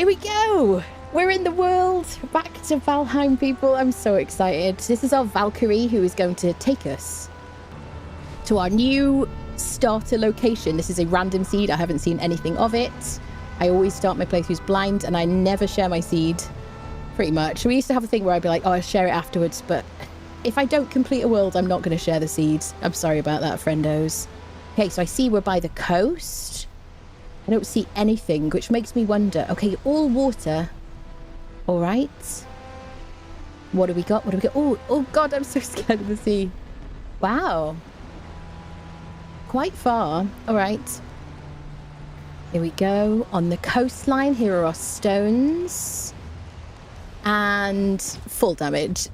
Here we go. We're in the world. Back to Valheim, people. I'm so excited. This is our Valkyrie who is going to take us to our new starter location. This is a random seed. I haven't seen anything of it. I always start my playthroughs blind and I never share my seed, pretty much. We used to have a thing where I'd be like, oh, I'll share it afterwards, but if I don't complete a world, I'm not going to share the seeds. I'm sorry about that, friendos. Okay, so I see we're by the coast. I don't see anything, which makes me wonder. Okay, all water. All right. What do we got? What do we got? Oh God, I'm so scared of the sea. Wow. Quite far. All right. Here we go. On the coastline, here are our stones. And full damage.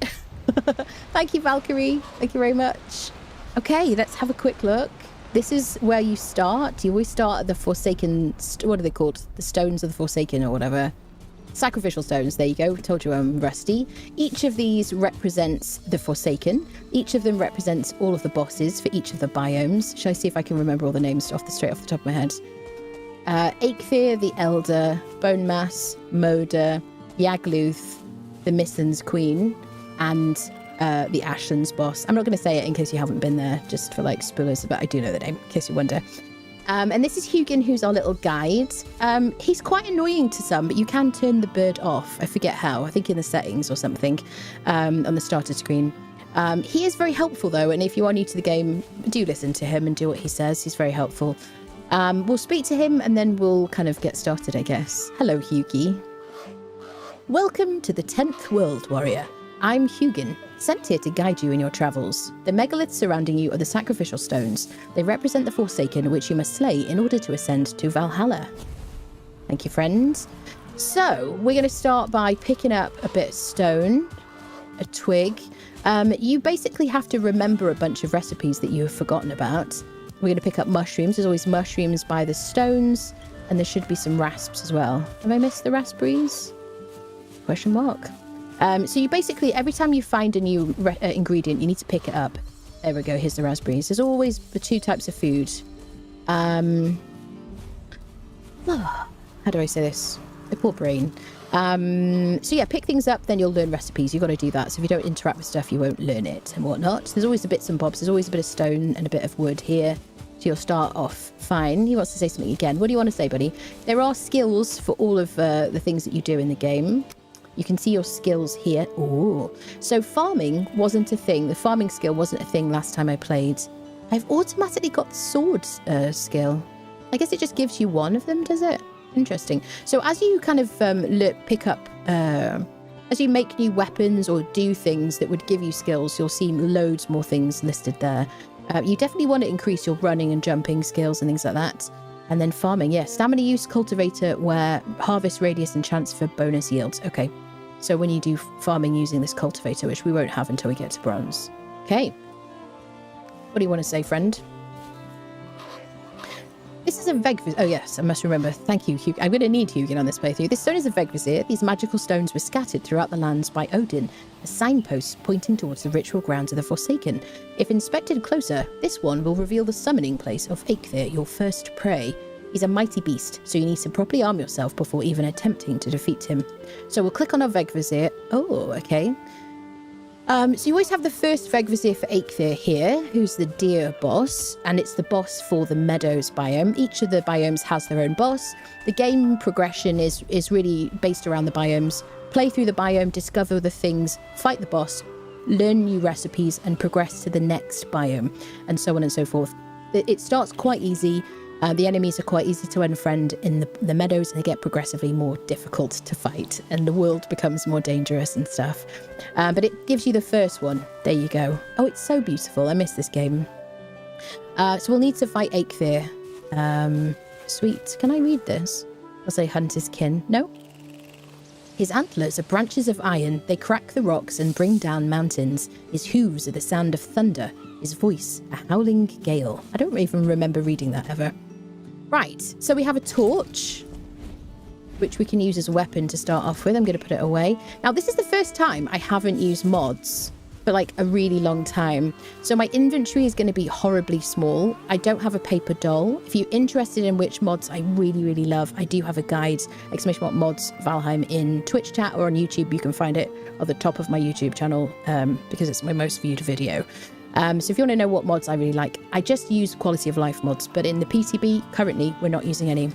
Thank you, Valkyrie. Thank you very much. Okay, let's have a quick look. This is where you start. You always start at the Forsaken... What are they called? The Stones of the Forsaken or whatever. Sacrificial stones. There you go. Told you I'm rusty. Each of these represents the Forsaken. Each of them represents all of the bosses for each of the biomes. Shall I see if I can remember all the names straight off the top of my head? Eikthyr, the Elder, Bone Mass, Moder, Yagluth, the Missen's Queen, and the Ashlands boss. I'm not going to say it in case you haven't been there, just for like spoilers, but I do know the name, in case you wonder. And this is Hugin, who's our little guide. He's quite annoying to some, but you can turn the bird off. I forget how. I think in the settings or something on the starter screen. He is very helpful, though, and if you are new to the game, do listen to him and do what he says. He's very helpful. We'll speak to him, and then we'll kind of get started, I guess. Hello, Hugi. Welcome to the 10th World, Warrior. I'm Hugin, sent here to guide you in your travels. The megaliths surrounding you are the sacrificial stones. They represent the Forsaken, which you must slay in order to ascend to Valhalla. Thank you, friends. So, we're going to start by picking up a bit of stone, a twig. You basically have to remember a bunch of recipes that you have forgotten about. We're going to pick up mushrooms. There's always mushrooms by the stones, and there should be some rasps as well. Have I missed the raspberries? Question mark. So you basically, every time you find a new ingredient, you need to pick it up. There we go, here's the raspberries. There's always the two types of food. How do I say this? The poor brain. So yeah, pick things up, then you'll learn recipes. You've got to do that. So if you don't interact with stuff, you won't learn it and whatnot. There's always the bits and bobs. There's always a bit of stone and a bit of wood here. So you'll start off fine. He wants to say something again. What do you want to say, buddy? There are skills for all of the things that you do in the game. You can see your skills here. Ooh. So farming wasn't a thing. The farming skill wasn't a thing last time I played. I've automatically got the sword skill. I guess it just gives you one of them, does it? Interesting. So as you kind of pick up, as you make new weapons or do things that would give you skills, you'll see loads more things listed there. You definitely want to increase your running and jumping skills and things like that. And then farming, yeah. Stamina use, cultivator, where harvest radius and chance for bonus yields. Okay. So when you do farming using this cultivator, which we won't have until we get to bronze. Okay. What do you want to say, friend? This is a Vegvisir. Oh, yes, I must remember. Thank you, Hugin. I'm going to need Hugin on this playthrough. This stone is a Vegvisir. These magical stones were scattered throughout the lands by Odin, a signpost pointing towards the ritual grounds of the Forsaken. If inspected closer, this one will reveal the summoning place of Eikthyr, your first prey. He's a mighty beast, so you need to properly arm yourself before even attempting to defeat him. So we'll click on our Vegvisir. Oh, okay. So you always have the first Vegvisir for Eikthyr here, who's the deer boss, and it's the boss for the meadows biome. Each of the biomes has their own boss. The game progression is really based around the biomes. Play through the biome, discover the things, fight the boss, learn new recipes, and progress to the next biome, and so on and so forth. It starts quite easy. The enemies are quite easy to unfriend in the meadows, and they get progressively more difficult to fight, and the world becomes more dangerous and stuff. But it gives you the first one. There you go. Oh, it's so beautiful. I miss this game. So we'll need to fight Eikthyr. Sweet. Can I read this? I'll say hunt his kin. No? His antlers are branches of iron. They crack the rocks and bring down mountains. His hooves are the sound of thunder. His voice, a howling gale. I don't even remember reading that ever. Right, so we have a torch, which we can use as a weapon to start off with. I'm going to put it away. Now, this is the first time I haven't used mods for like a really long time. So my inventory is going to be horribly small. I don't have a paper doll. If you're interested in which mods I really, really love, I do have a guide, !mods Valheim, in Twitch chat or on YouTube. You can find it at the top of my YouTube channel because it's my most viewed video. So if you want to know what mods I really like, I just use quality of life mods, but in the PCB, currently, we're not using any.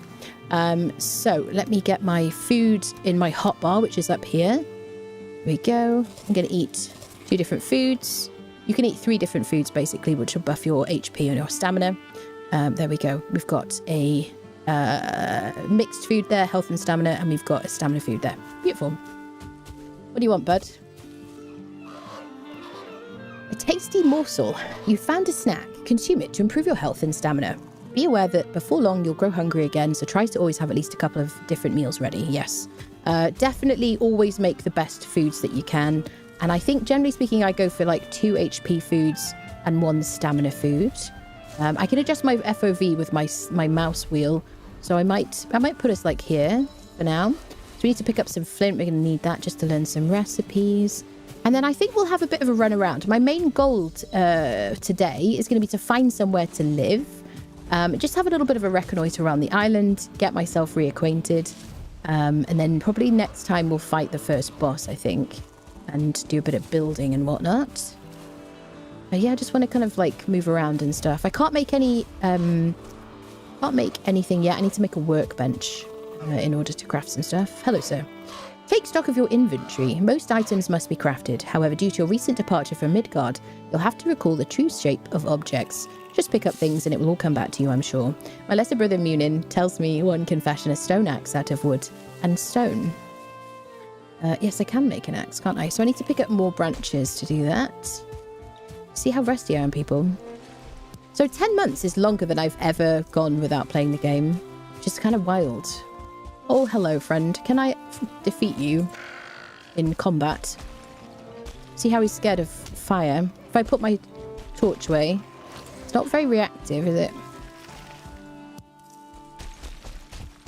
So let me get my food in my hotbar, which is up here. Here we go. I'm going to eat 2 different foods. You can eat 3 different foods, basically, which will buff your HP and your stamina. There we go. We've got a mixed food there, health and stamina, and we've got a stamina food there. Beautiful. What do you want, bud? A tasty morsel. You found a snack. Consume it to improve your health and stamina. Be aware that before long you'll grow hungry again, so try to always have at least a couple of different meals ready. Yes. Definitely always make the best foods that you can. And I think, generally speaking, I go for like 2 HP foods and 1 stamina food. I can adjust my FOV with my mouse wheel. So I might put us like here for now. So we need to pick up some flint. We're going to need that just to learn some recipes. And then I think we'll have a bit of a run around. My main goal today is going to be to find somewhere to live. Just have a little bit of a reconnoiter around the island, get myself reacquainted. And then probably next time we'll fight the first boss, I think. And do a bit of building and whatnot. But yeah, I just want to kind of like move around and stuff. I can't make any... can't make anything yet. I need to make a workbench in order to craft some stuff. Hello, sir. Take stock of your inventory. Most items must be crafted. However, due to your recent departure from Midgard, you'll have to recall the true shape of objects. Just pick up things and it will all come back to you, I'm sure. My lesser brother Munin tells me one can fashion a stone axe out of wood and stone. Yes, I can make an axe, can't I? So I need to pick up more branches to do that. See how rusty I am, people. So 10 months is longer than I've ever gone without playing the game. Which is kind of wild. Oh, hello, friend. Can I defeat you in combat? See how he's scared of fire? If I put my torch away, it's not very reactive, is it?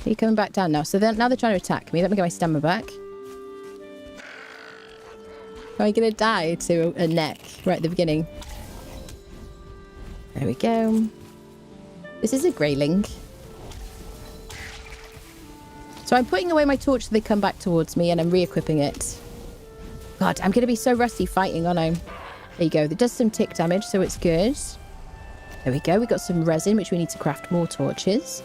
Are you coming back down now? So now they're trying to attack me. Let me get my stamina back. Am I going to die to a neck right at the beginning? There we go. This is a greyling. So I'm putting away my torch so they come back towards me and I'm re-equipping it. God, I'm going to be so rusty fighting, aren't I? There you go. That does some tick damage, so it's good. There we go. We got some resin, which we need to craft more torches.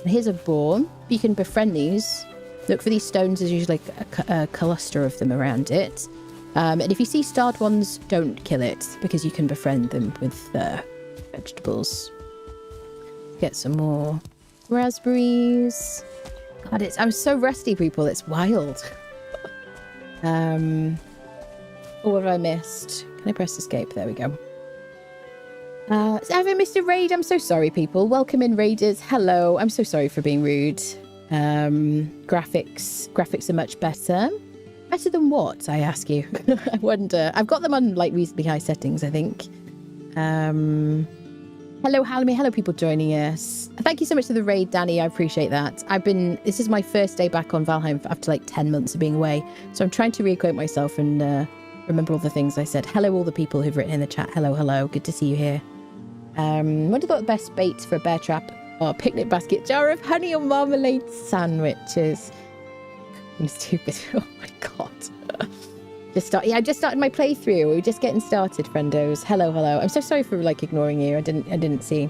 And here's a boar. You can befriend these. Look for these stones. There's usually a cluster of them around it. And if you see starred ones, don't kill it because you can befriend them with vegetables. Get some more raspberries. God, I'm so rusty, people. It's wild. Oh, what have I missed? Can I press escape? There we go. Have I missed a raid? I'm so sorry, people. Welcome in, raiders. Hello. I'm so sorry for being rude. Graphics are much better. Better than what, I ask you? I wonder. I've got them on like reasonably high settings, I think. Hello, Halimi. Hello, people joining us. Thank you so much for the raid, Danny. I appreciate that. This is my first day back on Valheim after like 10 months of being away. So I'm trying to reacquaint myself and remember all the things I said. Hello, all the people who've written in the chat. Hello, hello. Good to see you here. What do you got the best bait for a bear trap? Oh, picnic basket, jar of honey or marmalade sandwiches. I'm stupid. Oh my god. I just started my playthrough. We're just getting started, friendos. Hello, hello. I'm so sorry for like ignoring you. I didn't see.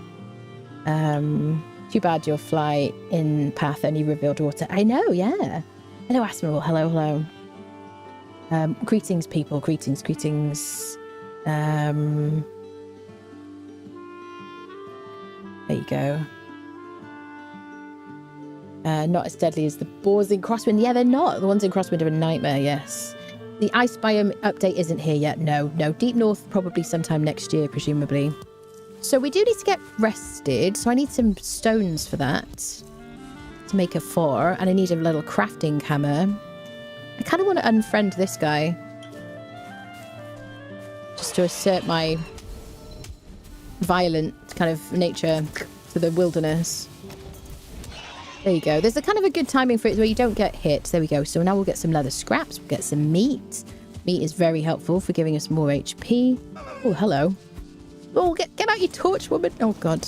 Too bad your fly in path only revealed water. I know, yeah. Hello, Asmodel. Hello, hello. Greetings, people. Greetings, greetings. There you go. Not as deadly as the boars in Crosswind. Yeah, they're not. The ones in Crosswind are a nightmare, yes. The ice biome update isn't here yet. No. Deep North probably sometime next year, presumably. So we do need to get rested. So I need some stones for that. To make a 4. And I need a little crafting hammer. I kind of want to unfriend this guy. Just to assert my violent kind of nature to the wilderness. There you go. There's a kind of a good timing for it where you don't get hit. There we go. So now we'll get some leather scraps. We'll get some meat. Meat is very helpful for giving us more HP. Oh, hello. Oh, get out, you torch woman. Oh, God.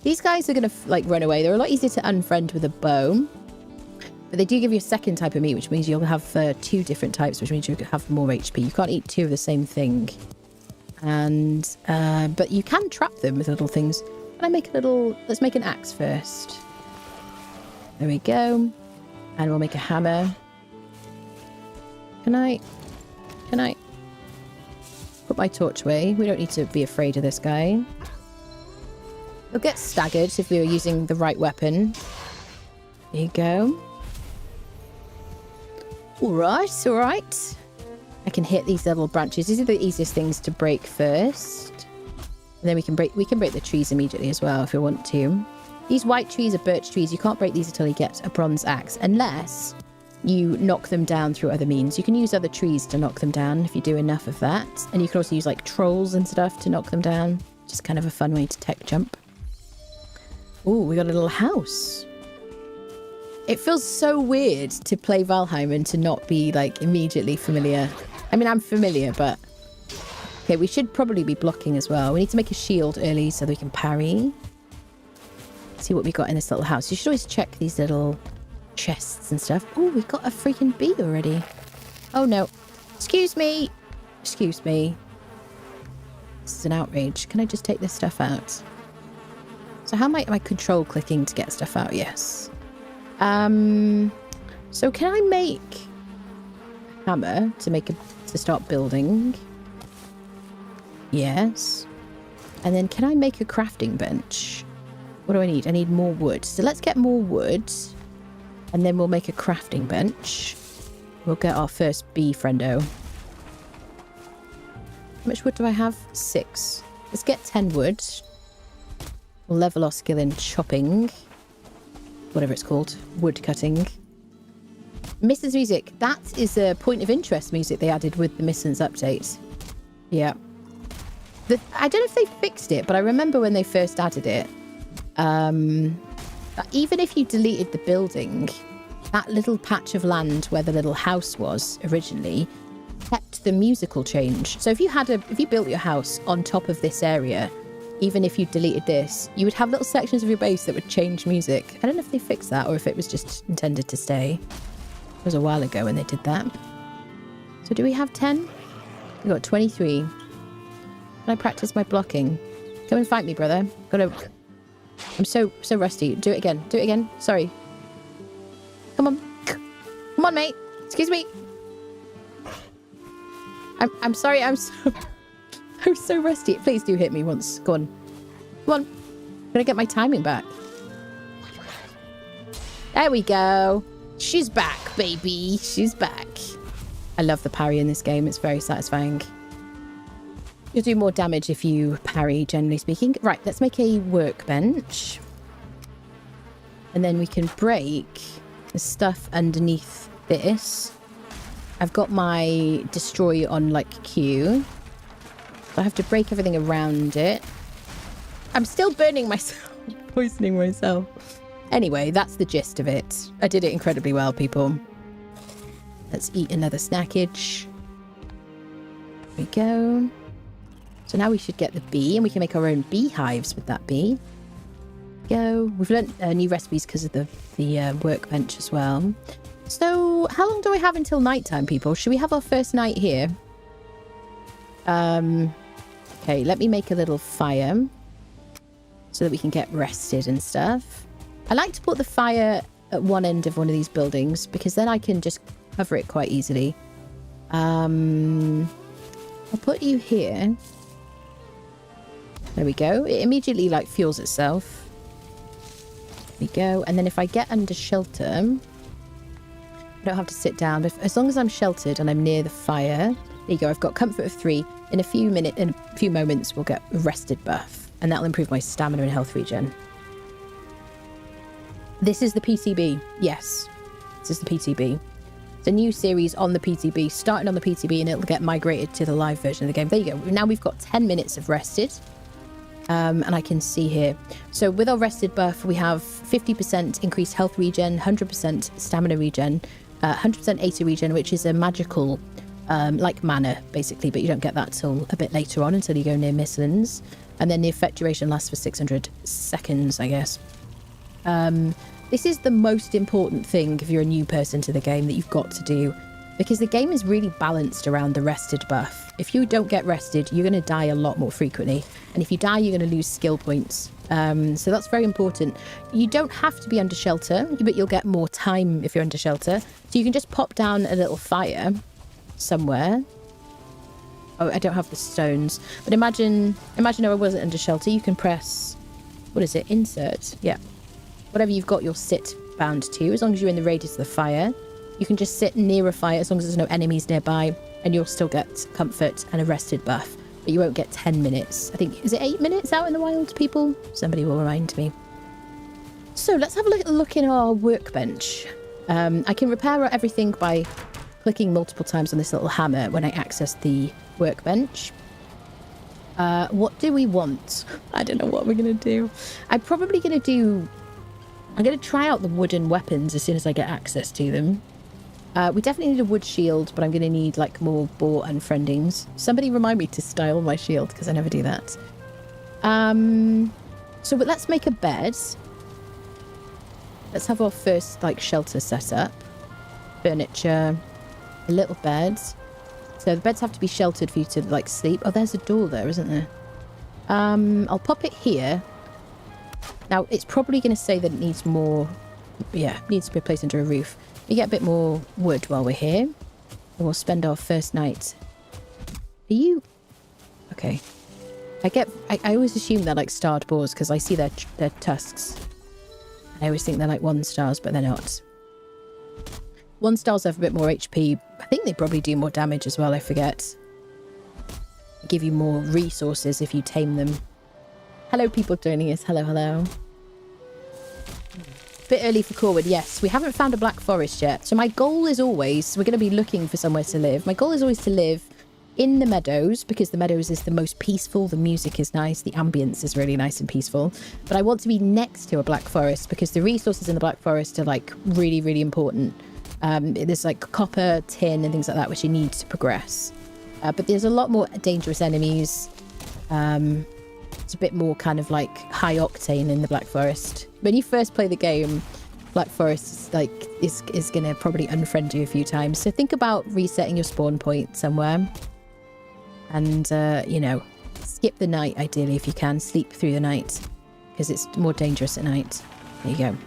These guys are going to, like, run away. They're a lot easier to unfriend with a bow. But they do give you a second type of meat, which means you'll have 2 different types, which means you have more HP. You can't eat 2 of the same thing. And, but you can trap them with little things. Can I make a little... Let's make an axe first. There we go. And we'll make a hammer. Can I put my torch away? We don't need to be afraid of this guy. We'll get staggered if we were using the right weapon. There you go. Alright, alright. I can hit these little branches. These are the easiest things to break first. And then we can break the trees immediately as well if we want to. These white trees are birch trees. You can't break these until you get a bronze axe, unless you knock them down through other means. You can use other trees to knock them down if you do enough of that. And you can also use like trolls and stuff to knock them down. Just kind of a fun way to tech jump. Ooh, we got a little house. It feels so weird to play Valheim and to not be like immediately familiar. I mean, I'm familiar, but... Okay, we should probably be blocking as well. We need to make a shield early so that we can parry. See what we got in this little house. You should always check these little chests and stuff. Oh, we've got a freaking bee already. Oh, no. Excuse me. Excuse me. This is an outrage. Can I just take this stuff out? So how am I control clicking to get stuff out? Yes. So can I make a hammer to start building? Yes. And then can I make a crafting bench? What do I need? I need more wood. So let's get more wood. And then we'll make a crafting bench. We'll get our first bee friendo. How much wood do I have? 6. Let's get 10 wood. We'll level our skill in chopping. Whatever it's called. Wood cutting. Missons music. That is a point of interest music they added with the Missons update. Yeah. I don't know if they fixed it, but I remember when they first added it. Even if you deleted the building, that little patch of land where the little house was originally kept the musical change. So if you built your house on top of this area, even if you deleted this, you would have little sections of your base that would change music. I don't know if they fixed that or if it was just intended to stay. It was a while ago when they did that. So do we have 10? We got 23. Can I practice my blocking? Come and fight me, brother. I'm so rusty. Do it again. Do it again. Sorry. Come on. Come on, mate. Excuse me. I'm sorry. I'm so rusty. Please do hit me once. Go on. Come on. I'm gonna get my timing back. There we go. She's back, baby. She's back. I love the parry in this game. It's very satisfying. You'll do more damage if you parry, generally speaking. Right, let's make a workbench. And then we can break the stuff underneath this. I've got my destroy on, like, Q. So I have to break everything around it. I'm still burning myself. Poisoning myself. Anyway, that's the gist of it. I did it incredibly well, people. Let's eat another snackage. There we go. So now we should get the bee, and we can make our own beehives with that bee. Go. We've learnt new recipes because of the workbench as well. So how long do I have until nighttime, people? Should we have our first night here? Okay, let me make a little fire so that we can get rested and stuff. I like to put the fire at one end of one of these buildings because then I can just cover it quite easily. I'll put you here. There we go. It immediately, like, fuels itself. There we go. And then if I get under shelter, I don't have to sit down. As long as I'm sheltered and I'm near the fire, there you go. I've got comfort of 3. In a few moments, we'll get a rested buff. And that'll improve my stamina and health regen. This is the PTB. Yes. This is the PTB. It's a new series on the PTB, starting on the PTB, and it'll get migrated to the live version of the game. There you go. Now we've got 10 minutes of rested. And I can see here. So with our rested buff, we have 50% increased health regen, 100% stamina regen, 100% ATA regen, which is a magical like mana, basically, but you don't get that till a bit later on, until you go near Mistlands. And then the effect duration lasts for 600 seconds, I guess. This is the most important thing if you're a new person to the game that you've got to do, because the game is really balanced around the rested buff. If you don't get rested, you're going to die a lot more frequently. And if you die, you're going to lose skill points. So that's very important. You don't have to be under shelter, but you'll get more time if you're under shelter. So you can just pop down a little fire somewhere. Oh, I don't have the stones. But imagine if I wasn't under shelter, you can press, what is it? Insert. Yeah. Whatever you've got your sit bound to, as long as you're in the radius of the fire. You can just sit near a fire as long as there's no enemies nearby, and you'll still get comfort and a rested buff. But you won't get 10 minutes. I think, is it 8 minutes out in the wild, people? Somebody will remind me. So let's have a look in our workbench. I can repair everything by clicking multiple times on this little hammer when I access the workbench. What do we want? I don't know what we're going to do. I'm probably going to do... I'm going to try out the wooden weapons as soon as I get access to them. We definitely need a wood shield, but I'm going to need like more boar unfriendings. Somebody remind me to style my shield, because I never do that. But let's make a bed. Let's have our first like shelter set up. Furniture, a little bed. So the beds have to be sheltered for you to like sleep. Oh, there's a door there, isn't there? I'll pop it here. Now it's probably going to say that it needs more. Yeah, it needs to be placed under a roof. We get a bit more wood while we're here, and we'll spend our first night. Are you okay? I always assume they're like starred boars because I see their tusks. I always think they're like 1-stars, but they're not. 1-stars have a bit more HP. I think they probably do more damage as well. I forget. Give you more resources if you tame them. Hello, people joining us. Hello, hello. Bit early for Corwood, yes. We haven't found a black forest yet. So my goal is always, we're going to be looking for somewhere to live. My goal is always to live in the meadows, because the meadows is the most peaceful. The music is nice. The ambience is really nice and peaceful. But I want to be next to a black forest, because the resources in the black forest are like really, really important. There's like copper, tin and things like that, which you need to progress. But there's a lot more dangerous enemies. It's a bit more kind of like high octane in the Black Forest. When you first play the game, Black Forest is going to probably unfriend you a few times. So think about resetting your spawn point somewhere. And, you know, skip the night, ideally, if you can. Sleep through the night, because it's more dangerous at night. There you go.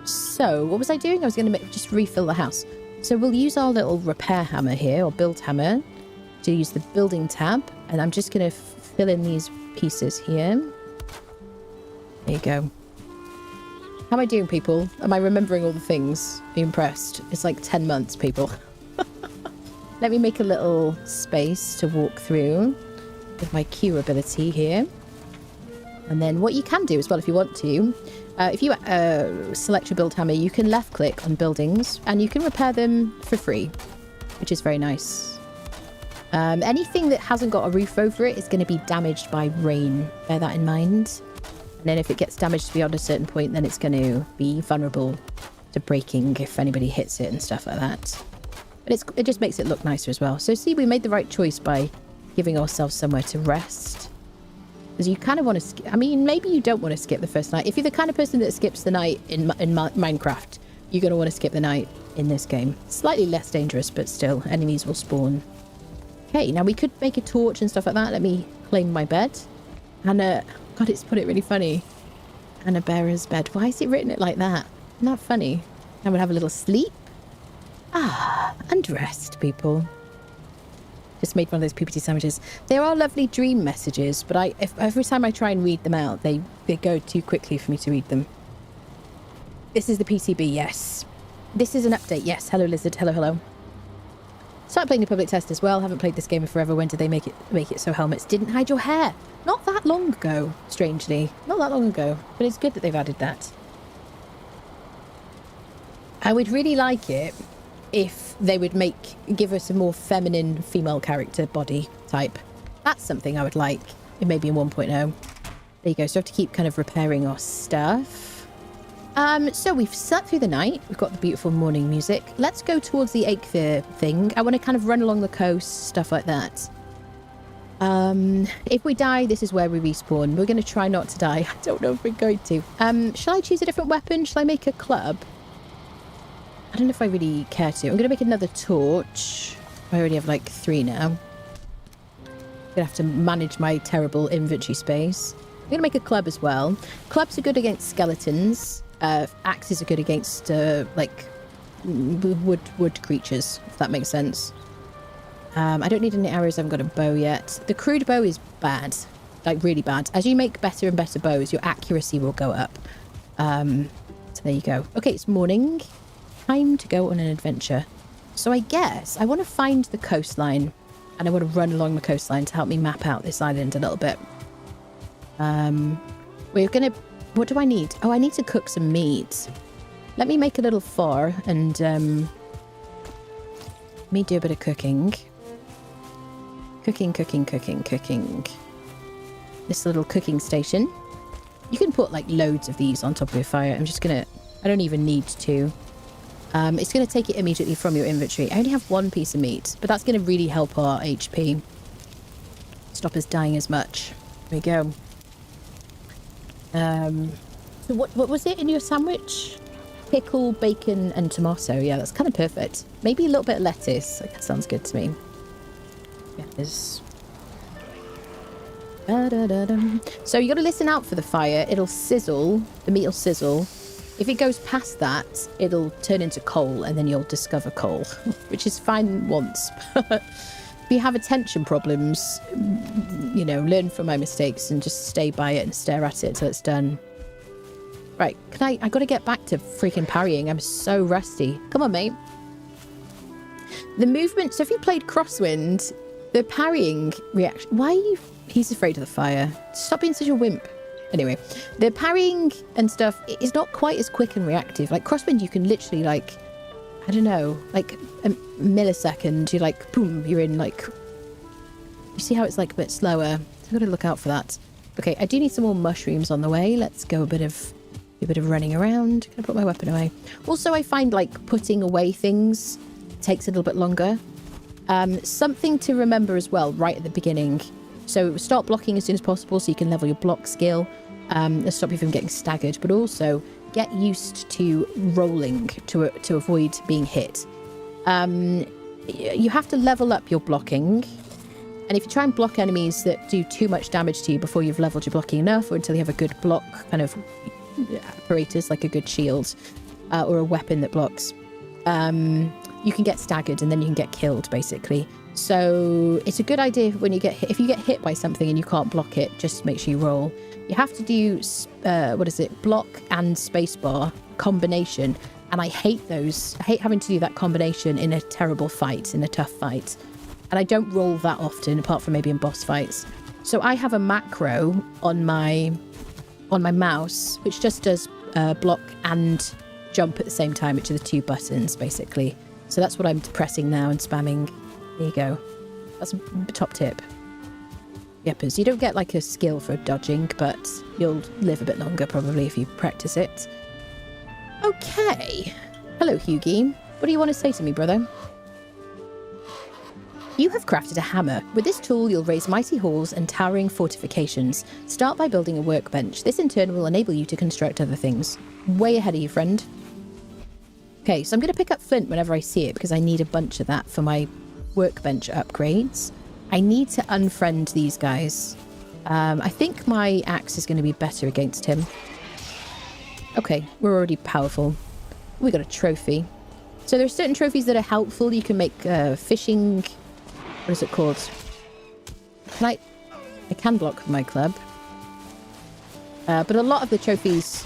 So, what was I doing? I was going to just refill the house. So we'll use our little repair hammer here, or build hammer, to use the building tab. And I'm just going to fill in these pieces here. There you go. How am I doing, people? Am I remembering all the things? Are you impressed? It's like 10 months, people. Let me make a little space to walk through with my Q ability here. And then what you can do as well, if you want to, if you select your build hammer, you can left click on buildings and you can repair them for free, which is very nice. Anything that hasn't got a roof over it is going to be damaged by rain. Bear that in mind. And then if it gets damaged beyond a certain point, then it's going to be vulnerable to breaking if anybody hits it and stuff like that. But it just makes it look nicer as well. So see, we made the right choice by giving ourselves somewhere to rest. Because you kind of want to... I mean, maybe you don't want to skip the first night. If you're the kind of person that skips the night in Minecraft, you're going to want to skip the night in this game. Slightly less dangerous, but still, enemies will spawn. Okay, now we could make a torch and stuff like that. Let me claim my bed. Anna... God, it's put it really funny. Anna Bearer's bed. Why is it written it like that? Not funny. I would have a little sleep. Ah, and rest, people. Just made one of those PPT sandwiches. There are lovely dream messages, but every time I try and read them out, they go too quickly for me to read them. This is the PCB, yes. This is an update, yes. Hello, Lizard. Hello, hello. Started playing the public test as well. Haven't played this game in forever. When did they make it so helmets didn't hide your hair? Not that long ago, strangely. Not that long ago. But it's good that they've added that. I would really like it if they would give us a more feminine female character body type. That's something I would like. Maybe in 1.0. There you go. So I have to keep kind of repairing our stuff. So we've slept through the night. We've got the beautiful morning music. Let's go towards the Aikvir thing. I want to kind of run along the coast, stuff like that. If we die, this is where we respawn. We're going to try not to die. I don't know if we're going to. Shall I choose a different weapon? Shall I make a club? I don't know if I really care to. I'm going to make another torch. I already have like 3 now. I'm going to have to manage my terrible inventory space. I'm going to make a club as well. Clubs are good against skeletons. Axes are good against like wood creatures, if that makes sense. I don't need any arrows. I haven't got a bow yet. The crude bow is bad, like really bad. As you make better and better bows, your accuracy will go up. So there you go. Okay, it's morning. Time to go on an adventure. So I guess I want to find the coastline, and I want to run along the coastline to help me map out this island a little bit. We're gonna... What do I need? Oh, I need to cook some meat. Let me make a little fire and let me do a bit of cooking. Cooking. This little cooking station. You can put like loads of these on top of your fire. I'm just gonna... I don't even need to. It's gonna take it immediately from your inventory. I only have 1 piece of meat, but that's gonna really help our HP. Stop us dying as much. There we go. So what was it in your sandwich? Pickle, bacon, and tomato. Yeah, that's kind of perfect. Maybe a little bit of lettuce. That sounds good to me. Yes. So you got to listen out for the fire. It'll sizzle. The meat will sizzle. If it goes past that, it'll turn into coal, and then you'll discover coal, which is fine once. If you have attention problems, you know, learn from my mistakes and just stay by it and stare at it till it's done. Right, I got to get back to freaking parrying. I'm so rusty. Come on, mate. The movement, so if you played Crosswind, the parrying reaction... Why are you... He's afraid of the fire. Stop being such a wimp. Anyway, the parrying and stuff is not quite as quick and reactive. Like Crosswind, you can literally like... I don't know, like a millisecond, you're like, boom, you're in like... You see how it's like a bit slower? I've got to look out for that. Okay, I do need some more mushrooms on the way. Let's go a bit of running around. Can I put my weapon away? Also, I find like putting away things takes a little bit longer. Something to remember as well, right at the beginning. So start blocking as soon as possible so you can level your block skill. And stop you from getting staggered, but also... get used to rolling to avoid being hit. You have to level up your blocking. And if you try and block enemies that do too much damage to you before you've leveled your blocking enough, or until you have a good block kind of apparatus, like a good shield, or a weapon that blocks, you can get staggered and then you can get killed, basically. So it's a good idea when you get hit. If you get hit by something and you can't block it, just make sure you roll. You have to do, block and spacebar combination. And I hate those. I hate having to do that combination in a terrible fight, in a tough fight. And I don't roll that often, apart from maybe in boss fights. So I have a macro on my mouse, which just does block and jump at the same time, which are the 2 buttons, basically. So that's what I'm pressing now and spamming. There you go. That's a top tip. Yepers. You don't get like a skill for dodging, but you'll live a bit longer probably if you practice it. Okay. Hello, Hughie. What do you want to say to me, brother? You have crafted a hammer. With this tool, you'll raise mighty halls and towering fortifications. Start by building a workbench. This in turn will enable you to construct other things. Way ahead of you, friend. Okay, so I'm going to pick up flint whenever I see it because I need a bunch of that for my workbench upgrades. I need to unfriend these guys. I think my axe is going to be better against him. Okay, we're already powerful. We got a trophy. So there are certain trophies that are helpful. You can make fishing... What is it called? I can block with my club. But a lot of the trophies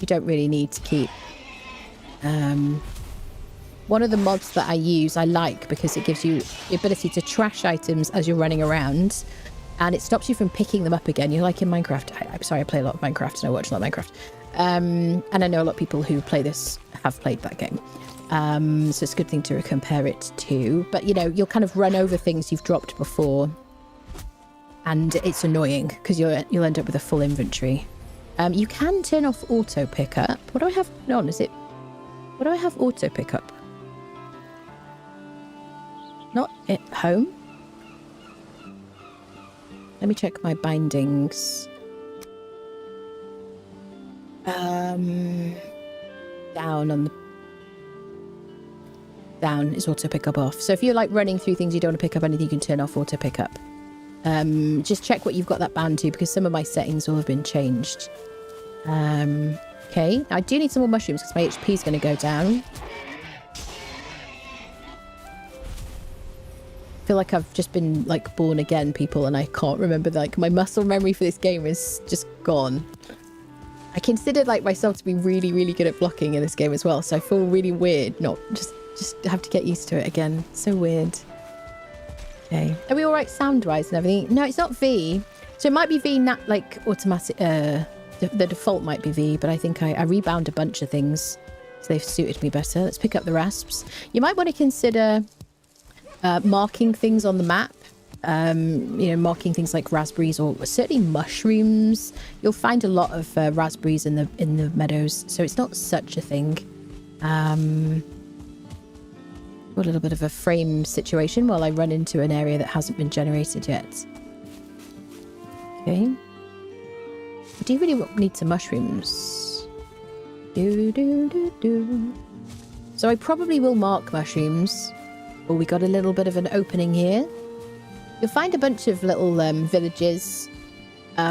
you don't really need to keep. One of the mods that I use, I like because it gives you the ability to trash items as you're running around, and it stops you from picking them up again. You're like in Minecraft. I'm sorry, I play a lot of Minecraft and I watch a lot of Minecraft. And I know a lot of people who play this have played that game. So it's a good thing to compare it to. But, you know, you'll kind of run over things you've dropped before, and it's annoying because you'll end up with a full inventory. You can turn off auto pickup. What do I have on? Is it... What do I have auto pickup? Not at home. Let me check my bindings. Down on the... Down is auto pickup off. So if you're like running through things you don't want to pick up anything, you can turn off auto pickup. Just check what you've got that bound to, because some of my settings will have been changed. Okay, I do need some more mushrooms because my HP is going to go down. I feel like I've just been like born again, people, and I can't remember, like, my muscle memory for this game is just gone. I considered like myself to be really, really good at blocking in this game as well, so I feel really weird. Not just have to get used to it again. So weird. Okay, are we all right sound-wise and everything? No, it's not V. So it might be V, like automatic. The default might be V, but I think I rebound a bunch of things, so they've suited me better. Let's pick up the rasps. You might want to consider marking things on the map. You know, marking things like raspberries or certainly mushrooms. You'll find a lot of raspberries in the meadows, so it's not such a thing. A little bit of a frame situation while I run into an area that hasn't been generated yet. Okay. I do really need some mushrooms. So I probably will mark mushrooms. Oh, we got a little bit of an opening here. You'll find a bunch of little villages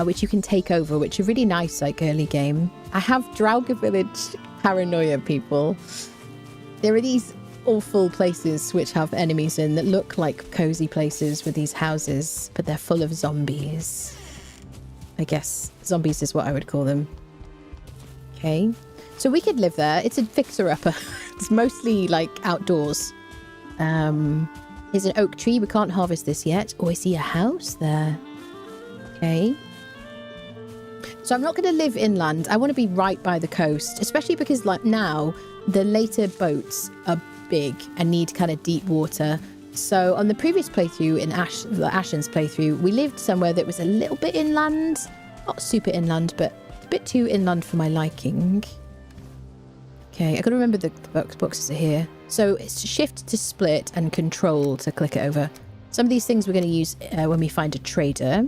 which you can take over, which are really nice, like early game. I have Draugr Village paranoia, people. There are these awful places which have enemies in that look like cozy places with these houses, but they're full of zombies. I guess zombies is what I would call them. Okay, so we could live there. It's a fixer-upper. It's mostly like outdoors. Here's an oak tree. We can't harvest this yet. Oh, I see a house there. Okay. So I'm not going to live inland. I want to be right by the coast, especially because like now the later boats are big and need kind of deep water. So on the previous playthrough, in Ashen's playthrough, we lived somewhere that was a little bit inland. Not super inland, but a bit too inland for my liking. Okay, I got to remember the boxes are here. So it's shift to split and control to click it over. Some of these things we're going to use when we find a trader.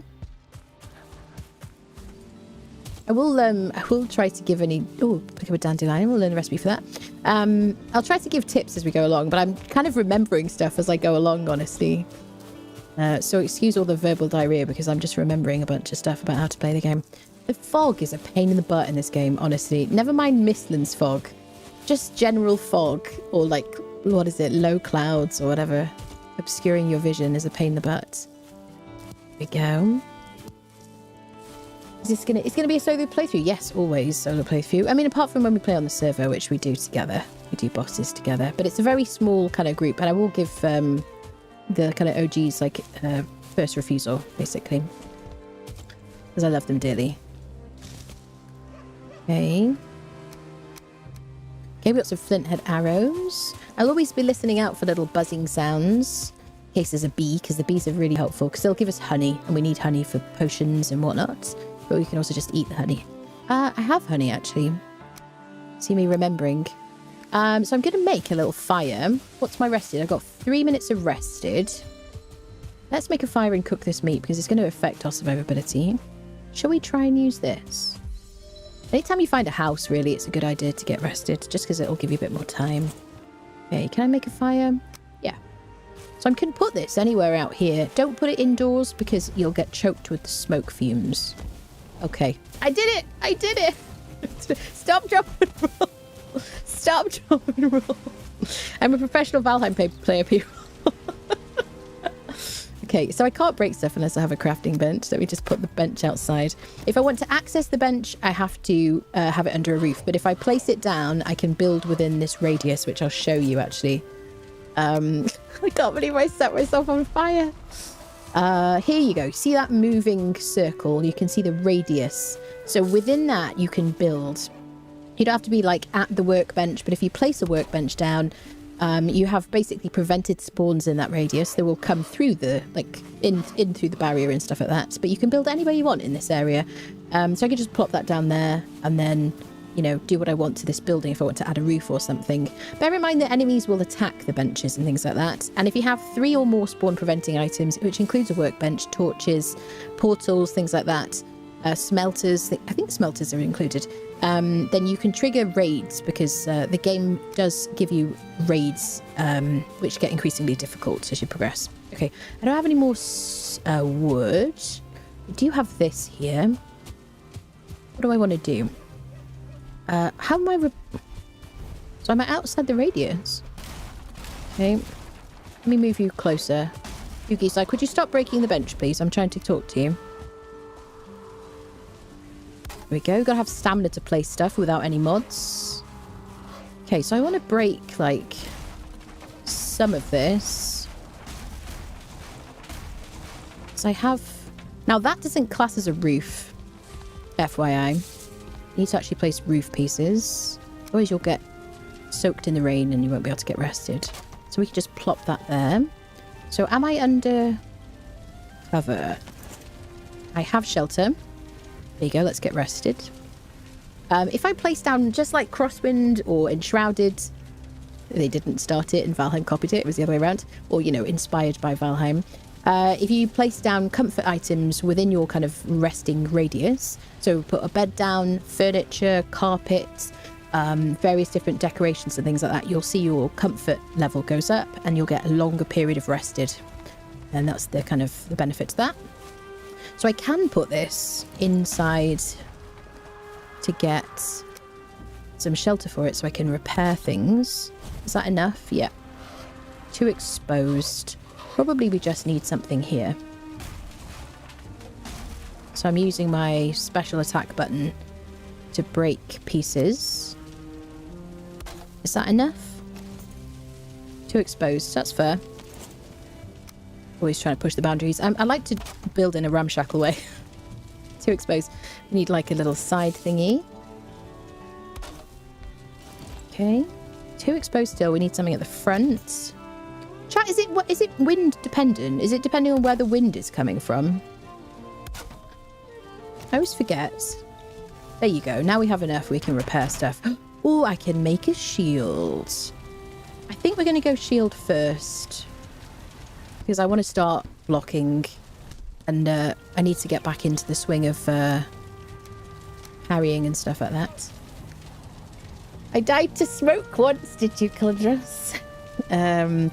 I will try to give any... Oh, pick up a dandelion. We'll learn the recipe for that. I'll try to give tips as we go along, but I'm kind of remembering stuff as I go along, honestly. So excuse all the verbal diarrhea because I'm just remembering a bunch of stuff about how to play the game. The fog is a pain in the butt in this game, honestly. Never mind Mistlan's fog. Just general fog, or like, what is it, low clouds or whatever. Obscuring your vision is a pain in the butt. Here we go. Is this it's gonna be a solo playthrough? Yes, always solo playthrough. I mean, apart from when we play on the server, which we do together. We do bosses together. But it's a very small kind of group, and I will give the kind of OGs like first refusal, basically. Because I love them dearly. Okay. Okay, we've got some flint head arrows. I'll always be listening out for little buzzing sounds. In case there's a bee, because the bees are really helpful, because they'll give us honey, and we need honey for potions and whatnot. But we can also just eat the honey. I have honey, actually. See me remembering. So I'm going to make a little fire. What's my rested? I've got 3 minutes of rested. Let's make a fire and cook this meat, because it's going to affect our survivability. Shall we try and use this? Anytime you find a house, really, it's a good idea to get rested, just because it'll give you a bit more time. Okay, can I make a fire? Yeah. So I can put this anywhere out here. Don't put it indoors, because you'll get choked with the smoke fumes. Okay. I did it! I did it! Stop, drop, and roll. Stop, drop, and roll. I'm a professional Valheim player, people. Okay, so I can't break stuff unless I have a crafting bench. Let me just put the bench outside. If I want to access the bench, I have to have it under a roof. But if I place it down, I can build within this radius, which I'll show you, actually. I can't believe I set myself on fire. Here you go. See that moving circle? You can see the radius. So within that, you can build. You don't have to be like at the workbench, but if you place a workbench down, you have basically prevented spawns in that radius. They will come through the, like, in through the barrier and stuff like that. But you can build anywhere you want in this area. So I could just plop that down there and then, you know, do what I want to this building if I want to add a roof or something. Bear in mind that enemies will attack the benches and things like that. And if you have 3 or more spawn preventing items, which includes a workbench, torches, portals, things like that, smelters, I think smelters are included, then you can trigger raids, because the game does give you raids, which get increasingly difficult as you progress. Okay, I don't have any more wood. I do have this here. What do I want to do? How am I... So I'm outside the radius. Okay. Let me move you closer. Yugi's like, could you stop breaking the bench, please? I'm trying to talk to you. There we go. Gotta have stamina to place stuff without any mods. Okay, so I want to break, like, some of this. So I have... Now, that doesn't class as a roof. FYI. You need to actually place roof pieces. Otherwise, you'll get soaked in the rain and you won't be able to get rested. So we can just plop that there. So am I under cover? I have shelter. There you go. Let's get rested. If I place down just like Crosswind or Enshrouded, they didn't start it and Valheim copied it. It was the other way around. Or, you know, inspired by Valheim. If you place down comfort items within your kind of resting radius, so put a bed down, furniture, carpets, various different decorations and things like that, you'll see your comfort level goes up and you'll get a longer period of rested. And that's the kind of the benefit to that. So I can put this inside to get some shelter for it so I can repair things. Is that enough? Yeah. Too exposed. Probably we just need something here. So I'm using my special attack button to break pieces. Is that enough? Too exposed. That's fair. Always trying to push the boundaries. I like to build in a ramshackle way. Too exposed. We need like a little side thingy. Okay. Too exposed still. We need something at the front. Chat, is it wind dependent? Is it depending on where the wind is coming from? I always forget. There you go. Now we have enough. We can repair stuff. Oh, I can make a shield. I think we're going to go shield first. Because I want to start blocking. And I need to get back into the swing of parrying and stuff like that. I died to smoke once, did you, Calandros?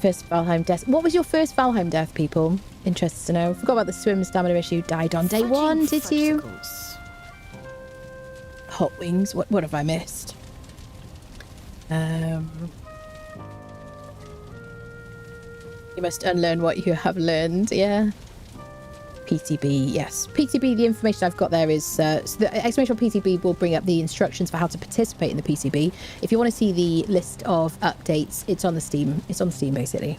First Valheim death. What was your first Valheim death, people? Interested to know. Forgot about the swim stamina issue. Died on day 1, did you? Hot wings. What have I missed? You must unlearn what you have learned. Yeah. PTB, yes. PTB, the information I've got there is... so the exclamation PTB will bring up the instructions for how to participate in the PTB. If you want to see the list of updates, it's on the Steam. It's on Steam, basically.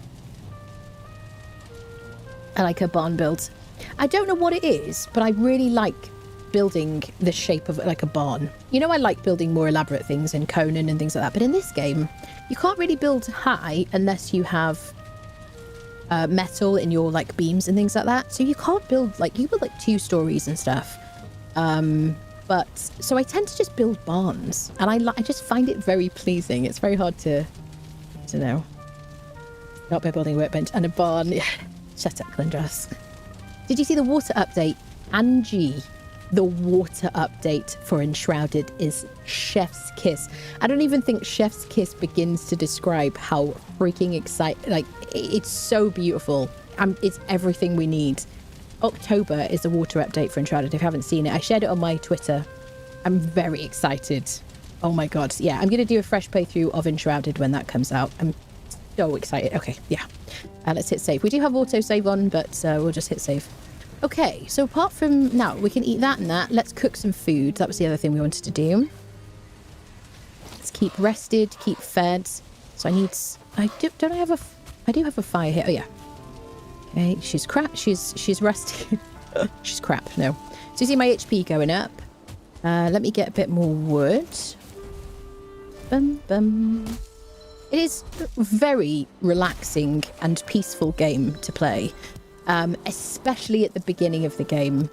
I like a barn build. I don't know what it is, but I really like building the shape of like a barn. You know, I like building more elaborate things in Conan and things like that, but in this game, you can't really build high unless you have... metal in your like beams and things like that, so you can't build like 2 stories and stuff, but so I tend to just build barns, and I just find it very pleasing. It's very hard to know. Not by building a workbench and a barn. Shut up, Glindras. Did you see the water update? Angie, the water update for Enshrouded is chef's kiss. I don't even think chef's kiss begins to describe how freaking exciting, like, it's so beautiful. It's everything we need. October is the water update for Enshrouded. If you haven't seen it, I shared it on my Twitter. I'm very excited. Oh my god. Yeah, I'm going to do a fresh playthrough of Enshrouded when that comes out. I'm so excited. Okay, yeah. Let's hit save. We do have autosave on, but we'll just hit save. Okay, so apart from... Now, we can eat that and that. Let's cook some food. That was the other thing we wanted to do. Let's keep rested, keep fed. So I need... I do have a fire here. Oh, yeah. Okay, she's crap. She's rusty. She's crap, no. So you see my HP going up. Let me get a bit more wood. Bum, bum. It is a very relaxing and peaceful game to play. Especially at the beginning of the game.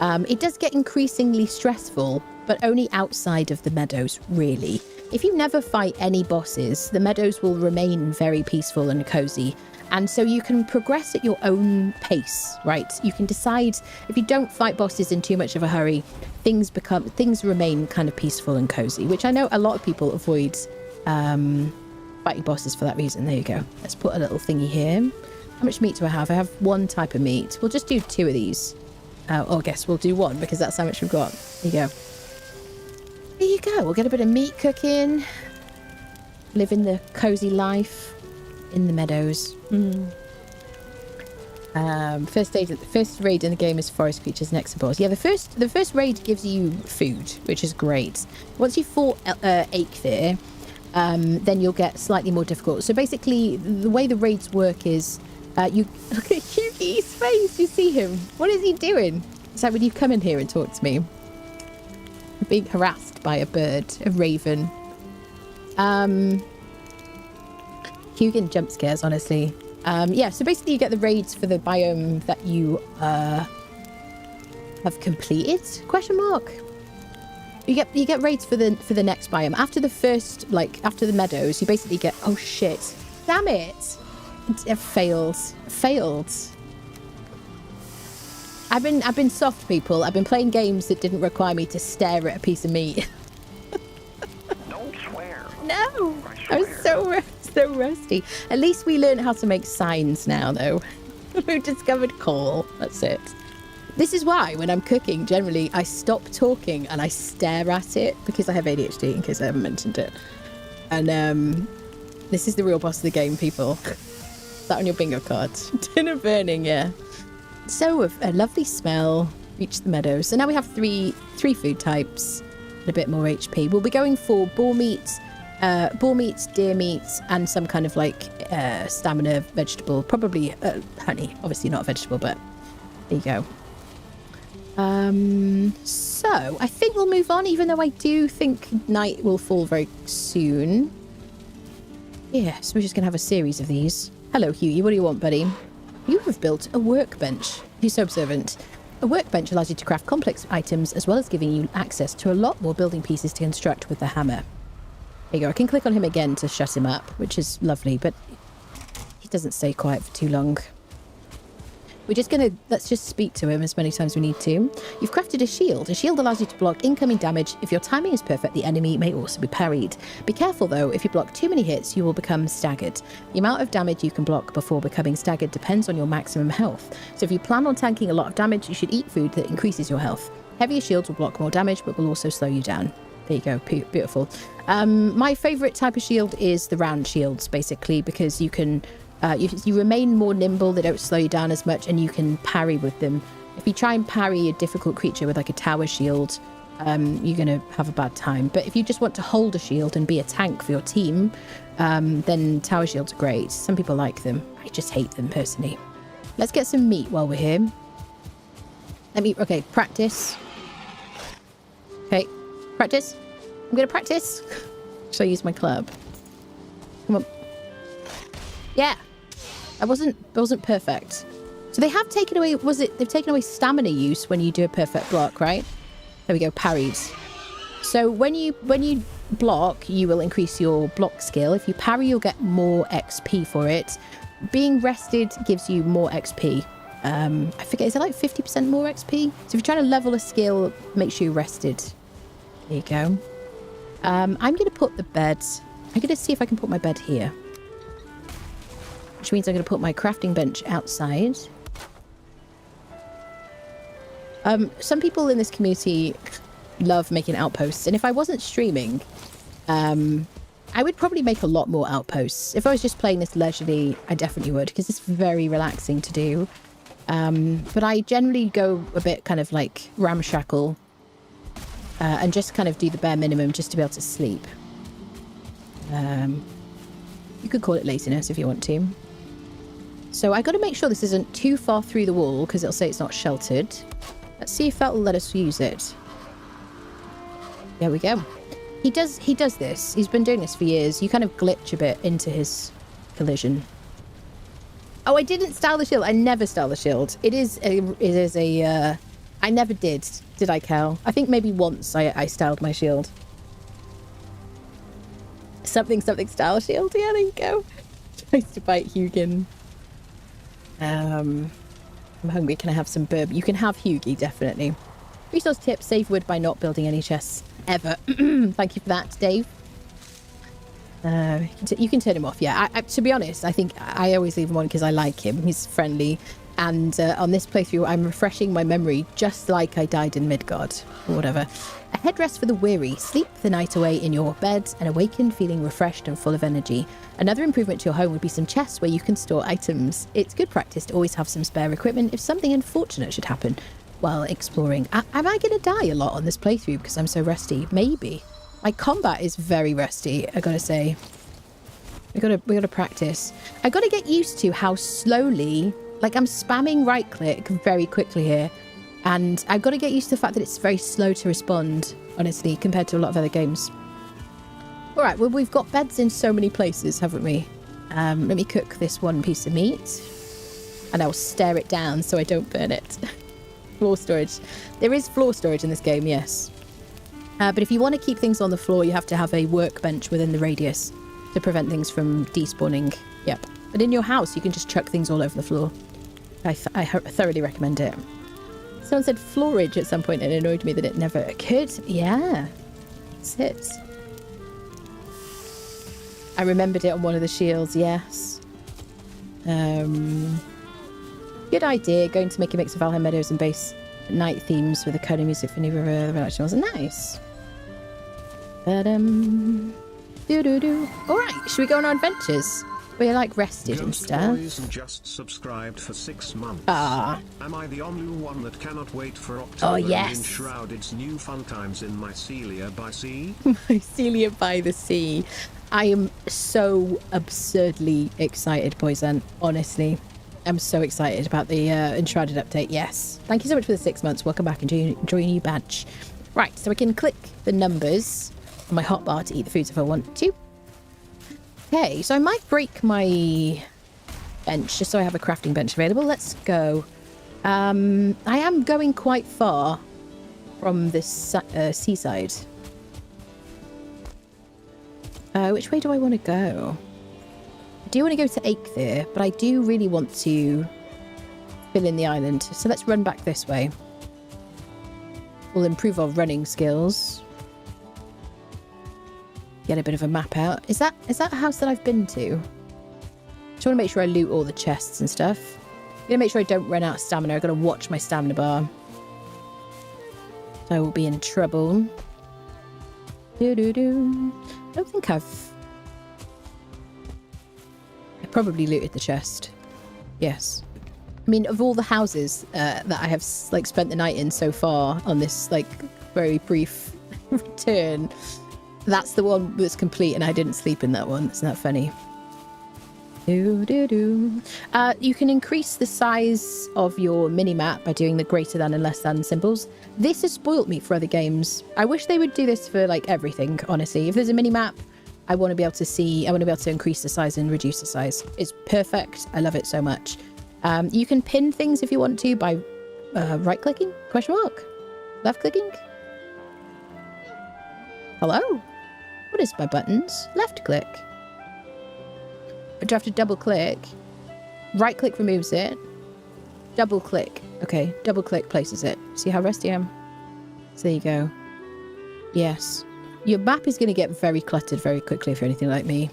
It does get increasingly stressful, but only outside of the meadows, really. If you never fight any bosses, the meadows will remain very peaceful and cozy. And so you can progress at your own pace, right? You can decide, if you don't fight bosses in too much of a hurry, things remain kind of peaceful and cozy, which I know a lot of people avoid fighting bosses for that reason. There you go. Let's put a little thingy here. How much meat do I have? I have one type of meat. We'll just do 2 of these. I guess we'll do 1 because that's how much we've got. There you go. There you go. We'll get a bit of meat cooking. Living the cozy life in the meadows. First raid in the game is forest creatures and exobores. Yeah, the first raid gives you food, which is great. Once you fought Ache then you'll get slightly more difficult. So basically, the way the raids work is you look at Hughie's face. You see him. What is he doing? It's like when you come in here and talk to me. I'm being harassed by a bird, a raven. Hugin jump scares, honestly. Yeah, so basically you get the raids for the biome that you have completed? Question mark. You get raids for the next biome. After the first, after the meadows, you basically get, oh shit. Damn it. It failed. I've been soft, people. I've been playing games that didn't require me to stare at a piece of meat. Don't swear. No. I'm so rusty. At least we learned how to make signs now, though. We've discovered call. That's it. This is why, when I'm cooking, generally, I stop talking and I stare at it because I have ADHD, in case I haven't mentioned it. And this is the real boss of the game, people. That on your bingo card. Dinner burning, yeah. So, a lovely smell. Reach the meadows. So now we have three food types and a bit more HP. We'll be going for boar meat, deer meat, and some kind of stamina vegetable. Probably honey. Obviously not a vegetable, but there you go. So I think we'll move on, even though I do think night will fall very soon. Yeah, so we're just gonna have a series of these. Hello, Hughie. What do you want, buddy? You have built a workbench. You're so observant. A workbench allows you to craft complex items as well as giving you access to a lot more building pieces to construct with the hammer. There you go. I can click on him again to shut him up, which is lovely, but he doesn't stay quiet for too long. Let's just speak to him as many times as we need to. You've crafted a shield. A shield allows you to block incoming damage. If your timing is perfect, the enemy may also be parried. Be careful though, if you block too many hits, you will become staggered. The amount of damage you can block before becoming staggered depends on your maximum health. So if you plan on tanking a lot of damage, you should eat food that increases your health. Heavier shields will block more damage, but will also slow you down. There you go. Beautiful. My favourite type of shield is the round shields, basically, because you can... you remain more nimble, they don't slow you down as much, and you can parry with them. If you try and parry a difficult creature with a tower shield, you're going to have a bad time. But if you just want to hold a shield and be a tank for your team, then tower shields are great. Some people like them. I just hate them, personally. Let's get some meat while we're here. Okay, practice. Okay, practice. I'm going to practice. Should I use my club? Come on. Yeah. I wasn't perfect. So they have taken away, they've taken away stamina use when you do a perfect block, right? There we go, parried. So when you block, you will increase your block skill. If you parry, you'll get more XP for it. Being rested gives you more XP. I forget, is it 50% more XP? So if you're trying to level a skill, make sure you're rested. There you go. I'm going to put the bed, I'm going to see if I can put my bed here. Which means I'm going to put my crafting bench outside. Some people in this community love making outposts, and if I wasn't streaming, I would probably make a lot more outposts. If I was just playing this leisurely, I definitely would, because it's very relaxing to do. But I generally go a bit kind of ramshackle, and just kind of do the bare minimum just to be able to sleep. You could call it laziness if you want to. So I got to make sure this isn't too far through the wall, because it'll say it's not sheltered. Let's see if that'll let us use it. There we go. He does this. He's been doing this for years. You kind of glitch a bit into his collision. Oh, I didn't style the shield. I never style the shield. It is a I never did I, Kel? I think maybe once I styled my shield. Something style shield. Yeah, there you go. Tries to bite Hugin. I'm hungry. Can I have some burb? You can have Hugie, definitely. Resource tip, save wood by not building any chests ever. Thank you for that, Dave. You can turn him off. Yeah, to be honest, I think I always leave him on because I like him. He's friendly. And on this playthrough, I'm refreshing my memory just like I died in Midgard or whatever. A headrest for the weary. Sleep the night away in your bed and awaken feeling refreshed and full of energy. Another improvement to your home would be some chests where you can store items. It's good practice to always have some spare equipment if something unfortunate should happen while exploring. Am I going to die a lot on this playthrough because I'm so rusty? Maybe. My combat is very rusty, I gotta say. We gotta practice. I gotta get used to how slowly... Like, I'm spamming right-click very quickly here. And I've got to get used to the fact that it's very slow to respond, honestly, compared to a lot of other games. All right, well, we've got beds in so many places, haven't we? Let me cook this one piece of meat. And I'll stare it down so I don't burn it. Floor storage. There is floor storage in this game, yes. But if you want to keep things on the floor, you have to have a workbench within the radius to prevent things from despawning. Yep. But in your house, you can just chuck things all over the floor. I thoroughly recommend it. Someone said floorage at some point and it annoyed me that it never occurred. Yeah, that's it. I remembered it on one of the shields, yes. Good idea, going to make a mix of Valheim Meadows and base night themes with the coding music for new relations. Nice. Do-do-do. All right, should we go on our adventures? We're like rested and stuff. Just subscribed for 6 months. Ah. Am I the only one that cannot wait for October? Oh, yes. And enshroud its new fun times in Mycelia by sea? Mycelia by the sea. I am so absurdly excited, Poison. Honestly, I'm so excited about the Enshrouded update. Yes. Thank you so much for the 6 months. Welcome back and enjoy your new badge. Right, so I can click the numbers on my hotbar to eat the foods if I want to. Okay, so I might break my bench just so I have a crafting bench available. Let's go. I am going quite far from this seaside. Which way do I want to go? I do want to go to Eikthyr, but I do really want to fill in the island. So let's run back this way. We'll improve our running skills. Get a bit of a map out. Is that a house that I've been to? Just want to make sure I loot all the chests and stuff. I'm gonna make sure I don't run out of stamina. I've got to watch my stamina bar. So I will be in trouble. I don't think I probably looted the chest. Yes. I mean, of all the houses that I have like spent the night in so far on this like very brief return, that's the one that's complete, and I didn't sleep in that one. Isn't that funny? You can increase the size of your mini-map by doing the greater than and less than symbols. This has spoilt me for other games. I wish they would do this for like everything, honestly. If there's a mini-map, I want to be able to see, I want to be able to increase the size and reduce the size. It's perfect. I love it so much. You can pin things if you want to by right-clicking, ? Left-clicking? Hello? What is my buttons? Left-click. Do I have to double-click? Right-click removes it. Double-click. Okay, double-click places it. See how rusty I am? So there you go. Yes. Your map is going to get very cluttered very quickly if you're anything like me.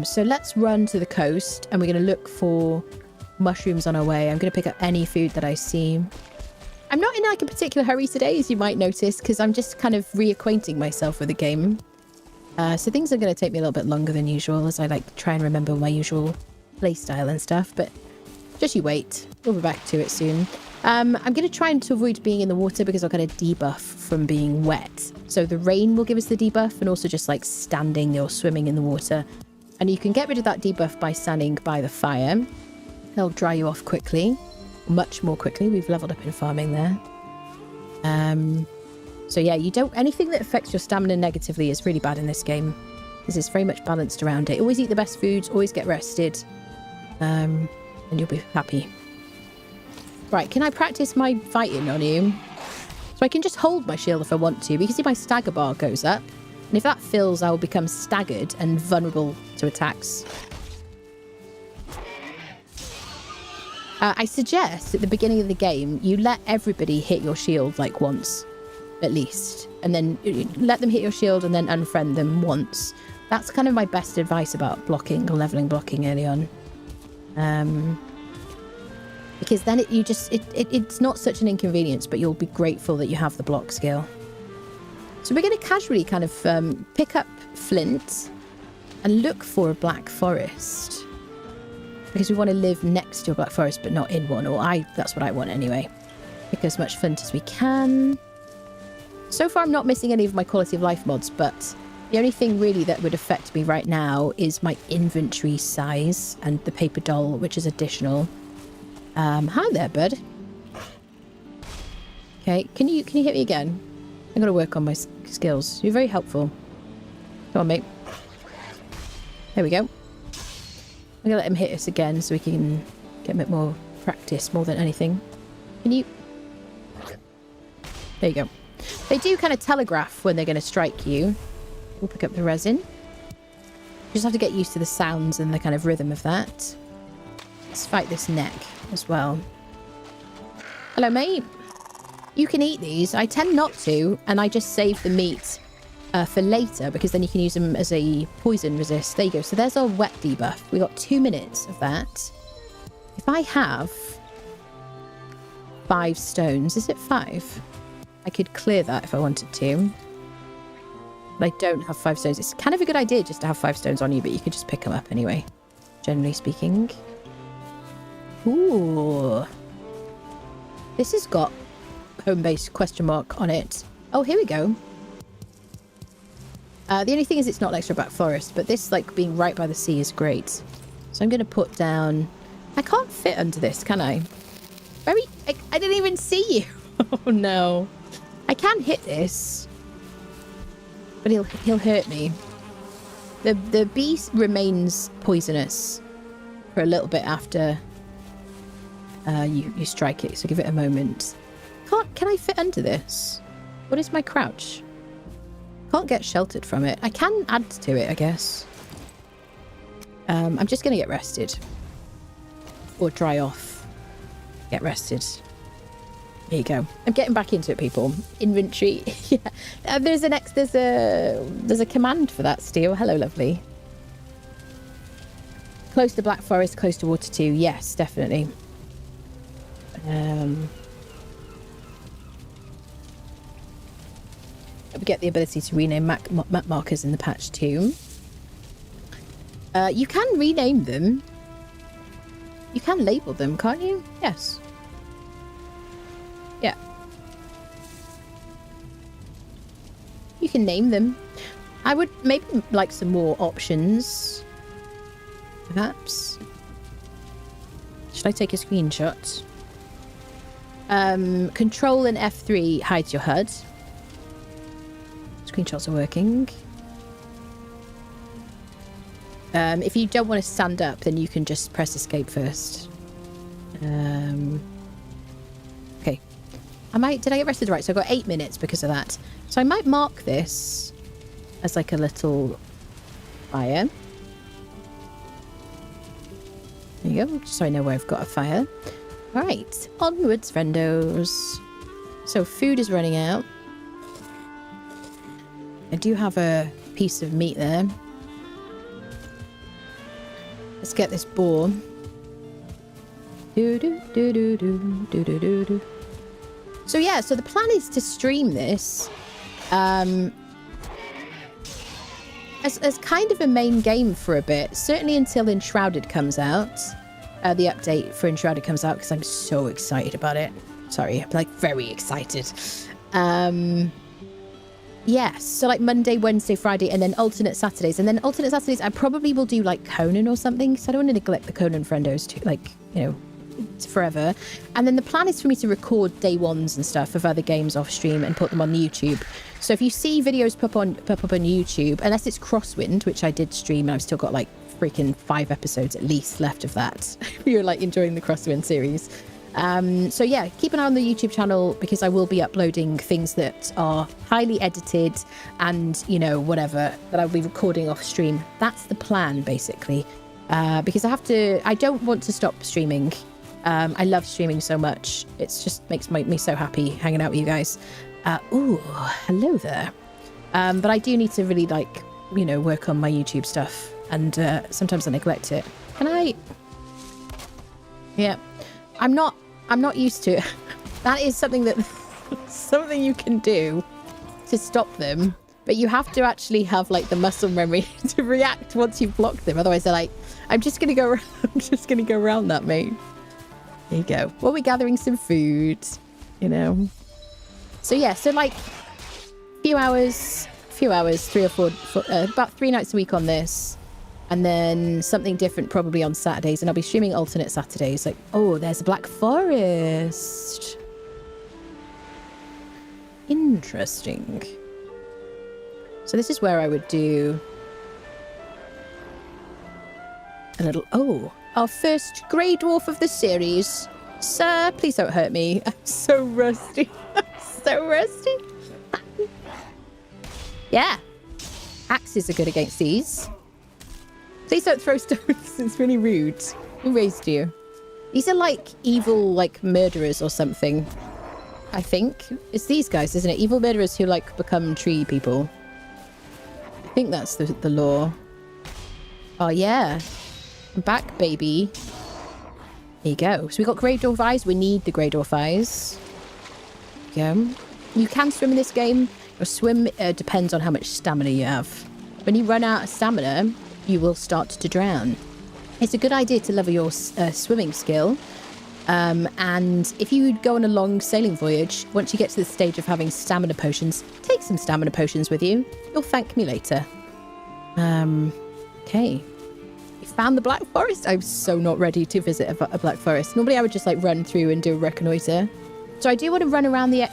So let's run to the coast and we're going to look for mushrooms on our way. I'm going to pick up any food that I see. I'm not in like a particular hurry today, as you might notice, because I'm just kind of reacquainting myself with the game. So things are going to take me a little bit longer than usual as I like try and remember my usual playstyle and stuff, but just you wait. We'll be back to it soon. I'm going to try and to avoid being in the water because I've got a debuff from being wet. So the rain will give us the debuff, and also just like standing or swimming in the water. And you can get rid of that debuff by standing by the fire. They'll dry you off quickly. Much more quickly. We've leveled up in farming there. So yeah, you don't, anything that affects your stamina negatively is really bad in this game, because it's very much balanced around it. Always eat the best foods, always get rested, and you'll be happy. Right, can I practice my fighting on you? So I can just hold my shield if I want to. But you can see my stagger bar goes up. And if that fills, I will become staggered and vulnerable to attacks. I suggest at the beginning of the game, you let everybody hit your shield like once, at least. And then let them hit your shield and then unfriend them once. That's kind of my best advice about blocking or leveling blocking early on. Because then it's not such an inconvenience, but you'll be grateful that you have the block skill. So we're going to casually kind of pick up flint and look for a black forest. Because we want to live next to a black forest, but not in one. Or that's what I want anyway. Pick as much flint as we can. So far, I'm not missing any of my quality of life mods, but the only thing really that would affect me right now is my inventory size and the paper doll, which is additional. Hi there, bud. Okay, can you hit me again? I'm gonna work on my skills. You're very helpful. Come on, mate. There we go. I'm gonna let him hit us again so we can get a bit more practice more than anything. Can you... There you go. They do kind of telegraph when they're going to strike you. We'll pick up the resin. You just have to get used to the sounds and the kind of rhythm of that. Let's fight this neck as well. Hello, mate. You can eat these. I tend not to, and I just save the meat for later, because then you can use them as a poison resist. There you go. So there's our wet debuff. We got 2 minutes of that. If I have 5 stones, is it 5? I could clear that if I wanted to. But I don't have 5 stones. It's kind of a good idea just to have 5 stones on you, but you could just pick them up anyway, generally speaking. Ooh. This has got home-based question mark on it. Oh, here we go. The only thing is it's not next to a black forest, but this, like, being right by the sea is great. So I'm going to put down... I can't fit under this, can I? I didn't even see you. Oh, no. I can hit this, but he'll hurt me. The beast remains poisonous for a little bit after you strike it, so give it a moment. Can I fit under this? What is my crouch? Can't get sheltered from it. I can add to it, I guess. I'm just going to get rested. Or dry off. Get rested. There you go. I'm getting back into it, people. Inventory. Yeah. There's a command for that, Steel. Hello, lovely. Close to Black Forest, close to water too. Yes, definitely. We get the ability to rename map markers in the patch too. You can rename them. You can label them, can't you? Yes. Yeah. You can name them. I would maybe like some more options. Perhaps. Should I take a screenshot? Control and F3 hides your HUD. Screenshots are working. If you don't want to stand up, then you can just press escape first. Okay. Did I get rested right? So I got 8 minutes because of that. So I might mark this as like a little fire. There you go, just so I know where I've got a fire. Alright, onwards, friendos. So food is running out. I do have a piece of meat there. Let's get this boar. So yeah, so the plan is to stream this as kind of a main game for a bit, certainly until Enshrouded comes out. The update for Enshrouded comes out, because I'm so excited about it. Sorry, I'm like very excited. Yes, so like Monday, Wednesday, Friday, and then alternate Saturdays. And then alternate Saturdays, I probably will do like Conan or something, so I don't want to neglect the Conan friendos too, like, you know, forever. And then the plan is for me to record day ones and stuff of other games off stream and put them on YouTube. So if you see videos pop up on YouTube, unless it's Crosswind, which I did stream, and I've still got like freaking 5 episodes at least left of that. If you're like enjoying the Crosswind series. So yeah, keep an eye on the YouTube channel because I will be uploading things that are highly edited and, you know, whatever, that I'll be recording off stream. That's the plan, basically. Because I don't want to stop streaming. I love streaming so much. It's just makes me so happy hanging out with you guys. Ooh, hello there. But I do need to really, like, you know, work on my YouTube stuff. And sometimes I neglect it. Can I... Yeah. I'm not used to it. That is something that... something you can do to stop them. But you have to actually have, like, the muscle memory to react once you've blocked them. Otherwise, they're like, I'm just going to go around that, mate. There you go. Well, we're gathering some food, you know. So, yeah. So, like, few hours, 3 or 4, about 3 nights a week on this. And then something different probably on Saturdays. And I'll be streaming alternate Saturdays. Like, oh, there's a Black Forest. Interesting. So this is where I would do a little... Oh, our first grey dwarf of the series. Sir, please don't hurt me. I'm so rusty. I'm so rusty. Yeah. Axes are good against these. Please don't throw stones. It's really rude. Who raised you? These are like evil, like murderers or something. I think. It's these guys, isn't it? Evil murderers who like become tree people. I think that's the law. Oh, yeah. I'm back, baby. There you go. So we got Grey Dwarf Eyes. We need the Grey Dwarf Eyes. There you go. You can swim in this game. Your swim depends on how much stamina you have. When you run out of stamina, you will start to drown. It's a good idea to level your swimming skill. And if you go on a long sailing voyage, once you get to the stage of having stamina potions, take some stamina potions with you. You'll thank me later. Okay. We found the Black Forest. I'm so not ready to visit a Black Forest. Normally I would just like run through and do a reconnoiter. So I do want to run around the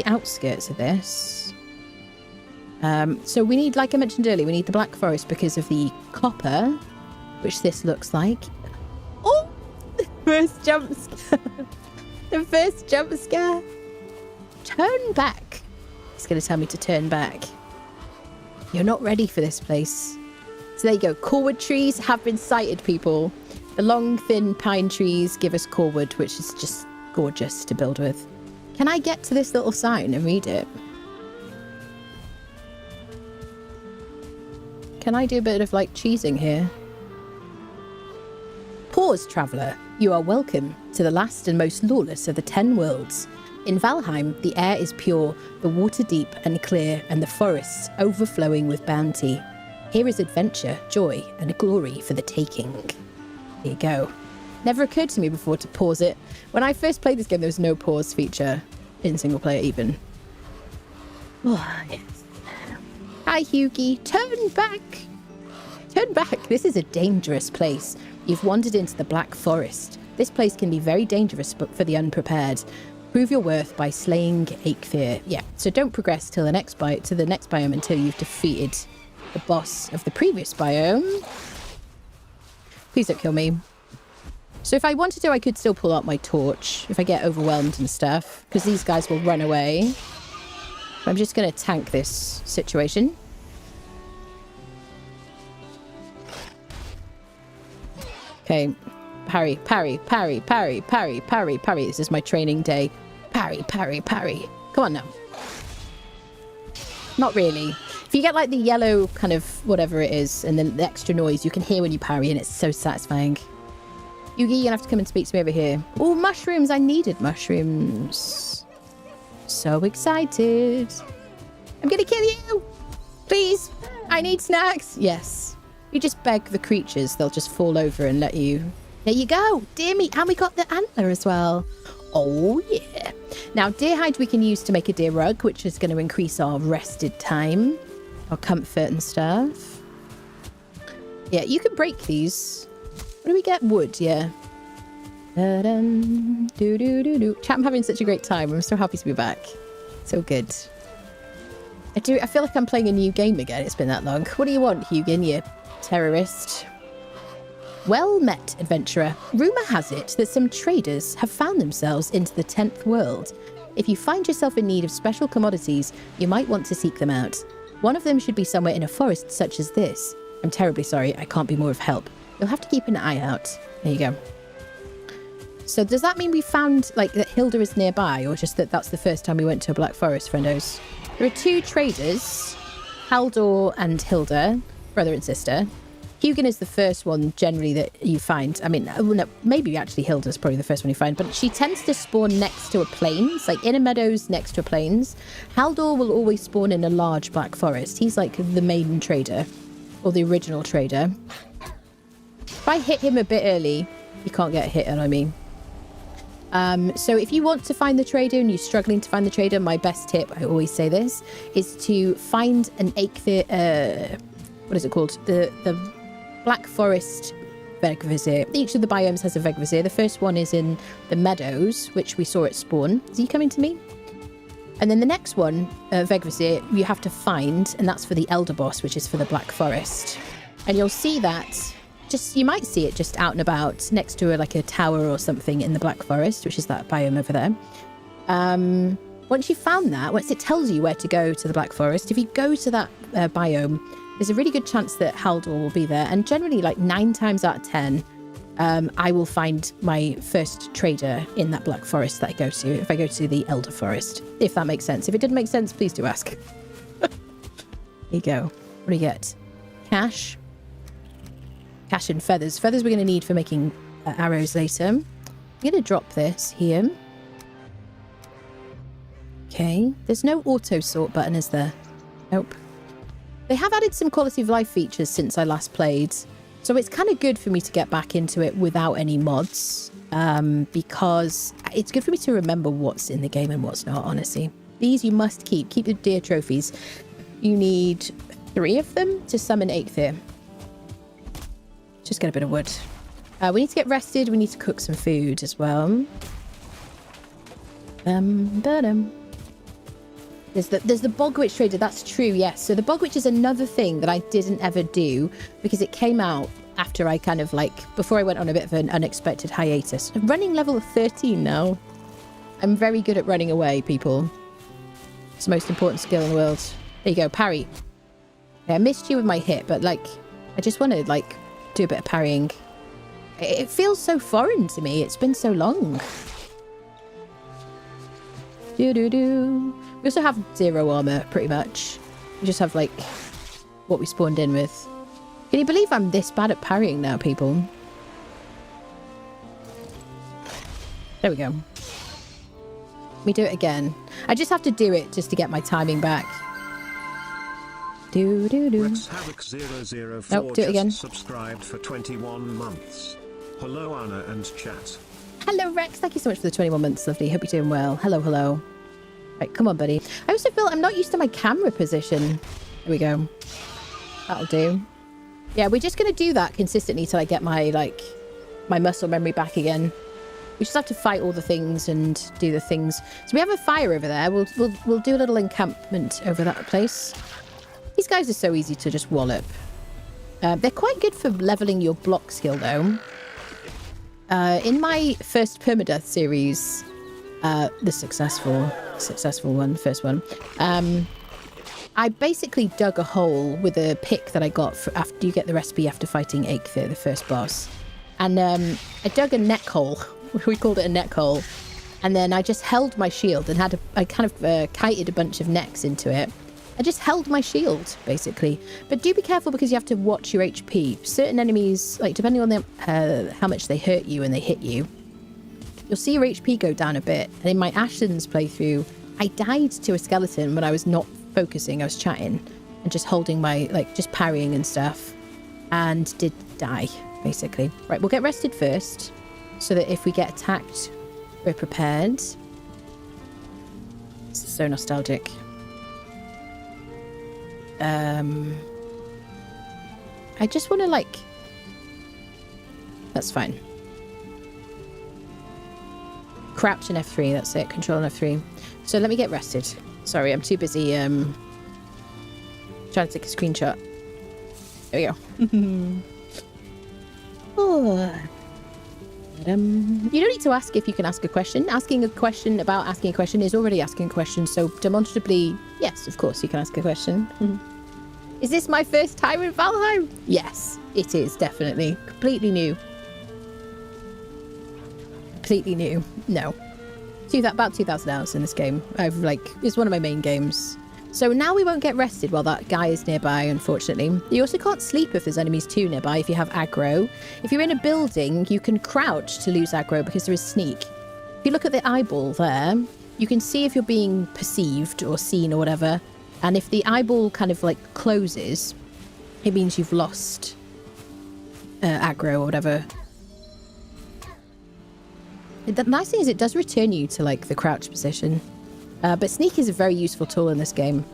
outskirts of this. So we need, like I mentioned earlier, we need the Black Forest because of the copper, which this looks like. Oh, the first jump scare. The first jump scare. Turn back. It's going to tell me to turn back. You're not ready for this place. So there you go. Corewood trees have been sighted, people. The long, thin pine trees give us corewood, which is just gorgeous to build with. Can I get to this little sign and read it? Can I do a bit of like cheesing here? Pause, traveller. You are welcome to the last and most lawless of the 10 worlds. In Valheim, the air is pure, the water deep and clear, and the forests overflowing with bounty. Here is adventure, joy, and glory for the taking. Here you go. Never occurred to me before to pause it. When I first played this game, there was no pause feature in single player even. Oh, yes. Hi, Hughie. Turn back. Turn back. This is a dangerous place. You've wandered into the Black Forest. This place can be very dangerous for the unprepared. Prove your worth by slaying Aikfir. Yeah, so don't progress till the next biome until you've defeated the boss of the previous biome. Please don't kill me. So if I wanted to, I could still pull out my torch if I get overwhelmed and stuff, because these guys will run away. I'm just going to tank this situation. Okay. Parry, parry, parry, parry, parry, parry, parry. This is my training day. Parry, parry, parry. Come on now. Not really. If you get like the yellow kind of whatever it is and then the extra noise you can hear when you parry, and it's so satisfying. Yugi, you're gonna have to come and speak to me over here. Oh, mushrooms. I needed mushrooms. So excited. I'm gonna kill you. Please. I need snacks. Yes. You just beg the creatures. They'll just fall over and let you. There you go. Deer meat. And we got the antler as well. Oh, yeah. Now, deer hide we can use to make a deer rug, which is going to increase our rested time, our comfort and stuff. Yeah, you can break these. What do we get? Wood, yeah. Do-do-do-do. Chat, I'm having such a great time. I'm so happy to be back. So good. I feel like I'm playing a new game again. It's been that long. What do you want, Hugin, you terrorist? Well met, adventurer. Rumour has it that some traders have found themselves into the 10th world. If you find yourself in need of special commodities, you might want to seek them out. One of them should be somewhere in a forest such as this. I'm terribly sorry, I can't be more of help. You'll have to keep an eye out. There you go. So does that mean we found, like, that Hilda is nearby, or just that that's the first time we went to a Black Forest, friendos? There are two traders, Haldor and Hilda, brother and sister. Hugin is the first one, generally, that you find. I mean, no, maybe actually Hilda's probably the first one you find, but she tends to spawn next to a plains, like in a meadows next to a plains. Haldor will always spawn in a large Black Forest. He's like the main trader, or the original trader. If I hit him a bit early, he can't get hit, I mean. So if you want to find the trader and you're struggling to find the trader, my best tip, I always say this, is to find an Eikthyr, what is it called? The Black Forest Vegvisir. Each of the biomes has a Vegvisir. The first one is in the meadows, which we saw at spawn. Is he coming to me? And then the next one, Vegvisir, you have to find, and that's for the Elder Boss, which is for the Black Forest. And you'll see that, you might see it just out and about next to like a tower or something in the Black Forest, which is that biome over there. Once you've found that, once it tells you where to go to the Black Forest, if you go to that biome, there's a really good chance that Haldor will be there. And generally, like 9 times out of 10, I will find my first trader in that Black Forest that I go to, if I go to the Elder Forest, if that makes sense. If it didn't make sense, please do ask. Here you go. What do you get? Cash. Cash and feathers. Feathers we're going to need for making arrows later. I'm going to drop this here. Okay. There's no auto sort button, is there? Nope. They have added some quality of life features since I last played. So it's kind of good for me to get back into it without any mods. Because it's good for me to remember what's in the game and what's not, honestly. These you must keep. Keep the deer trophies. You need 3 of them to summon Eikthyr. Just get a bit of wood. We need to get rested. We need to cook some food as well. There's the bog witch trader. That's true, yes. So the bog witch is another thing that I didn't ever do because it came out after I kind of like, before I went on a bit of an unexpected hiatus. I'm running level 13 now. I'm very good at running away, people. It's the most important skill in the world. There you go, parry. Yeah, I missed you with my hit, but like, I just want to like do a bit of parrying. It feels so foreign to me. It's been so long. Do. We also have 0 armor, pretty much. We just have, like, what we spawned in with. Can you believe I'm this bad at parrying now, people? There we go. Let me do it again. I just have to do it just to get my timing back. Do. Nope, do it again. Subscribed for 21 months. Hello, Anna and chat. Hello, Rex. Thank you so much for the 21 months, lovely. Hope you're doing well. Hello. Right, come on, buddy. I also feel I'm not used to my camera position. There we go. That'll do. Yeah, we're just going to do that consistently till I get my, like, my muscle memory back again. We just have to fight all the things and do the things. So we have a fire over there. We'll do a little encampment over that place. These guys are so easy to just wallop. They're quite good for leveling your block skill, though. In my first permadeath series, the successful one, first one, I basically dug a hole with a pick that I got after you get the recipe after fighting Eikthyr, the first boss. And I dug a neck hole. We called it a neck hole. And then I just held my shield and I kind of kited a bunch of necks into it. I just held my shield, basically. But do be careful because you have to watch your HP. Certain enemies, like depending on how much they hurt you and they hit you, you'll see your HP go down a bit. And in my Ashen's playthrough, I died to a skeleton when I was not focusing. I was chatting and just holding my, like, just parrying and stuff. And did die, basically. Right, we'll get rested first. So that if we get attacked, we're prepared. This is so nostalgic. I just want to, like... That's fine. Crouch and F3, that's it. Control and F3. So let me get rested. Sorry, I'm too busy trying to take a screenshot. There we go. Oh. You don't need to ask if you can ask a question. Asking a question about asking a question is already asking a question. So demonstrably, yes, of course you can ask a question. Is this my first time in Valheim? Yes, it is, definitely. Completely new. Completely new. No. About 2,000 hours in this game. It's one of my main games. So now we won't get rested while that guy is nearby, unfortunately. You also can't sleep if there's enemies too nearby, if you have aggro. If you're in a building, you can crouch to lose aggro because there is sneak. If you look at the eyeball there, you can see if you're being perceived or seen or whatever. And if the eyeball kind of like closes, it means you've lost aggro or whatever. The nice thing is it does return you to like the crouch position. But sneak is a very useful tool in this game.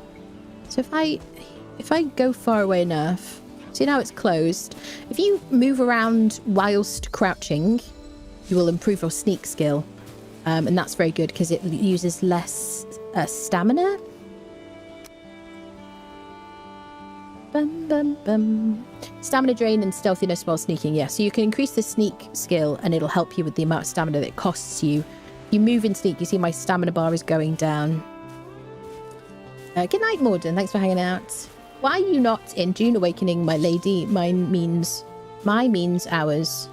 So if I go far away enough, see now it's closed. If you move around whilst crouching, you will improve your sneak skill. And that's very good because it uses less stamina. Bum, bum, bum. Stamina drain and stealthiness while sneaking, yeah. So you can increase the sneak skill and it'll help you with the amount of stamina that it costs you. You move in sneak, you see my stamina bar is going down. Good night, Morden. Thanks for hanging out. Why are you not in June Awakening, my lady? Mine means ours.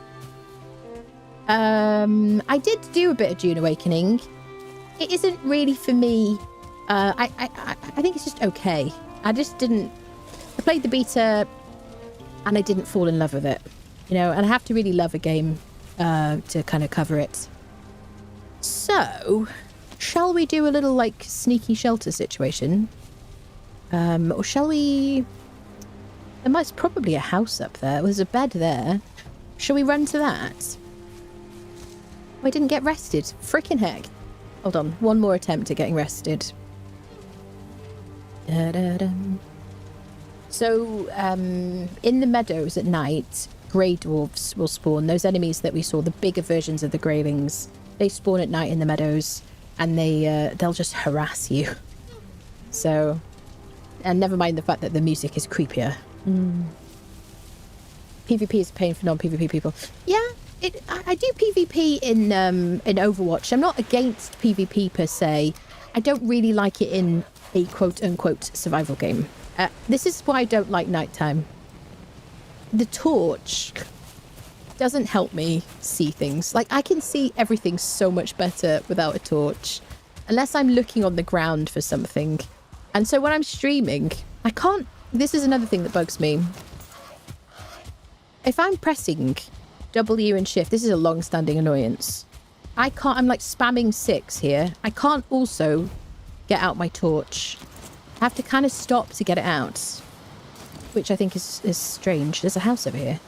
I did do a bit of June Awakening. It isn't really for me. I think it's just okay. I played the beta and I didn't fall in love with it. You know, and I have to really love a game to kind of cover it. So, shall we do a little, like, sneaky shelter situation? Or shall we... There's probably a house up there. There's a bed there. Shall we run to that? Oh, I didn't get rested. Frickin' heck. Hold on. One more attempt at getting rested. Da-da-dum. So, in the meadows at night, grey dwarves will spawn. Those enemies that we saw, the bigger versions of the greylings. They spawn at night in the meadows and they'll just harass you. So, and never mind the fact that the music is creepier. PvP is a pain for non-PvP people. Yeah, I do PvP in Overwatch. I'm not against PvP per se. I don't really like it in a quote-unquote survival game. This is why I don't like nighttime. The torch doesn't help me see things. Like, I can see everything so much better without a torch. Unless I'm looking on the ground for something. And so when I'm streaming, I can't... This is another thing that bugs me. If I'm pressing W and shift, this is a long-standing annoyance. I can't... I'm like spamming 6 here. I can't also get out my torch. I have to kind of stop to get it out. Which I think is strange. There's a house over here.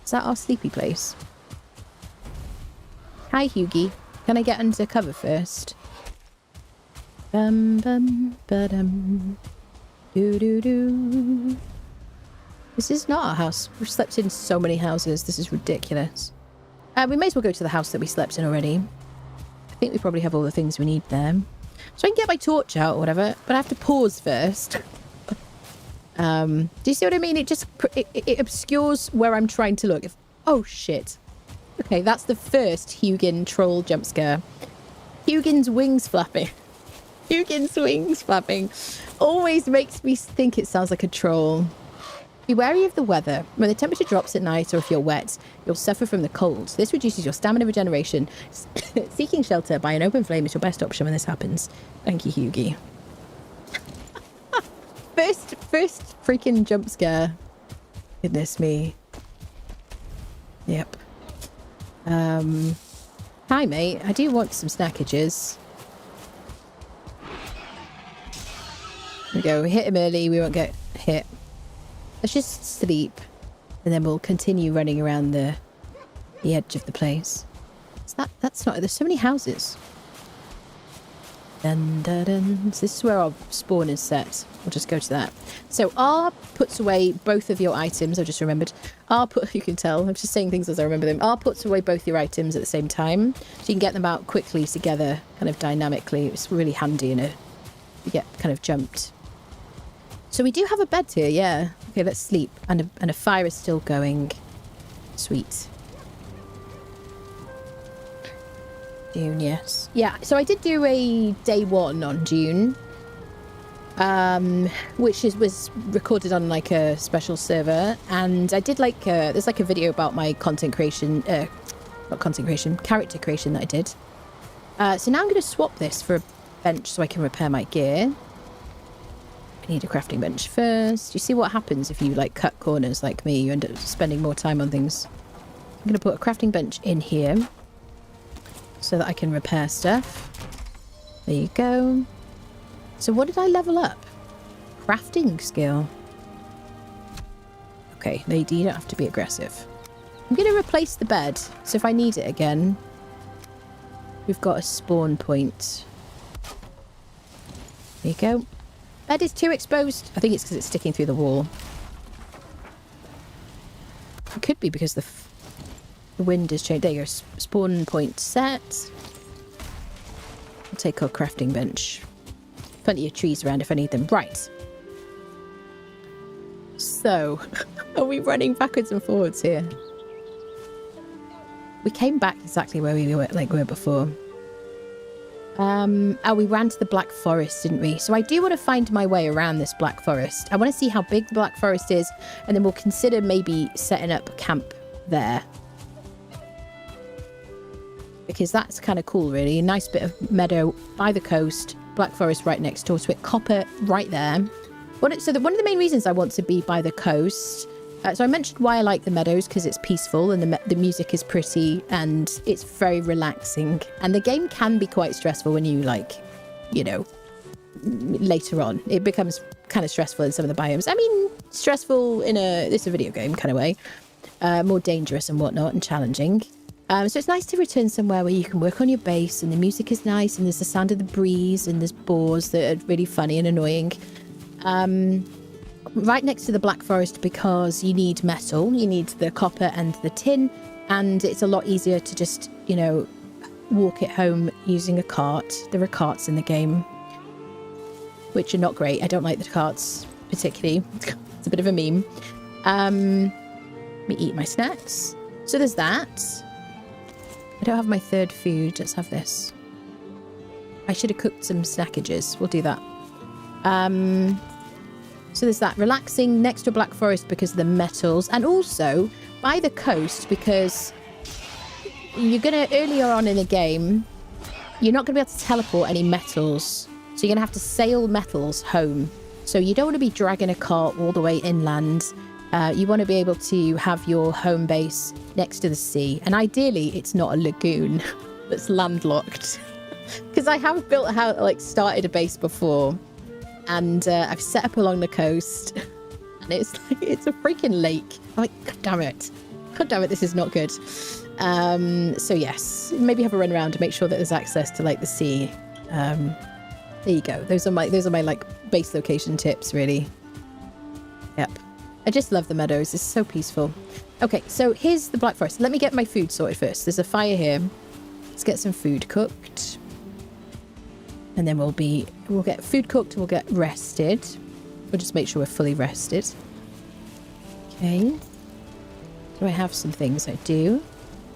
Is that our sleepy place? Hi, Hughie. Can I get under cover first? Bum bum ba-dum. Doo-doo-doo. This is not our house. We've slept in so many houses. This is ridiculous. We may as well go to the house that we slept in already. I think we probably have all the things we need there. So I can get my torch out or whatever, but I have to pause first. Do you see what I mean? It obscures where I'm trying to look. Oh, shit. Okay, that's the first Hugin troll jump scare. Hugin's wings flapping. Hugin's wings flapping always makes me think it sounds like a troll. Be wary of the weather. When the temperature drops at night or if you're wet, you'll suffer from the cold. This reduces your stamina regeneration. Seeking shelter by an open flame is your best option when this happens. Thank you, Hughie. First freaking jump scare. Goodness me. Yep. Hi, mate. I do want some snackages. There we go. We hit him early. We won't get hit. Let's just sleep. And then we'll continue running around the edge of the place. That's not... There's so many houses. Dun, dun, dun. So this is where our spawn is set. We'll just go to that. So R puts away both of your items. I've just remembered. You can tell. I'm just saying things as I remember them. R puts away both your items at the same time. So you can get them out quickly together, kind of dynamically. It's really handy, you get kind of jumped. So we do have a bed here, yeah. Okay, let's sleep. And a fire is still going. Sweet. June, yes. Yeah, so I did do a day 1 on June. Which was recorded on like a special server, and I did like there's like a video about my content creation, not content creation, character creation that I did. So now I'm going to swap this for a bench so I can repair my gear. I need a crafting bench first. You see what happens if you like cut corners like me? You end up spending more time on things. I'm going to put a crafting bench in here so that I can repair stuff. There you go. So what did I level up? Crafting skill. Okay, lady, you don't have to be aggressive. I'm going to replace the bed. So if I need it again, we've got a spawn point. There you go. Bed is too exposed. I think it's because it's sticking through the wall. It could be because the wind has changed. There you go. Spawn point set. I'll take our crafting bench. Plenty of trees around if I need them. Right. So, are we running backwards and forwards here? We came back exactly where we were before. Oh, we ran to the Black Forest, didn't we? So I do want to find my way around this Black Forest. I want to see how big the Black Forest is, and then we'll consider maybe setting up camp there. Because that's kind of cool, really. A nice bit of meadow by the coast. Black Forest right next door to it. Copper right there. One of the main reasons I want to be by the coast... so I mentioned why I like the meadows, because it's peaceful and the music is pretty and it's very relaxing. And the game can be quite stressful when you, like, you know, later on. It becomes kind of stressful in some of the biomes. I mean, stressful in it's a video game kind of way. More dangerous and whatnot and challenging. So it's nice to return somewhere where you can work on your base and the music is nice and there's the sound of the breeze and there's boars that are really funny and annoying. Right next to the Black Forest because you need metal, you need the copper and the tin, and it's a lot easier to just, you know, walk it home using a cart. There are carts in the game, which are not great. I don't like the carts particularly. It's a bit of a meme. Let me eat my snacks. So there's that. I don't have my third food. Let's have this. I should have cooked some snackages. We'll do that. So there's that. Relaxing next to a Black Forest because of the metals. And also by the coast because you're going to, earlier on in the game, you're not going to be able to teleport any metals. So you're going to have to sail metals home. So you don't want to be dragging a cart all the way inland. You want to be able to have your home base next to the sea. And ideally, it's not a lagoon that's landlocked. Because I have built a house, like started a base before. And I've set up along the coast. And it's like, it's a freaking lake. I'm like, God damn it. God damn it, this is not good. So yes, maybe have a run around to make sure that there's access to like the sea. There you go. Those are my like base location tips, really. Yep. I just love the meadows. It's so peaceful. Okay, so here's the Black Forest. Let me get my food sorted first. There's a fire here. Let's get some food cooked. And then we'll get food cooked, we'll get rested. We'll just make sure we're fully rested. Okay. Do I have some things? I do.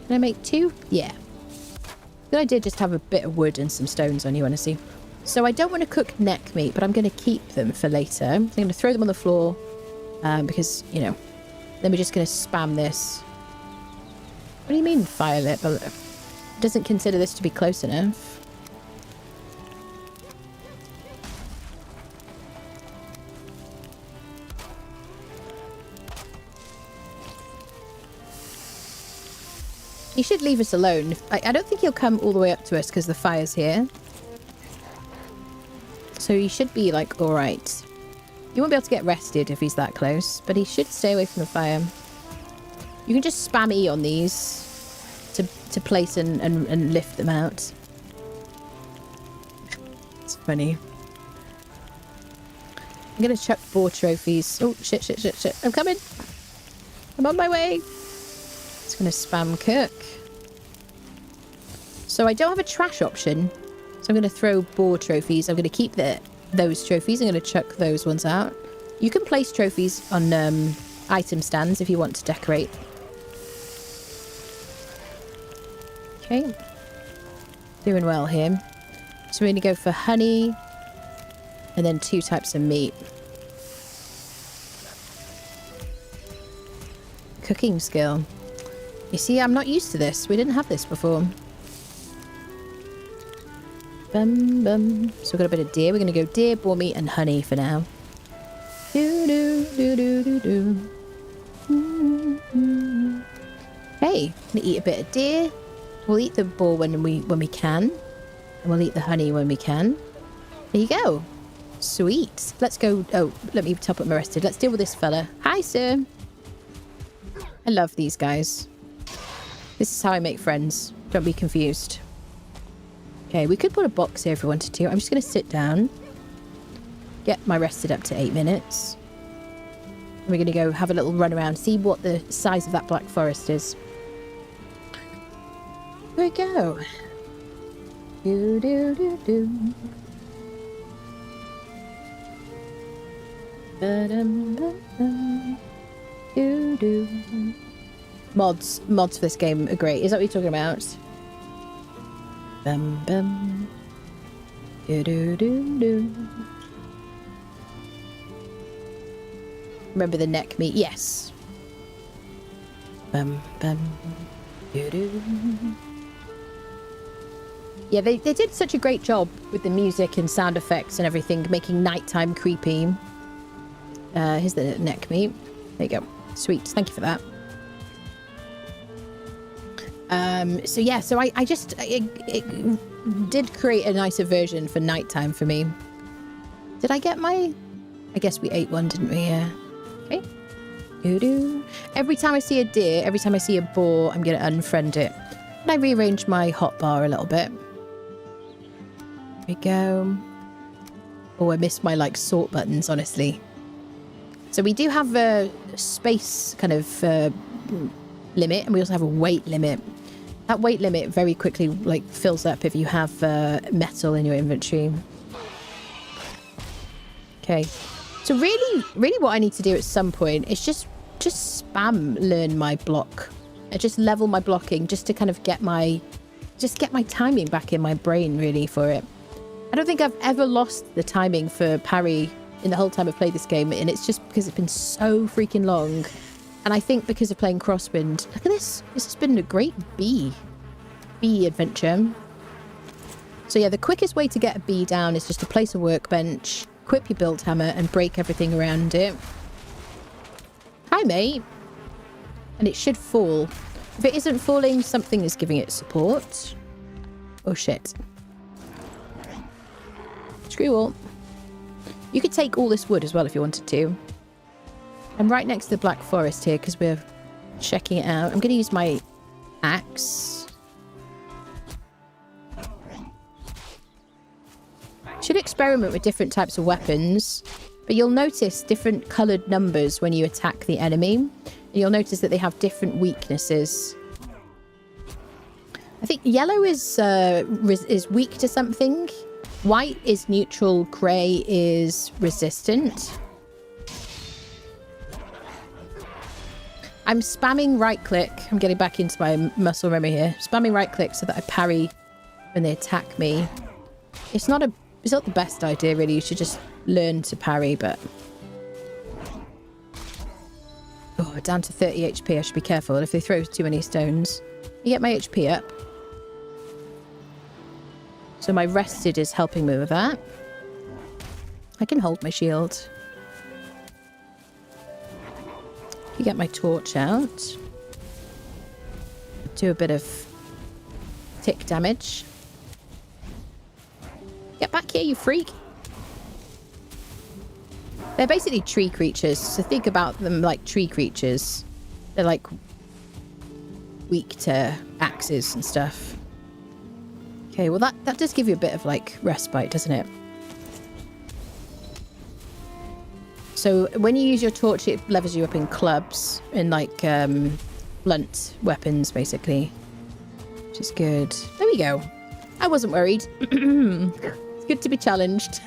Can I make 2? Yeah. Good idea just have a bit of wood and some stones on you, honestly. So I don't want to cook neck meat, but I'm going to keep them for later. I'm going to throw them on the floor. Because, you know, then we're just going to spam this. What do you mean firelit? But it doesn't consider this to be close enough. He should leave us alone. I don't think he'll come all the way up to us because the fire's here. So he should be, like, alright. You won't be able to get rested if he's that close, but he should stay away from the fire. You can just spam E on these to place and lift them out. It's funny. I'm going to chuck boar trophies. Oh, shit. I'm coming. I'm on my way. Just going to spam cook. So I don't have a trash option. So I'm going to throw boar trophies. I'm going to keep those trophies. I'm going to chuck those ones out. You can place trophies on item stands if you want to decorate. Okay. Doing well here. So we're going to go for honey and then 2 types of meat. Cooking skill. You see, I'm not used to this. We didn't have this before. Bum, bum. So we've got a bit of deer. We're going to go deer, boar meat, and honey for now. Do, do, do, do, do, do. Mm-hmm. Hey, gonna eat a bit of deer. We'll eat the boar when we can. And we'll eat the honey when we can. There you go. Sweet. Let's go. Oh, let me top up my rested. Let's deal with this fella. Hi, sir. I love these guys. This is how I make friends. Don't be confused. Okay, we could put a box here if we wanted to. I'm just going to sit down. Get my rested up to 8 minutes. And we're going to go have a little run around. See what the size of that black forest is. There we go. Do, do, do, do. Ba-dum-ba-dum. Do, do. Mods for this game are great. Is that what you're talking about? Bum bum. Do do do do. Remember the neck meat? Yes. Bum bum. Do do. Yeah, they did such a great job with the music and sound effects and everything, making nighttime creepy. Here's the neck meat. There you go. Sweet. Thank you for that. So yeah, so I just it did create a nicer version for nighttime for me. Did I get my... I guess we ate one, didn't we? Yeah. Okay. Doo-doo. Every time I see a deer, every time I see a boar, I'm going to unfriend it. And I rearranged my hotbar a little bit. There we go. Oh, I missed my, like, sort buttons, honestly. So we do have a space kind of limit, and we also have a weight limit. That weight limit very quickly, like, fills up if you have metal in your inventory. Okay. So really what I need to do at some point is just spam learn my block. And just level my blocking just to kind of get my timing back in my brain, really, for it. I don't think I've ever lost the timing for parry in the whole time I've played this game, and it's just because it's been so freaking long. And I think because of playing Crosswind, look at this. This has been a great bee adventure. So yeah, the quickest way to get a bee down is just to place a workbench, equip your build hammer, and break everything around it. Hi, mate. And it should fall. If it isn't falling, something is giving it support. Oh, shit. Screw all. You could take all this wood as well if you wanted to. I'm right next to the Black Forest here because we're checking it out. I'm going to use my axe. Should experiment with different types of weapons, but you'll notice different coloured numbers when you attack the enemy. And you'll notice that they have different weaknesses. I think yellow is weak to something. White is neutral. Grey is resistant. I'm spamming right click. I'm getting back into my muscle memory here. Spamming right click so that I parry when they attack me. It's not the best idea, really. You should just learn to parry, but... Oh, down to 30 HP. I should be careful if they throw too many stones. You get my HP up. So my rested is helping me with that. I can hold my shield. You get my torch out. Do a bit of tick damage. Get back here, you freak. They're basically tree creatures, so think about them like tree creatures. They're like weak to axes and stuff. Okay, well that does give you a bit of like respite, doesn't it? So when you use your torch, it levels you up in clubs, in like blunt weapons, basically. Which is good. There we go. I wasn't worried. It's good to be challenged.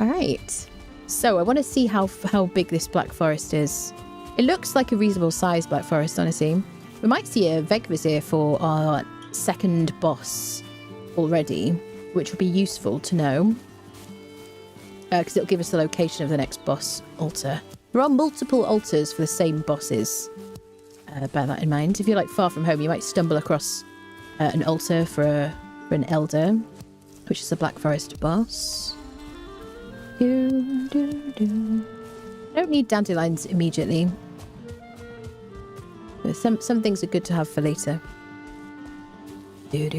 All right. So I want to see how big this Black Forest is. It looks like a reasonable size Black Forest, honestly. We might see a Vegvisir for our second boss already, which would be useful to know. Because it'll give us the location of the next boss altar. There are multiple altars for the same bosses. Bear that in mind. If you're like far from home, you might stumble across an altar for an elder, which is a Black Forest boss. I don't need dandelions immediately. But some things are good to have for later. If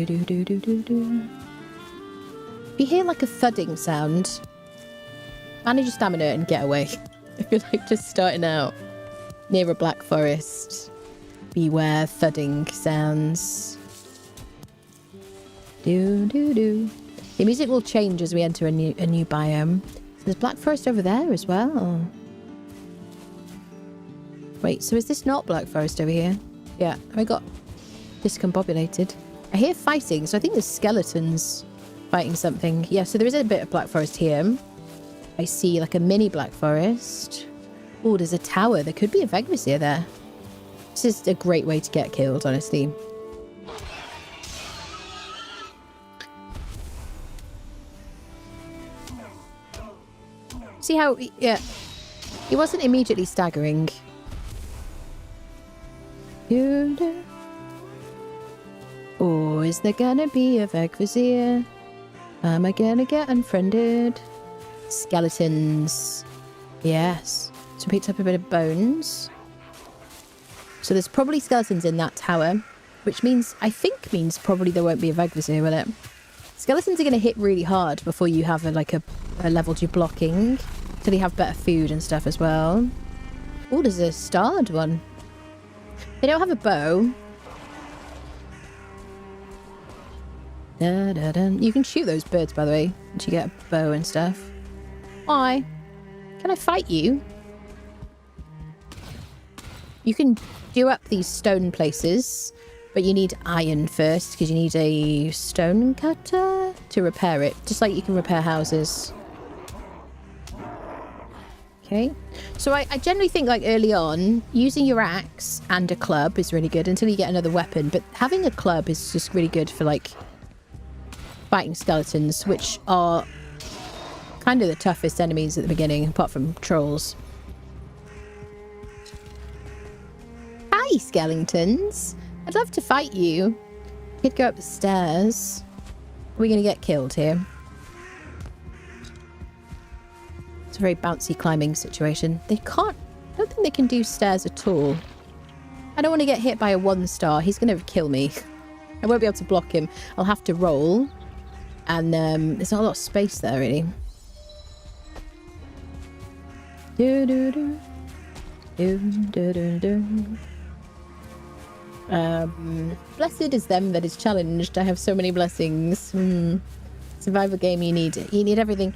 you hear like a thudding sound, manage your stamina and get away. If you're like just starting out near a Black Forest, beware thudding sounds. The music will change as we enter a new biome. So there's Black Forest over there as well. Wait, so is this not Black Forest over here? Yeah, I got discombobulated. I hear fighting, so I think there's skeletons fighting something. Yeah, so there is a bit of Black Forest here. I see like a mini Black Forest. Oh, there's a tower. There could be a Vegvisir there. This is a great way to get killed, honestly. See how... Yeah. He wasn't immediately staggering. Oh, is there gonna be a Vegvisir? Am I gonna get unfriended? Skeletons. Yes. So picked up a bit of bones. So there's probably skeletons in that tower, which means, I think means probably there won't be a Vegvisir, will it? Skeletons are going to hit really hard before you have a level you're blocking, till you have better food and stuff as well. Oh, there's a starred one. They don't have a bow. You can shoot those birds, by the way, once you get a bow and stuff. Why? Can I fight you? You can do up these stone places, but you need iron first, because you need a stone cutter to repair it, just like you can repair houses. Okay, so I generally think like early on, using your axe and a club is really good until you get another weapon, but having a club is just really good for like fighting skeletons, which are kind of the toughest enemies at the beginning, apart from trolls. Hi, skeletons. I'd love to fight you. You could go up the stairs. Are we going to get killed here? It's a very bouncy climbing situation. They can't... I don't think they can do stairs at all. I don't want to get hit by a 1-star. He's going to kill me. I won't be able to block him. I'll have to roll. And there's not a lot of space there, really. Blessed is them that is challenged. I have so many blessings. Survivor game, you need everything.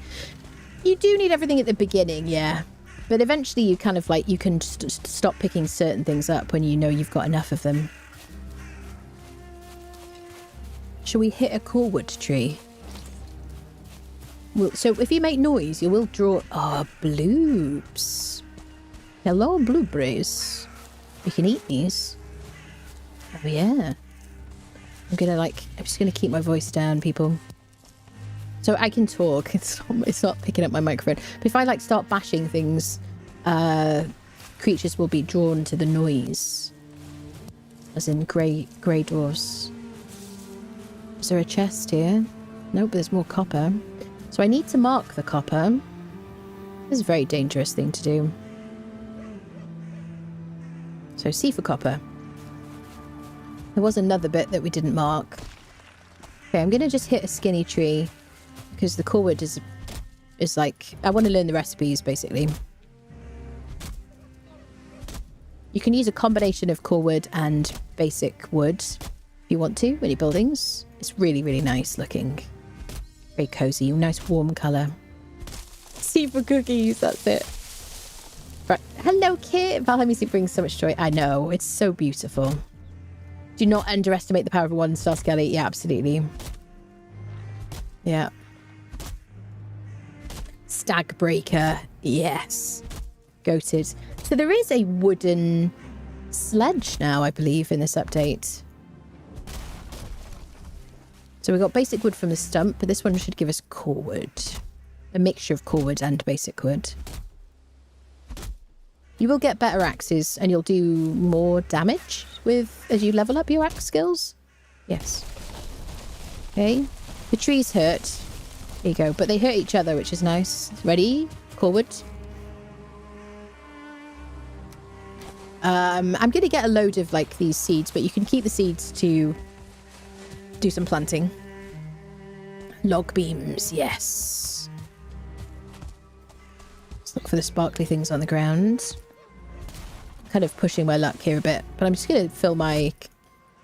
You do need everything at the beginning, yeah. But eventually you kind of like, you can just stop picking certain things up when you know you've got enough of them. Shall we hit a corwood tree? Well, so if you make noise, you will draw... Oh, bloobs. Hello, blueberries. We can eat these. Oh, yeah. I'm just gonna keep my voice down, people. So I can talk. It's not picking up my microphone. But if I like start bashing things, creatures will be drawn to the noise. As in grey dwarfs. Is there a chest here? Nope, there's more copper. So I need to mark the copper. This is a very dangerous thing to do. So C for copper. There was another bit that we didn't mark. Okay, I'm going to just hit a skinny tree. Because the corwood is like... I want to learn the recipes, basically. You can use a combination of corwood and basic wood if you want to in your buildings. It's really, really nice looking. Very cozy, nice warm colour. C for cookies, that's it. Right. Hello, Kit. Valheim music brings so much joy. I know, it's so beautiful. Do not underestimate the power of a 1-star skelly. Yeah, absolutely. Yeah. Stag breaker. Yes. Goated. So there is a wooden sledge now, I believe, in this update. So we got basic wood from the stump, but this one should give us core wood. A mixture of core wood and basic wood. You will get better axes and you'll do more damage as you level up your axe skills. Yes. Okay. The trees hurt. There you go. But they hurt each other, which is nice. Ready? Core wood. I'm going to get a load of like these seeds, but you can keep the seeds to do some planting. Log beams, yes. Let's look for the sparkly things on the ground. Kind of pushing my luck here a bit, but I'm just going to fill my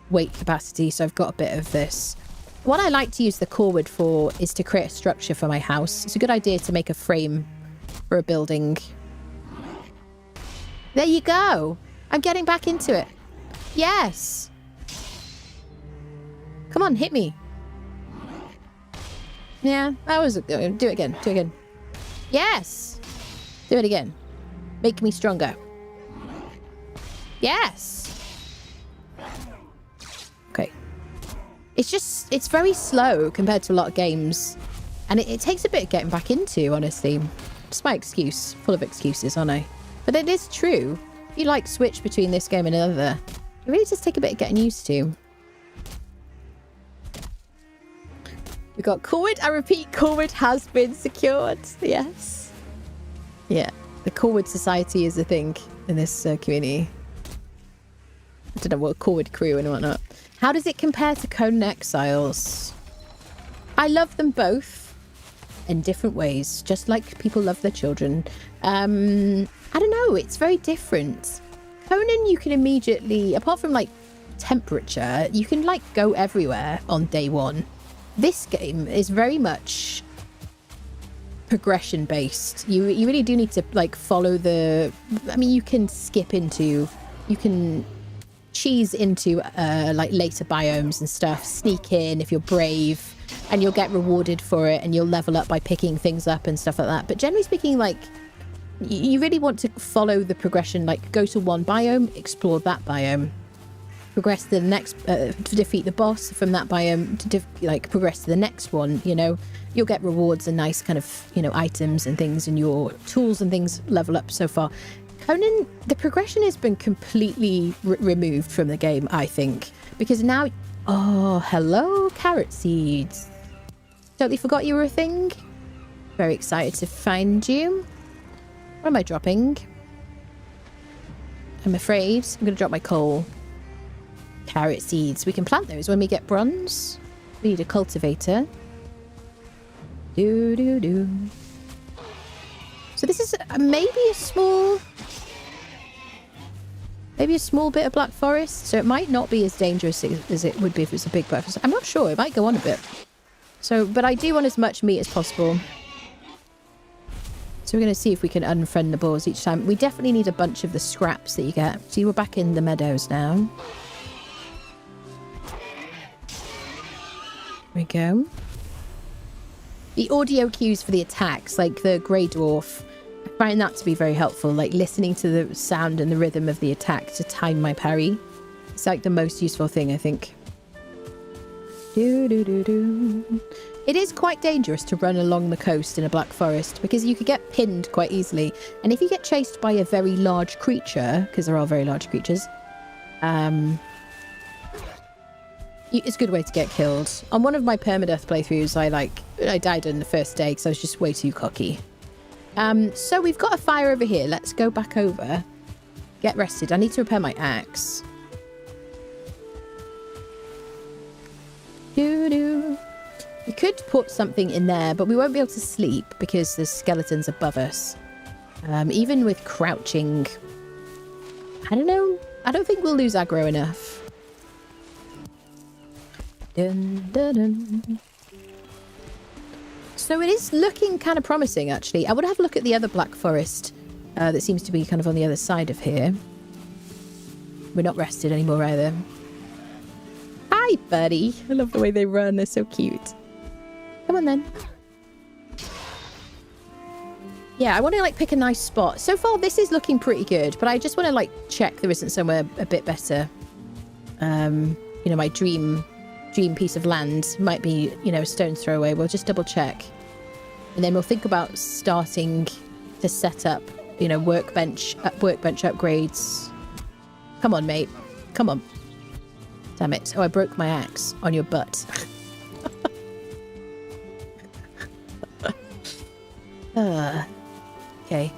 weight capacity, so I've got a bit of this. What I like to use the core wood for is to create a structure for my house. It's a good idea to make a frame for a building. There you go. I'm getting back into it. Yes. Come on, hit me. Yeah, that was do it again. Do it again. Yes. Do it again. Make me stronger. Yes. Okay. It's very slow compared to a lot of games. And it takes a bit of getting back into, honestly. It's my excuse. Full of excuses, aren't I? But it is true. If you like switch between this game and another, it really does take a bit of getting used to. We got Corwood. I repeat, Corwood has been secured. Yes. Yeah. The Corwood Society is a thing in this community. I don't know what Corwood crew and whatnot. How does it compare to Conan Exiles? I love them both in different ways, just like people love their children. I don't know. It's very different. Conan, you can immediately, apart from like temperature, you can like go everywhere on day one. This game is very much progression based. You really do need to like follow the, I mean, you can cheese into like later biomes and stuff, sneak in if you're brave, and you'll get rewarded for it, and you'll level up by picking things up and stuff like that. But generally speaking, like, you really want to follow the progression, like go to one biome, explore that biome, progress to the next, to defeat the boss from that biome, to like progress to the next one. You know, you'll get rewards and nice kind of, you know, items and things, and your tools and things level up so far. Conan, the progression has been completely removed from the game, I think, because now, oh, hello, carrot seeds. Totally forgot you were a thing. Very excited to find you. What am I dropping? I'm afraid I'm going to drop my coal. Carrot seeds. We can plant those when we get bronze. We need a cultivator. Do. So this is maybe a small bit of black forest. So it might not be as dangerous as it would be if it's a big black forest. I'm not sure. It might go on a bit. So, but I do want as much meat as possible. So we're going to see if we can unfriend the boars each time. We definitely need a bunch of the scraps that you get. So we're back in the meadows now. There we go. The audio cues for the attacks, like the Grey Dwarf, I find that to be very helpful. Like listening to the sound and the rhythm of the attack to time my parry. It's like the most useful thing, I think. It is quite dangerous to run along the coast in a black forest because you could get pinned quite easily. And if you get chased by a very large creature, because there are very large creatures, it's a good way to get killed. On one of my permadeath playthroughs, I died in the first day because I was just way too cocky. So we've got a fire over here. Let's go back over. Get rested. I need to repair my axe. We could put something in there, but we won't be able to sleep because there's skeletons above us. Even with crouching, I don't know. I don't think we'll lose aggro enough. Dun, dun, dun. So it is looking kind of promising, actually. I would have a look at the other black forest that seems to be kind of on the other side of here. We're not rested anymore either. Hi, buddy. I love the way they run. They're so cute. Come on, then. Yeah, I want to like pick a nice spot. So far, this is looking pretty good, but I just want to like check there isn't somewhere a bit better. You know, my dream piece of land might be, you know, a stone's throw away. We'll just double check. And then we'll think about starting to set up, you know, workbench upgrades. Come on, mate. Come on. Damn it. Oh, I broke my axe on your butt. Okay.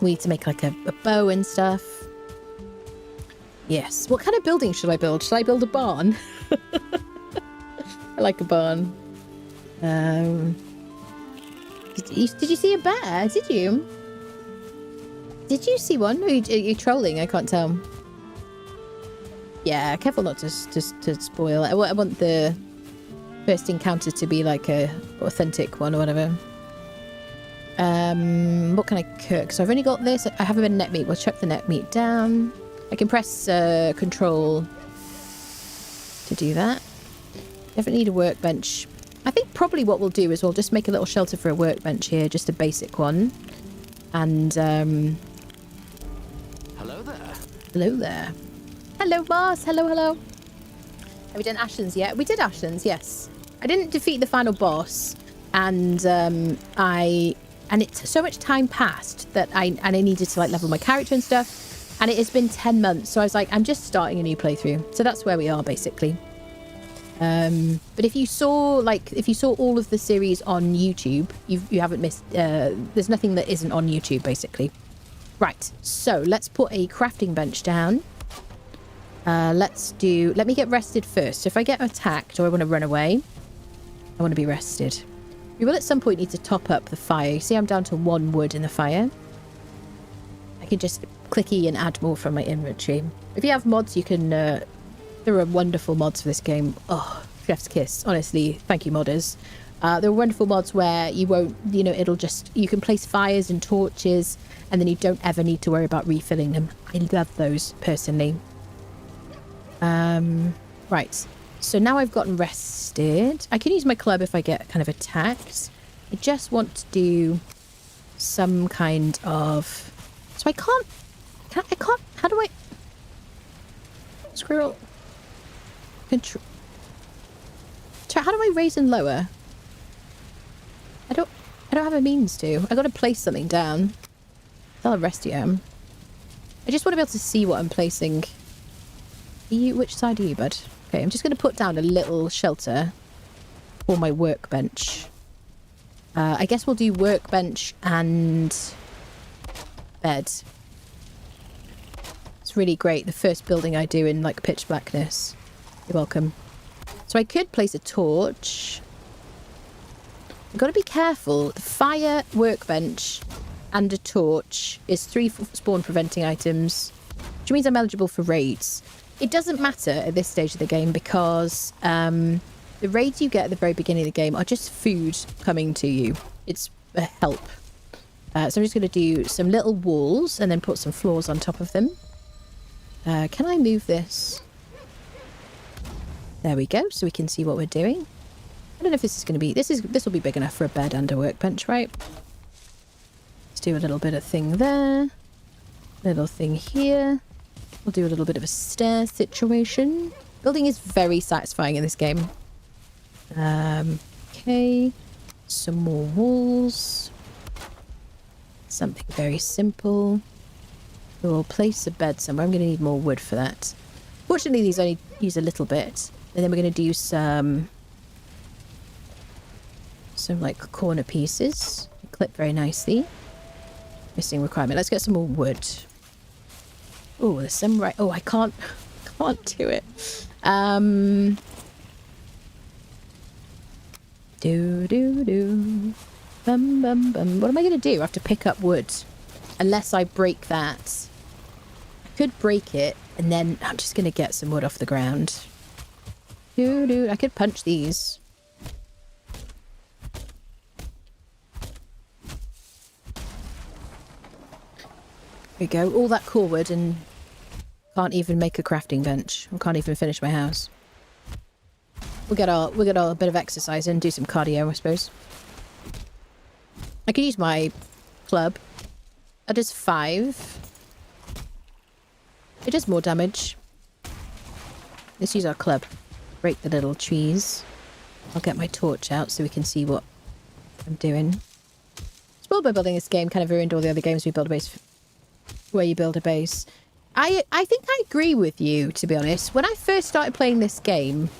We need to make like a bow and stuff. Yes. What kind of building should I build? Should I build a barn? I like a barn. Did you see a bear? Did you? Did you see one? Or are you trolling? I can't tell. Yeah, careful not to spoil it. I want the first encounter to be like a authentic one or whatever. What can I cook? So I've only got this. I have a bit of net meat. We'll chuck the net meat down. I can press control to do that. Definitely need a workbench. I think probably what we'll do is we'll just make a little shelter for a workbench here, just a basic one. And Hello there. hello there. Hello, Mars. Hello, hello. Have we done Ashlands yet? We did Ashlands, yes. I didn't defeat the final boss, and it's so much time passed that I needed to like level my character and stuff. And it has been 10 months, so I was like, I'm just starting a new playthrough. So that's where we are basically. But if you saw all of the series on YouTube, you haven't missed. There's nothing that isn't on YouTube basically. Right. So let's put a crafting bench down. Let me get rested first. So if I get attacked or I want to run away, I want to be rested. We will at some point need to top up the fire. You see I'm down to 1 wood in the fire. I can just click E and add more from my inventory. If you have mods, you can... there are wonderful mods for this game. Oh, chef's kiss. Honestly, thank you, modders. There are wonderful mods where you won't... You know, it'll just... You can place fires and torches, and then you don't ever need to worry about refilling them. I love those, personally. Right. So now I've gotten rested. I can use my club if I get kind of attacked. I just want to do some kind of... So I can't... How do I... Squirrel. Control. How do I raise and lower? I don't have a means to. I got to place something down. I'll rest you. I just want to be able to see what I'm placing. Which side are you, bud? Okay, I'm just going to put down a little shelter for my workbench. I guess we'll do workbench and bed. It's really great. The first building I do in like pitch blackness. You're welcome. So I could place a torch. I've got to be careful. The fire, workbench, and a torch is 3 spawn preventing items, which means I'm eligible for raids. It doesn't matter at this stage of the game because the raids you get at the very beginning of the game are just food coming to you. It's a help. So I'm just going to do some little walls and then put some floors on top of them. Can I move this? There we go, so we can see what we're doing. I don't know if this is going to be... This will be big enough for a bed and a workbench, right? Let's do a little bit of thing there. Little thing here. We'll do a little bit of a stair situation. Building is very satisfying in this game. Okay. Some more walls. Something very simple. We'll place a bed somewhere. I'm going to need more wood for that. Fortunately, these only use a little bit. And then we're going to do some like corner pieces. Clip very nicely. Missing requirement. Let's get some more wood. Oh, there's some right... Oh, I can't do it. Do. Bum, bum, bum. What am I going to do? I have to pick up wood. Unless I break that. I could break it, and then I'm just going to get some wood off the ground. I could punch these. There we go. All that core wood and can't even make a crafting bench. I can't even finish my house. We'll get our bit of exercise and do some cardio, I suppose. I could use my club. That does 5. It does more damage. Let's use our club. Break the little trees. I'll get my torch out so we can see what I'm doing. Spoiled by building this game kind of ruined all the other games we build a base where you build a base. I think I agree with you, to be honest. When I first started playing this game,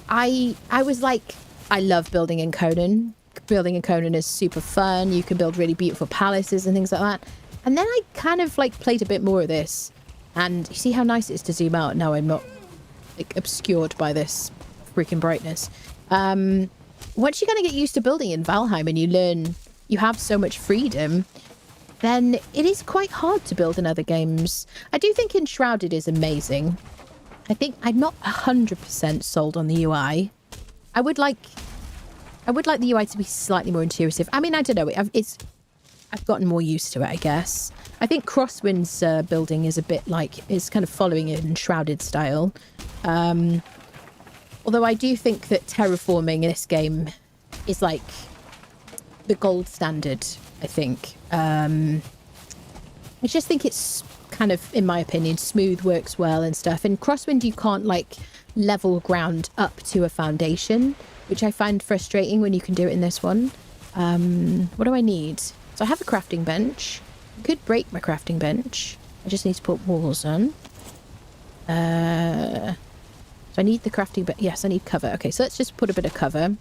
I was like, I love building in Conan. Building in Conan is super fun. You can build really beautiful palaces and things like that. And then I kind of like played a bit more of this. And you see how nice it is to zoom out? Now I'm not like obscured by this freaking brightness. Once you kind of get used to building in Valheim and you learn you have so much freedom, then it is quite hard to build in other games. I do think Enshrouded is amazing. I think I'm not 100% sold on the UI. I would like the UI to be slightly more intuitive. I mean, I don't know. I've gotten more used to it, I guess. I think Crosswind's building is a bit like, it's kind of following an Enshrouded style. Although I do think that terraforming in this game is like the gold standard, I think. I just think it's kind of, in my opinion, smooth, works well and stuff. In Crosswind, you can't like level ground up to a foundation, which I find frustrating when you can do it in this one. What do I need? So I have a crafting bench. I could break my crafting bench. I just need to put walls on. So I need the crafting bench. Yes, I need cover. Okay, so let's just put a bit of cover.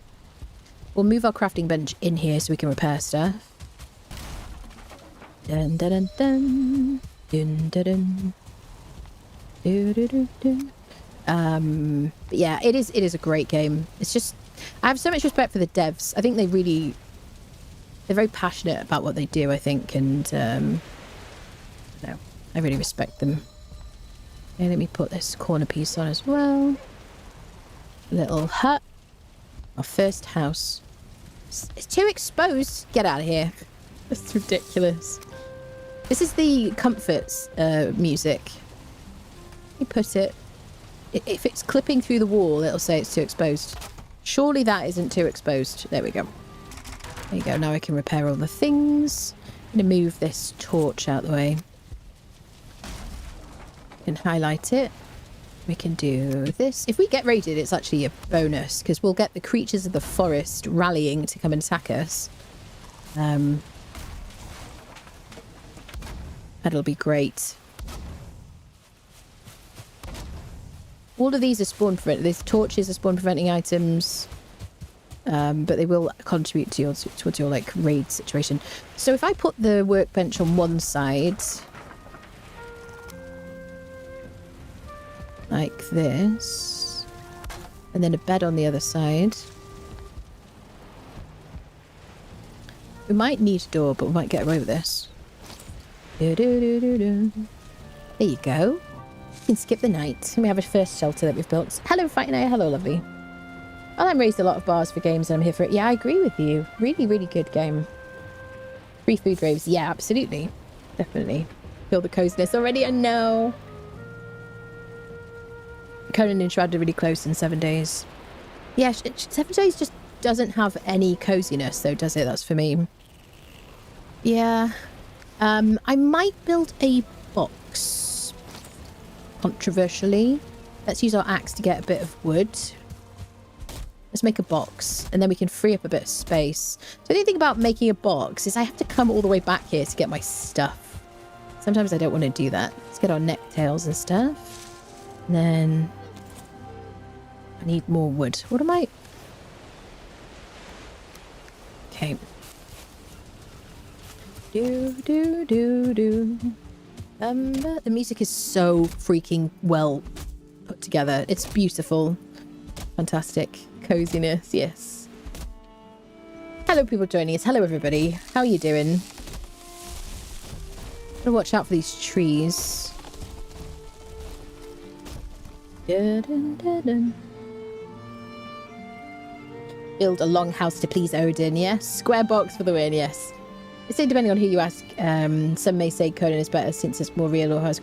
We'll move our crafting bench in here so we can repair stuff. Dun dun dun dun. Dun dun dun. Do, do, do, do. But yeah, it is a great game. It's just, I have so much respect for the devs. I think they're very passionate about what they do, I think, and no, I really respect them. Okay, let me put this corner piece on as well. Little hut. Our first house. It's too exposed. Get out of here. That's ridiculous. This is the comforts music. Let me put it. If it's clipping through the wall, it'll say it's too exposed. Surely that isn't too exposed. There we go. There you go. Now I can repair all the things. I'm going to move this torch out the way. We can highlight it. We can do this. If we get raided, it's actually a bonus because we'll get the creatures of the forest rallying to come and attack us. That'll be great. All of these are spawn preventing. These torches are spawn preventing items, but they will contribute to towards your like raid situation. So if I put the workbench on one side, like this, and then a bed on the other side, we might need a door, but we might get away with this. There you go. You can skip the night. And we have a first shelter that we've built. Hello, Fighting Eye. Hello, lovely. Well, I'm raised a lot of bars for games and I'm here for it. Yeah, I agree with you. Really, really good game. Free food raves. Yeah, absolutely. Definitely. Feel the coziness already. I know. Conan and Shroud are really close in 7 days. Yeah, 7 days just doesn't have any coziness, though, does it? That's for me. Yeah. I might build a box. Controversially. Let's use our axe to get a bit of wood. Let's make a box, and then we can free up a bit of space. So the only thing about making a box is I have to come all the way back here to get my stuff. Sometimes I don't want to do that. Let's get our necktails and stuff. And then I need more wood. What am I? Okay. The music is so freaking well put together. It's beautiful. Fantastic. Coziness, yes. Hello, people joining us. Hello, everybody. How are you doing? Gotta watch out for these trees. Build a long house to please Odin, yes. Square box for the win, yes. It's depending on who you ask. Some may say Conan is better since it's more real or has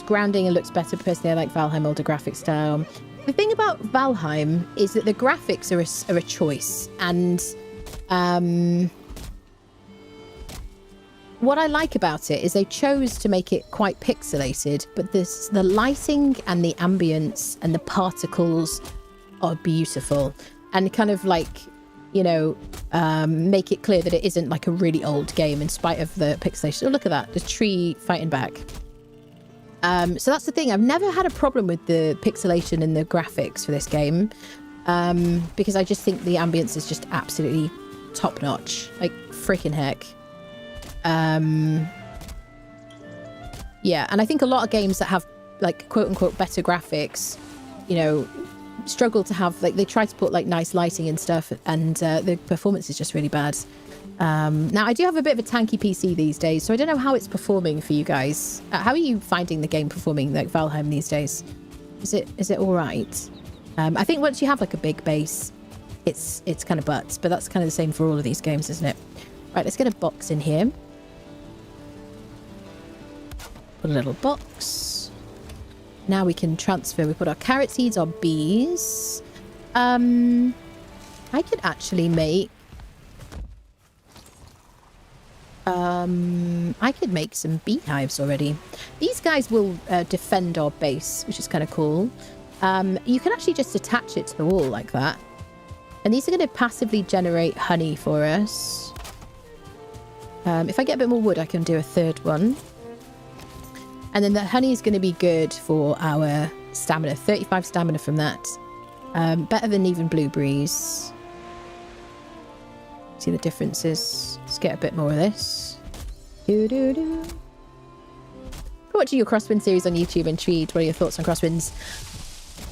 grounding and looks better. Personally, I like Valheim older graphic style. The thing about Valheim is that the graphics are a choice, and what I like about it is they chose to make it quite pixelated, but the lighting and the ambience and the particles are beautiful, and kind of like, you know, make it clear that it isn't like a really old game in spite of the pixelation. Oh, look at that, the tree fighting back. So that's the thing, I've never had a problem with the pixelation and the graphics for this game, because I just think the ambience is just absolutely top notch, like freaking heck. Yeah, and I think a lot of games that have like quote unquote better graphics, you know, struggle to have, like, they try to put like nice lighting and stuff, and the performance is just really bad. Now I do have a bit of a tanky PC these days, so I don't know how it's performing for you guys. How are you finding the game performing, like Valheim, these days? Is it all right? I think once you have like a big base, it's kind of butts, but that's kind of the same for all of these games, isn't it? Right, let's get a box in here. Put a little box. Now we can transfer. We put our carrot seeds, our bees. I could actually make... I could make some beehives already. These guys will defend our base, which is kind of cool. You can actually just attach it to the wall like that. And these are going to passively generate honey for us. If I get a bit more wood, I can do a third one. And then the honey is going to be good for our stamina. 35 stamina from that. Better than even blueberries. See the differences. Let's get a bit more of this. Watching your Crosswind series on YouTube, intrigued. What are your thoughts on Crosswinds?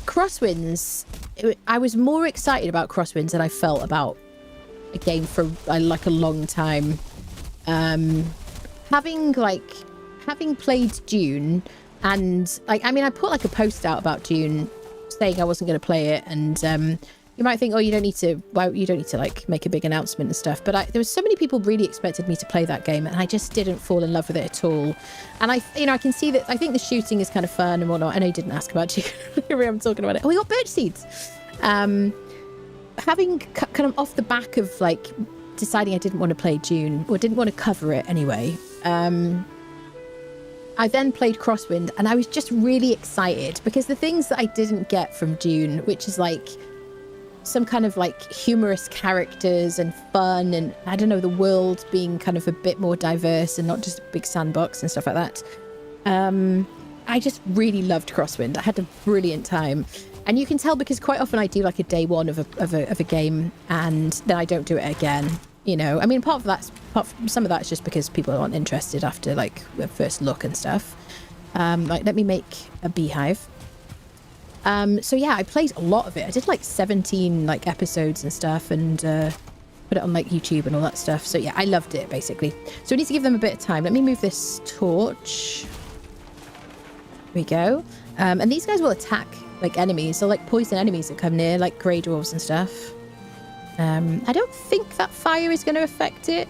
Crosswinds, I was more excited about Crosswinds than I felt about a game for like a long time. Having played Dune, and like, I mean, I put like a post out about Dune saying I wasn't going to play it, and you might think, oh, you don't need to like make a big announcement and stuff, but there was so many people really expected me to play that game, and I just didn't fall in love with it at all. And I can see that. I think the shooting is kind of fun and whatnot. I know you didn't ask about Dune. Here I'm talking about it. Oh, we got birch seeds. Having kind of off the back of like deciding I didn't want to play Dune, or didn't want to cover it anyway, I then played Crosswind, and I was just really excited because the things that I didn't get from Dune, which is like some kind of like humorous characters and fun, and I don't know, the world being kind of a bit more diverse and not just a big sandbox and stuff like that. I just really loved Crosswind. I had a brilliant time, and you can tell because quite often I do like a day one of a game, and then I don't do it again. You know, I mean, some of that's just because people aren't interested after like the first look and stuff. Like, let me make a beehive. So yeah, I played a lot of it. I did like 17 like episodes and stuff, and put it on like YouTube and all that stuff. So yeah, I loved it basically. So we need to give them a bit of time. Let me move this torch. There we go. And these guys will attack like enemies. So like poison enemies that come near, like grey dwarves and stuff. I don't think that fire is going to affect it,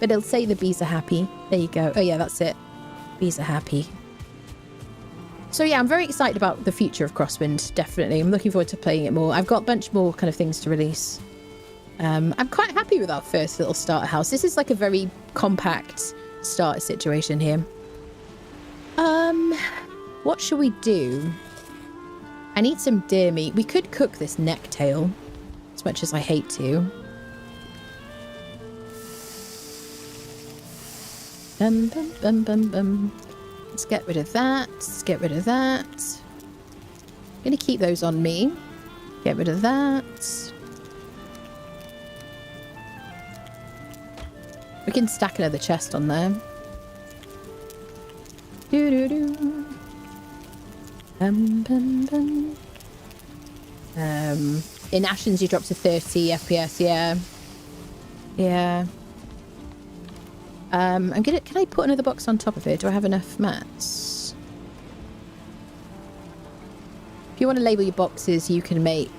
but it'll say the bees are happy. There you go. Oh yeah, that's it. Bees are happy. So yeah, I'm very excited about the future of Crosswind, definitely. I'm looking forward to playing it more. I've got a bunch more kind of things to release. I'm quite happy with our first little starter house. This is like a very compact starter situation here. What shall we do? I need some deer meat. We could cook this necktail, as much as I hate to. Bum, bum, bum, bum, bum. Let's get rid of that. Let's get rid of that. I'm going to keep those on me. Get rid of that. We can stack another chest on there. Doo-doo-doo. Bum, bum, bum. In Ashen's you drop to 30 FPS, yeah. Yeah. Can I put another box on top of it? Do I have enough mats? If you want to label your boxes, you can make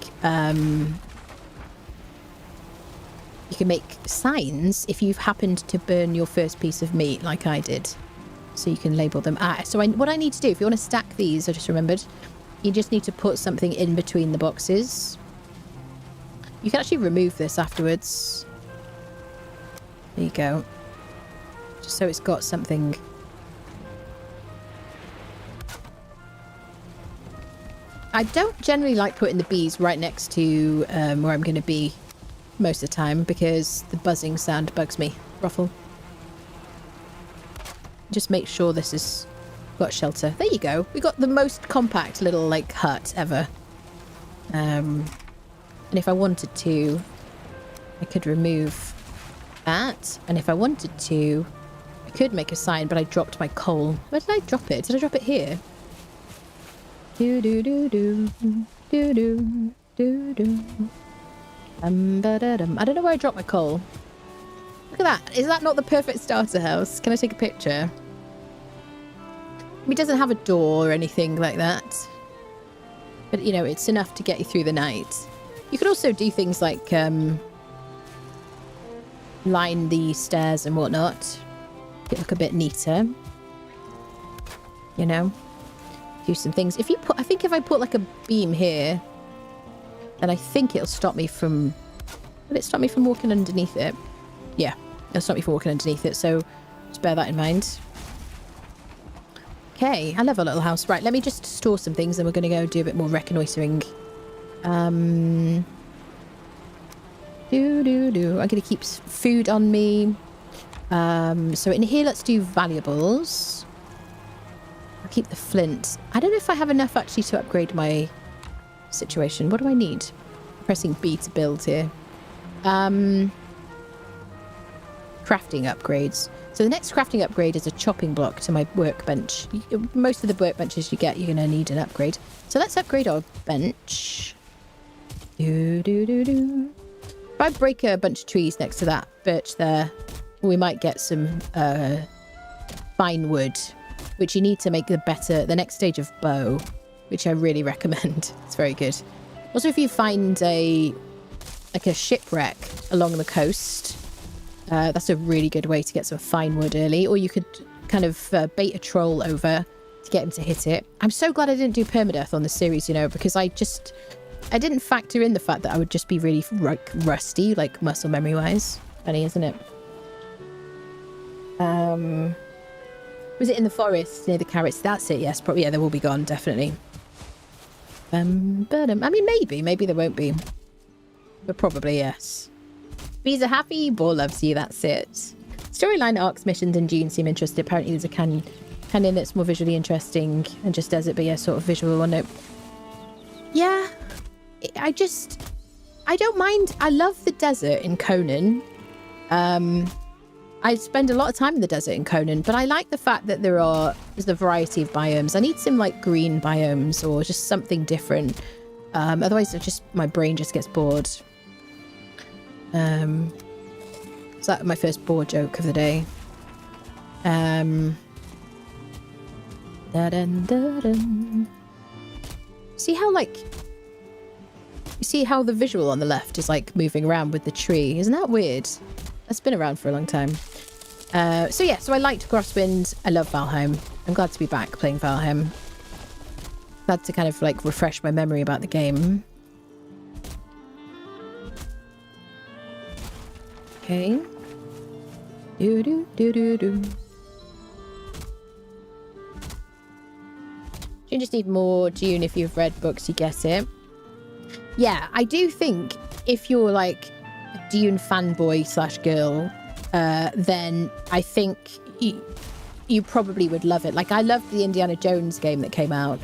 signs if you've happened to burn your first piece of meat like I did. So you can label them. What I need to do, if you want to stack these, I just remembered, you just need to put something in between the boxes. You can actually remove this afterwards. There you go. just so it's got something. I don't generally like putting the bees right next to where I'm going to be most of the time because the buzzing sound bugs me. Ruffle. Just make sure this has got shelter. There you go. We got the most compact little like hut ever. And if I wanted to, I could remove that. And if I wanted to, I could make a sign, but I dropped my coal. Where did I drop it? Did I drop it here? Do do do do do do do do. I don't know where I dropped my coal. Look at that. Is that not the perfect starter house? Can I take a picture? It doesn't have a door or anything like that. But, you know, it's enough to get you through the night. You could also do things like line the stairs and whatnot. Make it look a bit neater. You know? Do some things. If you put, I think if I put like a beam here, then I think it'll stop me from, will it stop me from walking underneath it? Yeah, it'll stop me from walking underneath it, so just bear that in mind. Okay, I love our little house. Right, let me just store some things and we're going to go do a bit more reconnoitering. I'm going to keep food on me. So in here, let's do valuables. I'll keep the flint. I don't know if I have enough actually to upgrade my situation. What do I need? Pressing B to build here. Crafting upgrades. So the next crafting upgrade is a chopping block to my workbench. Most of the workbenches you get, you're going to need an upgrade. So let's upgrade our bench. If I break a bunch of trees next to that birch there, we might get some fine wood, which you need to make the next stage of bow, which I really recommend. It's very good. Also, if you find a shipwreck along the coast, that's a really good way to get some fine wood early. Or you could kind of bait a troll over to get him to hit it. I'm so glad I didn't do permadeath on the series, you know, because I didn't factor in the fact that I would just be really rusty, like muscle memory wise. Funny, isn't it? Was it in the forest near the carrots? That's it, yes. Probably, yeah, they will be gone, definitely. I mean, maybe there won't be. But probably, yes. Bees are happy, Boar loves you, that's it. Storyline arcs, missions, and June seem interesting. Apparently there's a canyon that's more visually interesting and just desert, but yeah, sort of visual on it. Yeah, I don't mind. I love the desert in Conan. I spend a lot of time in the desert in Conan, but I like the fact that there's a variety of biomes. I need some like green biomes or just something different. Otherwise, my brain just gets bored. So that's my first boar joke of the day. See how the visual on the left is like moving around with the tree? Isn't that weird? That's been around for a long time. So I liked Crosswind. I love Valheim. I'm glad to be back playing Valheim. Glad to kind of like refresh my memory about the game. Okay. You just need more June. If you've read books, you get it. Yeah, I do think if you're like a Dune fanboy / girl, then I think you probably would love it. Like, I loved the Indiana Jones game that came out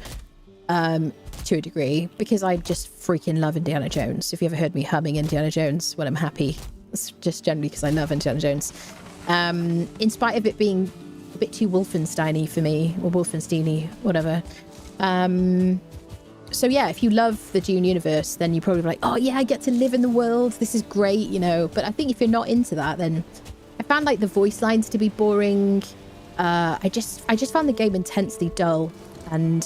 to a degree because I just freaking love Indiana Jones. If you ever heard me humming Indiana Jones when I'm happy, it's just generally because I love Indiana Jones. In spite of it being a bit too Wolfenstein-y for me, or Wolfenstein-y, whatever. So yeah, if you love the Dune universe, then you're probably like, oh yeah, I get to live in the world. This is great, you know. But I think if you're not into that, then I found like the voice lines to be boring. I just found the game intensely dull and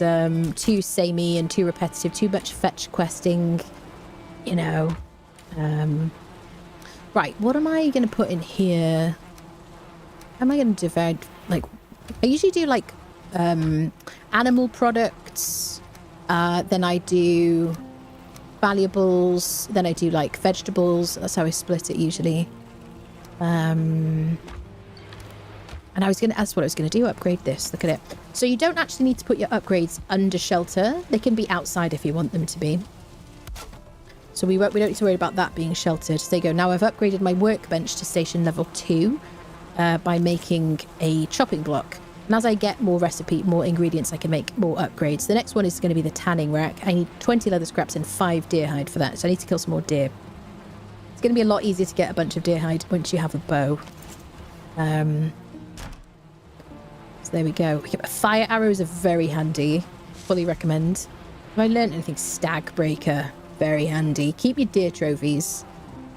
too samey and too repetitive, too much fetch questing, you know. Right, what am I going to put in here? How am I going to divide? Like, I usually do like animal products. Then I do valuables. Then I do like vegetables. That's how I split it usually. And that's what I was going to do, upgrade this. Look at it. So you don't actually need to put your upgrades under shelter. They can be outside if you want them to be. So we don't need to worry about that being sheltered. So there you go. Now I've upgraded my workbench to station level 2 by making a chopping block. And as I get more more ingredients, I can make more upgrades. The next one is going to be the tanning rack. I need 20 leather scraps and 5 deer hide for that. So I need to kill some more deer. It's going to be a lot easier to get a bunch of deer hide once you have a bow. So there we go. Fire arrows are very handy. Fully recommend. Have I learned anything? Stag breaker. Very handy. Keep your deer trophies.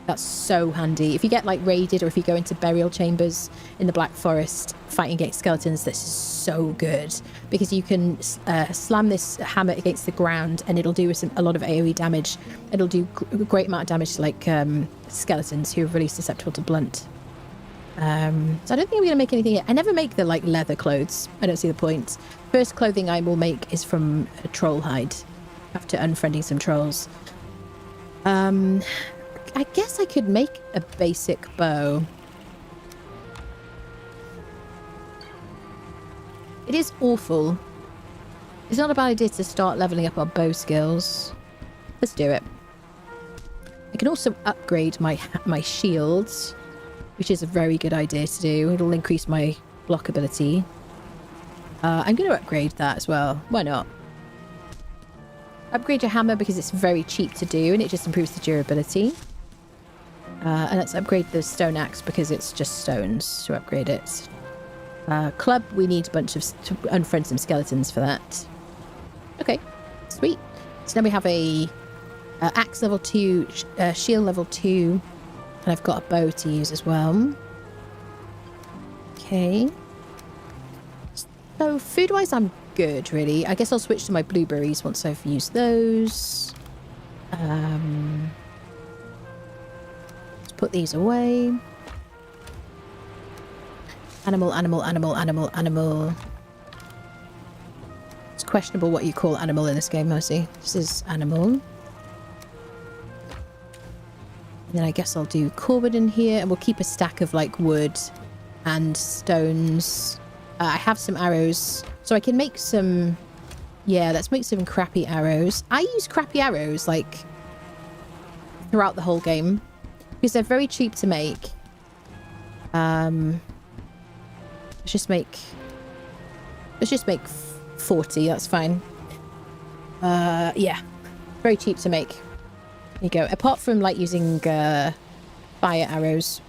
That's so handy. If you get like raided or if you go into burial chambers in the Black Forest fighting against skeletons, this is so good because you can slam this hammer against the ground and it'll do a lot of AoE damage. It'll do a great amount of damage to like skeletons who are really susceptible to blunt. So I don't think I'm going to make anything yet. I never make the like leather clothes. I don't see the point. First clothing I will make is from a troll hide after unfriending some trolls. I guess I could make a basic bow. It is awful. It's not a bad idea to start leveling up our bow skills. Let's do it. I can also upgrade my shields, which is a very good idea to do. It'll increase my block ability. I'm going to upgrade that as well. Why not? Upgrade your hammer because it's very cheap to do and it just improves the durability. And let's upgrade the stone axe because it's just stones to upgrade it. Club, we need a bunch of... to unfriend some skeletons for that. Okay, sweet. So now we have a axe level 2, shield level 2, and I've got a bow to use as well. Okay. So food-wise, I'm good, really. I guess I'll switch to my blueberries once I've used those. Let's put these away. Animal, animal, animal, animal, animal. It's questionable what you call animal in this game, mostly. This is animal. And then I guess I'll do Corbin in here, and we'll keep a stack of, like, wood and stones. I have some arrows, so I can make some... Yeah, let's make some crappy arrows. I use crappy arrows, like, throughout the whole game. Because they're very cheap to make. Let's just make 40, that's fine. Yeah. Very cheap to make. There you go. Apart from, like, using fire arrows,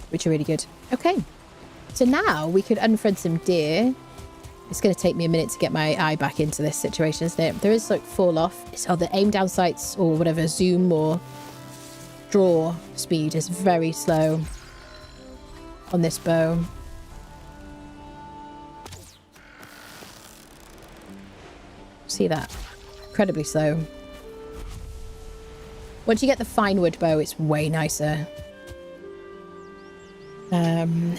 which are really good. Okay. So now we could unfriend some deer. It's going to take me a minute to get my eye back into this situation, isn't it? There is, like, fall off. It's the aim down sights or whatever, zoom or draw speed is very slow on this bow. See that? Incredibly slow. Once you get the fine wood bow, it's way nicer. And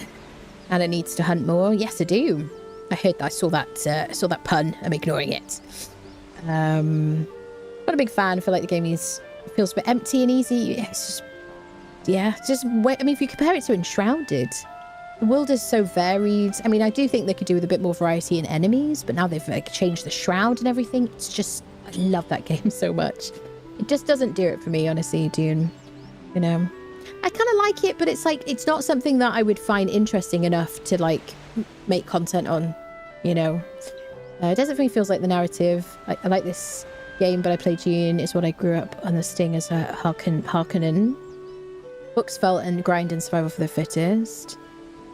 it needs to hunt more. Yes, I do. I heard that. I saw that pun. I'm ignoring it. Not a big fan. I feel like the game feels a bit empty and easy. It's just I mean, if you compare it to Enshrouded, the world is so varied. I mean, I do think they could do with a bit more variety in enemies, but now they've like changed the shroud and everything. It's just, I love that game so much. It just doesn't do it for me, honestly, Dune. You know, I kind of like it, but it's like, it's not something that I would find interesting enough to like make content on, you know. It definitely feels like the narrative. I like this game, but I play Dune. It's what I grew up on the Sting as a Harkonnen. Books, felt, and grind and survival for the fittest.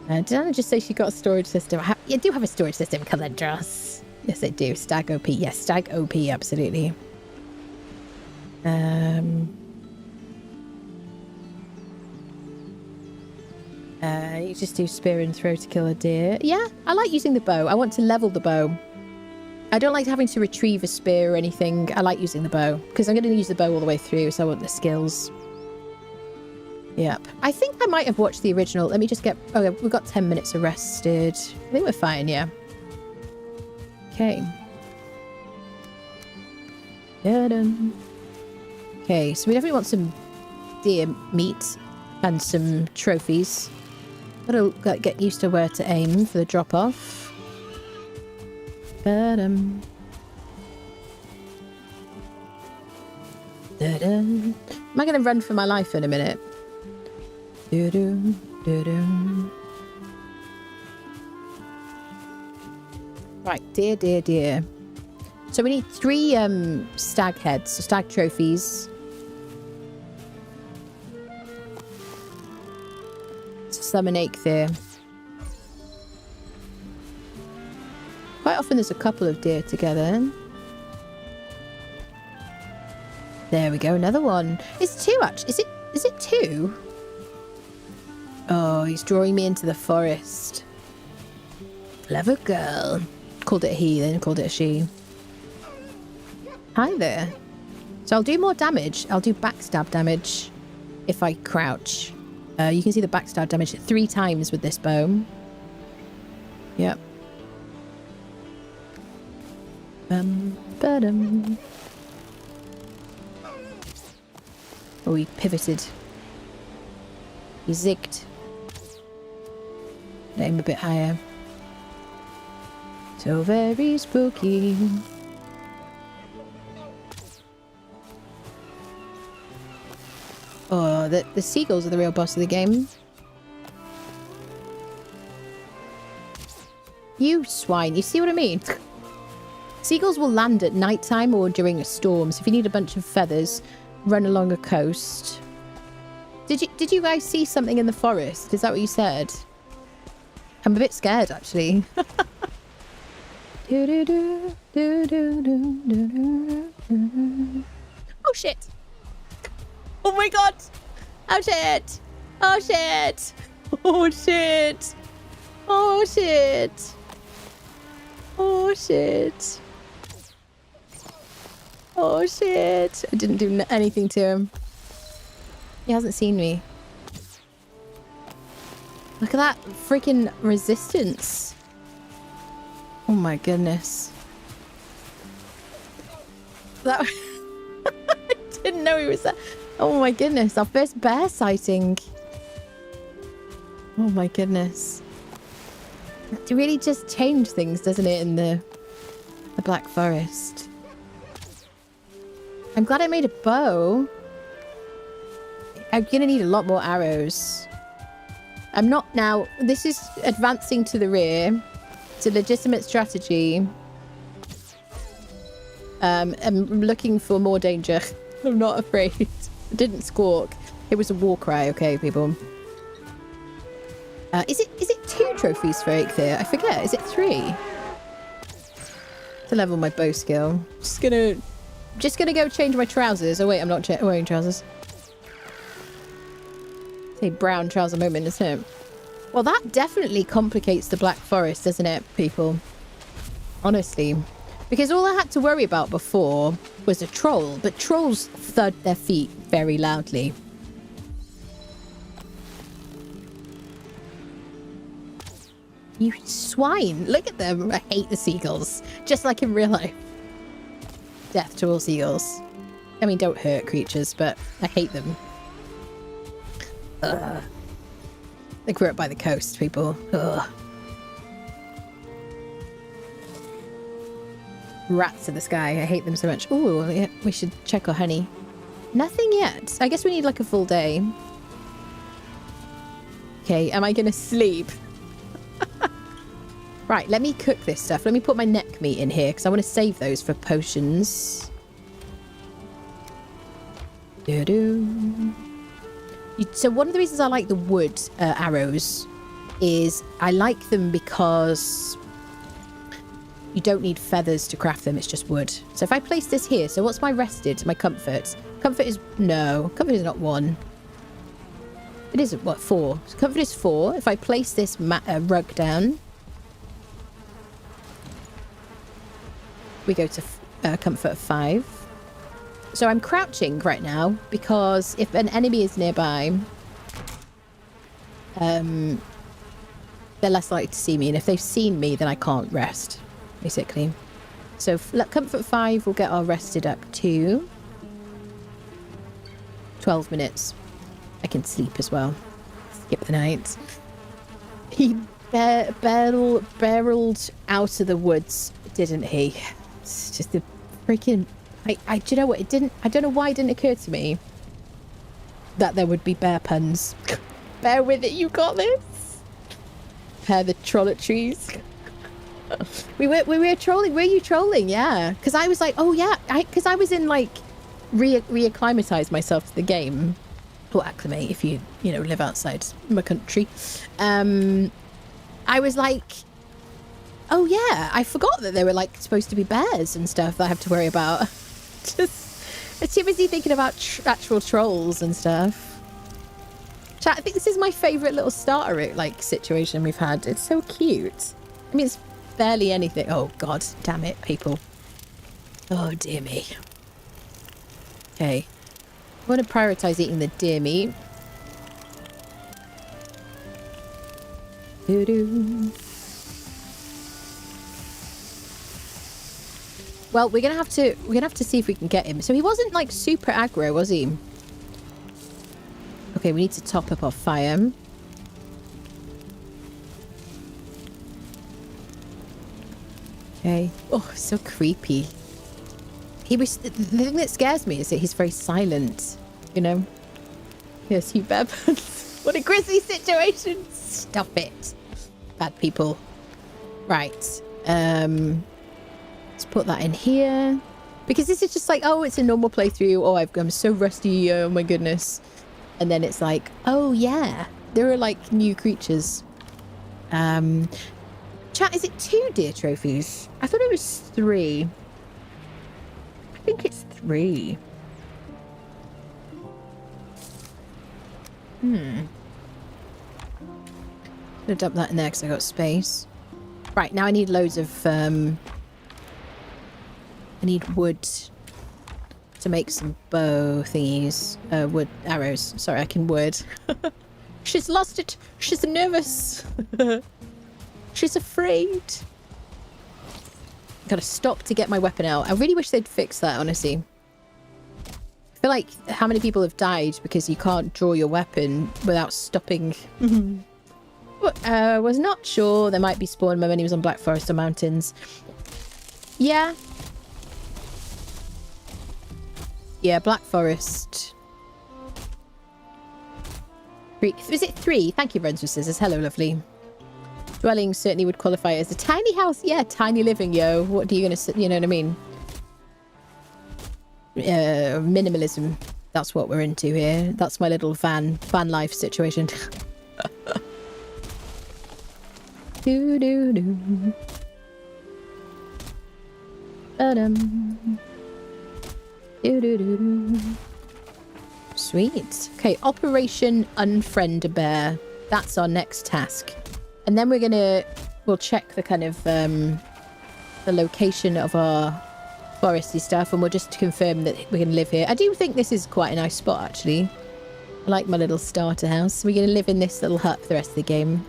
Did Anna just say she got a storage system? I do have a storage system, Calendros. Yes, I do. Stag OP. Yes, Stag OP, absolutely. You just do spear and throw to kill a deer. Yeah, I like using the bow. I want to level the bow. I don't like having to retrieve a spear or anything. I like using the bow because I'm going to use the bow all the way through, so I want the skills. Yep. I think I might have watched the original. Let me just get... Oh, yeah, we've got 10 minutes arrested. I think we're fine, yeah. Okay. Okay, so we definitely want some deer meat and some trophies. Gotta get used to where to aim for the drop-off. Am I gonna run for my life in a minute? Right, dear. So we need 3 stag heads, so stag trophies. Summon Eikthyr. Quite often there's a couple of deer together. There we go, another one. It's 2 actually. Is it 2? Oh, he's drawing me into the forest. Clever girl. Called it a he, then called it a she. Hi there. So I'll do more damage. I'll do backstab damage if I crouch. You can see the backstab damage 3 times with this bow. Yep. Oh, he pivoted. He zigged. Aim a bit higher. So very spooky. Oh, the seagulls are the real boss of the game. You swine, you see what I mean? Seagulls will land at nighttime or during a storm, so if you need a bunch of feathers, run along a coast. Did you guys see something in the forest? Is that what you said? I'm a bit scared, actually. Oh, shit. Oh my god! Oh shit! Oh shit! Oh shit! Oh shit! Oh shit! Oh shit! I didn't do anything to him. He hasn't seen me. Look at that freaking resistance. Oh my goodness. That... I didn't know he was there. Oh my goodness, our first bear sighting. Oh my goodness. It really just changed things, doesn't it, in the Black Forest. I'm glad I made a bow. I'm gonna need a lot more arrows. I'm not now. This is advancing to the rear. It's a legitimate strategy. I'm looking for more danger. I'm not afraid. It didn't squawk. It was a war cry, okay, people. Is it 2 trophies for Eikthyr? I forget. Is it 3? To level my bow skill. Just gonna go change my trousers. Oh wait, I'm not wearing trousers. It's a brown trouser moment, isn't it? Well, that definitely complicates the Black Forest, doesn't it, people? Honestly. Because all I had to worry about before was a troll, but trolls thud their feet very loudly. You swine! Look at them! I hate the seagulls. Just like in real life. Death to all seagulls. I mean, don't hurt creatures, but I hate them. Ugh. I grew up by the coast, people. Ugh. Rats in the sky. I hate them so much. Oh, yeah, we should check our honey. Nothing yet. I guess we need like a full day. Okay, am I gonna sleep? Right, let me cook this stuff. Let me put my neck meat in here because I want to save those for potions. So one of the reasons I like the wood arrows is I like them because you don't need feathers to craft them. It's just wood. So if I place this here, so what's my rested? My comfort. Comfort is... No, comfort is not 1. It is, what, 4? So comfort is 4. If I place this rug down, we go to comfort of 5. So I'm crouching right now because if an enemy is nearby, they're less likely to see me. And if they've seen me, then I can't rest, basically. So comfort 5 will get our rested up to 12 minutes. I can sleep as well. Skip the night. He barreled out of the woods, didn't he? It's just a freaking... do you know what? I don't know why it didn't occur to me that there would be bear puns. Bear with it, you got this. Pair the trollotries. we were trolling. Were you trolling? Yeah. Because I was like, oh yeah. Because I was in like reacclimatize myself to the game. Or acclimate if you live outside my country. I was like, oh yeah, I forgot that there were like supposed to be bears and stuff that I have to worry about. Just too busy thinking about actual trolls and stuff. Chat, I think this is my favourite little starter like situation we've had. It's so cute. I mean, it's barely anything. Oh god, damn it, people. Oh dear me. Okay. I want to prioritise eating the deer meat. Doo-doo. Well, we're gonna have to see if we can get him. So he wasn't like super aggro, was he? Okay, we need to top up our fire. Okay. Oh, so creepy. The thing that scares me is that he's very silent, you know? Yes, you bear puns. What a grisly situation. Stop it. Bad people. Right. Let's put that in here. Because this is just like, oh, it's a normal playthrough. Oh, I'm so rusty. Oh my goodness. And then it's like, oh yeah, there are like new creatures. Chat, is it 2 deer trophies? I thought it was 3. I think it's 3. I'm gonna dump that in there because I got space. Right, now I need loads of I need wood to make some bow thingies. Wood arrows. Sorry, I can wood. She's lost it. She's nervous. She's afraid. Gotta stop to get my weapon out. I really wish they'd fix that, honestly. I feel like how many people have died because you can't draw your weapon without stopping. Was not sure there might be spawn when he was on Black Forest or Mountains. Yeah. Yeah, Black Forest. 3. Is it 3? Thank you, Runs with Scissors. Hello, lovely. Dwelling certainly would qualify as a tiny house. Yeah, tiny living, yo. What are you gonna say? You know what I mean? Minimalism. That's what we're into here. That's my little van life situation. Do do do. Do do do. Sweet. Okay, Operation Unfriend a Bear. That's our next task. And then we'll check the kind of the location of our foresty stuff, and we'll just confirm that we can live here. I do think this is quite a nice spot, actually. I like my little starter house. We're going to live in this little hut for the rest of the game.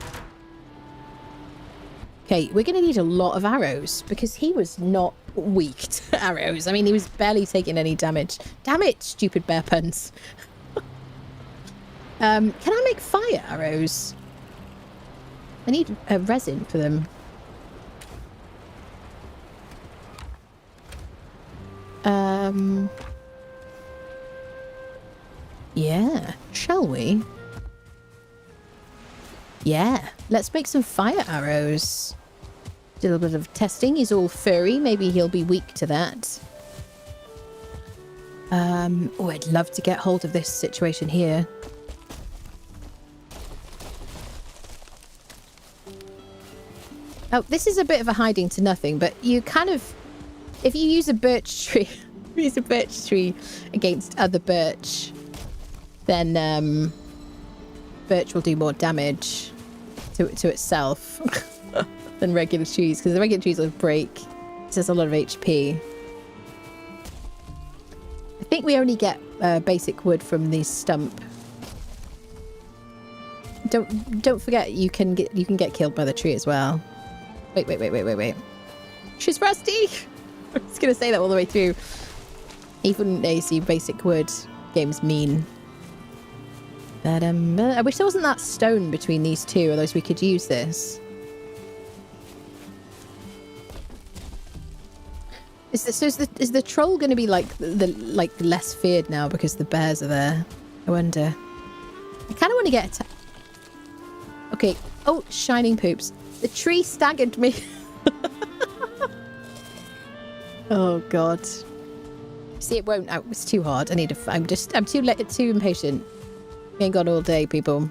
Okay, we're going to need a lot of arrows because he was not weak to arrows. I mean, he was barely taking any damage. Damn it, stupid bear puns. Can I make fire arrows? I need resin for them. Yeah, shall we? Yeah, let's make some fire arrows. Do a little bit of testing. He's all furry. Maybe he'll be weak to that. Oh, I'd love to get hold of this situation here. Oh, this is a bit of a hiding to nothing, but you kind of... If you use a birch tree... use a birch tree against other birch, then birch will do more damage to itself than regular trees, because the regular trees will break. It has a lot of HP. I think we only get basic wood from the stump. Don't forget you can get killed by the tree as well. Wait. She's rusty! I was going to say that all the way through. Even AC basic wood game's mean. But I wish there wasn't that stone between these two, otherwise we could use this. Is the troll going to be like less feared now because the bears are there? I wonder. I kind of want to get okay. Oh, shining poops! The tree staggered me. Oh god. See, it won't. Oh, it's too hard. I need to. I'm too impatient. We ain't got all day, people.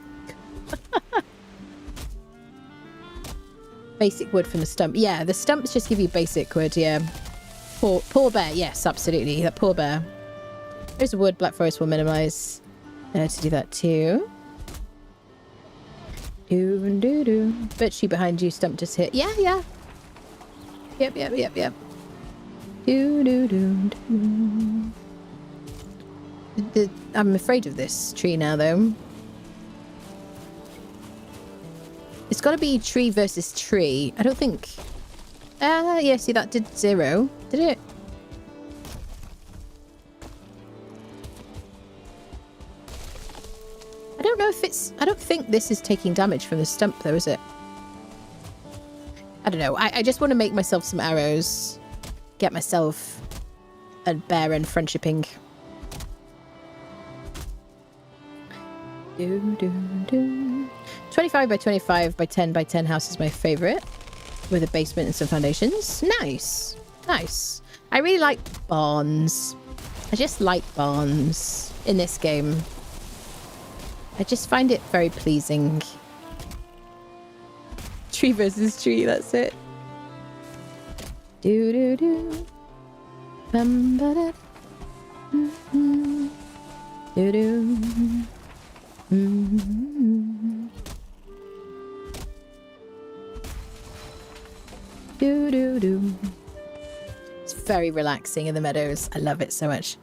Basic wood from the stump. Yeah, the stumps just give you basic wood. Yeah. Poor bear. Yes, absolutely. That poor bear. There's a wood. Black forest will minimize to do that too. Do. Bet she behind you. Stump just hit. Yeah. Yep. Do. I'm afraid of this tree now, though. It's got to be tree versus tree. I don't think... yeah, see, that did 0. Did it? I don't know if it's... I don't think this is taking damage from the stump, though, is it? I don't know. I just want to make myself some arrows. Get myself a bear and friendshipping. 25 by 25 by 10 by 10 house is my favorite, with a basement and some foundations. Nice. I really like barns. I just like barns in this game. I just find it very pleasing. Tree versus tree, that's it. Do. Bum ba da. Do. Do. It's very relaxing in the meadows. I love it so much.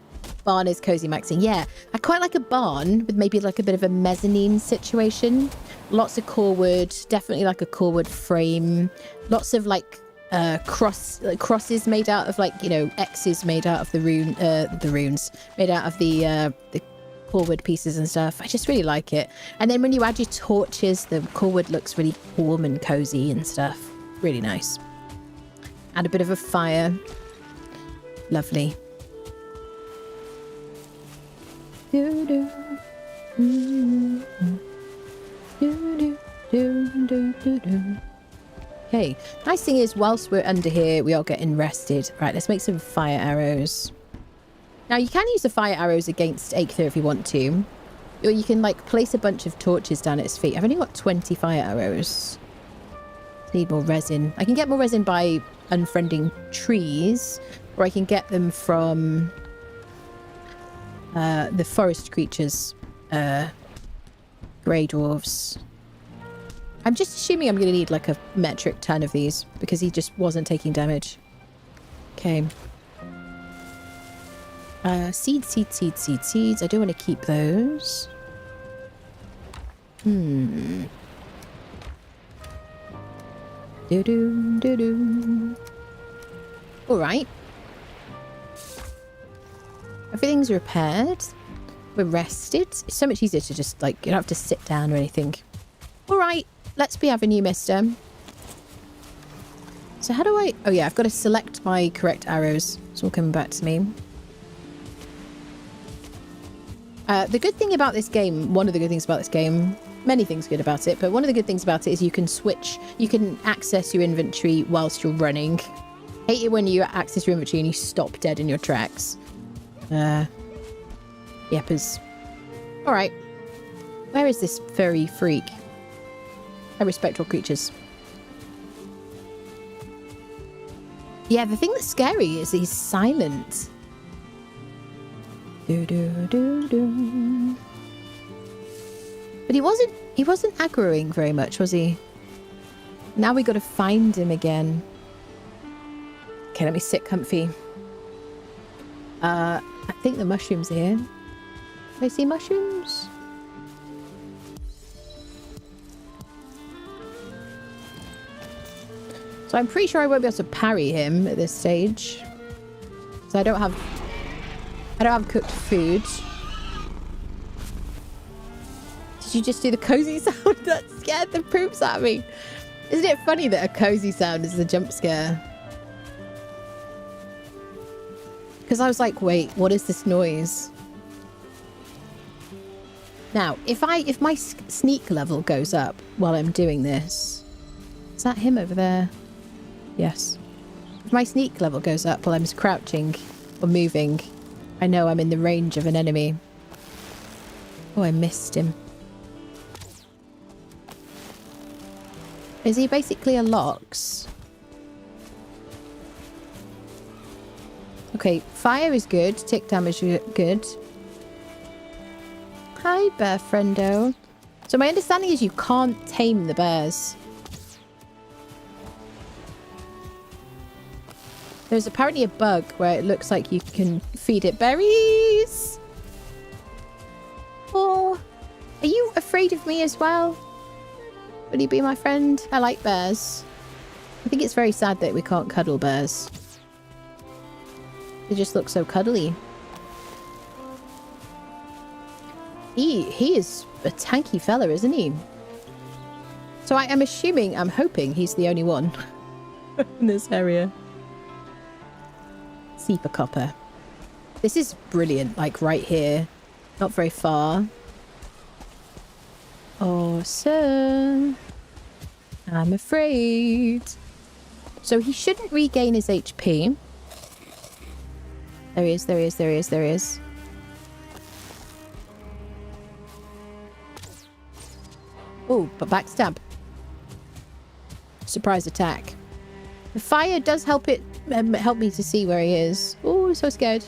Barn is cozy maxing. Yeah, I quite like a barn with maybe like a bit of a mezzanine situation. Lots of core wood, definitely like a core wood frame. Lots of like crosses made out of, like, you know, X's made out of the runes, made out of the core wood pieces and stuff. I just really like it. And then when you add your torches, the core wood looks really warm and cozy and stuff. Really nice. Add a bit of a fire. Lovely. Okay, nice thing is, whilst we're under here, we are getting rested. Right, let's make some fire arrows. Now, you can use the fire arrows against Aether if you want to. Or you can, like, place a bunch of torches down at its feet. I've only got 20 fire arrows. Need more resin. I can get more resin by unfriending trees, or I can get them from the forest creatures, grey dwarves. I'm just assuming I'm going to need like a metric ton of these because he just wasn't taking damage. Okay. Seeds. I do want to keep those. Alright. Everything's repaired. We're rested. It's so much easier to just, like, you don't have to sit down or anything. Alright, let's be having you, mister. So how do I... Oh yeah, I've got to select my correct arrows. It's all coming back to me. The good thing about this game, one of the good things about this game, many things good about it, but one of the good things about it is you can switch, you can access your inventory whilst you're running. Hate it when you access your inventory and you stop dead in your tracks. Yepers. Alright. Where is this furry freak? I respect all creatures. Yeah, the thing that's scary is he's silent. But he wasn't aggroing very much, was he? Now we got to find him again. Okay, let me sit comfy. I think the mushrooms are here. Do I see mushrooms? So I'm pretty sure I won't be able to parry him at this stage. So I don't have cooked food. you just do the cozy sound? That scared the poops out of me. Isn't it funny that a cozy sound is the jump scare? Because I was like, wait, what is this noise? Now, if my sneak level goes up while I'm doing this... Is that him over there? Yes. If my sneak level goes up while I'm crouching or moving, I know I'm in the range of an enemy. Oh, I missed him. Is he basically a Lox? Okay, fire is good. Tick damage is good. Hi, bear friendo. So my understanding is you can't tame the bears. There's apparently a bug where it looks like you can feed it berries. Oh, are you afraid of me as well? Will you be my friend? I like bears. I think it's very sad that we can't cuddle bears. They just look so cuddly. He is a tanky fella, isn't he? So I'm assuming, I'm hoping he's the only one in this area. Seeper copper. This is brilliant, like right here. Not very far. Awesome. I'm afraid. So he shouldn't regain his HP. There he is, there he is, there he is, there he is. Oh, but backstab. Surprise attack. The fire does help me to see where he is. Oh, I'm so scared.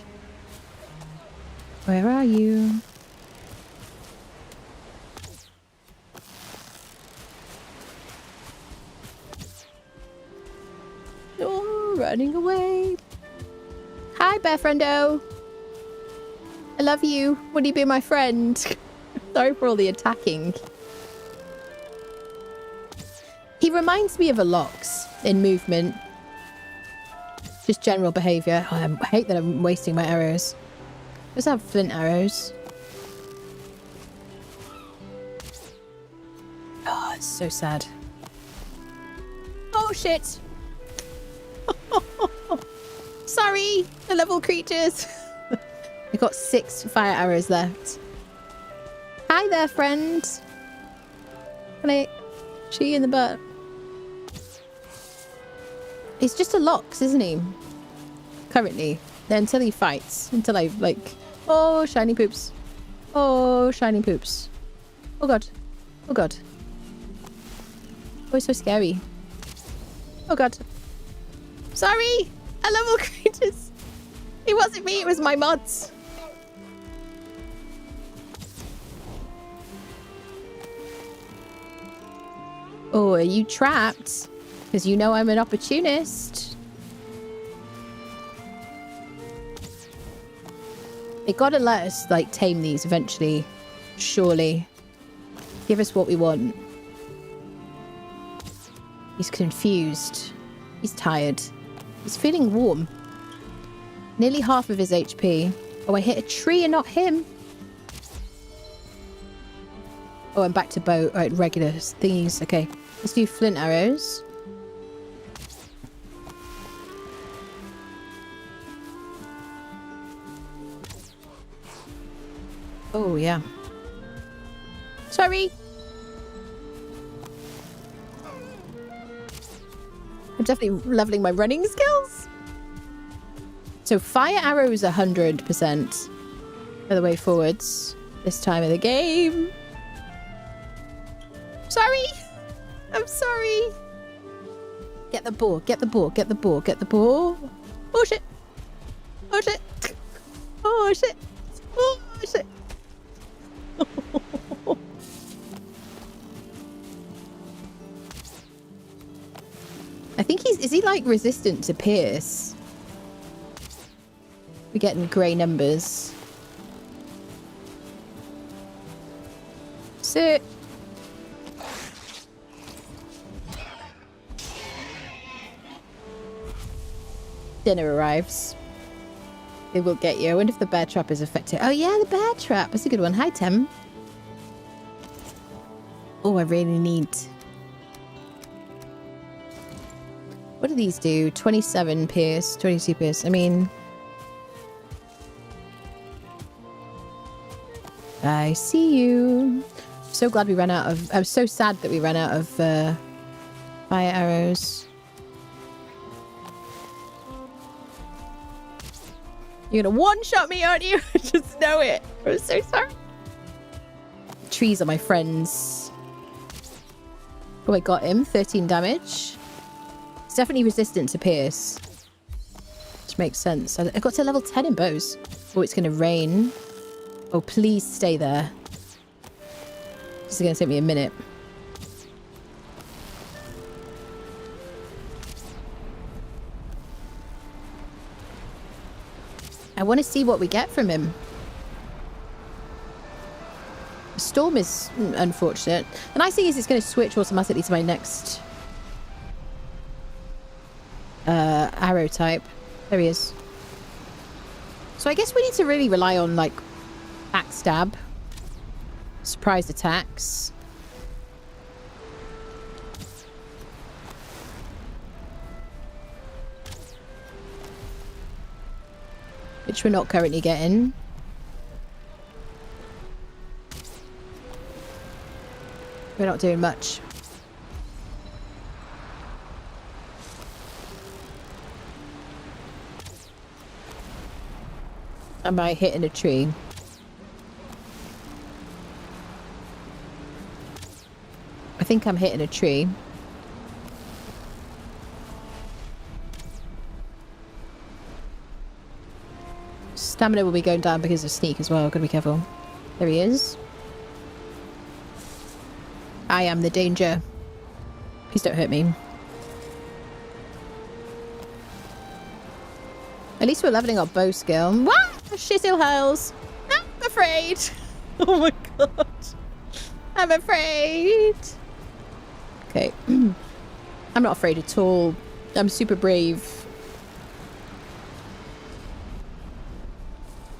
Where are you? Oh, running away. Hi, bear friendo. I love you. Would you be my friend? Sorry for all the attacking. He reminds me of a Lox in movement. Just general behaviour. Oh, I hate that I'm wasting my arrows. Let's have flint arrows. Oh, it's so sad. Oh, shit. Sorry, the level creatures. I've got 6 fire arrows left. Hi there, friend. Can I shoot you in the butt? He's just a Lox, isn't he? Currently. Until he fights. Until I, like... Oh, shiny poops. Oh, shiny poops. Oh, God. Oh, God. Oh, it's so scary. Oh, God. Sorry! I love all creatures. It wasn't me, it was my mods. Oh, are you trapped? Because you know I'm an opportunist. They gotta let us, like, tame these eventually. Surely. Give us what we want. He's confused. He's tired. He's feeling warm. Nearly half of his HP. Oh, I hit a tree and not him. Oh, I'm back to bow. Right, regular thingies. Okay. Let's do flint arrows. Oh, yeah. Sorry. I'm definitely leveling my running skills. So fire arrows 100% are the way forwards this time of the game. Sorry. I'm sorry. Get the boar, get the boar, get the boar, get the boar. Oh, shit. Oh, shit. Oh, shit. Oh, shit. I think is he like resistant to pierce? We're getting grey numbers. Sit. Dinner arrives. It will get you. I wonder if the bear trap is effective. Oh yeah, the bear trap. That's a good one. Hi, Tim. Oh, I really need... What do these do? 27 pierce, 22 pierce. I mean... I see you. So glad we ran out of... I'm so sad that we ran out of fire arrows. You're gonna one-shot me, aren't you? I just know it. I'm so sorry. Trees are my friends. Oh, I got him. 13 damage. It's definitely resistant to pierce. Which makes sense. I got to level 10 in bows. Oh, it's gonna rain. Oh, please stay there. This is gonna take me a minute. I want to see what we get from him. The storm is unfortunate. The nice thing is it's going to switch automatically to my next arrow type. There he is. So I guess we need to really rely on, like, backstab, surprise attacks. Which we're not currently getting. We're not doing much. Am I hitting a tree? I think I'm hitting a tree. Stamina will be going down because of sneak as well. Gotta be careful. There he is. I am the danger. Please don't hurt me. At least we're leveling up bow skill. What? Shithill hurls. I'm afraid. Oh my god. I'm afraid. Okay. I'm not afraid at all. I'm super brave.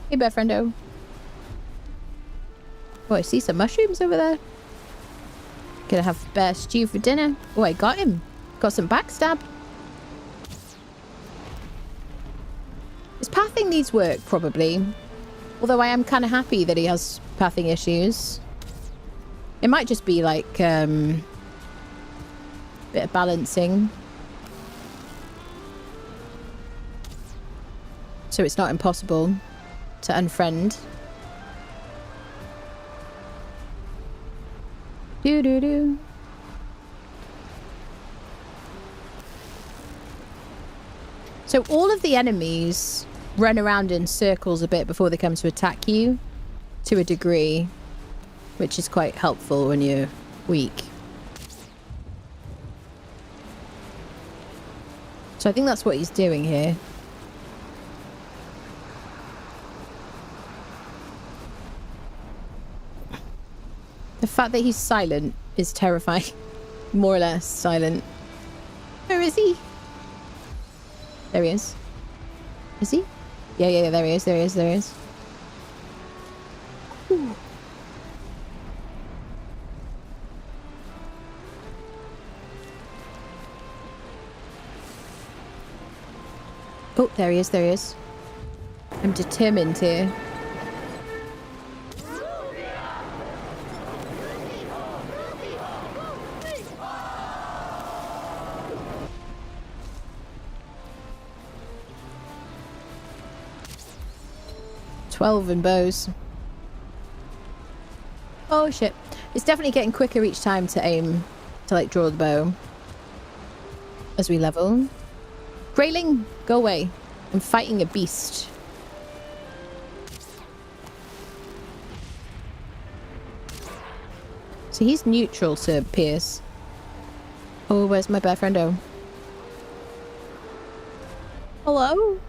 Hey, bear friendo. Oh, I see some mushrooms over there. Gonna have bear stew for dinner. Oh, I got him. Got some backstab. His pathing needs work, probably. Although I am kind of happy that he has pathing issues. It might just be like, bit of balancing. So it's not impossible to unfriend. Do. So all of the enemies run around in circles a bit before they come to attack you, to a degree, which is quite helpful when you're weak. So I think that's what he's doing here. The fact that he's silent is terrifying. More or less silent. Where is he? There he is. Is he? Yeah, there he is, there he is, there he is. Ooh. Oh, there he is, there he is. I'm determined here. $12 in bows. Oh shit. It's definitely getting quicker each time to aim, to like draw the bow. As we level. Grayling, go away. I'm fighting a beast. So he's neutral to Pierce. Oh, where's my bear friendo? Hello?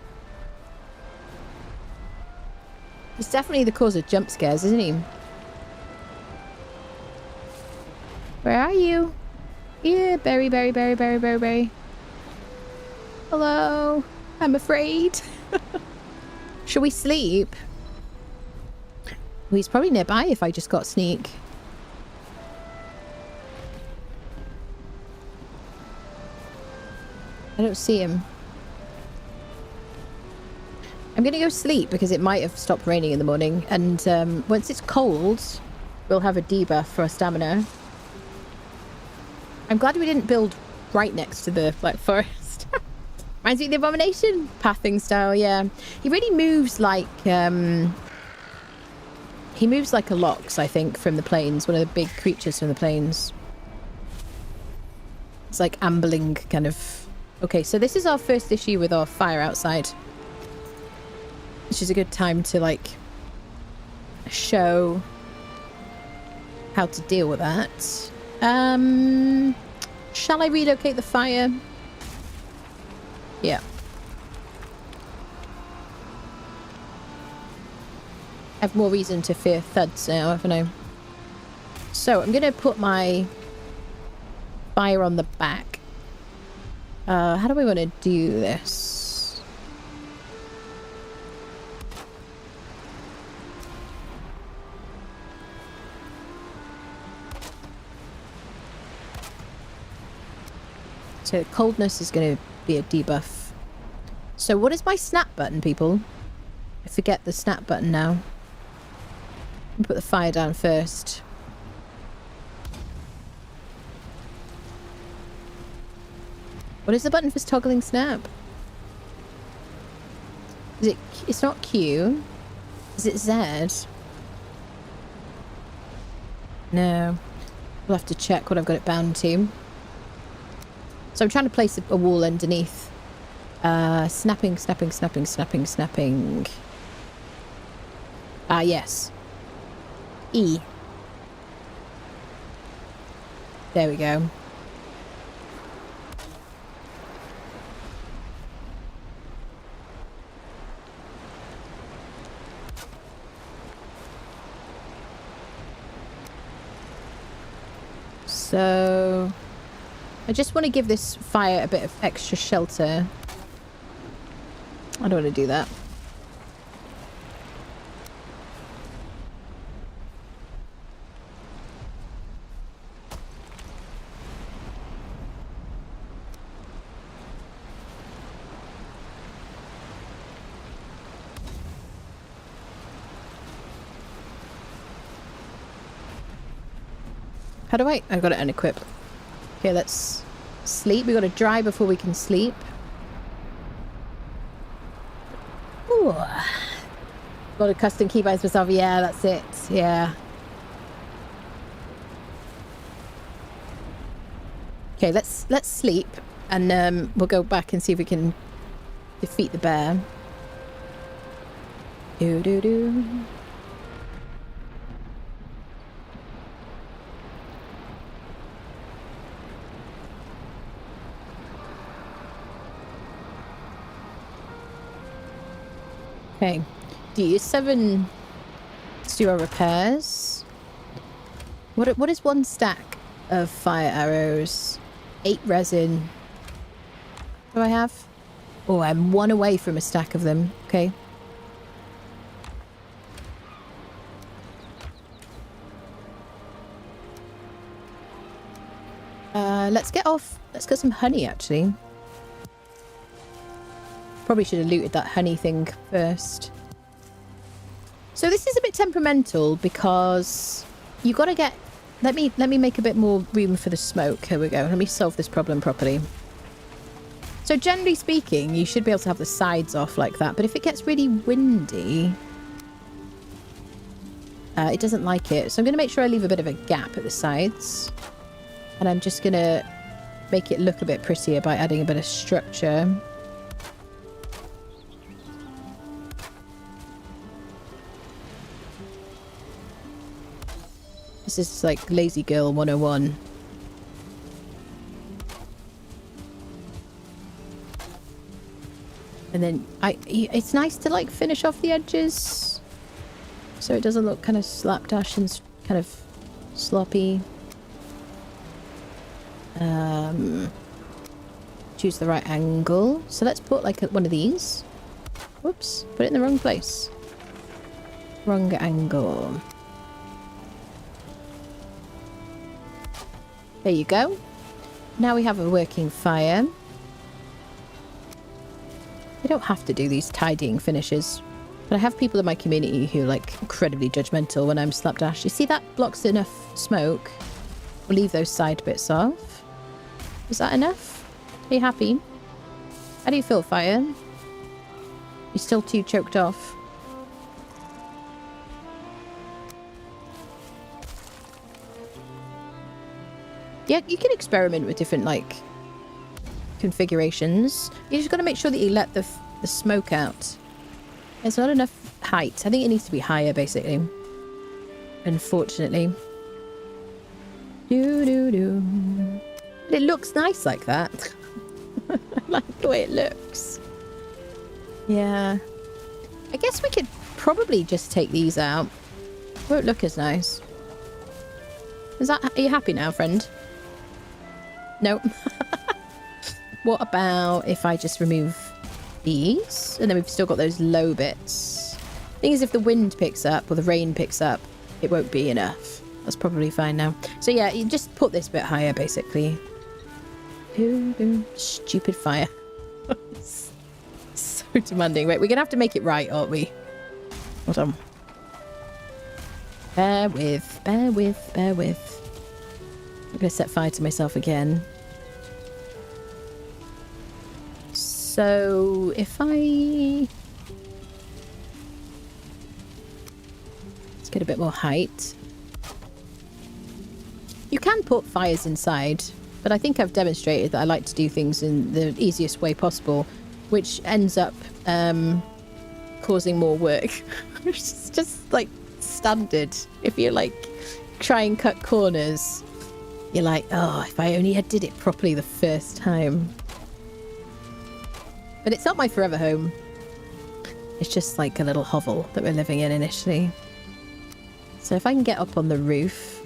He's definitely the cause of jump scares, isn't he? Where are you? Yeah, berry. Hello? I'm afraid. Should we sleep? Well, he's probably nearby if I just got sneak. I don't see him. I'm gonna go sleep because it might have stopped raining in the morning, and once it's cold, we'll have a debuff for our stamina. I'm glad we didn't build right next to the forest. Reminds me of the Abomination pathing style. Yeah, he really moves like he moves like a Lox, I think, from the plains. One of the big creatures from the plains. It's like ambling kind of. Okay, so this is our first issue with our fire outside, which is a good time to like show how to deal with that. Shall I relocate the fire? Yeah. I have more reason to fear thuds now, haven't I? So I'm gonna put my fire on the back. How do we want to do this? So coldness is going to be a debuff. So what is my snap button, people? I forget the snap button now. Put the fire down first. What is the button for toggling snap? Is it? It's not Q. Is it Z? No. We'll have to check what I've got it bound to. So I'm trying to place a wall underneath. Snapping, snapping, snapping, snapping, snapping. Ah, yes. E. There we go. So I just want to give this fire a bit of extra shelter. I don't want to do that. How do I got it unequipped. Okay, let's sleep. We got to dry before we can sleep. Ooh. Got a custom keybinds myself. Yeah, that's it. Yeah. Okay, let's sleep, and we'll go back and see if we can defeat the bear. Do do do. Okay, D7 to do our repairs. What is one stack of fire arrows? 8 resin. What do I have? Oh, I'm 1 away from a stack of them. Okay. Let's get off. Let's get some honey, actually. Probably should have looted that honey thing first. So this is a bit temperamental because you got to get... Let me make a bit more room for the smoke. Here we go. Let me solve this problem properly. So generally speaking, you should be able to have the sides off like that. But if it gets really windy, it doesn't like it. So I'm going to make sure I leave a bit of a gap at the sides. And I'm just going to make it look a bit prettier by adding a bit of structure. This is like Lazy Girl 101. And then it's nice to like finish off the edges so it doesn't look kind of slapdash and kind of sloppy. Choose the right angle. So let's put like one of these. Whoops, put it in the wrong place. Wrong angle. There you go. Now we have a working fire. don't have to do these tidying finishes. But I have people in my community who are like incredibly judgmental when I'm slapdash. You see that blocks enough smoke? We'll leave those side bits off. Is that enough? Are you happy? How do you feel, Fire? You're still too choked off. Yeah, you can experiment with different, like, configurations. You just got to make sure that you let the smoke out. There's not enough height. I think it needs to be higher, basically. Unfortunately. Doo-doo-doo. But it looks nice like that. I like the way it looks. Yeah. I guess we could probably just take these out. Won't look as nice. Are you happy now, friend? No. What about if I just remove these? And then we've still got those low bits. Thing is, if the wind picks up or the rain picks up, it won't be enough. That's probably fine now. So yeah, you just put this bit higher, basically. Stupid fire. So demanding. Wait, we're going to have to make it right, aren't we? Hold on. Bear with. I'm going to set fire to myself again. So if I... Let's get a bit more height. You can put fires inside, but I think I've demonstrated that I like to do things in the easiest way possible, which ends up causing more work. Which is just like standard. If you like try and cut corners, you're like, oh, if I only did it properly the first time. But it's not my forever home. It's just like a little hovel that we're living in initially. So if I can get up on the roof.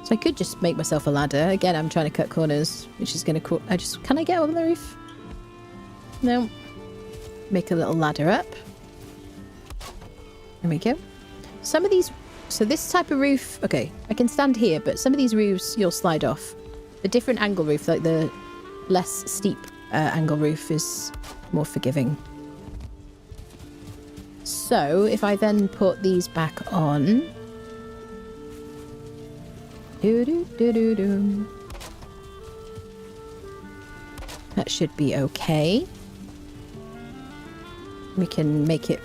So I could just make myself a ladder. Again, I'm trying to cut corners, which is going to... Can I get up on the roof? No. Make a little ladder up. There we go. Some of these... So this type of roof... Okay, I can stand here, but some of these roofs you'll slide off. The different angle roof, like the less steep angle roof, is more forgiving. So if I then put these back on... That should be okay. We can make it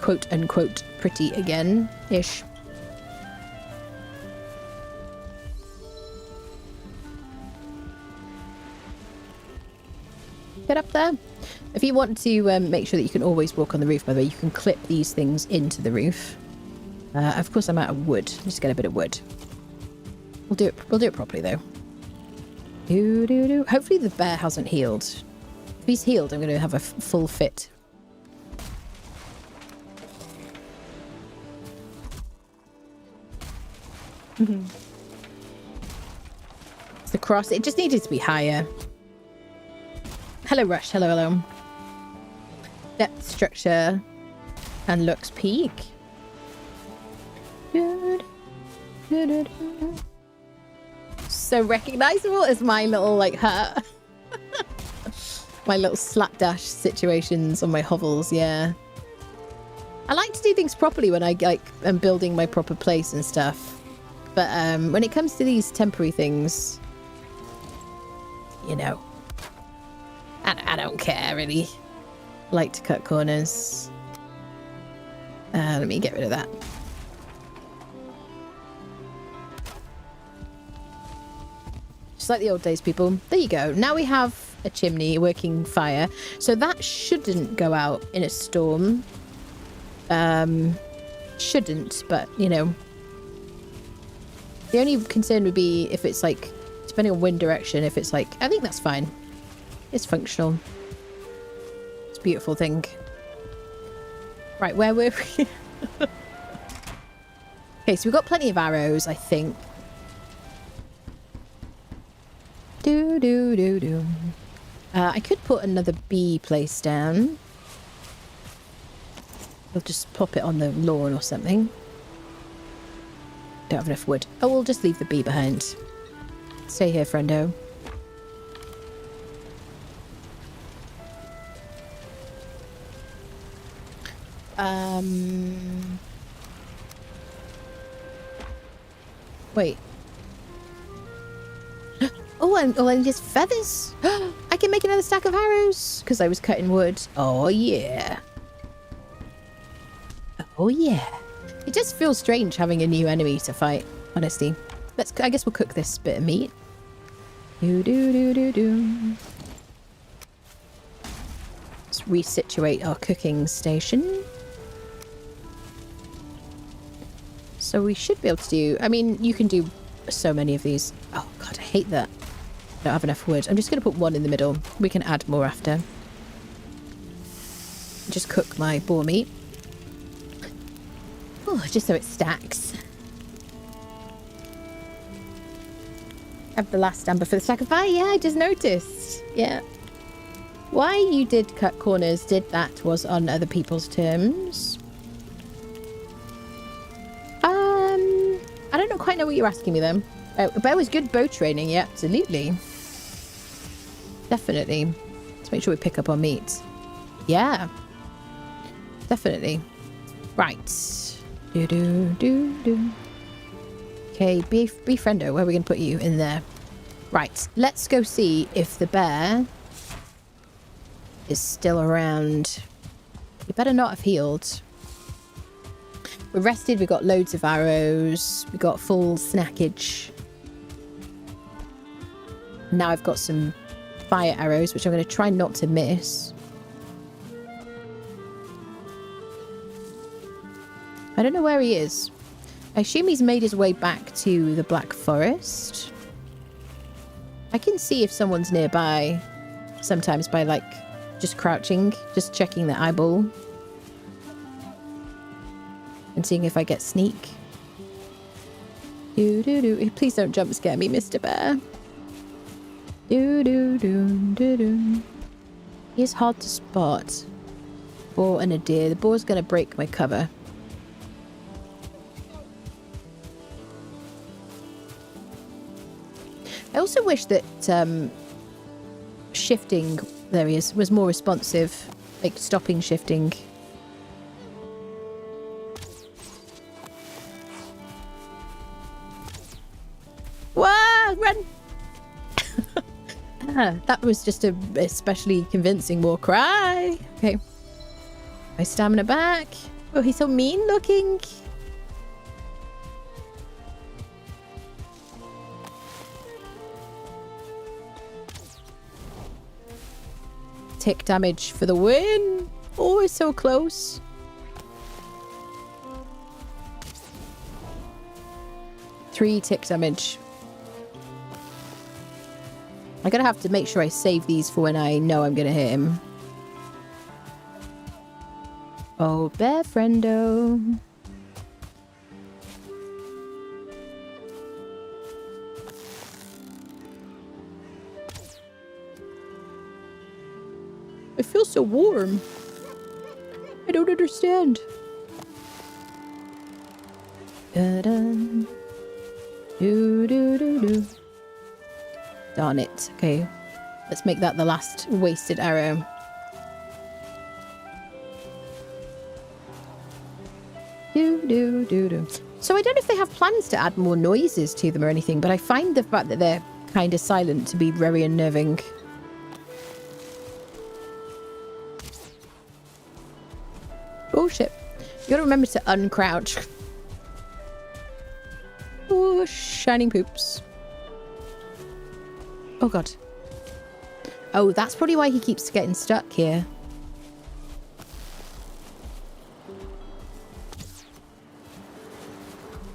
quote unquote pretty again-ish. Get up there. If you want to make sure that you can always walk on the roof, by the way, you can clip these things into the roof. Of course, I'm out of wood. Just get a bit of wood. We'll do it properly, though. Hopefully the bear hasn't healed. If he's healed, I'm going to have a full fit. It's the cross. It just needed to be higher. Hello, Rush. Hello, hello. Depth, structure, and looks peak. So recognizable as my little like hut. My little slapdash situations on my hovels, yeah. I like to do things properly when I like am building my proper place and stuff. But when it comes to these temporary things, you know, I don't care really. I like to cut corners. Let me get rid of that. Just like the old days, people. There you go. Now we have a chimney, a working fire. So that shouldn't go out in a storm. Shouldn't, but, you know. The only concern would be if it's, like, depending on wind direction, if it's, like... I think that's fine. It's functional. It's a beautiful thing. Right, where were we? Okay, so we've got plenty of arrows, I think. I could put another bee place down. We'll just pop it on the lawn or something. Don't have enough wood. Oh, we'll just leave the bee behind. Stay here, friendo. Wait. Oh, and just feathers. I can make another stack of arrows because I was cutting wood. Oh, yeah. Oh, yeah. It just feels strange having a new enemy to fight, honestly. I guess we'll cook this bit of meat. Do. Let's resituate our cooking station. So we should be able to do... I mean, you can do so many of these. Oh, God, I hate that. I don't have enough wood. I'm just going to put one in the middle. We can add more after. Just cook my boar meat. Oh, just so it stacks. Have the last amber for the stack of fire. Yeah, I just noticed. Yeah. Why you did cut corners, that was on other people's terms. I don't quite know what you're asking me then. But it was good bow training. Yeah, absolutely. Definitely. Let's make sure we pick up our meat. Yeah. Definitely. Right. Do. Okay, befriendo. Where are we going to put you? In there. Right. Let's go see if the bear is still around. You better not have healed. We're rested. We've got loads of arrows. We've got full snackage. Now I've got some fire arrows, which I'm going to try not to miss. I don't know where he is. I assume he's made his way back to the Black Forest. I can see if someone's nearby sometimes by, like, just crouching, just checking the eyeball. And seeing if I get sneak. Do. Please don't jump scare me, Mr. Bear. Do. He is hard to spot. Boar and a deer. The boar's going to break my cover. I also wish that shifting, there he is, was more responsive. Like stopping shifting. Whoa, run! That was just a especially convincing war cry. Okay. My stamina back. Oh, he's so mean looking. Tick damage for the win. Oh, it's so close. Three tick damage. I'm gonna have to make sure I save these for when I know I'm gonna hit him. Oh, bear friendo. I feel so warm. I don't understand. Da-dun. Do. Darn it. Okay. Let's make that the last wasted arrow. Do. So I don't know if they have plans to add more noises to them or anything, but I find the fact that they're kind of silent to be very unnerving. Oh shit. You gotta remember to uncrouch. Oh, shining poops. Oh god. Oh, that's probably why he keeps getting stuck here.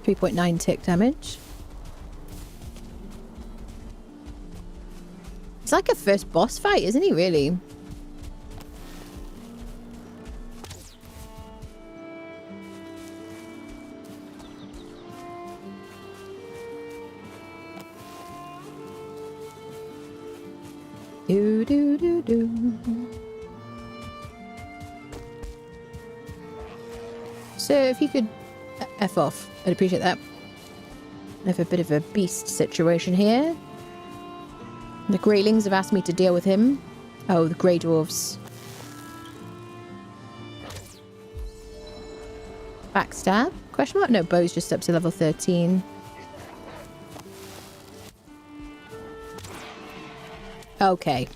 .9 tick damage. It's like a first boss fight, isn't he, really? Do. So if you could F off, I'd appreciate that. I have a bit of a beast situation here. The Greylings have asked me to deal with him. Oh, the Grey Dwarves. Backstab? Question mark? No, bow's just up to level 13. Okay.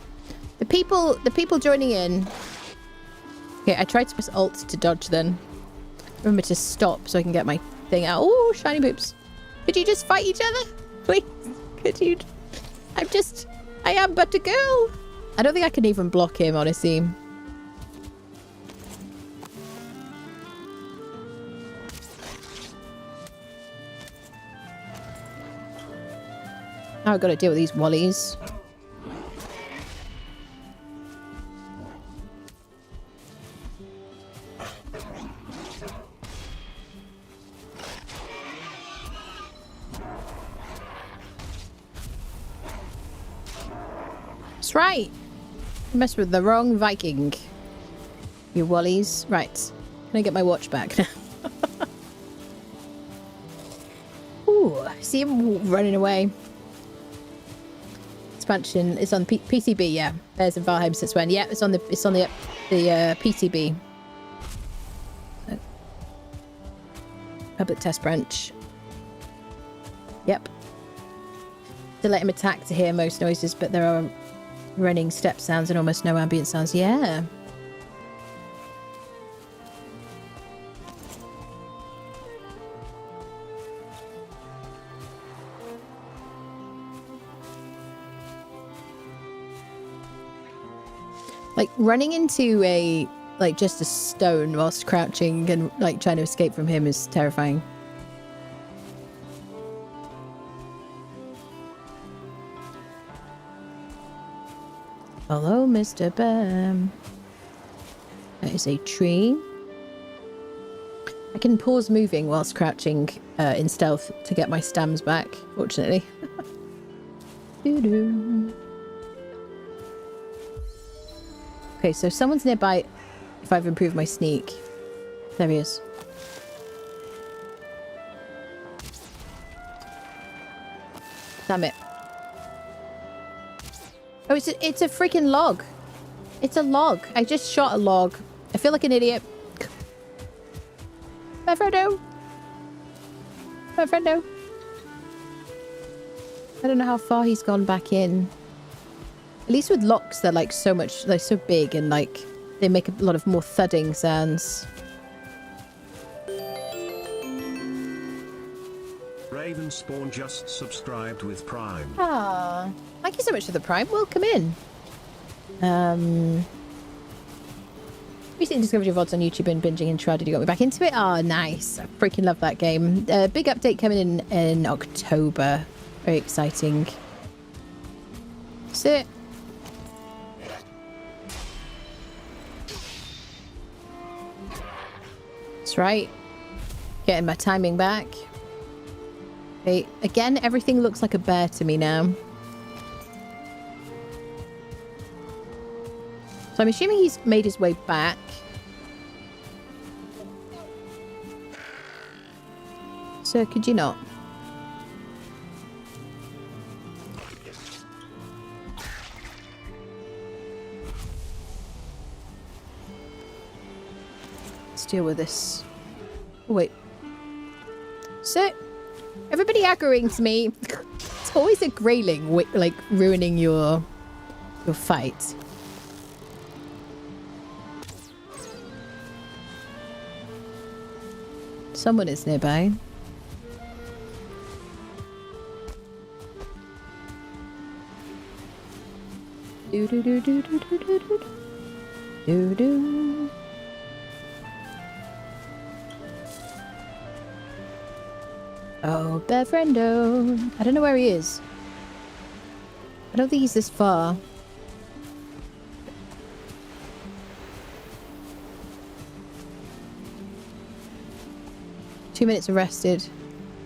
The people joining in. Okay, I tried to press Alt to dodge then. Remember to stop so I can get my thing out. Oh, shiny boobs. Could you just fight each other? Please? Could you? I am but a girl. I don't think I can even block him, honestly. Now I've got to deal with these wallies. That's right. You messed with the wrong Viking. You wallies. Right. Can I get my watch back now? Ooh, I see him running away. Expansion is on PCB, yeah. There's in Valheim since when? Yeah, it's on the PCB. Public test branch. Yep. To let him attack to hear most noises, but there are running step sounds and almost no ambient sounds. Yeah. Like running into just a stone whilst crouching and like trying to escape from him is terrifying. Hello, Mr. Bam. That is a tree. I can pause moving whilst crouching in stealth to get my stams back, fortunately. Doo-doo. Okay, so someone's nearby if I've improved my sneak. There he is. Damn it. Oh, it's a freaking log. It's a log. I just shot a log. I feel like an idiot. My friendo. My friendo. I don't know how far he's gone back in. At least with locks, they're like they're so big and like they make a lot of more thudding sounds. Ravenspawn just subscribed with Prime. Ah, thank you so much for the Prime. Welcome in. Recently discovered your VODs on YouTube and binging and tried. Did you got me back into it? Ah, nice. I freaking love that game. Big update coming in October. Very exciting. Sit. That's right. Getting my timing back. Okay, again, everything looks like a bear to me now. So I'm assuming he's made his way back. Sir, could you not? Let's deal with this. Oh, wait. Sir, everybody aggroing to me. It's always a grayling, like, ruining your fight. Someone is nearby. Do do do do do do do do do do. Oh, bear friendo. I don't know where he is. I don't think he's this far. Two minutes arrested.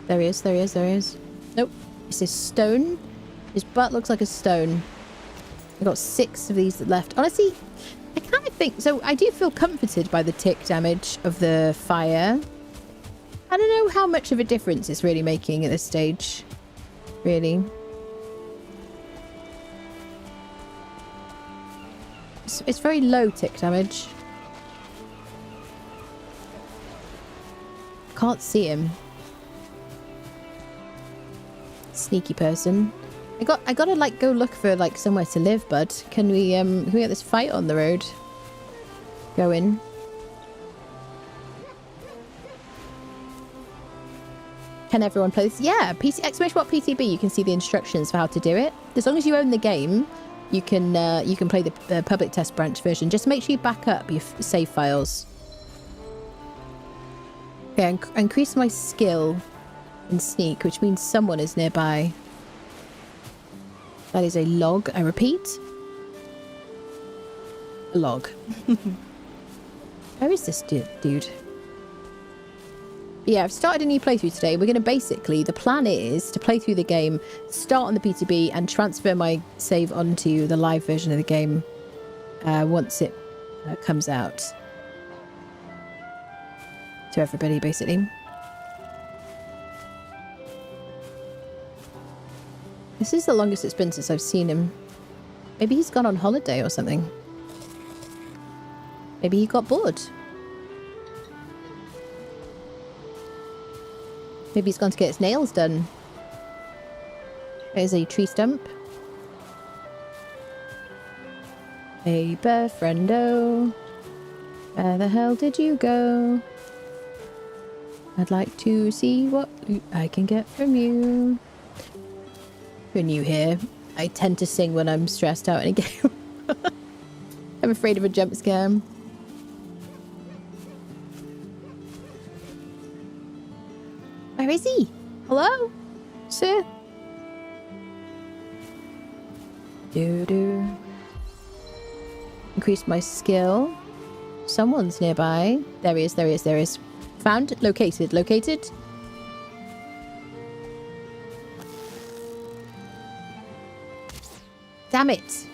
There he is, there he is, there he is. Nope. It's this stone. His butt looks like a stone. I've got 6 of these left. Honestly, I kind of think... So I do feel comforted by the tick damage of the fire. I don't know how much of a difference it's really making at this stage. Really. It's very low tick damage. Can't see him. Sneaky person. I gotta like go look for like somewhere to live, bud. Can we get this fight on the road going? Can everyone play this? Yeah, PC !PTB. You can see the instructions for how to do it. As long as you own the game, you can play the public test branch version. Just make sure you back up your save files. Okay, I increase my skill in sneak, which means someone is nearby. That is a log. I repeat, a log. Where is this dude? Yeah, I've started a new playthrough today. We're going to basically, the plan is to play through the game, start on the PTB, and transfer my save onto the live version of the game once it comes out. To everybody, basically. This is the longest it's been since I've seen him. Maybe he's gone on holiday or something. Maybe he got bored. Maybe he's gone to get his nails done. There's a tree stump. Hey, friendo. Where the hell did you go? I'd like to see what loot I can get from you. You're new here. I tend to sing when I'm stressed out in a game. I'm afraid of a jump scare. Where is he? Hello? Sir? Increase my skill. Someone's nearby. There he is. Found. Located. Damn it.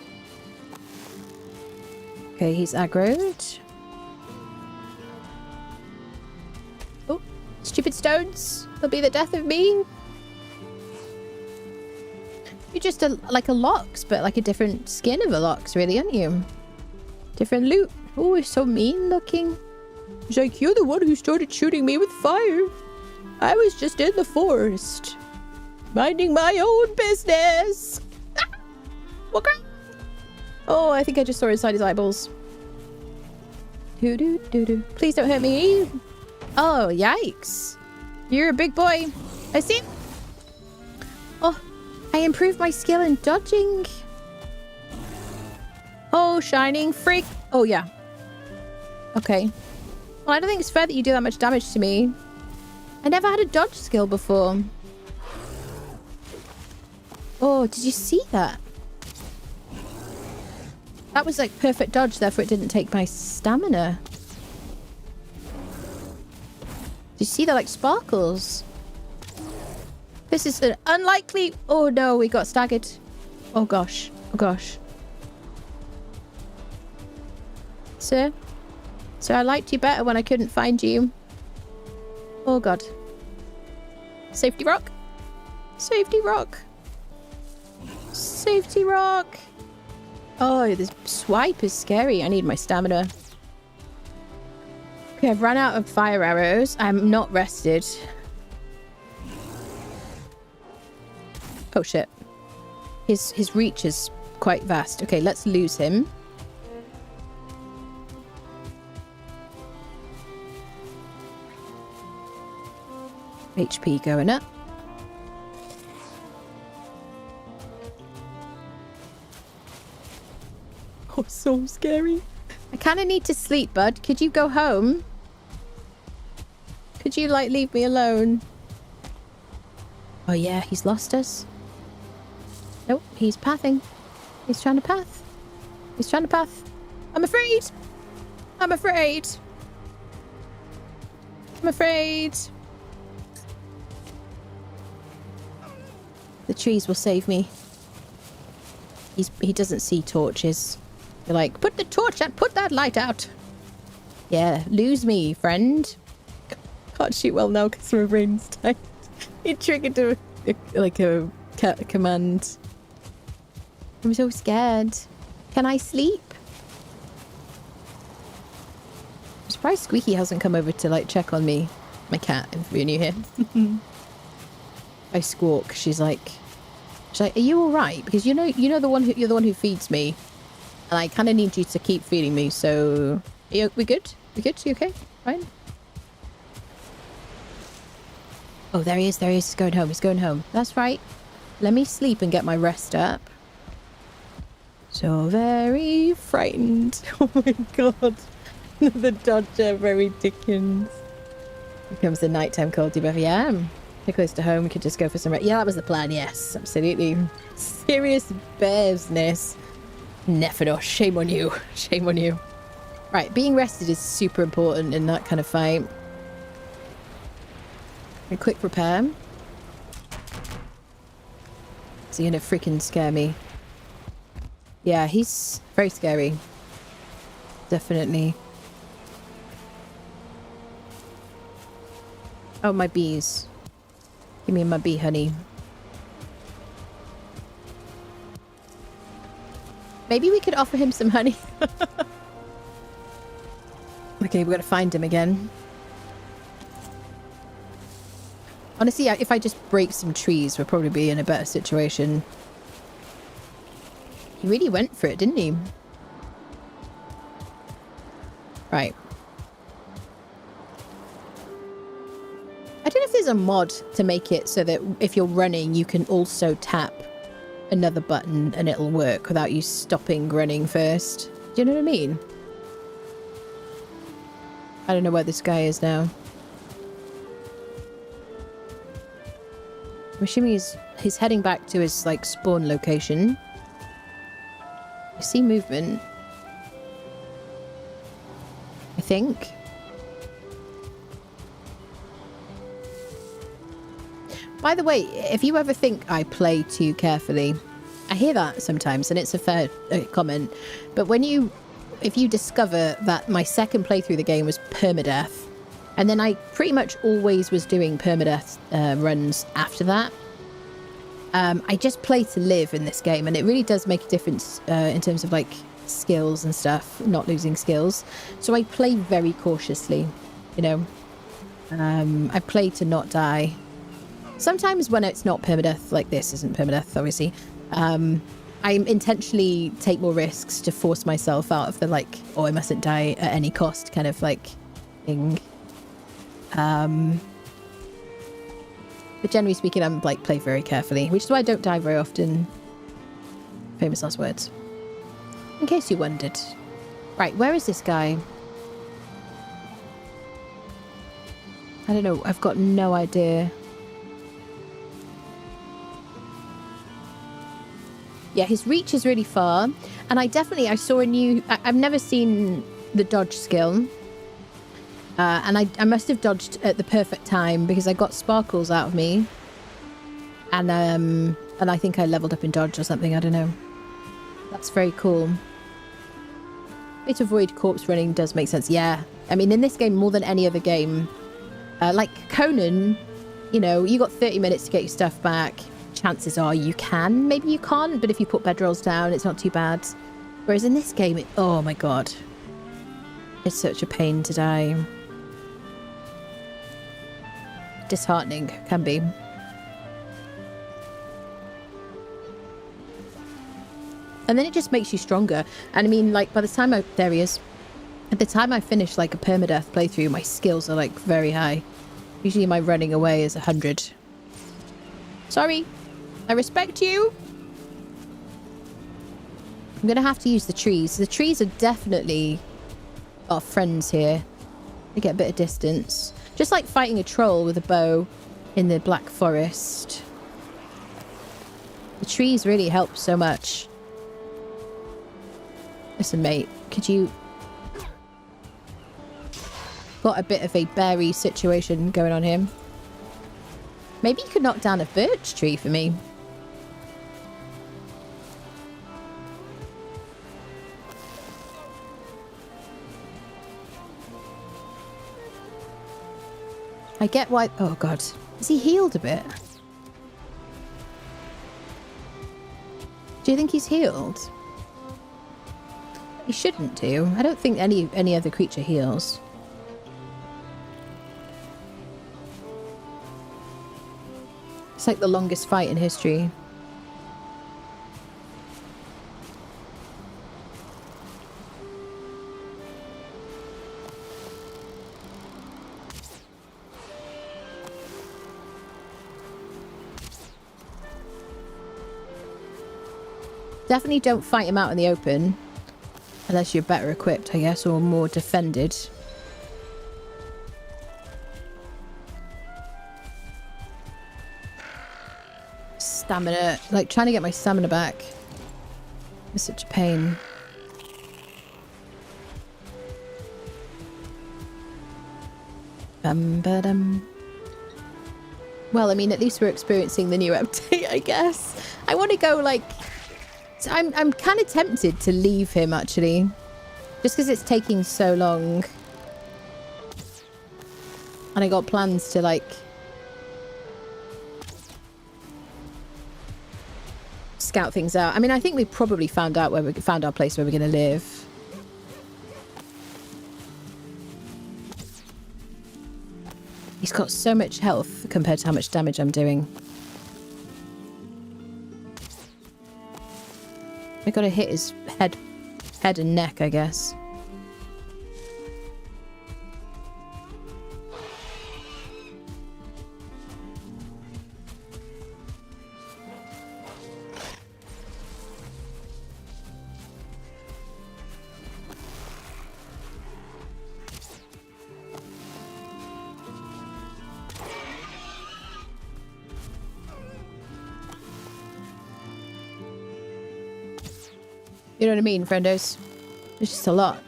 Okay, he's aggroed. Oh, stupid stones. They'll be the death of me. You're just like a Lox, but like a different skin of a Lox, really, aren't you? Different loot. Oh, it's so mean looking. He's like, you're the one who started shooting me with fire. I was just in the forest, minding my own business. Oh, I think I just saw inside his eyeballs. Please don't hurt me. Oh, yikes. You're a big boy. I see. Oh, I improved my skill in dodging. Oh, shining freak. Oh, yeah. Okay. Well, I don't think it's fair that you do that much damage to me. I never had a dodge skill before. Oh, did you see that? That was like perfect dodge, therefore it didn't take my stamina. Do you see the like sparkles? This is an unlikely... Oh no, we got staggered. Oh gosh. Oh gosh. Sir? Sir, I liked you better when I couldn't find you. Oh god. Safety rock? Safety rock. Safety rock. Oh, this swipe is scary. I need my stamina. Okay, I've run out of fire arrows. I'm not rested. Oh shit. His reach is quite vast. Okay, let's lose him. HP going up. Oh, so scary. I kind of need to sleep, bud. Could you go home? Could you, like, leave me alone? Oh, yeah, he's lost us. Nope, he's pathing. He's trying to path. He's trying to path. I'm afraid. I'm afraid. I'm afraid. The trees will save me. He doesn't see torches. You're like, put the torch out, put that light out. Yeah, lose me, friend. Can't shoot well now because my brain's tight. It triggered a command. I'm so scared. Can I sleep? I'm surprised Squeaky hasn't come over to like check on me. My cat, if you're new here. I squawk. She's like, are you all right? Because you're the one who feeds me, and I kind of need you to keep feeding me. So, we good? We good? You okay? Fine. Oh, there he is. There he is. He's going home. He's going home. That's right. Let me sleep and get my rest up. So very frightened. Oh my god. The Dodger, very Dickens. Here comes the nighttime cold debuff. Yeah, too close to home. We could just go for some rest. Yeah, that was the plan. Yes, absolutely. Serious bearsness. Nephador, shame on you. Shame on you. Right, being rested is super important in that kind of fight. A quick repair. Is he gonna freaking scare me? Yeah, he's very scary. Definitely. Oh, my bees. Give me my bee honey. Maybe we could offer him some honey. Okay, we're gonna find him again. Honestly, if I just break some trees, we'll probably be in a better situation. He really went for it, didn't he? Right. I don't know if there's a mod to make it so that if you're running, you can also tap another button and it'll work without you stopping running first. Do you know what I mean? I don't know where this guy is now. I'm assuming he's heading back to his, like, spawn location. I see movement. I think. By the way, if you ever think I play too carefully, I hear that sometimes, and it's a fair comment. But if you discover that my second playthrough of the game was permadeath, and then I pretty much always was doing permadeath runs after that, I just play to live in this game, and it really does make a difference in terms of, like, skills and stuff, not losing skills. So I play very cautiously, you know. I play to not die. Sometimes when it's not permadeath, like this isn't permadeath, obviously, I intentionally take more risks to force myself out of the, like, oh, I mustn't die at any cost kind of, like, thing. But generally speaking, I'm, like, play very carefully, which is why I don't die very often. Famous last words. In case you wondered. Right, where is this guy? I don't know. I've got no idea. Yeah, his reach is really far. And I saw a new... I've never seen the dodge skill. And I must have dodged at the perfect time because I got sparkles out of me. And I think I leveled up in dodge or something. I don't know. That's very cool. Way to avoid corpse running does make sense. Yeah. I mean, in this game, more than any other game, like Conan, you know, you got 30 minutes to get your stuff back. Chances are you can. Maybe you can't, but if you put bedrolls down, it's not too bad. Whereas in this game, oh my god. It's such a pain to die. Disheartening, can be. And then it just makes you stronger. And I mean, like, by the time there he is. At the time I finish, like, a permadeath playthrough, my skills are, like, very high. Usually my running away is 100. Sorry. I respect you. I'm going to have to use the trees. The trees are definitely our friends here. They get a bit of distance. Just like fighting a troll with a bow in the Black Forest. The trees really help so much. Listen, mate, could you... Got a bit of a berry situation going on here. Maybe you could knock down a birch tree for me. I get why... Oh, God. Is he healed a bit? Do you think he's healed? He shouldn't do. I don't think any other creature heals. It's like the longest fight in history. Definitely don't fight him out in the open. Unless you're better equipped, I guess, or more defended. Stamina. Like, trying to get my stamina back is such a pain. Well, I mean, at least we're experiencing the new update, I guess. I want to go, like... I'm kind of tempted to leave him, actually. Just because it's taking so long. And I got plans to, like... scout things out. I mean, I think we probably found out where we found our place where we're going to live. He's got so much health compared to how much damage I'm doing. I gotta hit his head and neck, I guess. You know what I mean, friendos? It's just a lot.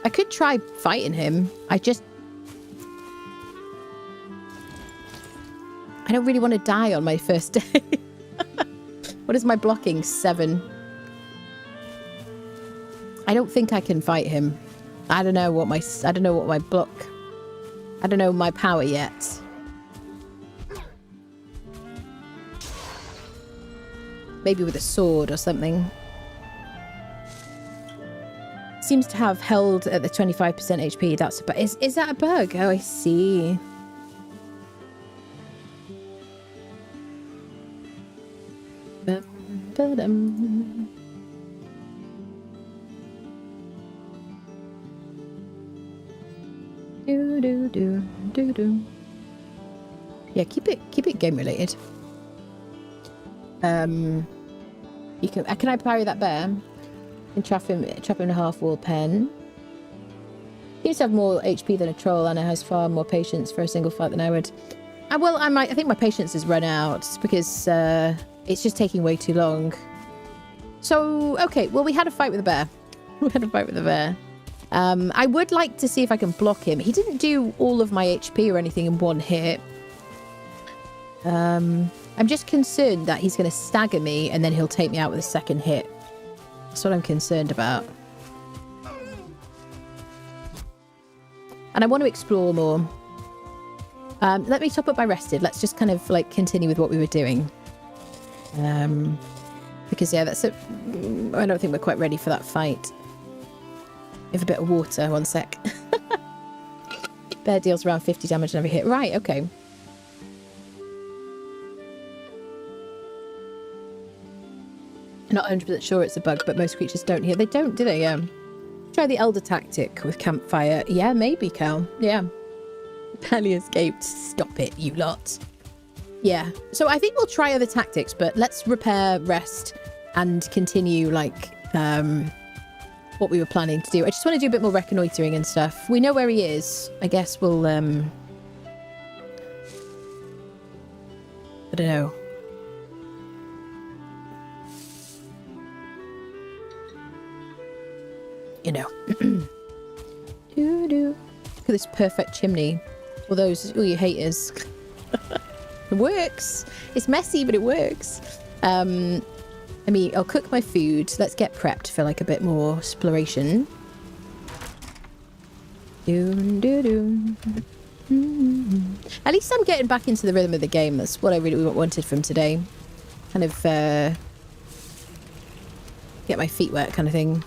I could try fighting him. I don't really want to die on my first day. What is my blocking? 7. I don't think I can fight him. I don't know what my block... I don't know my power yet. Maybe with a sword or something. Seems to have held at the 25% HP. That's a is that a bug? Oh, I see. Yeah, keep it game related. You can I parry that bear? And trap him in a half-wall pen. Seems to have more HP than a troll, and it has far more patience for a single fight than I would. Well, I think my patience has run out because it's just taking way too long. So okay, well, we had a fight with a bear. I would like to see if I can block him. He didn't do all of my HP or anything in one hit. I'm just concerned that he's going to stagger me and then he'll take me out with a second hit. That's what I'm concerned about. And I want to explore more. Let me top up my rested. Let's just kind of like continue with what we were doing. Because yeah, that's it. I don't think we're quite ready for that fight. Have a bit of water, 1 sec. Bear deals around 50 damage on every hit. Right, okay. Not 100% sure it's a bug, but most creatures don't hear. They don't, do they? Try the elder tactic with campfire. Yeah, maybe, Cal. Yeah. Barely escaped. Stop it, you lot. Yeah. So I think we'll try other tactics, but let's repair, rest, and continue, like, what we were planning to do. I just want to do a bit more reconnoitering and stuff. We know where he is. I guess we'll, I don't know. You know. Look at this perfect chimney. All you haters. It works. It's messy, but it works. I mean, I'll cook my food. Let's get prepped for like a bit more exploration. At least I'm getting back into the rhythm of the game. That's what I really wanted from today. Kind of get my feet wet kind of thing.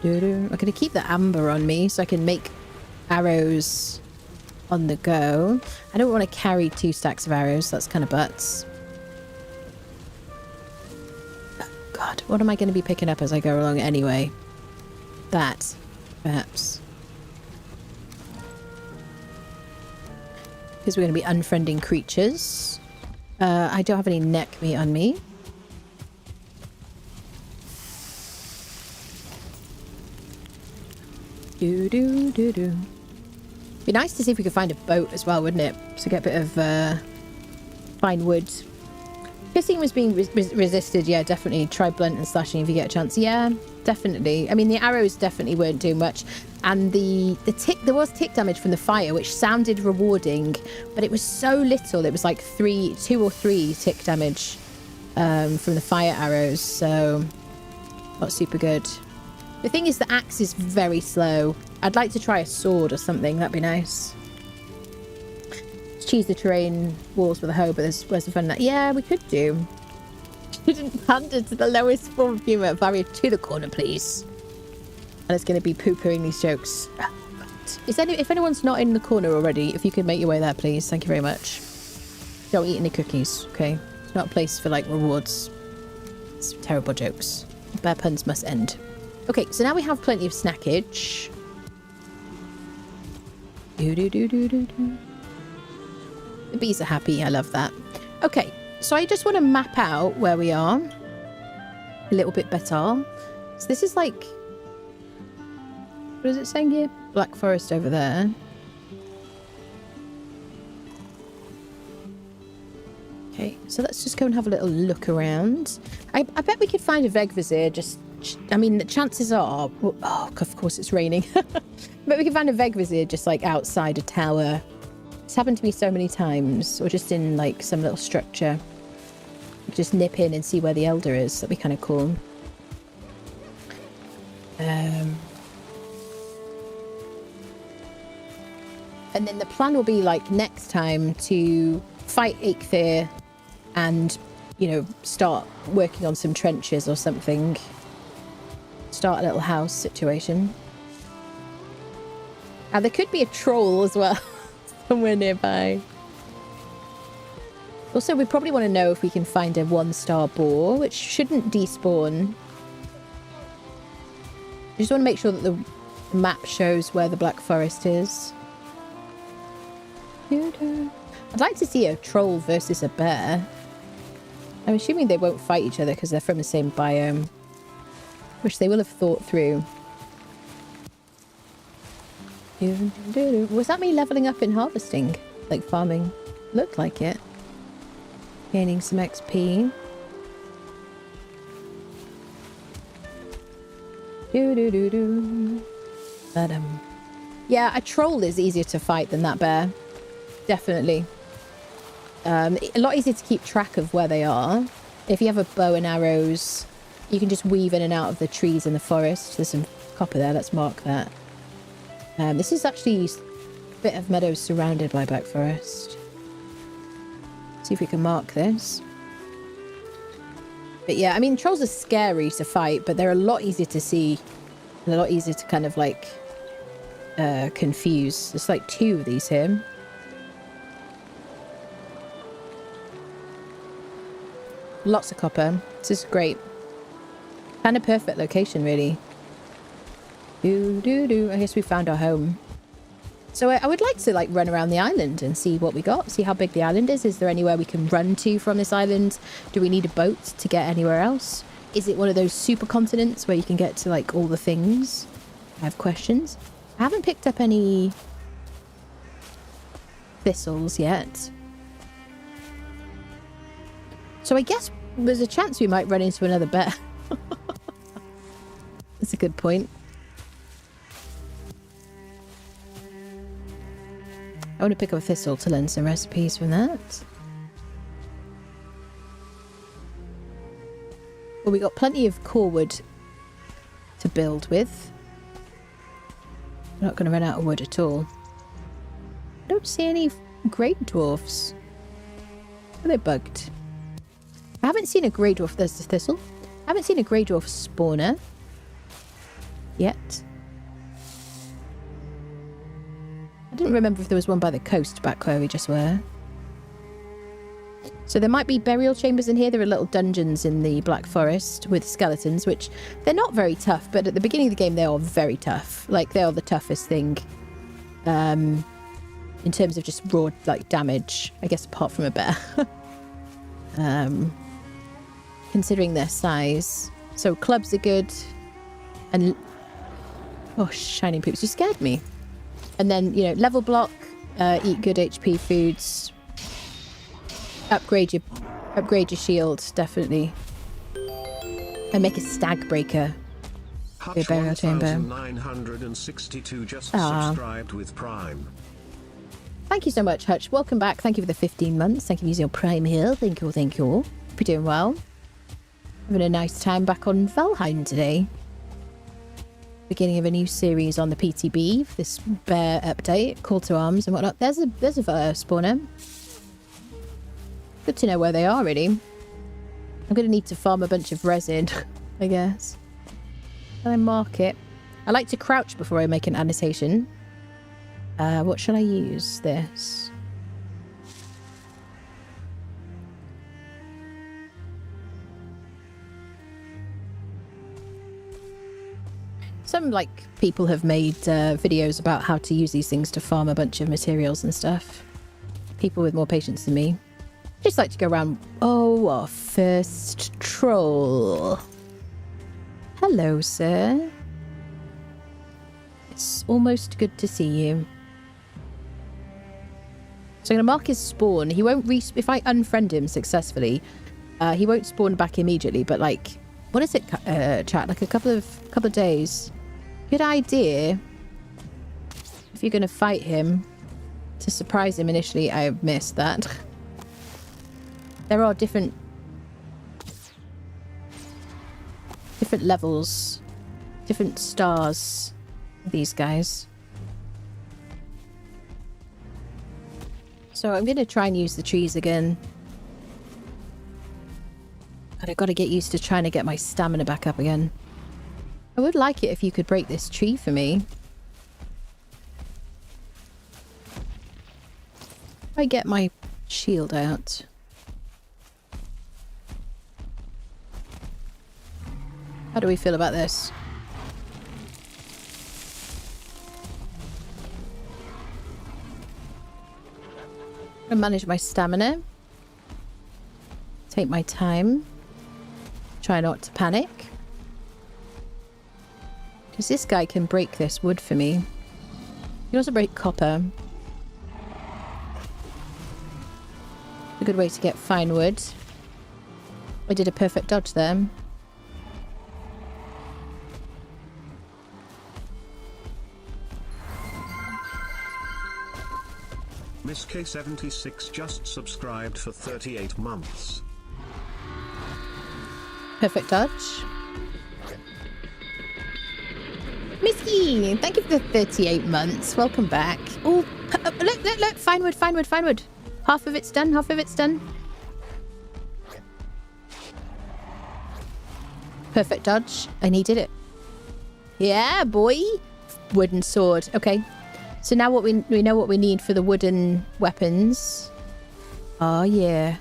I'm going to keep the amber on me so I can make arrows on the go. I don't want to carry 2 stacks of arrows. That's kind of butts. Oh, God, what am I going to be picking up as I go along anyway? That, perhaps. Because we're going to be unfriending creatures. I don't have any neck meat on me. Do. Be nice to see if we could find a boat as well, wouldn't it? To get a bit of fine wood. Kissing was being resisted. Yeah, definitely. Try blunt and slashing if you get a chance. Yeah, definitely. I mean, the arrows definitely weren't doing much. And the tick, there was tick damage from the fire, which sounded rewarding, but it was so little. It was like 2 or 3 tick damage from the fire arrows. So not super good. The thing is, the axe is very slow. I'd like to try a sword or something. That'd be nice. Cheese the terrain walls with a hoe, but where's the fun in that? Yeah, we could do. Didn't pander to the lowest form of humour. Barrier to the corner, please. And it's going to be poo-pooing these jokes. If anyone's not in the corner already, if you could make your way there, please. Thank you very much. Don't eat any cookies, okay? It's not a place for, like, rewards. It's terrible jokes. Bad puns must end. Okay, so now we have plenty of snackage. The bees are happy. I love that. Okay, so I just want to map out where we are a little bit better. So this is like... What is it saying here? Black Forest over there. Okay, so let's just go and have a little look around. I bet we could find a Vegvisir just... I mean, the chances are... Well, oh, of course it's raining. But we can find a Vegvisir just, like, outside a tower. It's happened to me so many times. Or just in, like, some little structure. Just nip in and see where the Elder is. That'd be kind of cool. And then the plan will be, like, next time to fight Eikthyr and, you know, start working on some trenches or something. Start a little house situation. And there could be a troll as well. Somewhere nearby. Also, we probably want to know if we can find a 1-star boar, which shouldn't despawn. I just want to make sure that the map shows where the Black Forest is. I'd like to see a troll versus a bear. I'm assuming they won't fight each other because they're from the same biome. Which they will have thought through. Was that me leveling up in harvesting? Like farming? Looked like it. Gaining some XP. Yeah, a troll is easier to fight than that bear. Definitely. A lot easier to keep track of where they are. If you have a bow and arrows, you can just weave in and out of the trees in the forest. There's some copper there. Let's mark that. This is actually a bit of meadows surrounded by Black Forest. See if we can mark this. But yeah, I mean, trolls are scary to fight, but they're a lot easier to see. And a lot easier to kind of like confuse. There's like 2 of these here. Lots of copper. This is great. Kind of perfect location, really. I guess we found our home. So I would like to like run around the island and see what we got. See how big the island is. Is there anywhere we can run to from this island? Do we need a boat to get anywhere else? Is it one of those super continents where you can get to like all the things? I have questions. I haven't picked up any thistles yet. So I guess there's a chance we might run into another bear. That's a good point. I want to pick up a thistle to learn some recipes from that. Well, we got plenty of core wood to build with. We're not going to run out of wood at all. I don't see any great dwarfs. Are they bugged? I haven't seen a grey dwarf. There's the thistle. I haven't seen a grey dwarf spawner. yet. I didn't remember if there was one by the coast back where we just were. So there might be burial chambers in here. There are little dungeons in the Black Forest with skeletons, which they're not very tough, but at the beginning of the game they are very tough. Like, they are the toughest thing in terms of just raw, like, damage, I guess, apart from a bear. Considering their size. So clubs are good. And... oh, shining poops, you scared me. And then, you know, level block, eat good HP foods... Upgrade your shield, definitely. And make a stag breaker. Hutch burial chamber. 1962 just subscribed with Prime. Thank you so much, Hutch. Welcome back. Thank you for the 15 months. Thank you for using your Prime here. Thank you, thank you. Hope you're doing well. Having a nice time back on Valheim today. Beginning of a new series on the PTB. This bear update, call to arms and whatnot. There's a spawner. Good to know where they are, really. I'm going to need to farm a bunch of resin, I guess. Can I mark it? I like to crouch before I make an annotation. What should I use? This. Some, like, people have made videos about how to use these things to farm a bunch of materials and stuff. People with more patience than me. Just like to go around. Oh, our first troll. Hello, sir. It's almost good to see you. So I'm going to mark his spawn. He won't if I unfriend him successfully, he won't spawn back immediately. But like, what is it, chat? Like a couple of days. Good idea. If you're going to fight him, to surprise him initially. I missed that. There are different levels, different stars, these guys. So I'm going to try and use the trees again. And I've got to get used to trying to get my stamina back up again. I would like it if you could break this tree for me. I get my shield out. How do we feel about this? I manage my stamina. Take my time. Try not to panic. Because this guy can break this wood for me. He can also break copper. A good way to get fine wood. I did a perfect dodge there. Miss K76 just subscribed for 38 months. Perfect dodge. Missy, thank you for the 38 months. Welcome back. Oh, look, fine wood. Half of it's done, half of it's done. Perfect dodge, and he did it. Yeah, boy. Wooden sword. Okay. So now what we know what we need for the wooden weapons. Oh, yeah.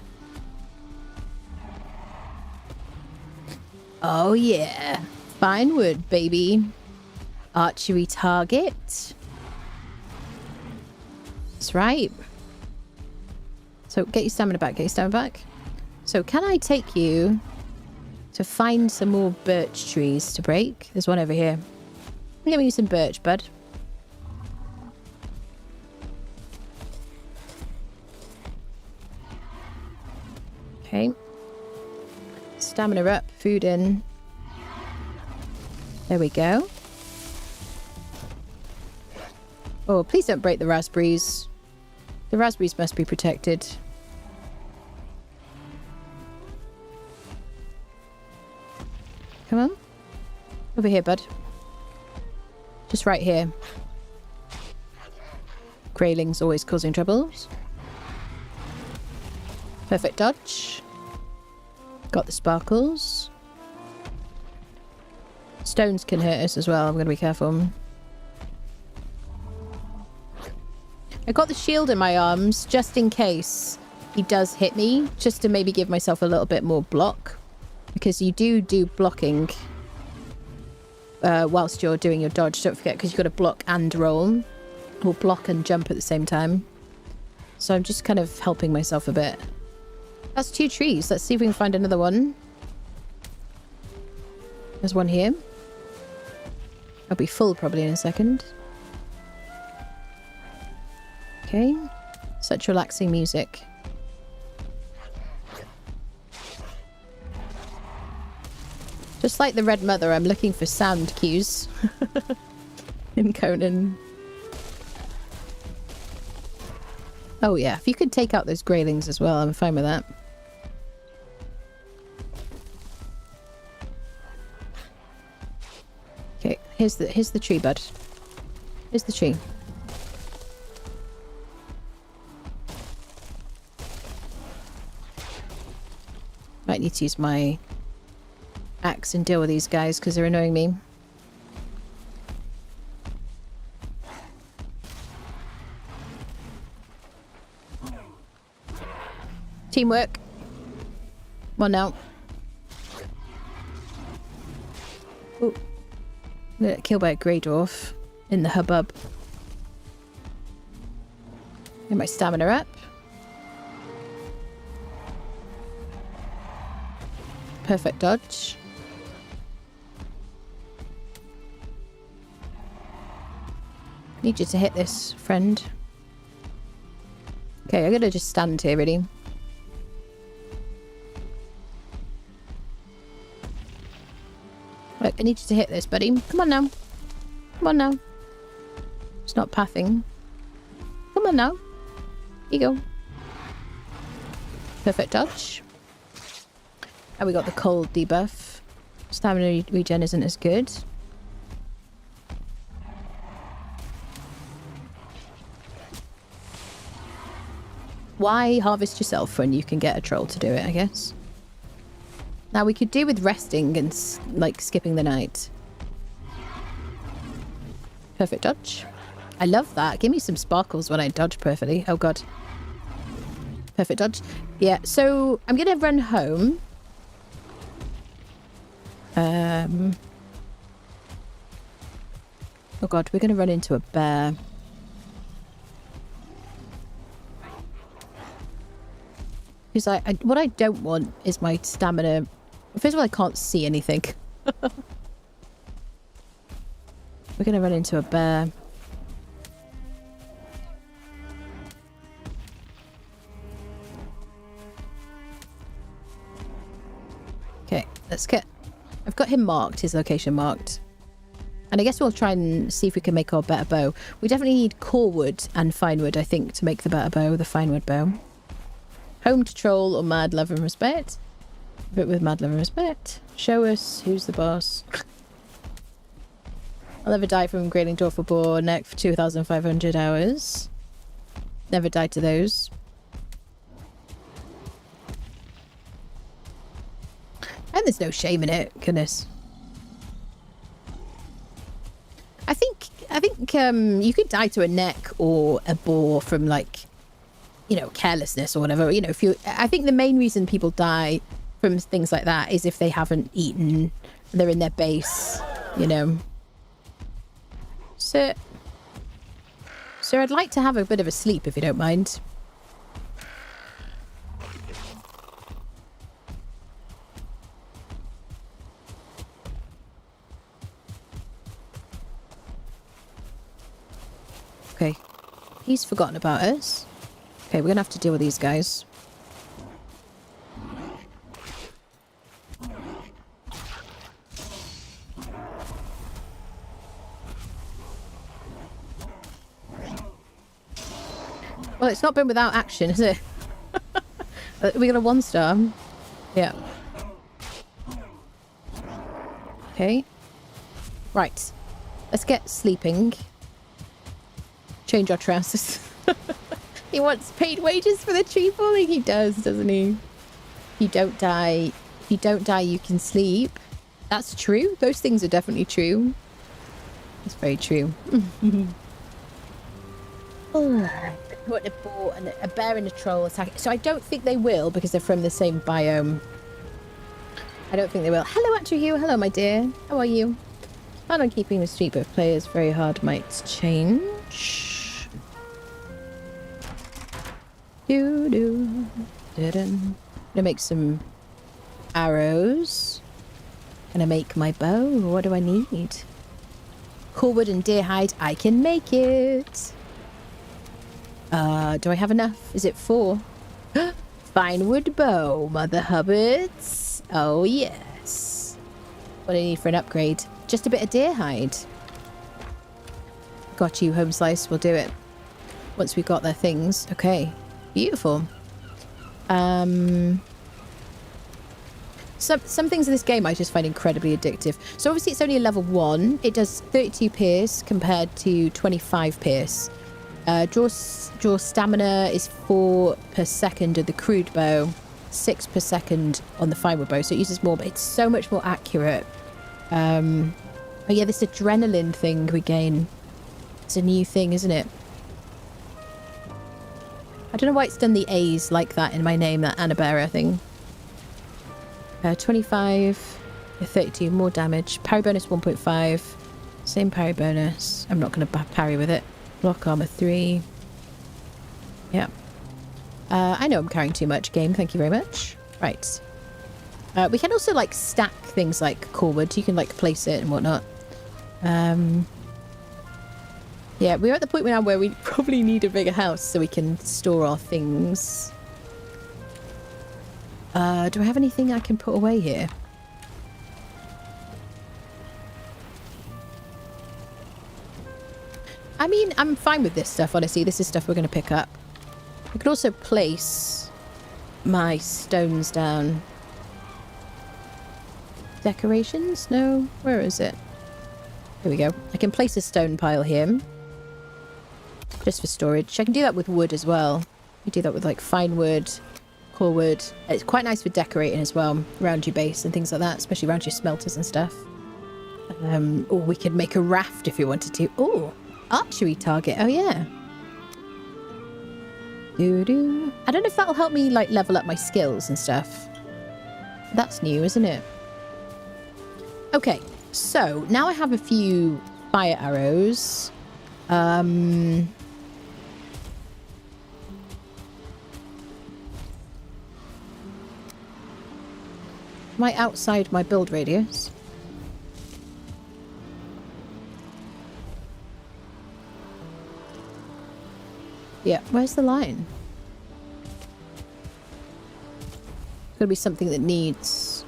Oh, yeah. Fine wood, baby. Archery target. That's right. So get your stamina back, So can I take you to find some more birch trees to break? There's one over here. Give me some birch, bud. Okay. Stamina up, food in. There we go. Oh, please don't break the raspberries. The raspberries must be protected. Come on. Over here, bud. Just right here. Grayling's always causing troubles. Perfect dodge. Got the sparkles. Stones can hurt us as well. I'm going to be careful. I got the shield in my arms just in case he does hit me, just to maybe give myself a little bit more block, because you do blocking whilst you're doing your dodge. Don't forget, because you've got to block and roll, or block and jump at the same time. So I'm just kind of helping myself a bit. That's 2 trees. Let's see if we can find another one. There's one here. I'll be full probably in a second. Okay. Such relaxing music. Just like the Red Mother, I'm looking for sound cues in Conan. Oh yeah, if you could take out those greylings as well, I'm fine with that. Okay, here's the tree, bud. Here's the tree. Might need to use my axe and deal with these guys because they're annoying me. Teamwork. Come on now. Ooh. I'm gonna get killed by a grey dwarf in the hubbub. Get my stamina up. Perfect dodge. Need you to hit this, friend. Okay, I'm gonna just stand here, really. Right, I need you to hit this, buddy. Come on now. Come on now. It's not pathing. Come on now. Here you go. Perfect dodge. And we got the cold debuff. Stamina regen isn't as good. Why harvest yourself when you can get a troll to do it, I guess? Now we could do with resting and like skipping the night. Perfect dodge. I love that. Give me some sparkles when I dodge perfectly. Oh god. Perfect dodge. Yeah, so I'm gonna run home. Oh god, we're gonna run into a bear. Because what I don't want is my stamina. First of all, I can't see anything. We're gonna run into a bear. Okay, let's get... I've got him marked, his location marked. And I guess we'll try and see if we can make our better bow. We definitely need core wood and fine wood, I think, to make the better bow, the fine wood bow. Home to troll or mad love and respect. But with mad love and respect. Show us who's the boss. I'll never die from grailing dwarf or boar neck for 2,500 hours. Never died to those. And there's no shame in it, goodness. I think you could die to a neck or a boar from like, you know, carelessness or whatever. You know, I think the main reason people die from things like that is if they haven't eaten, they're in their base, you know. Sir, I'd like to have a bit of a sleep if you don't mind. Okay, he's forgotten about us. Okay, we're gonna have to deal with these guys. Well, it's not been without action, is it? We got a 1-star. Yeah. Okay. Right. Let's get sleeping. Change our trousers. He wants paid wages for the tree falling. He does, doesn't he? If you don't die, you can sleep. That's true. Those things are definitely true. That's very true. What a boar and a bear and a troll attack. So I don't think they will because they're from the same biome. I don't think they will. Hello, Atreyu. Hello, my dear. How are you? Plan on keeping the street of players very hard might change. Gonna make some arrows. Gonna make my bow. What do I need? Corewood and deer hide. I can make it. Do I have enough? Is it 4? Fine wood bow, Mother Hubbards. Oh, yes. What do I need for an upgrade? Just a bit of deer hide. Got you, Home Slice. We'll do it. Once we've got their things. Okay. Beautiful. Some things in this game I just find incredibly addictive. So obviously it's only a level 1. It does 32 pierce compared to 25 pierce. Draw stamina is 4 per second of the crude bow, 6 per second on the firewood bow, so it uses more, but it's so much more accurate. Oh yeah, this adrenaline thing we gain. It's a new thing, isn't it? I don't know why it's done the A's like that in my name, that Annabera thing. 25, 32, more damage. Parry bonus 1.5. Same parry bonus. I'm not going to parry with it. Block armor 3. Yeah. I know I'm carrying too much, game. Thank you very much. Right. We can also, like, stack things like corewood. You can, like, place it and whatnot. Yeah, we're at the point now where we probably need a bigger house so we can store our things. Do I have anything I can put away here? I mean, I'm fine with this stuff, honestly. This is stuff we're going to pick up. I could also place my stones down. Decorations? No? Where is it? Here we go. I can place a stone pile here. Just for storage. I can do that with wood as well. You do that with, like, fine wood, core wood. It's quite nice for decorating as well, around your base and things like that, especially around your smelters and stuff. Or we could make a raft if we wanted to. Oh! Archery target. Oh, yeah. Doo-doo. I don't know if that'll help me, like, level up my skills and stuff. That's new, isn't it? Okay. So, now I have a few fire arrows. Am I outside my build radius? Yeah, where's the line? It's gotta be something that needs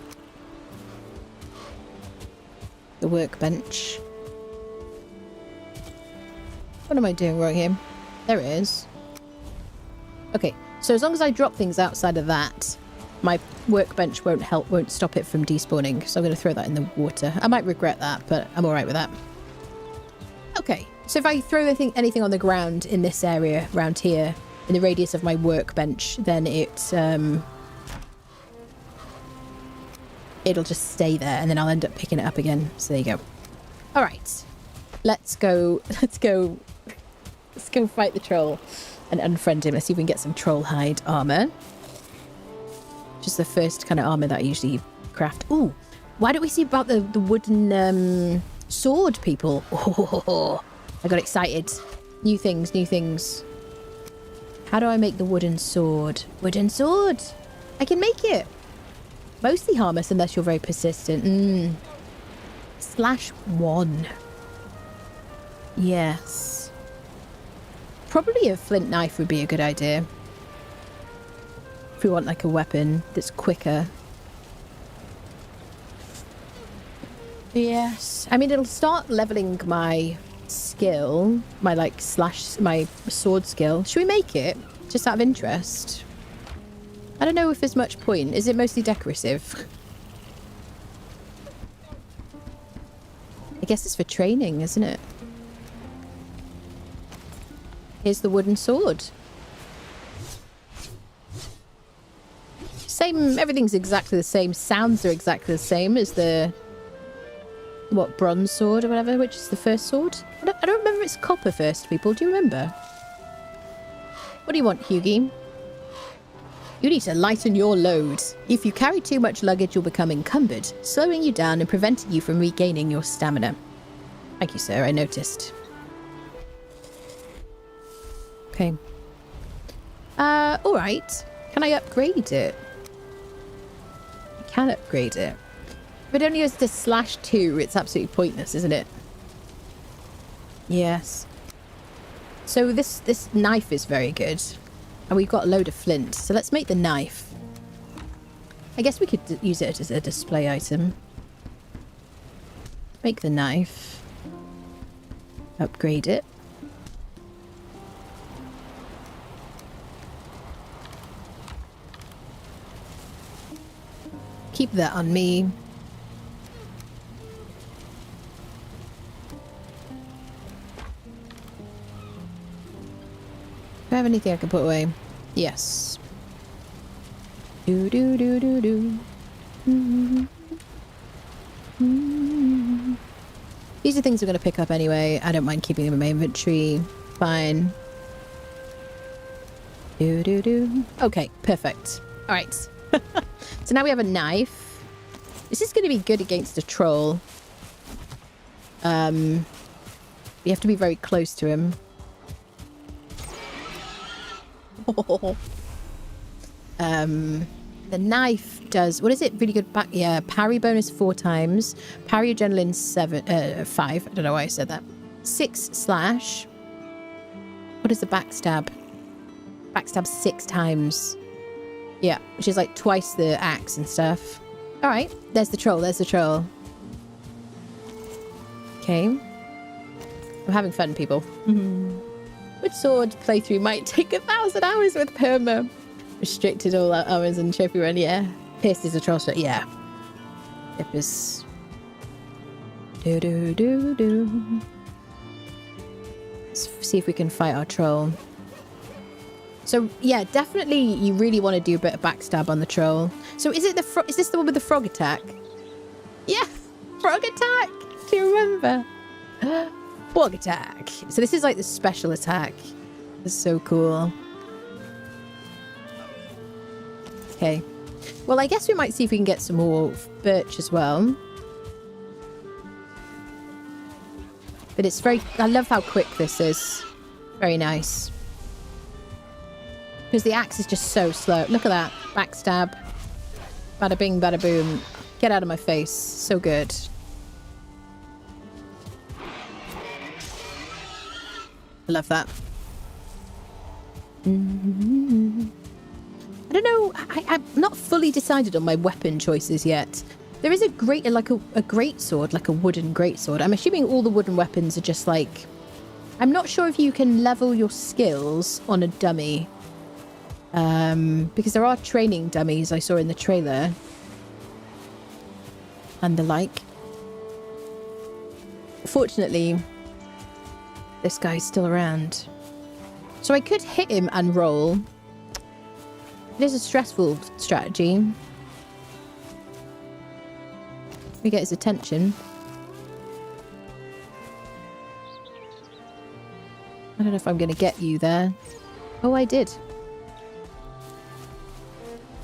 the workbench. What am I doing wrong here? There it is. Okay, so as long as I drop things outside of that, my workbench won't stop it from despawning. So I'm going to throw that in the water. I might regret that, but I'm all right with that. Okay, so if I throw anything on the ground in this area around here, in the radius of my workbench, then it'll just stay there, and then I'll end up picking it up again. So there you go. All right, let's go fight the troll and unfriend him. Let's see if we can get some troll hide armor. Just the first kind of armor that I usually craft. Ooh, why don't we see about the wooden sword, people? Oh, I got excited. New things, new things. How do I make the wooden sword? Wooden sword! I can make it! Mostly harmless unless you're very persistent. /1. Yes. Probably a flint knife would be a good idea. If we want like a weapon that's quicker. Yes. I mean, it'll start leveling my skill, my sword skill. Should we make it? Just out of interest. I don't know if there's much point. Is it mostly decorative? I guess it's for training, isn't it? Here's the wooden sword. Same, everything's exactly the same. Sounds are exactly the same as the what, bronze sword or whatever, which is the first sword. I don't remember if it's copper first, people. Do you remember? What do you want, Hughie? You need to lighten your load. If you carry too much luggage, you'll become encumbered, slowing you down and preventing you from regaining your stamina. Thank you, sir. I noticed. Okay. Alright. Can I upgrade it? I can upgrade it. If it only goes to /2, it's absolutely pointless, isn't it? Yes. So this knife is very good. And we've got a load of flint. So let's make the knife. I guess we could use it as a display item. Make the knife. Upgrade it. Keep that on me. Do I have anything I can put away? Yes. Do do do do do. These are things we're going to pick up anyway. I don't mind keeping them in my inventory. Fine. Do do do. Okay, perfect. All right. So now we have a knife. This is going to be good against a troll. You have to be very close to him. The knife does, what is it? Really good back, yeah, parry bonus 4 times, parry adrenaline 5. I don't know why I said that. 6 slash. What is the backstab? Backstab 6 times. Yeah, which is like twice the axe and stuff. All right, there's the troll. There's the troll. Okay, I'm having fun, people. Which sword playthrough might take 1,000 hours with perma? Restricted all hours and trophy run, yeah. Pierced is a troll shot, yeah. It was... Do do do do. Let's see if we can fight our troll. So yeah, definitely you really want to do a bit of backstab on the troll. So is it the is this the one with the frog attack? Yeah, frog attack. Do you remember? Frog attack. So this is like the special attack. It's so cool. Okay. Well, I guess we might see if we can get some more birch as well. But it's very... I love how quick this is. Very nice. Because the axe is just so slow. Look at that. Backstab. Bada bing, bada boom. Get out of my face. So good. I love that. I don't know. I'm not fully decided on my weapon choices yet. There is a great, like a great sword, like a wooden great sword. I'm assuming all the wooden weapons are just like... I'm not sure if you can level your skills on a dummy. Because there are training dummies I saw in the trailer. And the like. Fortunately, this guy's still around. So I could hit him and roll. It is a stressful strategy. We get his attention. I don't know if I'm going to get you there. Oh, I did.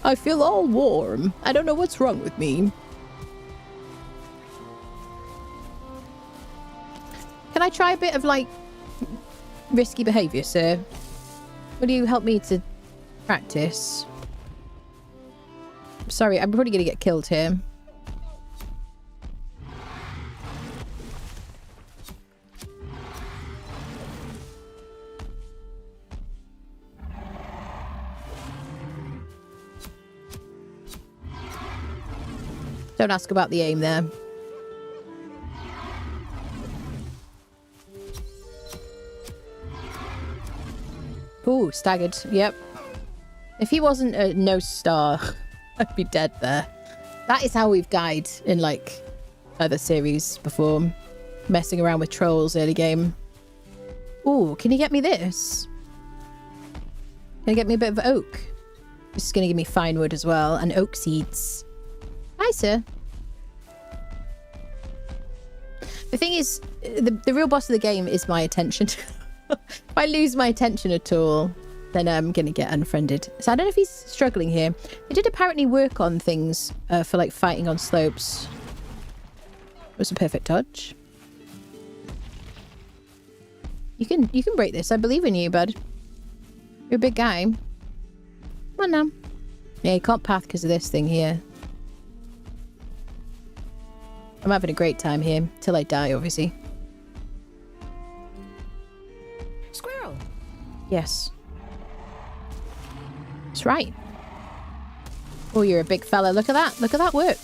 I feel all warm. I don't know what's wrong with me. Can I try a bit of, like, risky behaviour, sir? Will you help me to practice? Sorry, I'm probably going to get killed here. Don't ask about the aim there. Ooh, staggered. Yep. If he wasn't a no star, I'd be dead there. That is how we've died in, like, other series before. Messing around with trolls early game. Ooh, can you get me this? Can you get me a bit of oak? This is going to give me fine wood as well, and oak seeds. Hi, sir. The thing is, the real boss of the game is my attention. If I lose my attention at all, then I'm gonna get unfriended. So I don't know if he's struggling here. They did apparently work on things for like fighting on slopes. It was a perfect dodge. You can break this. I believe in you, bud. You're a big guy. Come on now. Yeah, you can't path because of this thing here. I'm having a great time here. Till I die, obviously. Squirrel. Yes. That's right. Oh, you're a big fella. Look at that. Look at that work.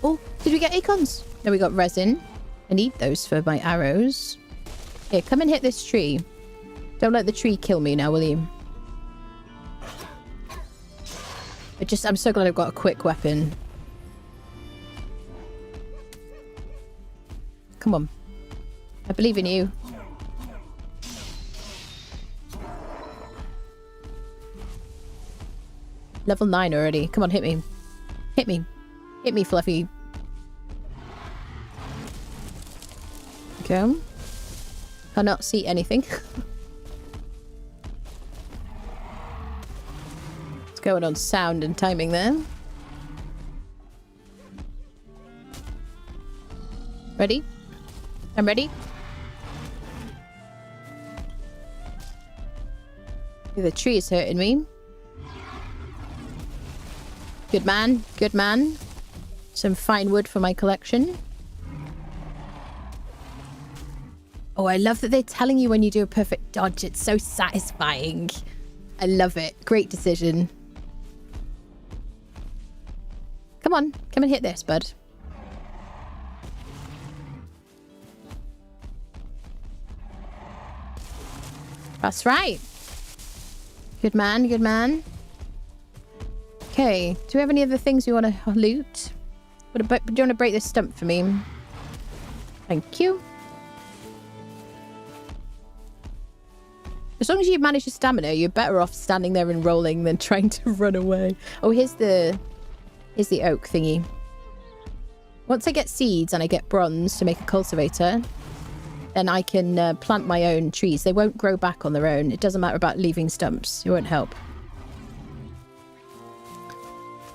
Oh, did we get acorns? No, we got resin. I need those for my arrows. Here, come and hit this tree. Don't let the tree kill me now, will you? I'm so glad I've got a quick weapon. Come on. I believe in you. Level 9 already. Come on, hit me. Hit me. Hit me, Fluffy. Okay. Cannot see anything. What's going on sound and timing there? Ready? I'm ready. The tree is hurting me. Good man. Good man. Some fine wood for my collection. Oh, I love that they're telling you when you do a perfect dodge. It's so satisfying. I love it. Great decision. Come on. Come and hit this, bud. That's right. Good man. Good man. Okay. Do we have any other things we want to loot? Do you want to break this stump for me? Thank you. As long as you manage your stamina, you're better off standing there and rolling than trying to run away. Oh, here's the oak thingy. Once I get seeds and I get bronze to make a cultivator, then I can plant my own trees. They won't grow back on their own. It doesn't matter about leaving stumps. It won't help.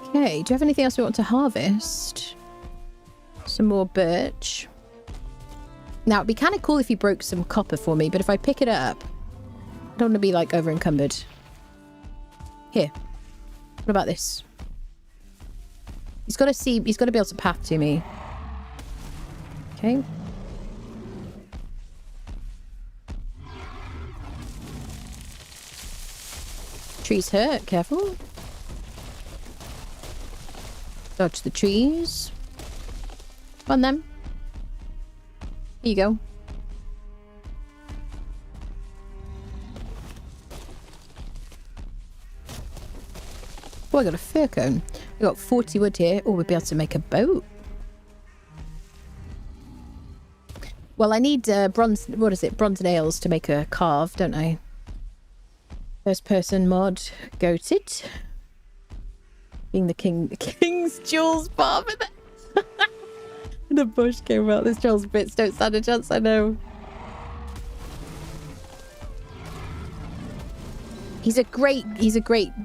Okay, do you have anything else we want to harvest? Some more birch. Now, it'd be kind of cool if you broke some copper for me, but if I pick it up, I don't want to be, like, over encumbered. Here. What about this? He's got to be able to path to me. Okay. Trees hurt. Careful. Dodge the trees. Come on, then. Here you go. Oh, I got a fir cone. We got 40 wood here. Oh, we'll be able to make a boat. Well, I need bronze... What is it? Bronze nails to make a carve, don't I? First person mod. Goated. Being the king's jewels barber. The bush came out. This jewels bits don't stand a chance, I know. He's a great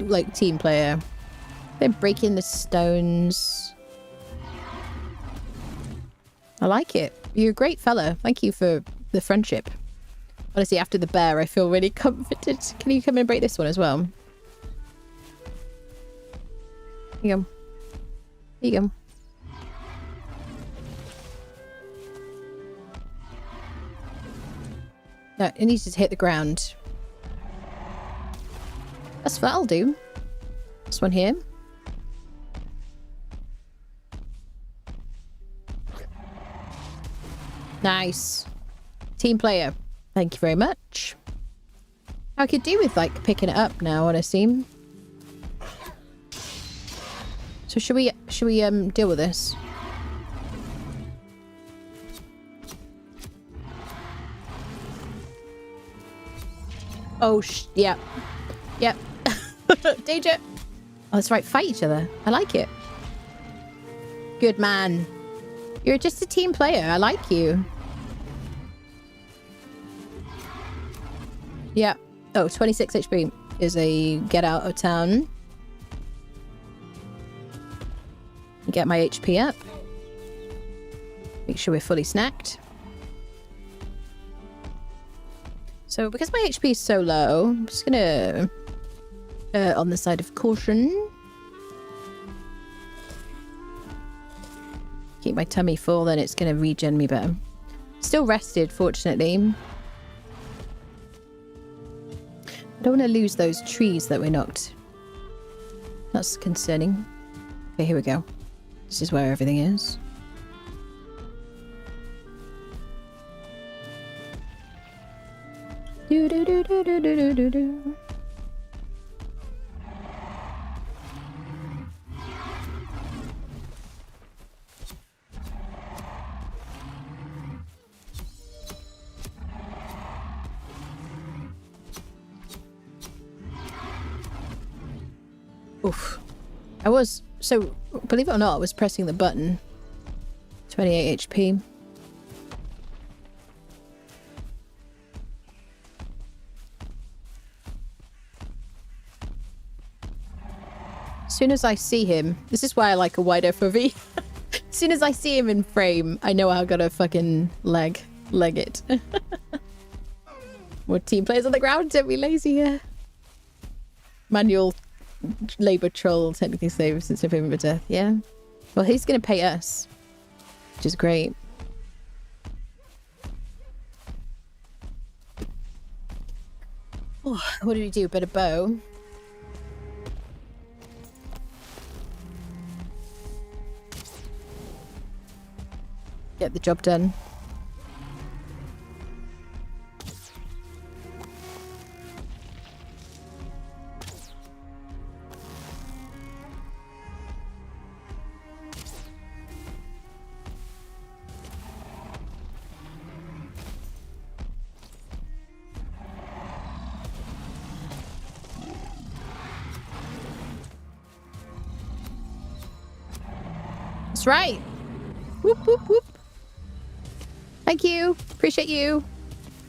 like team player. They're breaking the stones. I like it. You're a great fella. Thank you for the friendship. Honestly, after the bear, I feel really comforted. Can you come and break this one as well? Here you go. Here you go. No, it needs to hit the ground. That'll do. This one here. Nice. Team player. Thank you very much. I could do with, like, picking it up now, honestly. So should we deal with this? Oh, yeah. Yep. Danger. Oh, that's right. Fight each other. I like it. Good man. You're just a team player. I like you. Yeah. Oh, 26 HP is a get out of town. Get my HP up. Make sure we're fully snacked. So because my HP is so low, I'm just gonna on the side of caution. Keep my tummy full, then it's gonna regen me better. Still rested, fortunately. I don't want to lose those trees that we knocked. That's concerning. Okay, here we go. This is where everything is. Do do do do do do do do. Oof. So, believe it or not, I was pressing the button. 28 HP. As soon as I see him, this is why I like a wide FOV. As soon as I see him in frame, I know I gotta fucking leg it. More team players on the ground, don't be lazy here. Manual labor troll technically saved since no payment for death. Yeah. Well, he's gonna pay us, which is great. Oh, what do we do? A bit of bow. Get the job done. That's right. Whoop, whoop, whoop. Thank you. Appreciate you.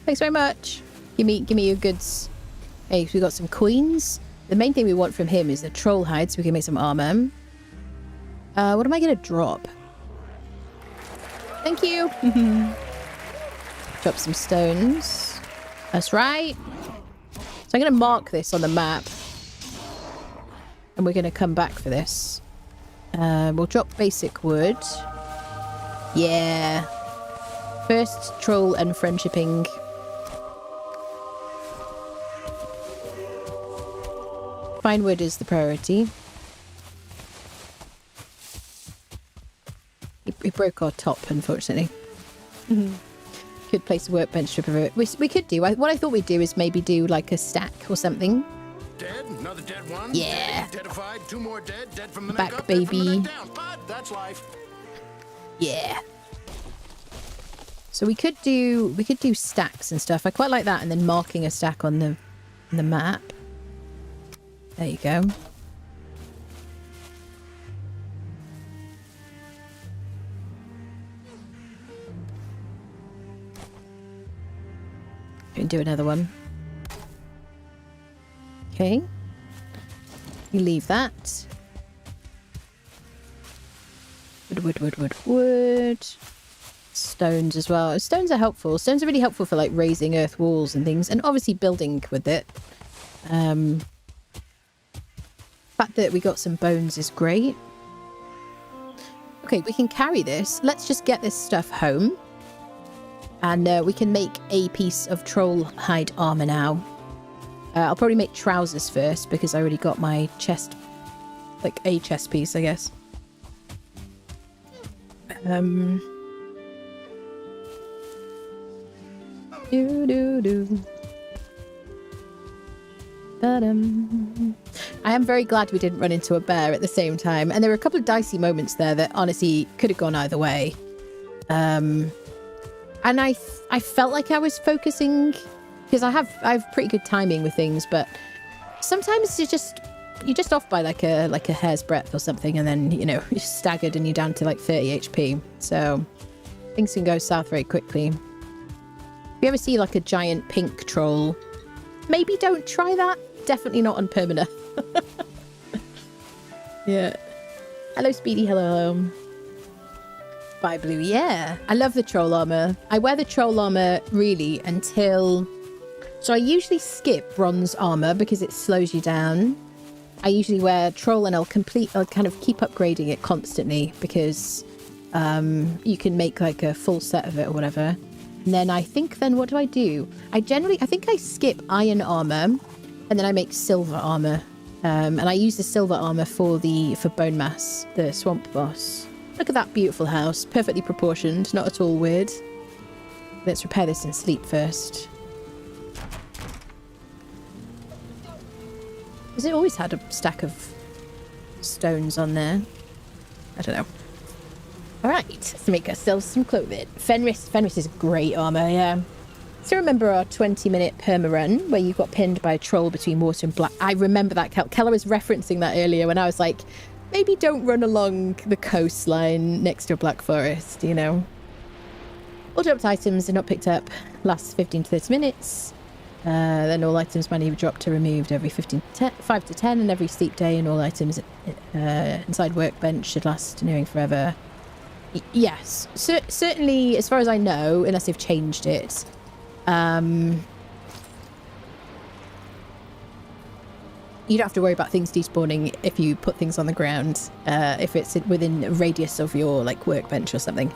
Thanks very much. Give me your goods. Hey, we got some coins. The main thing we want from him is the troll hide so we can make some armor. What am I going to drop? Thank you. Drop some stones. That's right. So I'm going to mark this on the map. And we're going to come back for this. We'll drop basic wood. Yeah. First troll and friendshipping. Fine wood is the priority. We broke our top, unfortunately. Could place a workbench strip of it. We could do. What I thought we'd do is maybe do like a stack or something. Dead, another dead one. Yeah. Dead, deadified, two more dead, dead from the Back, neck up, dead from the baby. neck down. But that's life. Yeah. So we could do stacks and stuff. I quite like that, and then marking a stack on the map. There you go. We can do another one. Okay. You leave that. Wood. Stones as well. Stones are helpful. Stones are really helpful for like raising earth walls and things, and obviously building with it. The fact that we got some bones is great. Okay, we can carry this. Let's just get this stuff home. And we can make a piece of troll hide armor now. I'll probably make trousers first because I already got my chest, like a chest piece, I guess. I am very glad we didn't run into a bear at the same time. And there were a couple of dicey moments there that honestly could have gone either way. And I felt like I was focusing because I have pretty good timing with things, but sometimes you just you're just off by like a hair's breadth or something, and then, you know, you're staggered and you're down to like 30 HP. So things can go south very quickly. If you ever see like a giant pink troll, maybe don't try that. Definitely not on Permanent. Yeah. Hello, Speedy. Hello. Bye, Blue. Yeah. I love the troll armor. I wear the troll armor really until... So I usually skip bronze armor because it slows you down. I usually wear troll and I'll kind of keep upgrading it constantly because you can make like a full set of it or whatever. And then I think what do I do? I think I skip iron armor and then I make silver armor. And I use the silver armor for Bone Mass, the swamp boss. Look at that beautiful house. Perfectly proportioned, not at all weird. Let's repair this and sleep first. Has it always had a stack of stones on there? I don't know. Alright, let's make ourselves some clothing. Fenris is great armor, yeah. So remember our 20-minute perma run where you got pinned by a troll between water and black? I remember that. Keller was referencing that earlier when I was like, maybe don't run along the coastline next to a black forest, you know. All dropped items are not picked up. Lasts 15 to 30 minutes. Then all items manually dropped or removed every 5 to 10, and every sleep day, and all items inside workbench should last nearing forever. Yes, certainly, as far as I know, unless they've changed it. You don't have to worry about things despawning if you put things on the ground, if it's within a radius of your like workbench or something.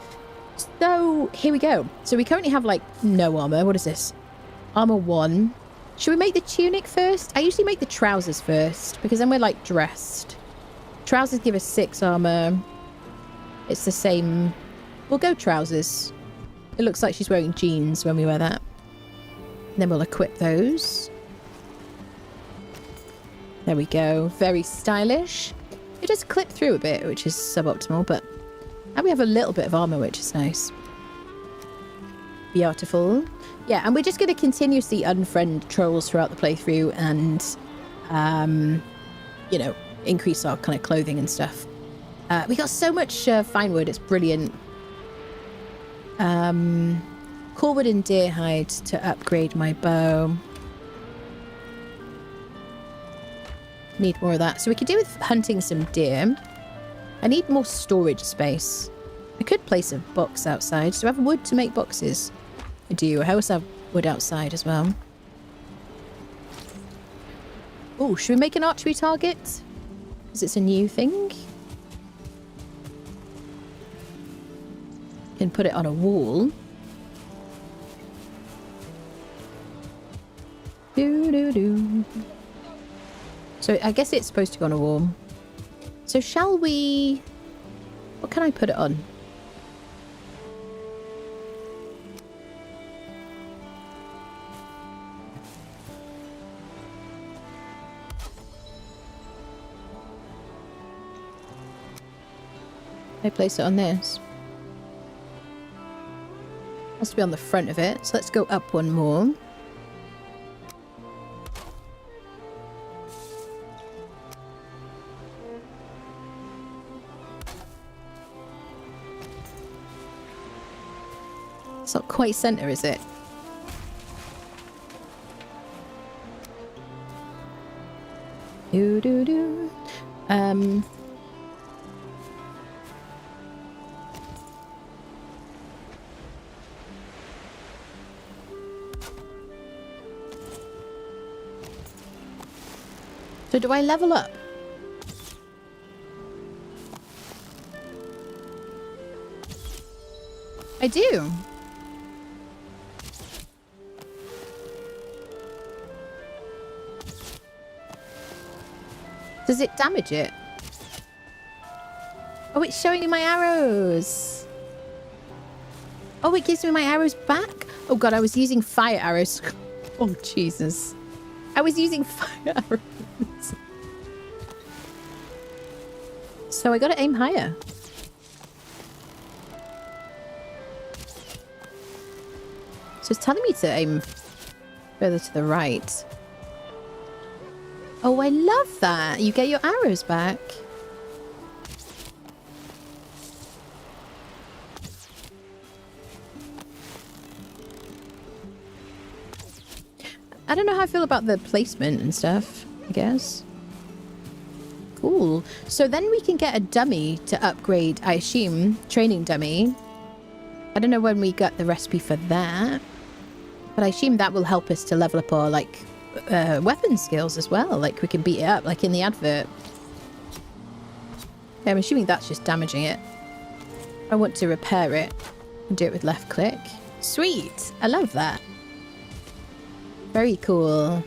So here we go. So we currently have like no armor. What is this? Armor 1. Should we make the tunic first? I usually make the trousers first because then we're like dressed. Trousers give us 6 armor. It's the same. We'll go trousers. It looks like she's wearing jeans when we wear that. And then we'll equip those. There we go. Very stylish. It does clip through a bit, which is suboptimal, but now we have a little bit of armor, which is nice. Beautiful. Yeah, and we're just going to continuously unfriend trolls throughout the playthrough and, you know, increase our kind of clothing and stuff. We got so much fine wood, it's brilliant. Corewood and deer hide to upgrade my bow. Need more of that. So we could do with hunting some deer. I need more storage space. I could place a box outside. Do I have wood to make boxes? I do. I also have wood outside as well. Oh, should we make an archery target? Because it's a new thing. Can put it on a wall. Do. So I guess it's supposed to go on a wall. So shall we... What can I put it on? I place it on this. Has to be on the front of it. So let's go up one more. It's not quite center, is it? Do. So do I level up? I do. Does it damage it? Oh, it's showing me my arrows. Oh, it gives me my arrows back? Oh god, I was using fire arrows. Oh, Jesus. I was using fire arrows. So I gotta aim higher. So it's telling me to aim further to the right. Oh, I love that. You get your arrows back. I don't know how I feel about the placement and stuff, I guess. Cool. So then we can get a dummy to upgrade, I assume, training dummy. I don't know when we got the recipe for that, but I assume that will help us to level up our, like, weapon skills as well. Like, we can beat it up, like in the advert. Yeah, I'm assuming that's just damaging it. I want to repair it and do it with left click. Sweet! I love that. Very cool.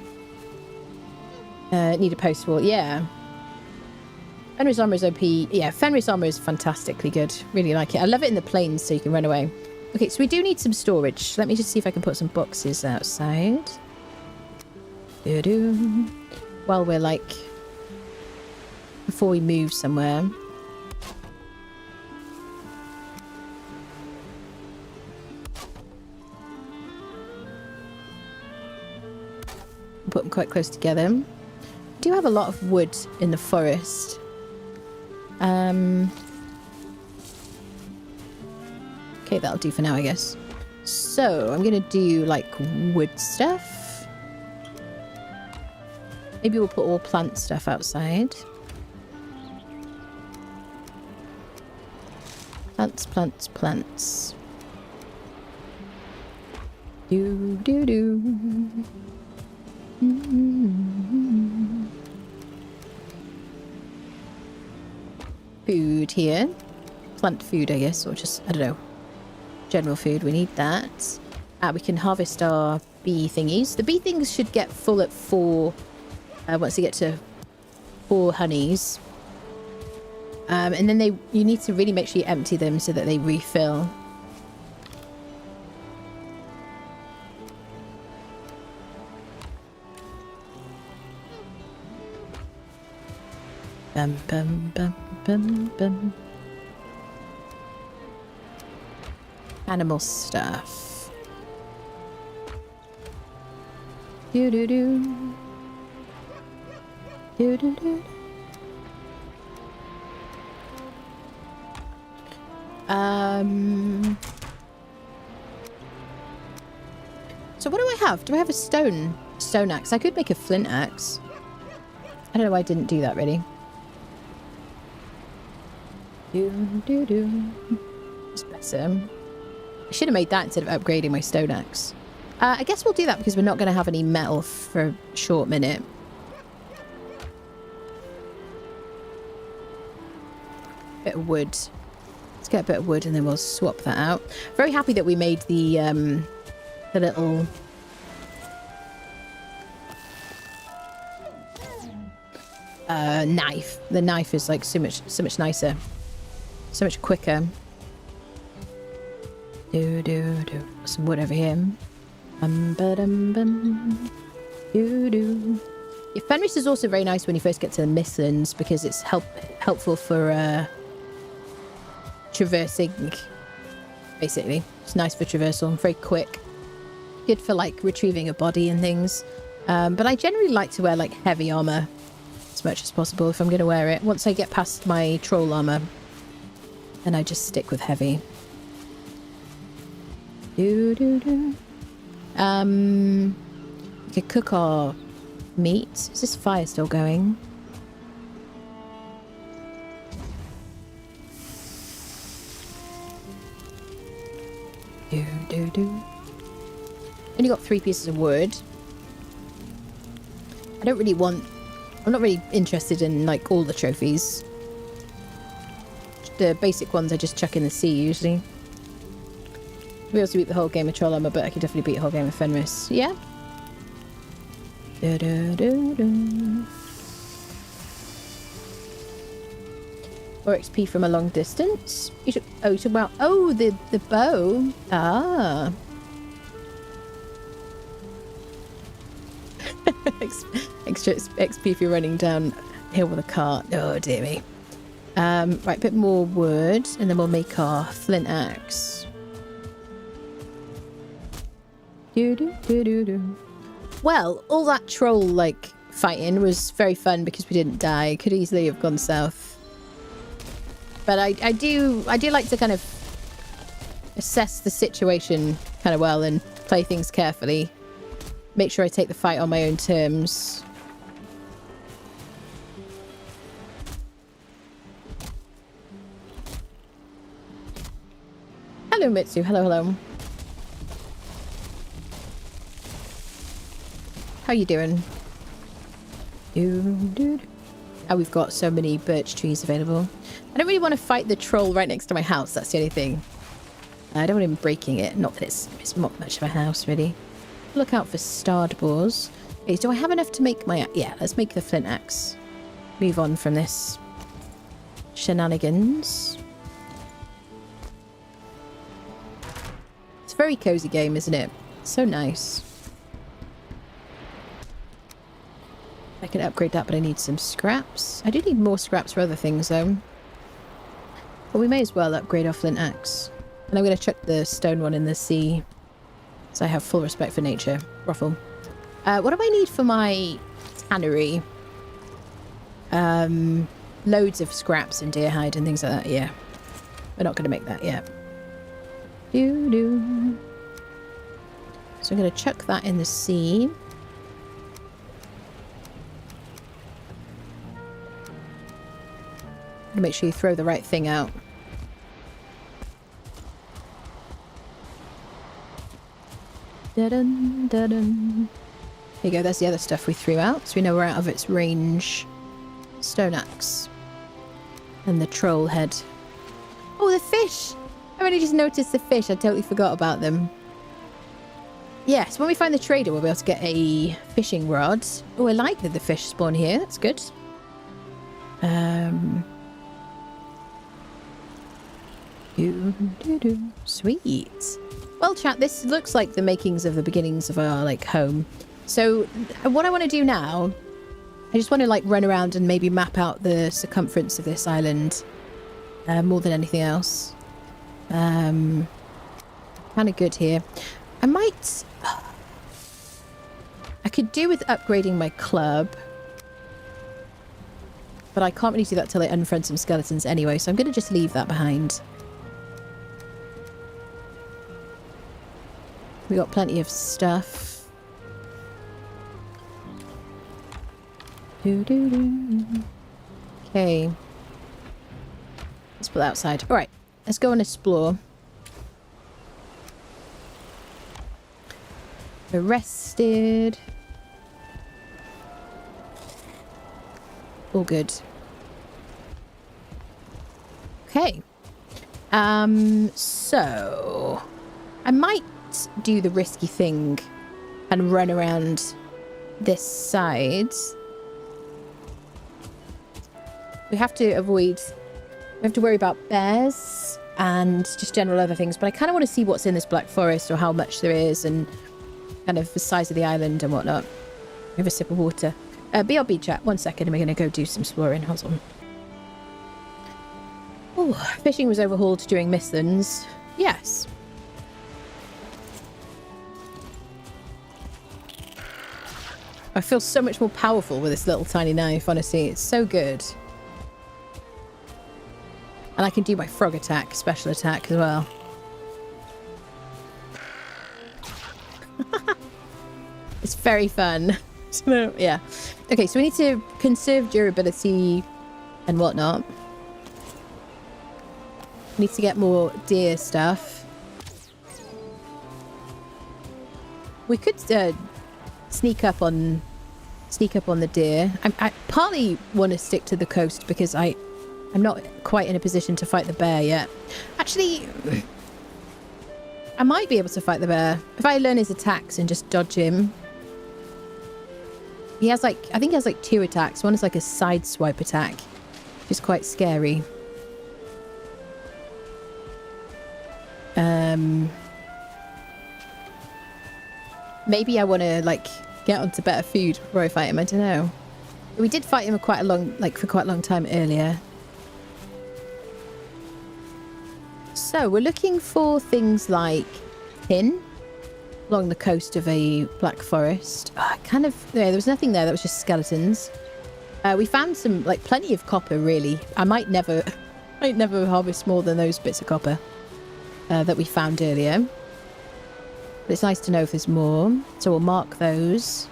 Need a post wall. Yeah. Fenris armor is OP. Yeah, Fenris armor is fantastically good. Really like it. I love it in the plains so you can run away. Okay, so we do need some storage. Let me just see if I can put some boxes outside. Doo-doo. While we're like... Before we move somewhere. Put them quite close together. We do have a lot of wood in the forest. Okay, that'll do for now, I guess. So, I'm gonna do, like, wood stuff. Maybe we'll put all plant stuff outside. Plants, plants, plants. Do-do-do. Food here. Plant food, I guess, or just, I don't know. General food, we need that. We can harvest our bee thingies. The bee things should get full at 4, once they get to 4 honeys. And then you need to really make sure you empty them so that they refill. Bum, bum, bum, bum, bum. Animal stuff. Do do do. Do do do. So what do I have? Do I have a stone axe? I could make a flint axe. I don't know why I didn't do that really. Do do do. It's better. I should have made that instead of upgrading my stone axe. I guess we'll do that because we're not going to have any metal for a short minute. Bit of wood. Let's get a bit of wood and then we'll swap that out. Very happy that we made the little... knife. The knife is like so much nicer. So much quicker. Do do do. Some wood over here. Bum. Do do. Yeah, Fenris is also very nice when you first get to the Midlands because it's helpful for traversing. Basically, it's nice for traversal. Very quick. Good for like retrieving a body and things. But I generally like to wear like heavy armor as much as possible if I'm going to wear it. Once I get past my troll armor, then I just stick with heavy. Do do do. We could cook our meat. Is this fire still going? Do do do. Only got 3 pieces of wood. I don't really want... I'm not really interested in like all the trophies. The basic ones I just chuck in the sea usually. We also beat the whole game of troll armor, but I could definitely beat the whole game of Fenris. Yeah. More XP from a long distance. You should. Oh, you should. Well. Oh, the bow. Ah. Extra XP if you're running down hill with a cart. Oh dear me. Right, a bit more wood, and then we'll make our flint axe. Well, all that troll like fighting was very fun because we didn't die. Could easily have gone south. But I do like to kind of assess the situation kind of well and play things carefully. Make sure I take the fight on my own terms. Hello, Mitsu. Hello, hello. How you doing? Oh, we've got so many birch trees available. I don't really want to fight the troll right next to my house. That's the only thing. I don't want him breaking it. Not that it's not much of a house, really. Look out for starred boars. Okay, do I have enough to make my... Yeah, let's make the flint axe. Move on from this shenanigans. It's a very cozy game, isn't it? So nice. I can upgrade that, but I need some scraps. I do need more scraps for other things, though. But we may as well upgrade our flint axe. And I'm going to chuck the stone one in the sea. So I have full respect for nature. Ruffle. What do I need for my tannery? Loads of scraps and deer hide and things like that. Yeah. We're not going to make that yet. Doo-doo. So I'm going to chuck that in the sea. Make sure you throw the right thing out. Da-dun, da-dun. There you go, there's the other stuff we threw out, so we know we're out of its range. Stone axe. And the troll head. Oh, the fish! I only just noticed the fish, I totally forgot about them. Yes, when we find the trader, we'll be able to get a fishing rod. Oh, I like that the fish spawn here, that's good. Sweet. Well, chat, this looks like the makings of the beginnings of our, like, home. So, what I want to do now, I just want to, like, run around and maybe map out the circumference of this island. More than anything else. Kind of good here. I might... I could do with upgrading my club. But I can't really do that till I unfriend some skeletons anyway, so I'm going to just leave that behind. We got plenty of stuff. Okay. Let's put that outside. Alright, let's go and explore. We're rested. All good. Okay. So I might do the risky thing and run around this side. We have to worry about bears and just general other things, but I kind of want to see what's in this Black Forest or how much there is and kind of the size of the island and whatnot. Have a sip of water. BRB chat, 1 second and we're going to go do some exploring. Hold on. Oh, fishing was overhauled during Mistlands. Yes. I feel so much more powerful with this little tiny knife, honestly. It's so good. And I can do my frog attack, special attack as well. It's very fun. So, yeah. Okay, so we need to conserve durability and whatnot. We need to get more deer stuff. We could sneak up on the deer. I partly want to stick to the coast because I'm not quite in a position to fight the bear yet. Actually, I might be able to fight the bear if I learn his attacks and just dodge him. He has I think he has 2 attacks. One is like a side swipe attack, which is quite scary. Maybe I want to get onto better food before I fight him. I don't know. We did fight him for quite a long time earlier. So we're looking for things like tin. along the coast of a black forest. Oh, there was nothing there. That was just skeletons. We found some, like, plenty of copper, really. I might never harvest more than those bits of copper that we found earlier. But it's nice to know if there's more. So we'll mark those.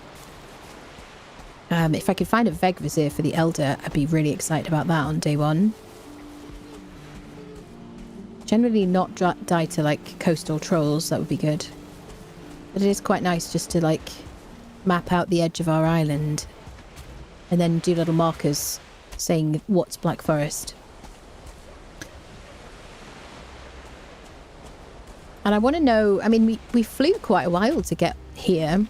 If I could find a Vegvisir for the Elder, I'd be really excited about that on day 1. Generally not die to, like, coastal trolls. That would be good. But it is quite nice just to, like, map out the edge of our island and then do little markers saying what's Black Forest. And I want to know, I mean, we flew quite a while to get here,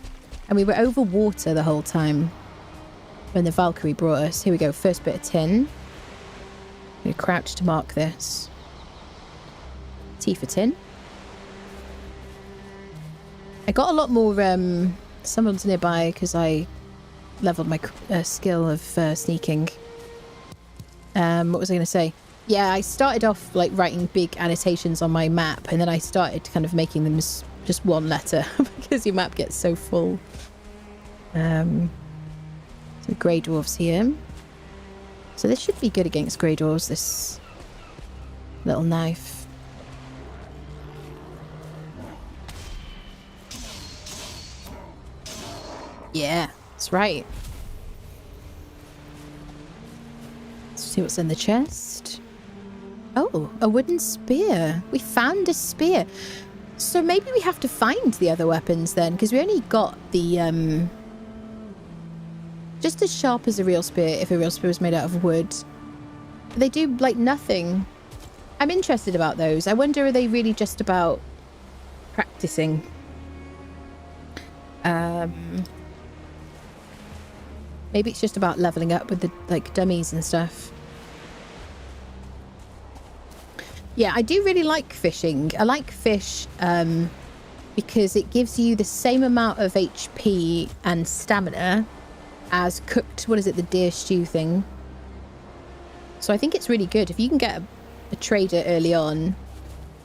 and we were over water the whole time when the Valkyrie brought us. Here we go, first bit of tin. I'm going to crouch to mark this. T for tin. I got a lot more summons nearby because I leveled my skill of sneaking. What was I going to say? Yeah, I started off like writing big annotations on my map, and then I started kind of making them just one letter because your map gets so full. Some grey dwarfs here. So this should be good against grey dwarfs, this little knife. Yeah, that's right. Let's see what's in the chest. Oh, a wooden spear. We found a spear. So maybe we have to find the other weapons then, because we only got the, just as sharp as a real spear if a real spear was made out of wood. They do, like, nothing. I'm interested about those. I wonder, are they really just about practicing? Maybe it's just about leveling up with the, like, dummies and stuff. Yeah, I do really like fishing. I like fish because it gives you the same amount of HP and stamina as cooked, what is it, the deer stew thing. So I think it's really good. If you can get a trader early on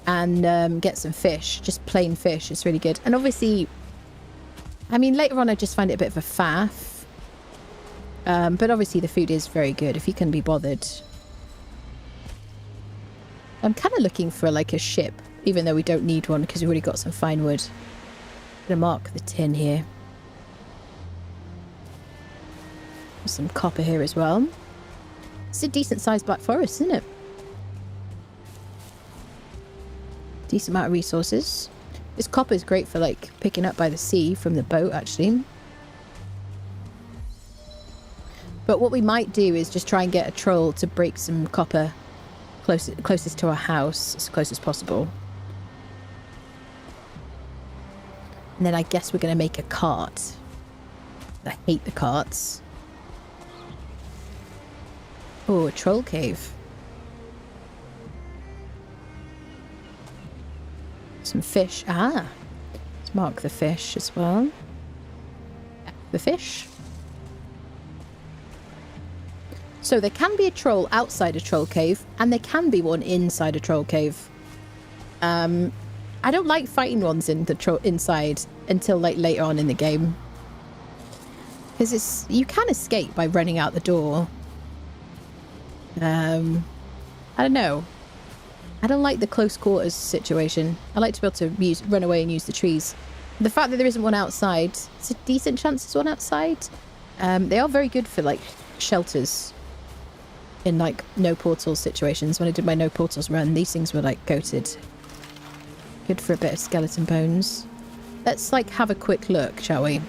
and get some fish, just plain fish, it's really good. And obviously, I mean, later on I just find it a bit of a faff. But obviously the food is very good if you can be bothered. I'm kind of looking for like a ship, even though we don't need one because we've already got some fine wood. I'm going to mark the tin here. There's some copper here as well. It's a decent sized black forest, isn't it? Decent amount of resources. This copper is great for like picking up by the sea from the boat actually. But what we might do is just try and get a troll to break some copper closest to our house, as close as possible. And then I guess we're going to make a cart. I hate the carts. Oh, a troll cave. Some fish. Ah, let's mark the fish as well. The fish. So there can be a troll outside a troll cave, and there can be one inside a troll cave. I don't like fighting ones in the inside until like later on in the game, because you can escape by running out the door. I don't know. I don't like the close quarters situation. I like to be able to run away and use the trees. The fact that there isn't one outside, it's a decent chance there's one outside. They are very good for like shelters. In like no portals situations. When I did my no portals run, these things were like goated. Good for a bit of skeleton bones. Let's like have a quick look, shall we?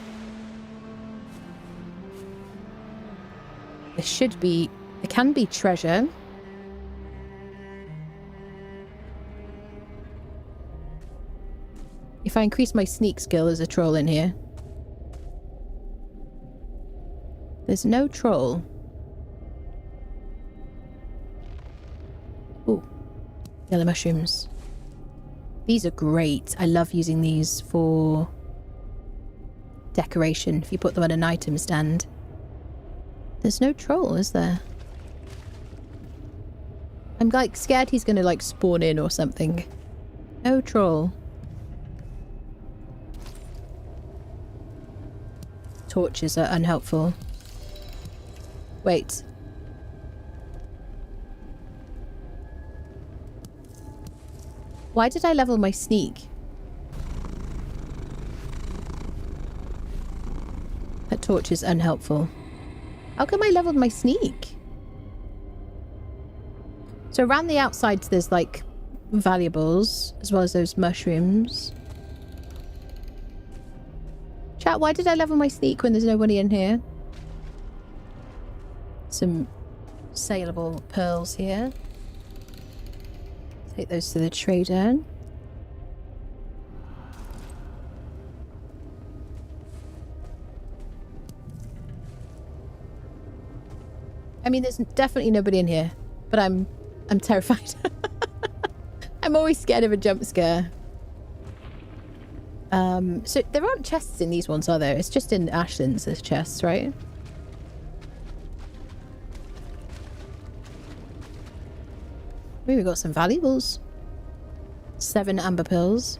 There can be treasure. If I increase my sneak skill, there's a troll in here. There's no troll. Ooh, yellow mushrooms. These are great. I love using these for decoration if you put them on an item stand. There's no troll, is there? I'm like scared he's gonna like spawn in or something. No troll. Torches are unhelpful. Wait. Why did I level my sneak? That torch is unhelpful. How come I leveled my sneak? So around the outsides there's like valuables as well as those mushrooms. Chat, why did I level my sneak when there's nobody in here? Some saleable pearls here. Take those to the trader. I mean, there's definitely nobody in here, but I'm terrified. I'm always scared of a jump scare. So there aren't chests in these ones, are there? It's just in Ashland's there's chests, right? Maybe we got some valuables. 7 amber pills.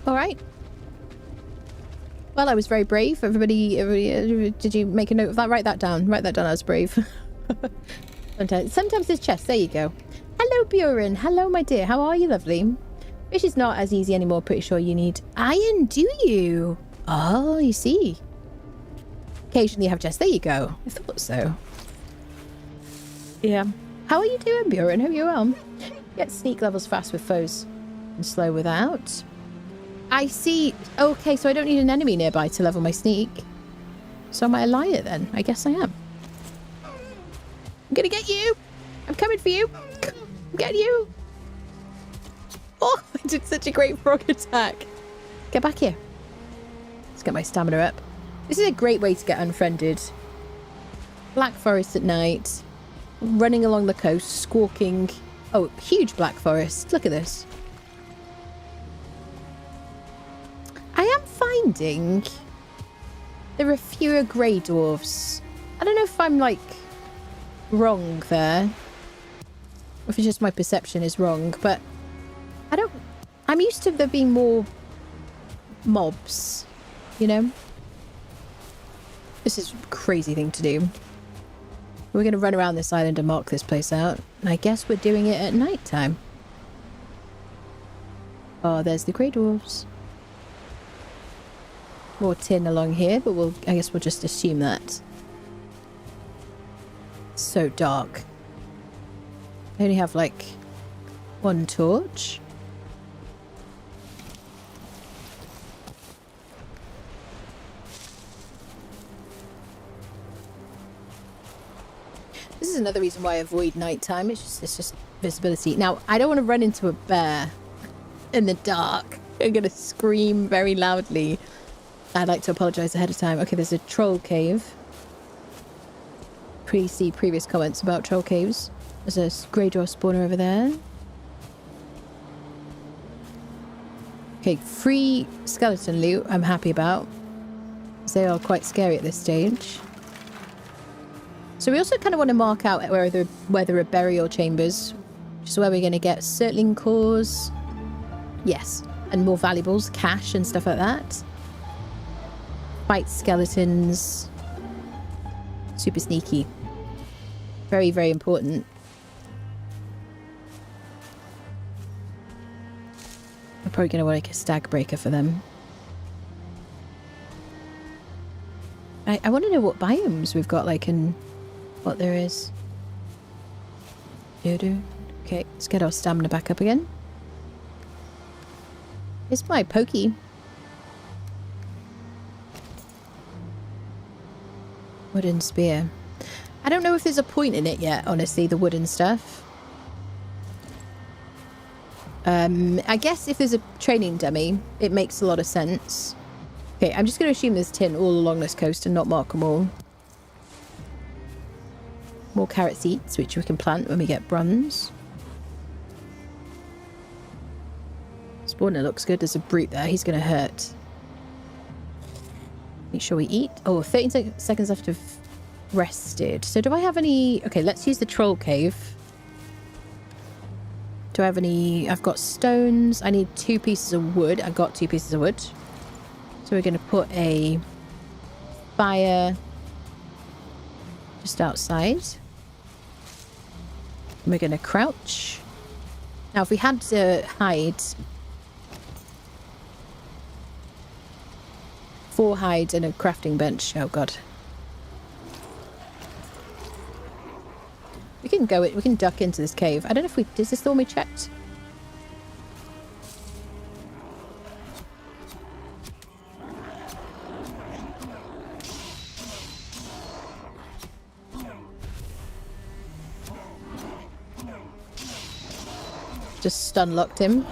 All right. Well, I was very brave. Everybody, did you make a note of that? Write that down. Write that down. I was brave. Sometimes there's chests. There you go. Hello, Buren. Hello, my dear. How are you, lovely? Fish is not as easy anymore. Pretty sure you need iron, do you? Oh, you see. Occasionally you have chests. There you go. I thought so. Yeah. How are you doing, Buren? Hope you're well. Get sneak levels fast with foes and slow without. I see. Okay, so I don't need an enemy nearby to level my sneak. So am I a liar then? I guess I am. I'm gonna get you. I'm coming for you. I'm getting you. Oh, I did such a great frog attack. Get back here. Let's get my stamina up. This is a great way to get unfriended. Black forest at night. Running along the coast, squawking. Oh, huge black forest. Look at this. I am finding there are fewer grey dwarves. I don't know if I'm, like, wrong there. Or if it's just my perception is wrong, but I'm used to there being more mobs, you know? This is a crazy thing to do. We're going to run around this island and mark this place out. And I guess we're doing it at night time. Oh, there's the grey dwarves. More tin along here, but I guess we'll just assume that. It's so dark. I only have like 1 torch. This is another reason why I avoid nighttime. It's just visibility. Now, I don't want to run into a bear in the dark. I'm going to scream very loudly. I'd like to apologize ahead of time. Okay, there's a troll cave. Please see previous comments about troll caves. There's a grey dwarf spawner over there. Okay, free skeleton loot I'm happy about. They are quite scary at this stage. So we also kind of want to mark out where there are burial chambers, which is where we're going to get circling cores. Yes, and more valuables, cash and stuff like that. Fight skeletons. Super sneaky. Very, very important. I'm probably going to want like a stag breaker for them. I want to know what biomes we've got, like, and what there is. Okay, let's get our stamina back up again. Here's my pokey. Wooden spear. I don't know if there's a point in it yet, honestly, the wooden stuff. I guess if there's a training dummy, it makes a lot of sense. Okay, I'm just going to assume there's tin all along this coast and not mark them all. More carrot seeds, which we can plant when we get bronze. Spawner looks good. There's a brute there. He's going to hurt. Make sure we eat. Oh, 13 seconds after I've rested. So do I have any... Okay, let's use the troll cave. Do I have any... I've got stones. I need 2 pieces of wood. I've got 2 pieces of wood. So So we're going to put a fire just outside. And we're going to crouch. Now, if we had to hide 4 hides and a crafting bench. Oh, God. We can we can duck into this cave. I don't know if is this the one we checked? Just stun locked him.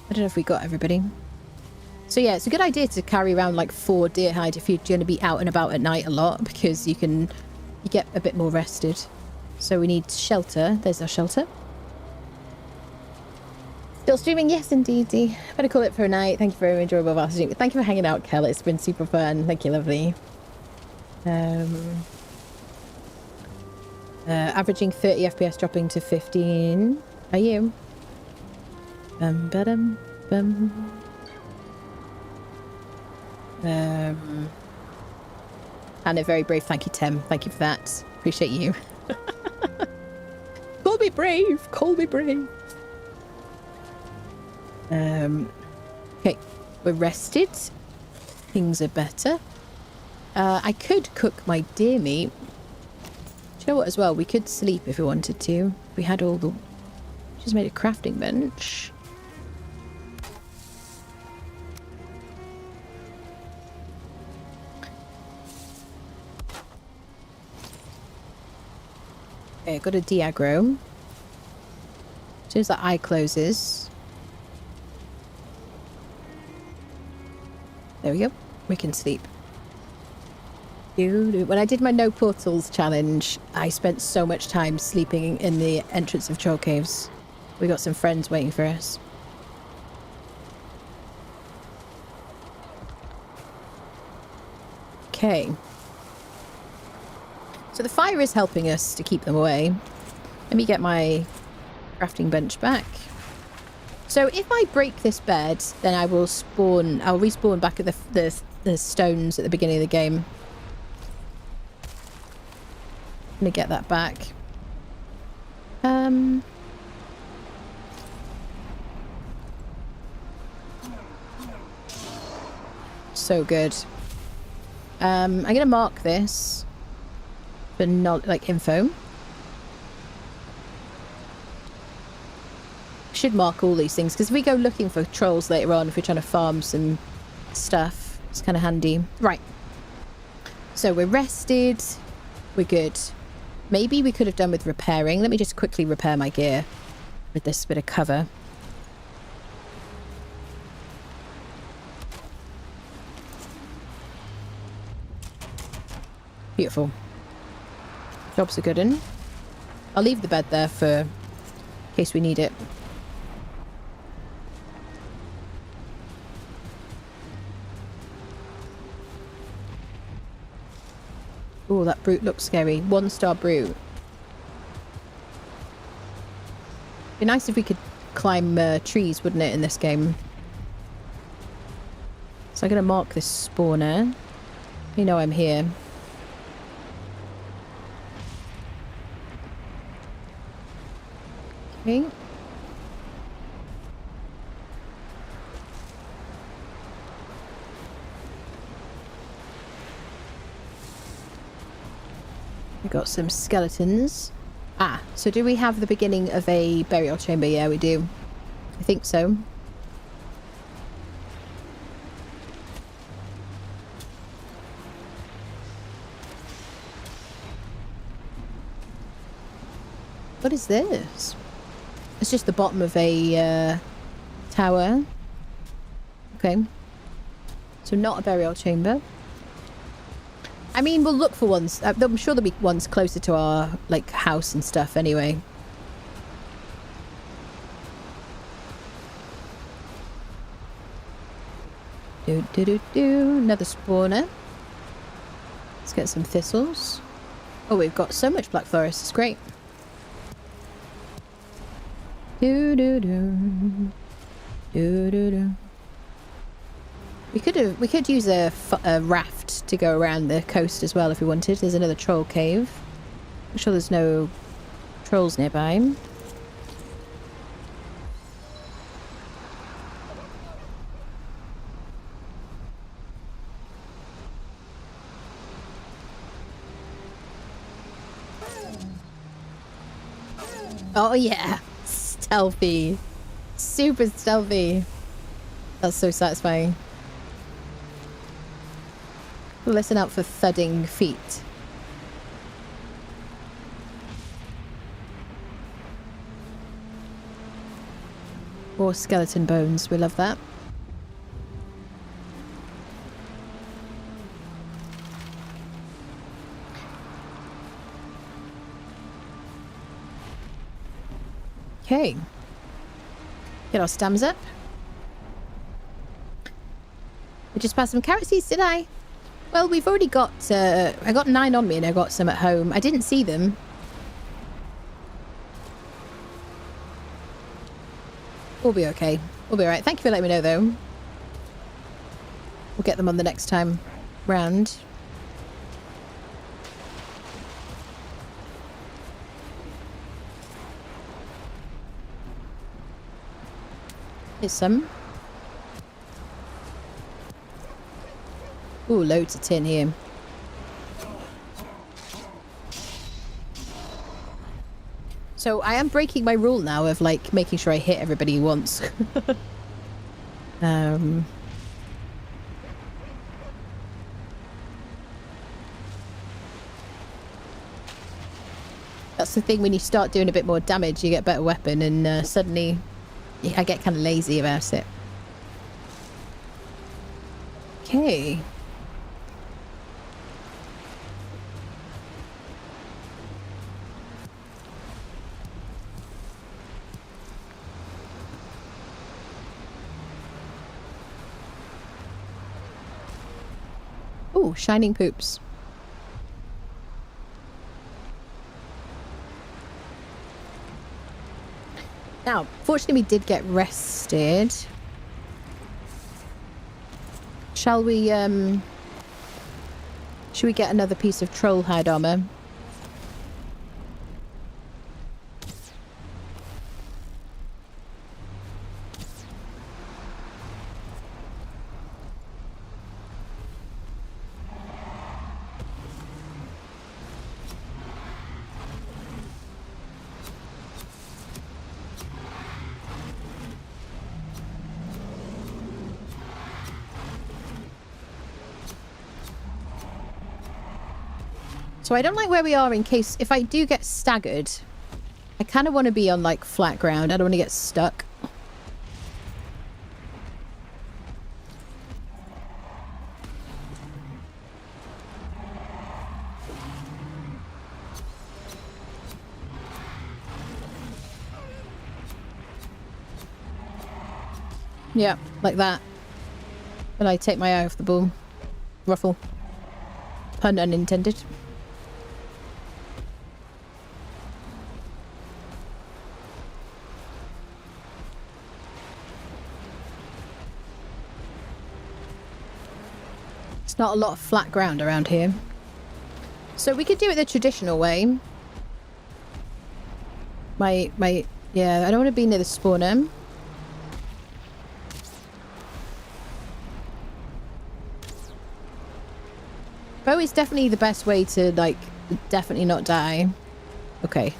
I don't know if we got everybody. So yeah, it's a good idea to carry around like 4 deer hide if you're going to be out and about at night a lot, because you get a bit more rested. So we need shelter. There's our shelter. Still streaming? Yes, indeed. Better call it for a night. Thank you for an enjoyable stream. Thank you for hanging out, Kel. It's been super fun. Thank you, lovely. Averaging 30 FPS, dropping to 15. Are you? Hannah, very brave. Thank you, Tim. Thank you for that. Appreciate you. Call me brave. Call me brave. Okay, we're rested. Things are better. I could cook my deer meat. Do you know what as well? We could sleep if we wanted to. We had all the... Just made a crafting bench. Okay, I've got a de-aggro. As soon as that eye closes. There we go. We can sleep. When I did my no portals challenge, I spent so much time sleeping in the entrance of Troll Caves. We got some friends waiting for us. Okay. So the fire is helping us to keep them away. Let me get my crafting bench back. So if I break this bed, then I will spawn... I'll respawn back at the stones at the beginning of the game. I'm gonna get that back. So good. I'm gonna mark this, but not like info. Should mark all these things, because if we go looking for trolls later on, if we're trying to farm some stuff, it's kind of handy. Right. So we're rested. We're good. Maybe we could have done with repairing. Let me just quickly repair my gear with this bit of cover. Beautiful. Jobs are good in. I'll leave the bed there for in case we need it. Oh, that brute looks scary. 1-star brute. Be nice if we could climb trees, wouldn't it, in this game? So I'm going to mark this spawner. You know I'm here. Okay. We got some skeletons. Ah, so do we have the beginning of a burial chamber? Yeah, we do. I think so. What is this? It's just the bottom of a tower. Okay. So not a burial chamber. I mean, we'll look for ones. I'm sure there'll be ones closer to our, like, house and stuff anyway. Another spawner. Let's get some thistles. Oh, we've got so much black forest. It's great. Do do do. Do do do. We could use a raft to go around the coast as well if we wanted. There's another troll cave. I'm sure there's no trolls nearby. Oh yeah, stealthy, super stealthy. That's so satisfying. Listen out for thudding feet. Or skeleton bones, we love that. Okay. Get our stams up. I just passed some carrot seeds, did I? Well, we've already got, I got 9 on me and I got some at home. I didn't see them. We'll be okay. We'll be alright. Thank you for letting me know, though. We'll get them on the next time round. Here's some. Ooh, loads of tin here. So I am breaking my rule now of like making sure I hit everybody once. That's the thing, when you start doing a bit more damage, you get a better weapon, and suddenly I get kind of lazy about it. Okay. Ooh, shining poops. Now, fortunately we did get rested. Shall we, should we get another piece of troll hide armor? So I don't like where we are in case, if I do get staggered, I kind of want to be on like flat ground. I don't want to get stuck. Yeah, like that. When I take my eye off the ball. Ruffle. Pun unintended. Not a lot of flat ground around here. So we could do it the traditional way. Yeah, I don't want to be near the spawner. Bow is definitely the best way to, like, definitely not die. Okay.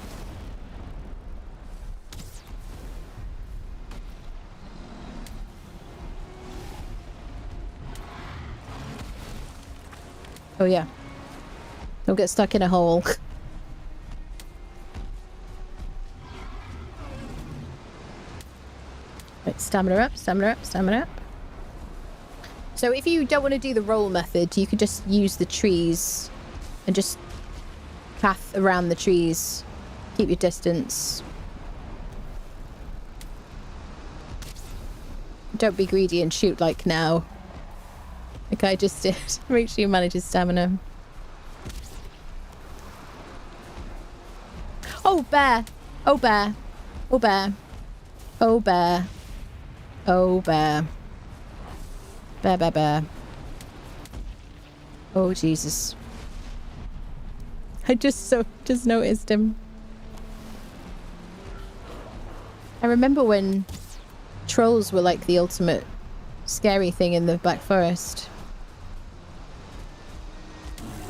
Oh yeah. Don't get stuck in a hole. Right, stamina up, stamina up, stamina up. So if you don't want to do the roll method, you could just use the trees and just path around the trees. Keep your distance. Don't be greedy and shoot like now. Like I just did. Make sure you manage his stamina. Oh, bear! Oh, bear! Oh, bear! Oh, bear. Oh, bear. Bear, bear, bear. Oh, Jesus. I just noticed him. I remember when trolls were like the ultimate scary thing in the Black Forest.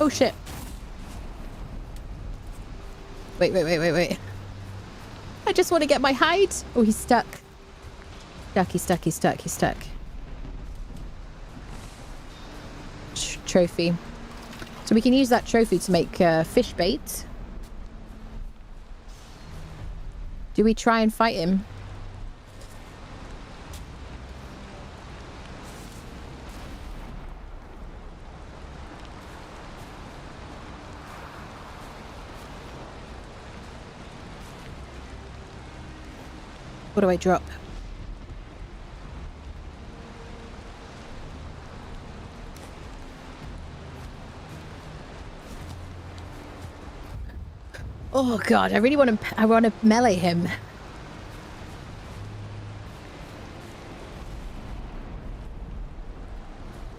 Oh, shit. Wait. I just want to get my hide. Oh, he's stuck. He's stuck. Trophy. So we can use that trophy to make fish bait. Do we try and fight him? What do I drop? Oh god, I really want to melee him.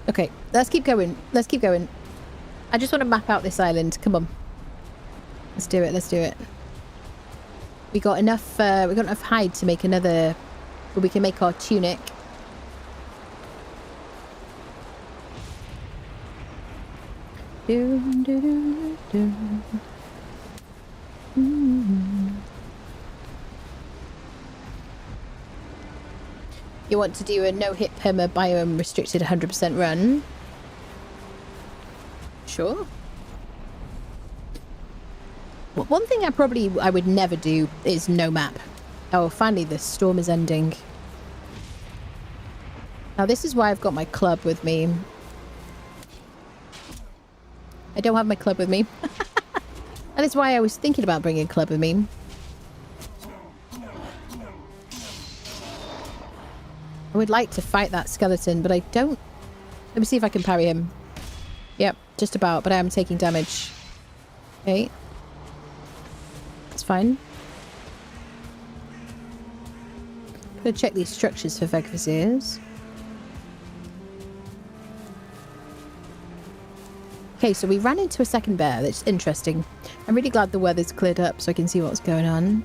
Okay, let's keep going. I just want to map out this island. Come on. Let's do it. We got enough hide to make another, but we can make our tunic. You want to do a no-hit perma biome restricted 100% run? Sure. Well, one thing I would never do is no map. Oh, finally the storm is ending. Now this is why I've got my club with me. I don't have my club with me. That is why I was thinking about bringing a club with me. I would like to fight that skeleton, but I don't... Let me see if I can parry him. Yep, just about, but I am taking damage. Okay. That's fine. I'm gonna check these structures for Vegvisirs. Okay, so we ran into a second bear. That's interesting. I'm really glad the weather's cleared up so I can see what's going on.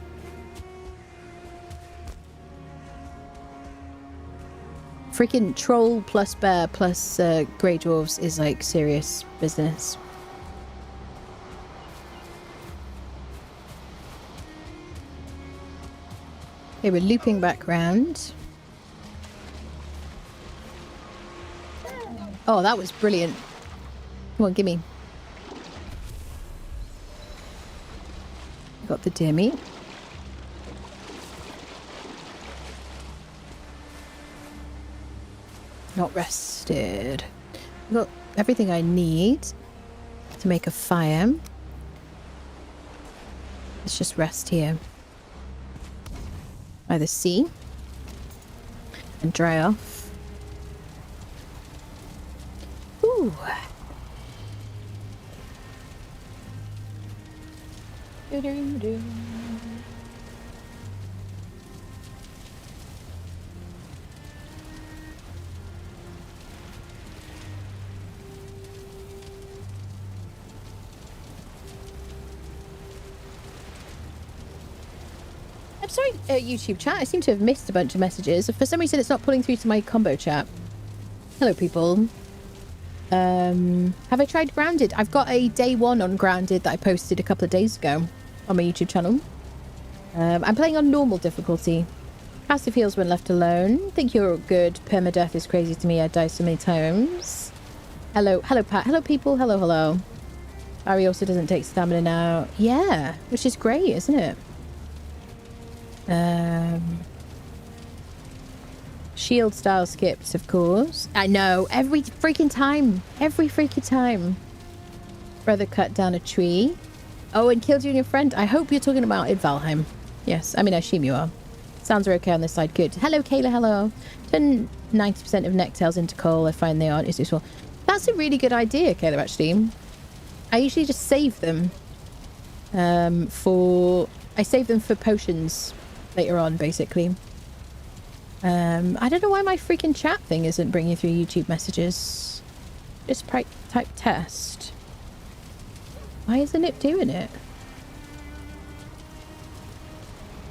Freaking troll plus bear plus grey dwarves is like serious business. Okay, we're looping back round. Oh, that was brilliant. Come on, gimme. Got the deer meat. Not rested. I've got everything I need to make a fire. Let's just rest here by the sea and dry off. Ooh. Do-do-do. I'm sorry, YouTube chat. I seem to have missed a bunch of messages. For some reason, it's not pulling through to my combo chat. Hello, people. Have I tried Grounded? I've got a day one on Grounded that I posted a couple of days ago on my YouTube channel. I'm playing on normal difficulty. Passive heals when left alone. Think you're good. Permadeath is crazy to me. I die so many times. Hello, Pat. Hello, people. Hello. Barry also doesn't take stamina now. Yeah, which is great, isn't it? Shield style skipped, of course. I know, every freaking time. Brother cut down a tree. Oh, and killed you and your friend. I hope you're talking about in Valheim. Yes, I mean, I assume you are. Sounds are okay on this side. Good. Hello, Kayla. Hello. Turn 90% of necktails into coal. I find they aren't as useful. That's a really good idea, Kayla, actually. I usually just save them I save them for potions later on, basically. I don't know why my freaking chat thing isn't bringing through YouTube messages. Just type test. Why isn't it doing it?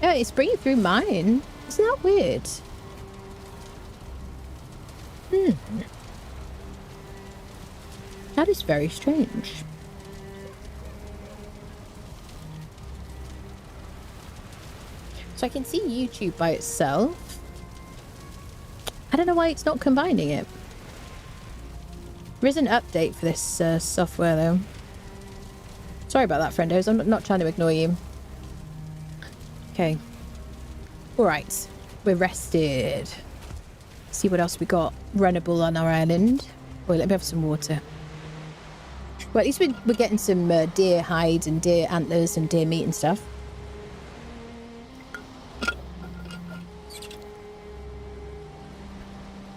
Yeah, it's bringing through mine. Isn't that weird? That is very strange. So I can see YouTube by itself. I don't know why it's not combining it. There is an update for this software though. Sorry about that, friendos. I'm not trying to ignore you. Okay. Alright. We're rested. See what else we got runnable on our island. Wait, let me have some water. Well, at least we're getting some deer hide and deer antlers and deer meat and stuff.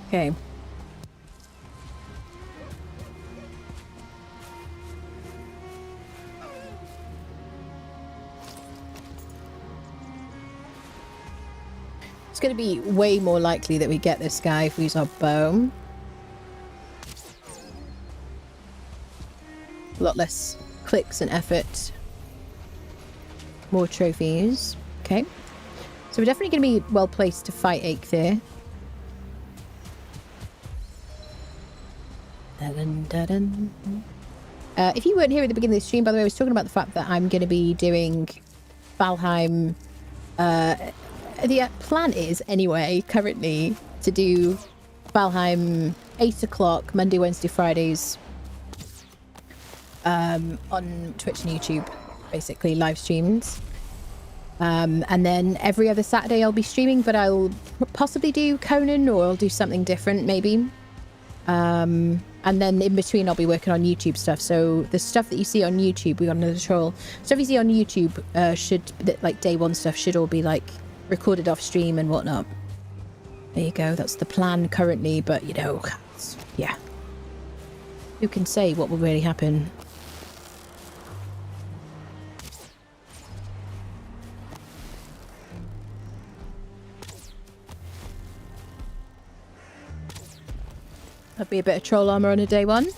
Okay. It's going to be way more likely that we get this guy if we use our bow. A lot less clicks and effort. More trophies. Okay. So we're definitely going to be well placed to fight Eikthyr. If you weren't here at the beginning of the stream, by the way, I was talking about the fact that I'm going to be doing Valheim. The plan is, anyway, currently, to do Valheim 8 o'clock, Monday, Wednesday, Fridays, on Twitch and YouTube, basically, live streams. And then every other Saturday I'll be streaming, but I'll possibly do Conan, or I'll do something different, maybe. And then in between I'll be working on YouTube stuff. So the stuff that you see on YouTube, we got another troll. Stuff you see on YouTube like day one stuff should all be like recorded off stream and whatnot. There you go. That's the plan currently, but you know, yeah. Who can say what will really happen? That'd be a bit of troll armor on a day one.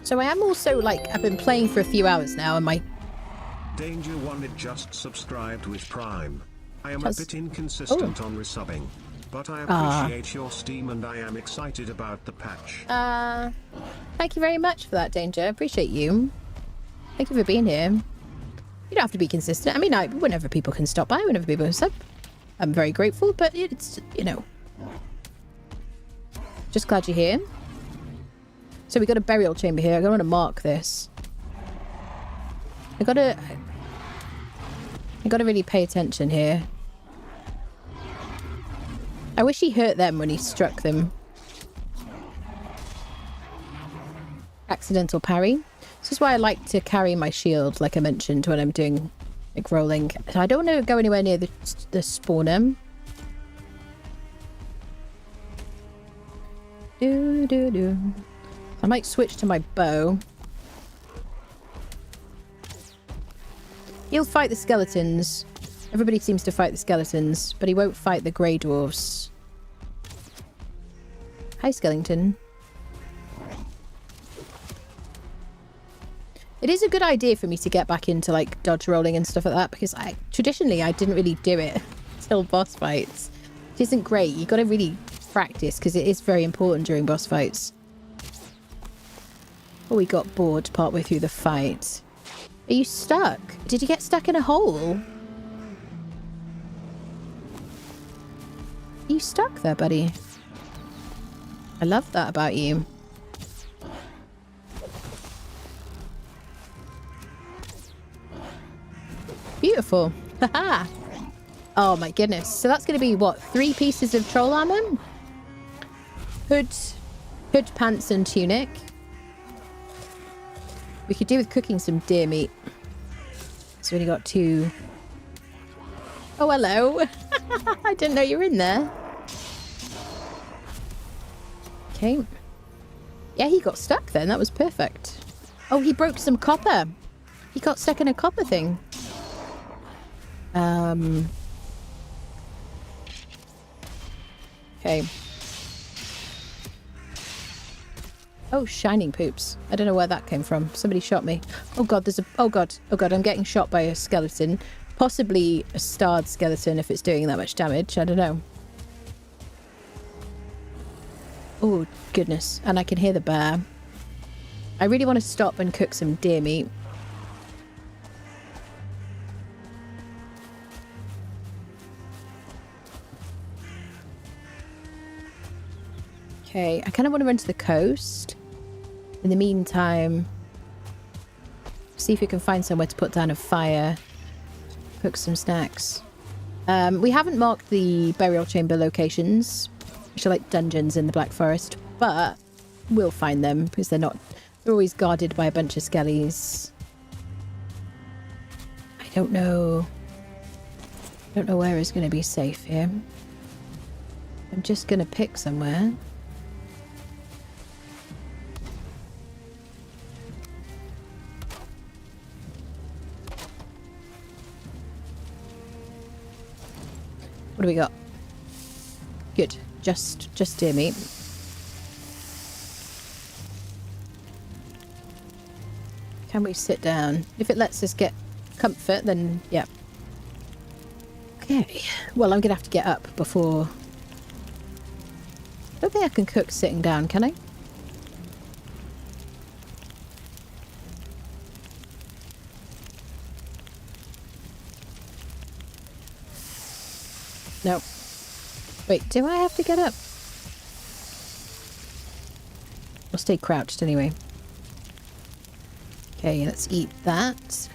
So I am also like, I've been playing for a few hours now and my... Danger One just subscribed with Prime. I am a bit inconsistent on resubbing, but I appreciate your Steam and I am excited about the patch. Thank you very much for that, Danger. Appreciate you. Thank you for being here. You don't have to be consistent. I mean, whenever people can stop by, whenever people can sub, I'm very grateful, but it's, you know. Just glad you're here. So we got a burial chamber here. I want to mark this. I gotta really pay attention here. I wish he hurt them when he struck them. Accidental parry. This is why I like to carry my shield, like I mentioned, when I'm doing, like, rolling. So I don't want to go anywhere near the spawner. I might switch to my bow. He'll fight the skeletons. Everybody seems to fight the skeletons, but he won't fight the grey dwarves. Hi, skeleton. It is a good idea for me to get back into like dodge rolling and stuff like that, because traditionally I didn't really do it till boss fights. It isn't great. You got to really practice because it is very important during boss fights. Oh, we got bored partway through the fight. Are you stuck? Did you get stuck in a hole? Are you stuck there, buddy? I love that about you. Beautiful. Haha. Oh my goodness. So that's going to be what? 3 pieces of troll armor? Hood, pants and tunic. We could do with cooking some deer meat. So we only got 2. Oh, hello. I didn't know you were in there. Okay. Yeah, he got stuck then. That was perfect. Oh, he broke some copper. He got stuck in a copper thing. Okay. Oh, shining poops. I don't know where that came from. Somebody shot me. Oh god, there's a... Oh god. Oh god, I'm getting shot by a skeleton. Possibly a starred skeleton if it's doing that much damage. I don't know. Oh, goodness. And I can hear the bear. I really want to stop and cook some deer meat. Okay, I kind of want to run to the coast. In the meantime, see if we can find somewhere to put down a fire. Cook some snacks. We haven't marked the burial chamber locations, which are like dungeons in the Black Forest, but we'll find them because they're always guarded by a bunch of skellies. I don't know where is going to be safe here. I'm just going to pick somewhere. What do we got? Good. Just deer meat. Can we sit down? If it lets us get comfort, then yeah. Okay. Well, I'm gonna have to get up before... I don't think I can cook sitting down, can I? No. Wait, do I have to get up? I'll stay crouched anyway. Okay, let's eat that. So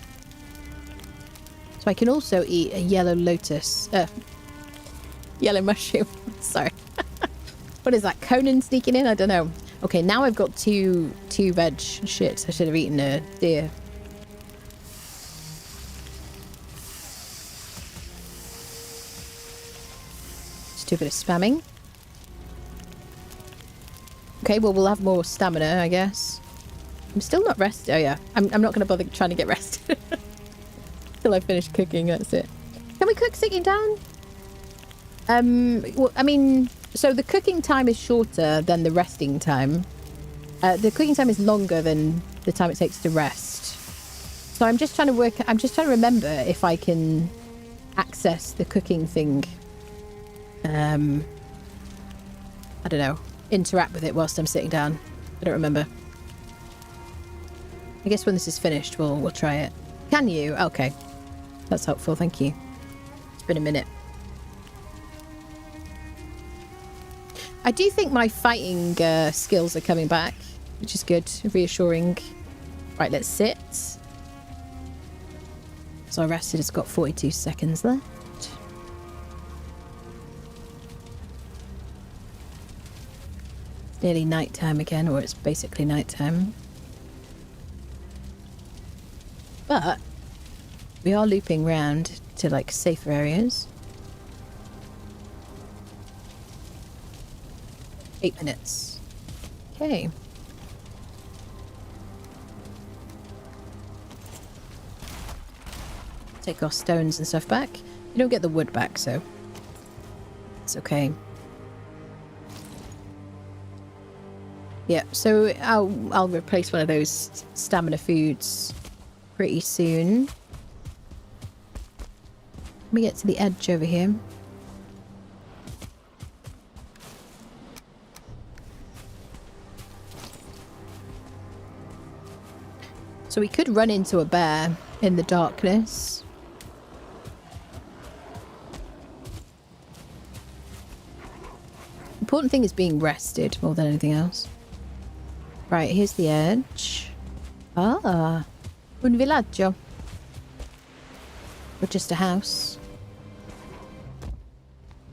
I can also eat a yellow lotus. Yellow mushroom. Sorry. What is that? Conan sneaking in? I don't know. Okay, now I've got two veg. Shit, I should have eaten a deer. Do a bit of spamming. Okay, well, we'll have more stamina, I guess. I'm still not rested. Oh, yeah. I'm not going to bother trying to get rested. Till I finish cooking, that's it. Can we cook sitting down? Well, I mean, so the cooking time is shorter than the resting time. The cooking time is longer than the time it takes to rest. So I'm just trying to remember if I can access the cooking thing. I don't know, interact with it whilst I'm sitting down. I don't remember. I guess when this is finished, we'll try it. Can you? Okay. That's helpful, thank you. It's been a minute. I do think my fighting skills are coming back, which is good, reassuring. Right, let's sit. So I rested, it's got 42 seconds left. Nearly nighttime again, or it's basically nighttime. But we are looping round to like safer areas. 8 minutes. Okay. Take our stones and stuff back. You don't get the wood back, so it's okay. Yeah, so I'll replace one of those stamina foods pretty soon. Let me get to the edge over here. So we could run into a bear in the darkness. Important thing is being rested more than anything else. Right, here's the edge. Ah, un villaggio. Or just a house.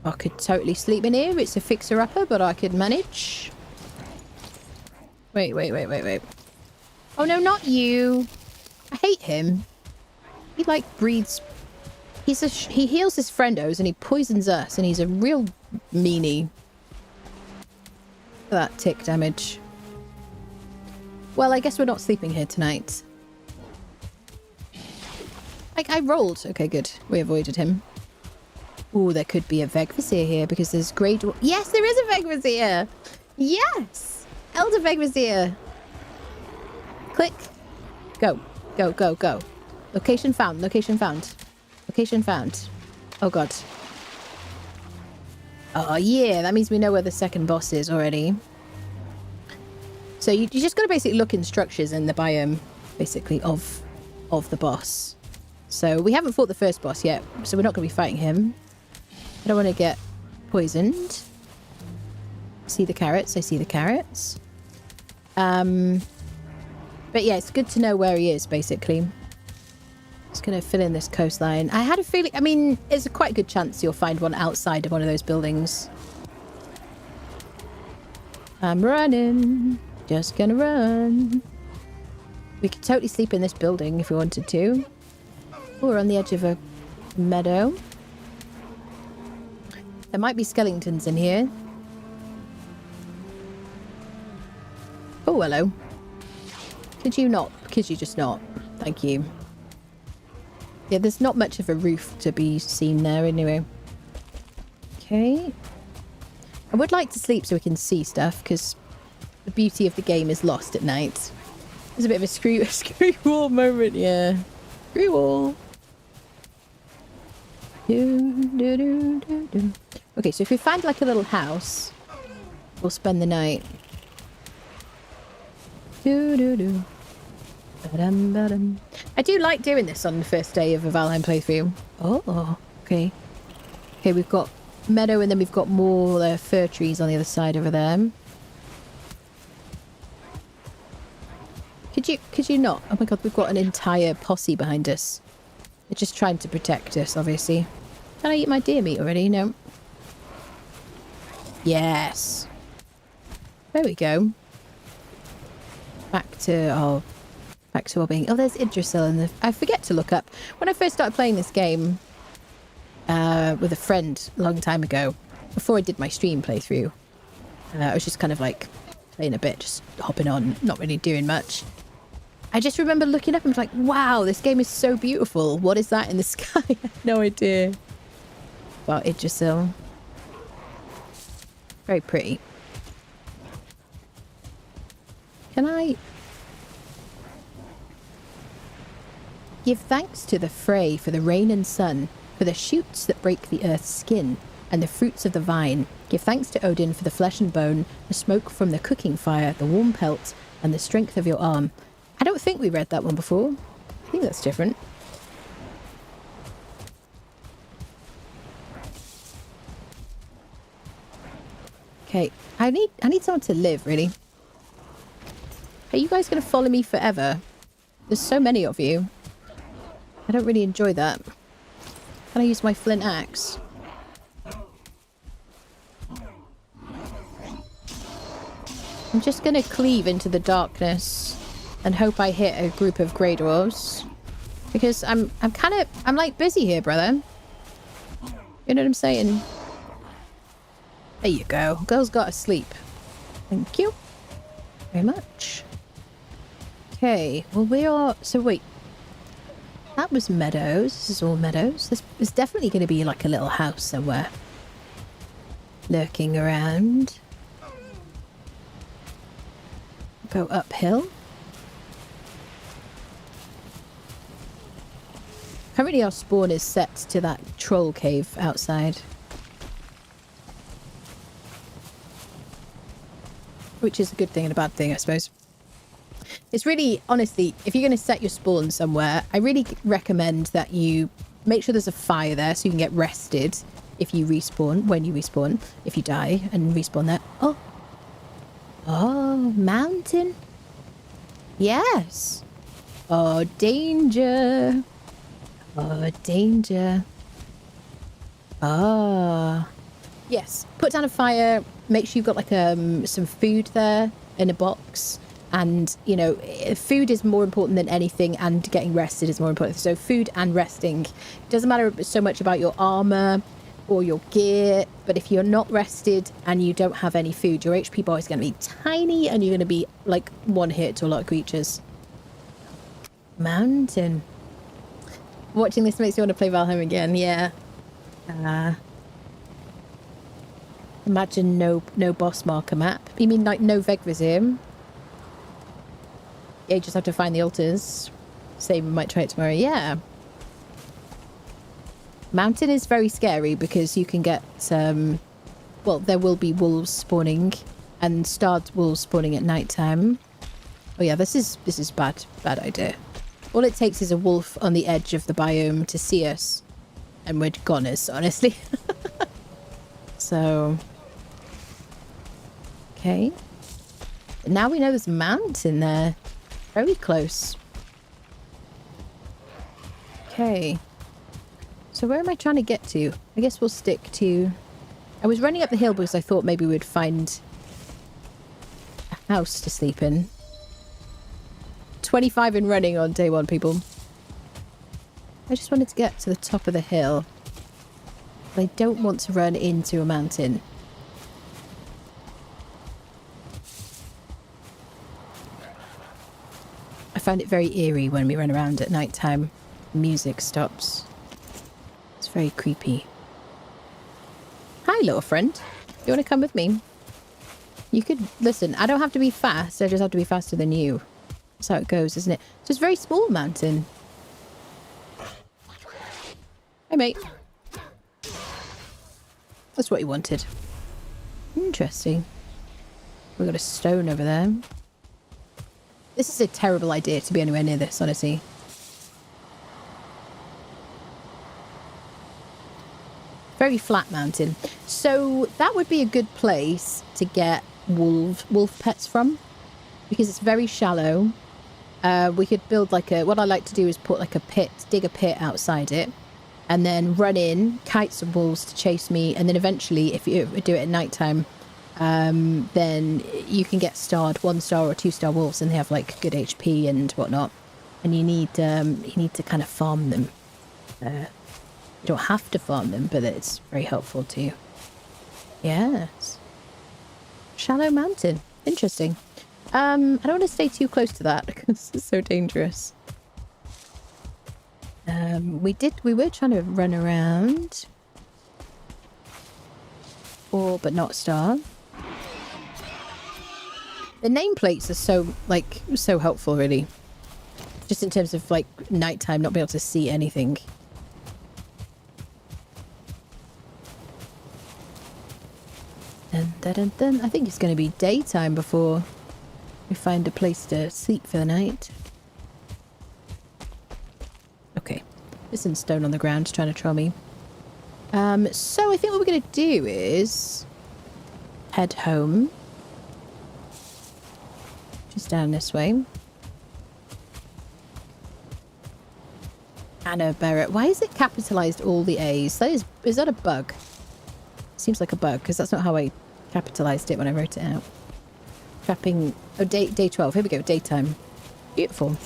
I could totally sleep in here. It's a fixer-upper, but I could manage. Wait. Oh no, not you. I hate him. He like breeds... He heals his friendos and he poisons us and he's a real meanie. Look at that tick damage. Well, I guess we're not sleeping here tonight. I rolled. Okay, good. We avoided him. Oh, there could be a Vegvisir here because there's Grey Dwarf. Yes, there is a Vegvisir. Yes. Elder Vegvisir. Click. Go. Go, go, go. Location found. Location found. Location found. Oh, God. Oh, yeah. That means we know where the second boss is already. So you just got to basically look in structures in the biome, basically, of the boss. So we haven't fought the first boss yet, so we're not going to be fighting him. I don't want to get poisoned. See the carrots. I see the carrots. But yeah, it's good to know where he is, basically. Just going to fill in this coastline. I had a feeling... I mean, it's a quite good chance you'll find one outside of one of those buildings. I'm running. Just gonna run. We could totally sleep in this building if we wanted to. Oh, we're on the edge of a meadow. There might be skeletons in here. Oh, hello. Could you not? Could you just not? Thank you. Yeah, there's not much of a roof to be seen there anyway. Okay. I would like to sleep so we can see stuff, because the beauty of the game is lost at night. There's a bit of a screw wall moment, yeah. Screw wall. Okay, so if we find like a little house, we'll spend the night. I do like doing this on the first day of a Valheim playthrough. Oh, okay. Okay, we've got meadow and then we've got more fir trees on the other side over there. Could you not? Oh my god, we've got an entire posse behind us. They're just trying to protect us, obviously. Can I eat my deer meat already? No. Yes. There we go. Back to our being. Oh, there's Yggdrasil in the... I forget to look up. When I first started playing this game with a friend a long time ago, before I did my stream playthrough, I was just kind of like playing a bit, just hopping on, not really doing much. I just remember looking up and was like, wow, this game is so beautiful. What is that in the sky? I have no idea. Wow, Yggdrasil. Very pretty. Can I... Give thanks to the Frey for the rain and sun, for the shoots that break the earth's skin, and the fruits of the vine. Give thanks to Odin for the flesh and bone, the smoke from the cooking fire, the warm pelt, and the strength of your arm. I don't think we read that one before. I think that's different. Okay, I need someone to live, really. Are you guys going to follow me forever? There's so many of you. I don't really enjoy that. Can I use my flint axe? I'm just going to cleave into the darkness and hope I hit a group of grey dwarves. Because I'm like busy here, brother. You know what I'm saying? There you go. Girl's got to sleep. Thank you very much. Okay, well we are... So wait. That was meadows. This is all meadows. There's definitely going to be like a little house somewhere. Lurking around. Go uphill. Currently our spawn is set to that troll cave outside. Which is a good thing and a bad thing, I suppose. It's really, honestly, if you're going to set your spawn somewhere, I really recommend that you make sure there's a fire there so you can get rested if you respawn, when you respawn, if you die and respawn there. Oh. Oh, mountain. Yes. Oh, danger. Oh, danger. Ah. Yes. Put down a fire. Make sure you've got like some food there in a box. And, you know, food is more important than anything, and getting rested is more important. So food and resting. It doesn't matter so much about your armor or your gear, but if you're not rested and you don't have any food, your HP bar is going to be tiny and you're going to be like one hit to a lot of creatures. Mountain. Watching this makes me want to play Valheim again. Yeah. Imagine no boss marker map. You mean like no Vegvism? Yeah, you just have to find the altars. Say we might try it tomorrow. Yeah. Mountain is very scary because you can get well, there will be wolves spawning and starved wolves spawning at night time. Oh yeah, this is bad idea. All it takes is a wolf on the edge of the biome to see us and we're goners, honestly. So okay. Now we know there's a mountain there. Very close. Okay. So where am I trying to get to? I guess we'll stick to... I was running up the hill because I thought maybe we'd find a house to sleep in. 25 in running on day 1, people. I just wanted to get to the top of the hill. But I don't want to run into a mountain. I find it very eerie when we run around at night time. Music stops. It's very creepy. Hi, little friend. You want to come with me? You could... Listen, I don't have to be fast. I just have to be faster than you. That's how it goes, isn't it? So it's a very small mountain. Hi, mate. That's what you wanted. Interesting. We've got a stone over there. This is a terrible idea to be anywhere near this, honestly. Very flat mountain. So that would be a good place to get wolf pets from. Because it's very shallow. We could build like a... What I like to do is put like a pit, dig a pit outside it. And then run in, kite some wolves to chase me. And then eventually, if you do it at night time, then you can get starred 1-star or 2-star wolves. And they have like good HP and whatnot. And you need to kind of farm them. You don't have to farm them, but it's very helpful to you. Yes. Shallow mountain. Interesting. I don't want to stay too close to that because it's so dangerous. We were trying to run around. But not starve. The nameplates are so helpful, really. Just in terms of like nighttime, not being able to see anything. Dun. I think it's going to be daytime before we find a place to sleep for the night. Okay. There's some stone on the ground trying to troll me. So I think what we're going to do is head home. Just down this way. Anna Barrett. Why is it capitalized all the A's? Is that a bug? Seems like a bug because that's not how I capitalized it when I wrote it out. Trapping... Oh, day 12. Here we go. Daytime. Beautiful.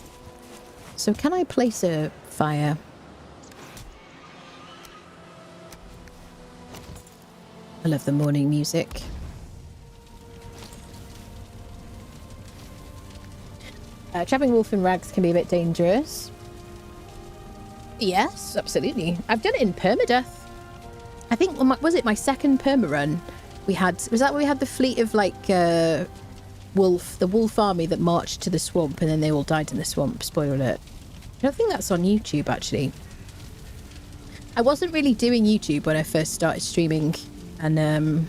So can I place a fire? I love the morning music. Trapping wolf in rags can be a bit dangerous. Yes, absolutely. I've done it in permadeath. I think, was it my second perma run? Was that where we had the fleet of like the wolf army that marched to the swamp and then they all died in the swamp? Spoiler alert. I don't think that's on YouTube, actually. I wasn't really doing YouTube when I first started streaming. And,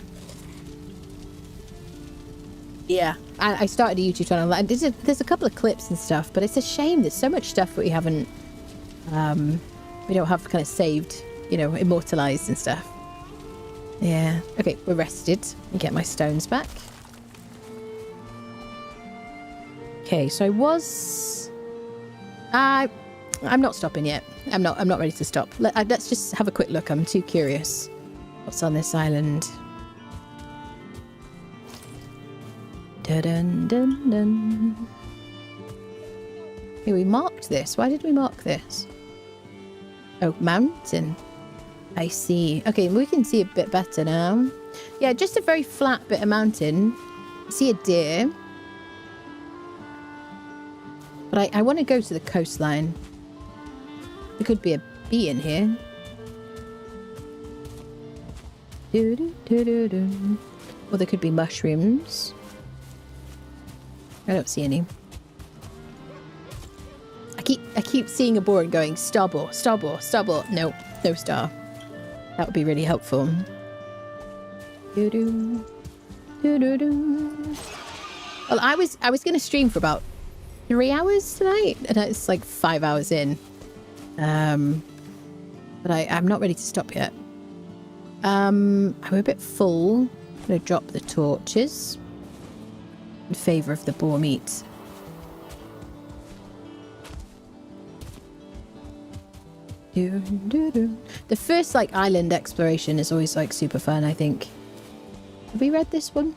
yeah, I started a YouTube channel. And there's a couple of clips and stuff, but it's a shame. There's so much stuff that we haven't, we don't have kind of saved, you know, immortalized and stuff. Yeah. Okay, we're rested. And get my stones back. Okay, so I was... I'm not stopping yet. I'm not ready to stop. Let's just have a quick look. I'm too curious. What's on this island? Dun dun dun. Here, we marked this. Why did we mark this? Oh, mountain. I see. Okay, we can see a bit better now. Yeah, just a very flat bit of mountain. See a deer. But I want to go to the coastline. There could be a be in here. Or there could be mushrooms. I don't see any. I keep seeing a boar and going, star boar, star boar, star boar. No, no star. That would be really helpful. Well, I was going to stream for about 3 hours tonight, and it's like 5 hours in. But I'm not ready to stop yet. I'm a bit full. I'm going to drop the torches in favour of the boar meat. The first like island exploration is always like super fun, I think. Have we read this one?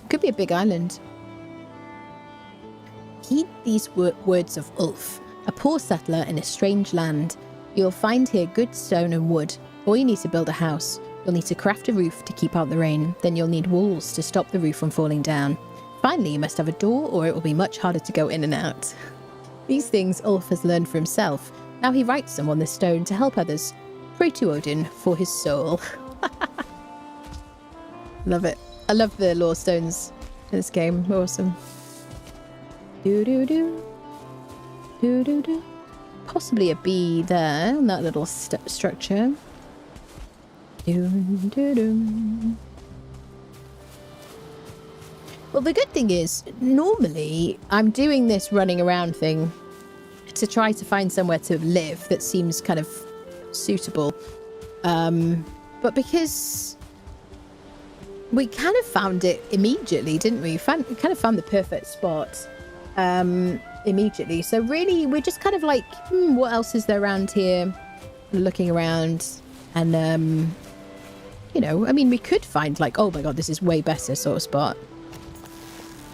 Could be a big island. Heed these words of Ulf, a poor settler in a strange land. You'll find here good stone and wood. All you need to build a house. You'll need to craft a roof to keep out the rain. Then you'll need walls to stop the roof from falling down. Finally, you must have a door, or it will be much harder to go in and out. These things Ulf has learned for himself. Now he writes them on the stone to help others. Pray to Odin for his soul. Love it. I love the lore stones in this game. Awesome. Possibly a bee there on that little structure. Well, the good thing is, normally I'm doing this running around thing to try to find somewhere to live that seems kind of suitable. But because we kind of found it immediately, didn't we? We kind of found the perfect spot immediately. So really, we're just kind of like, what else is there around here? Looking around and, you know, I mean, we could find like, oh my God, this is way better sort of spot.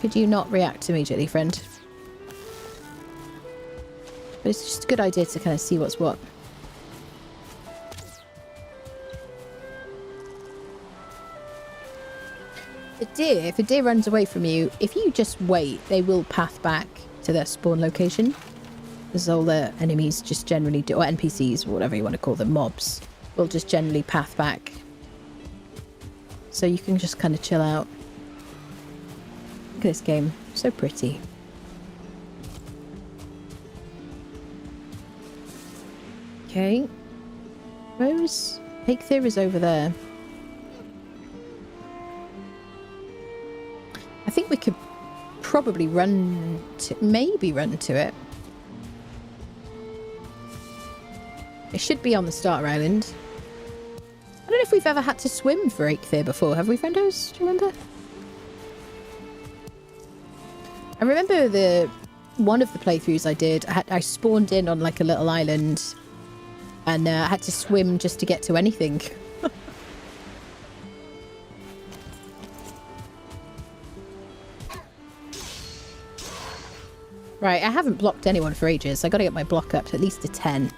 Could you not react immediately, friend? But it's just a good idea to kind of see what's what. The deer, if a deer runs away from you, if you just wait, they will path back to their spawn location. Because all the enemies just generally do, or NPCs, or whatever you want to call them, mobs, will just generally path back. So you can just kind of chill out. Look at this game. So pretty. Okay. Where's... Eikthyr is over there. I think we could probably run to... Maybe run to it. It should be on the starter island. I don't know if we've ever had to swim for Eikthyr before. Have we, friendos? Do you remember? I remember one of the playthroughs I did, I spawned in on like a little island and I had to swim just to get to anything. Right, I haven't blocked anyone for ages. I gotta get my block up to at least a 10.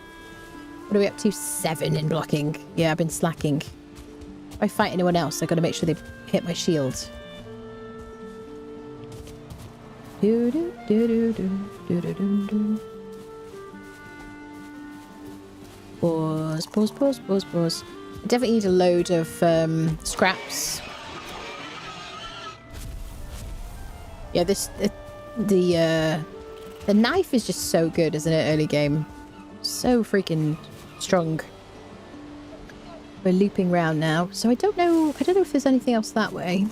What are we up to? 7 in blocking. Yeah, I've been slacking. If I fight anyone else, I gotta make sure they hit my shield. Pause, pause, pause, pause, pause. I definitely need a load of scraps. Yeah, the knife is just so good, isn't it? Early game, so freaking strong. We're looping round now, so I don't know if there's anything else that way.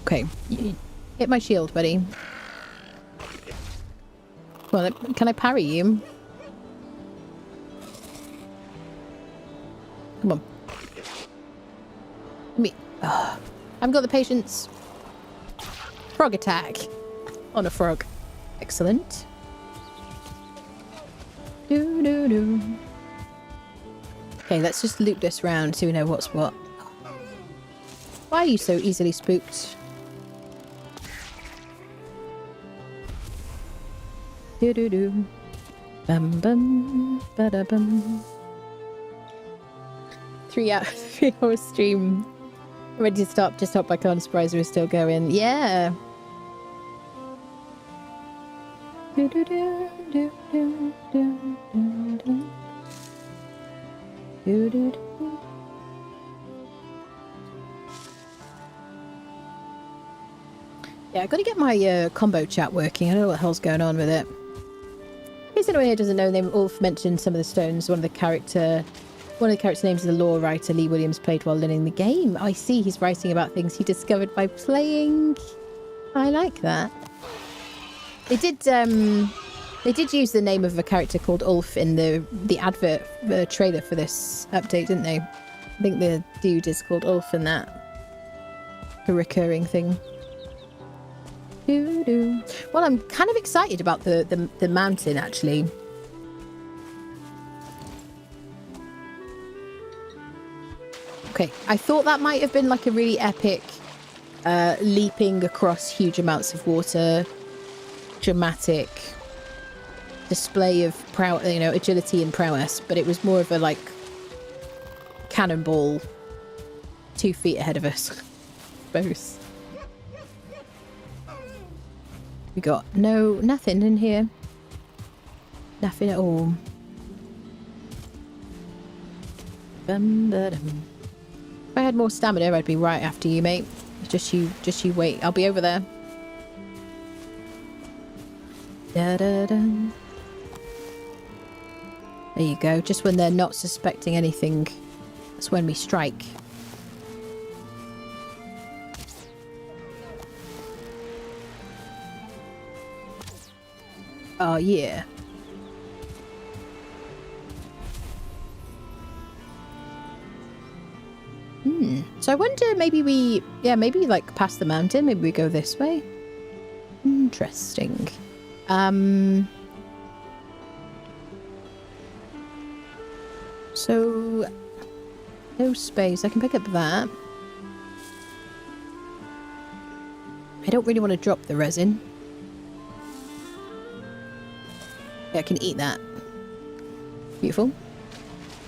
Okay, hit my shield, buddy. Well, can I parry you? Come on. Let me... I haven't got the patience. Frog attack. On a frog. Excellent. Okay, let's just loop this round so we know what's what. Why are you so easily spooked? Bum bum bada bum. 3 hour stream Ready to stop? Just hop back on. Surprise, we're still going. Yeah. Do, do, do, do, do, do, do, do. Do, do, do. Yeah, I gotta get my combo chat working. I don't know what the hell's going on with it. In case anyone here doesn't know, they Ulf mentioned some of the stones. One of the character names is the lore writer Lee Williams played while learning the game. I see he's writing about things he discovered by playing. I like that. They did use the name of a character called Ulf in the advert trailer for this update, didn't they? I think the dude is called Ulf in that. A recurring thing. Well, I'm kind of excited about the mountain, actually. Okay, I thought that might have been like a really epic leaping across huge amounts of water, dramatic display of agility and prowess, but it was more of a like cannonball 2 feet ahead of us. Both. We got nothing in here. Nothing at all. If I had more stamina, I'd be right after you, mate. Just you wait. I'll be over there. Da, da, da. There you go. Just when they're not suspecting anything, that's when we strike. Oh, yeah. So I wonder, maybe like past the mountain, maybe we go this way. Interesting. So no space. I can pick up that. I don't really want to drop the resin. Yeah, I can eat that. Beautiful.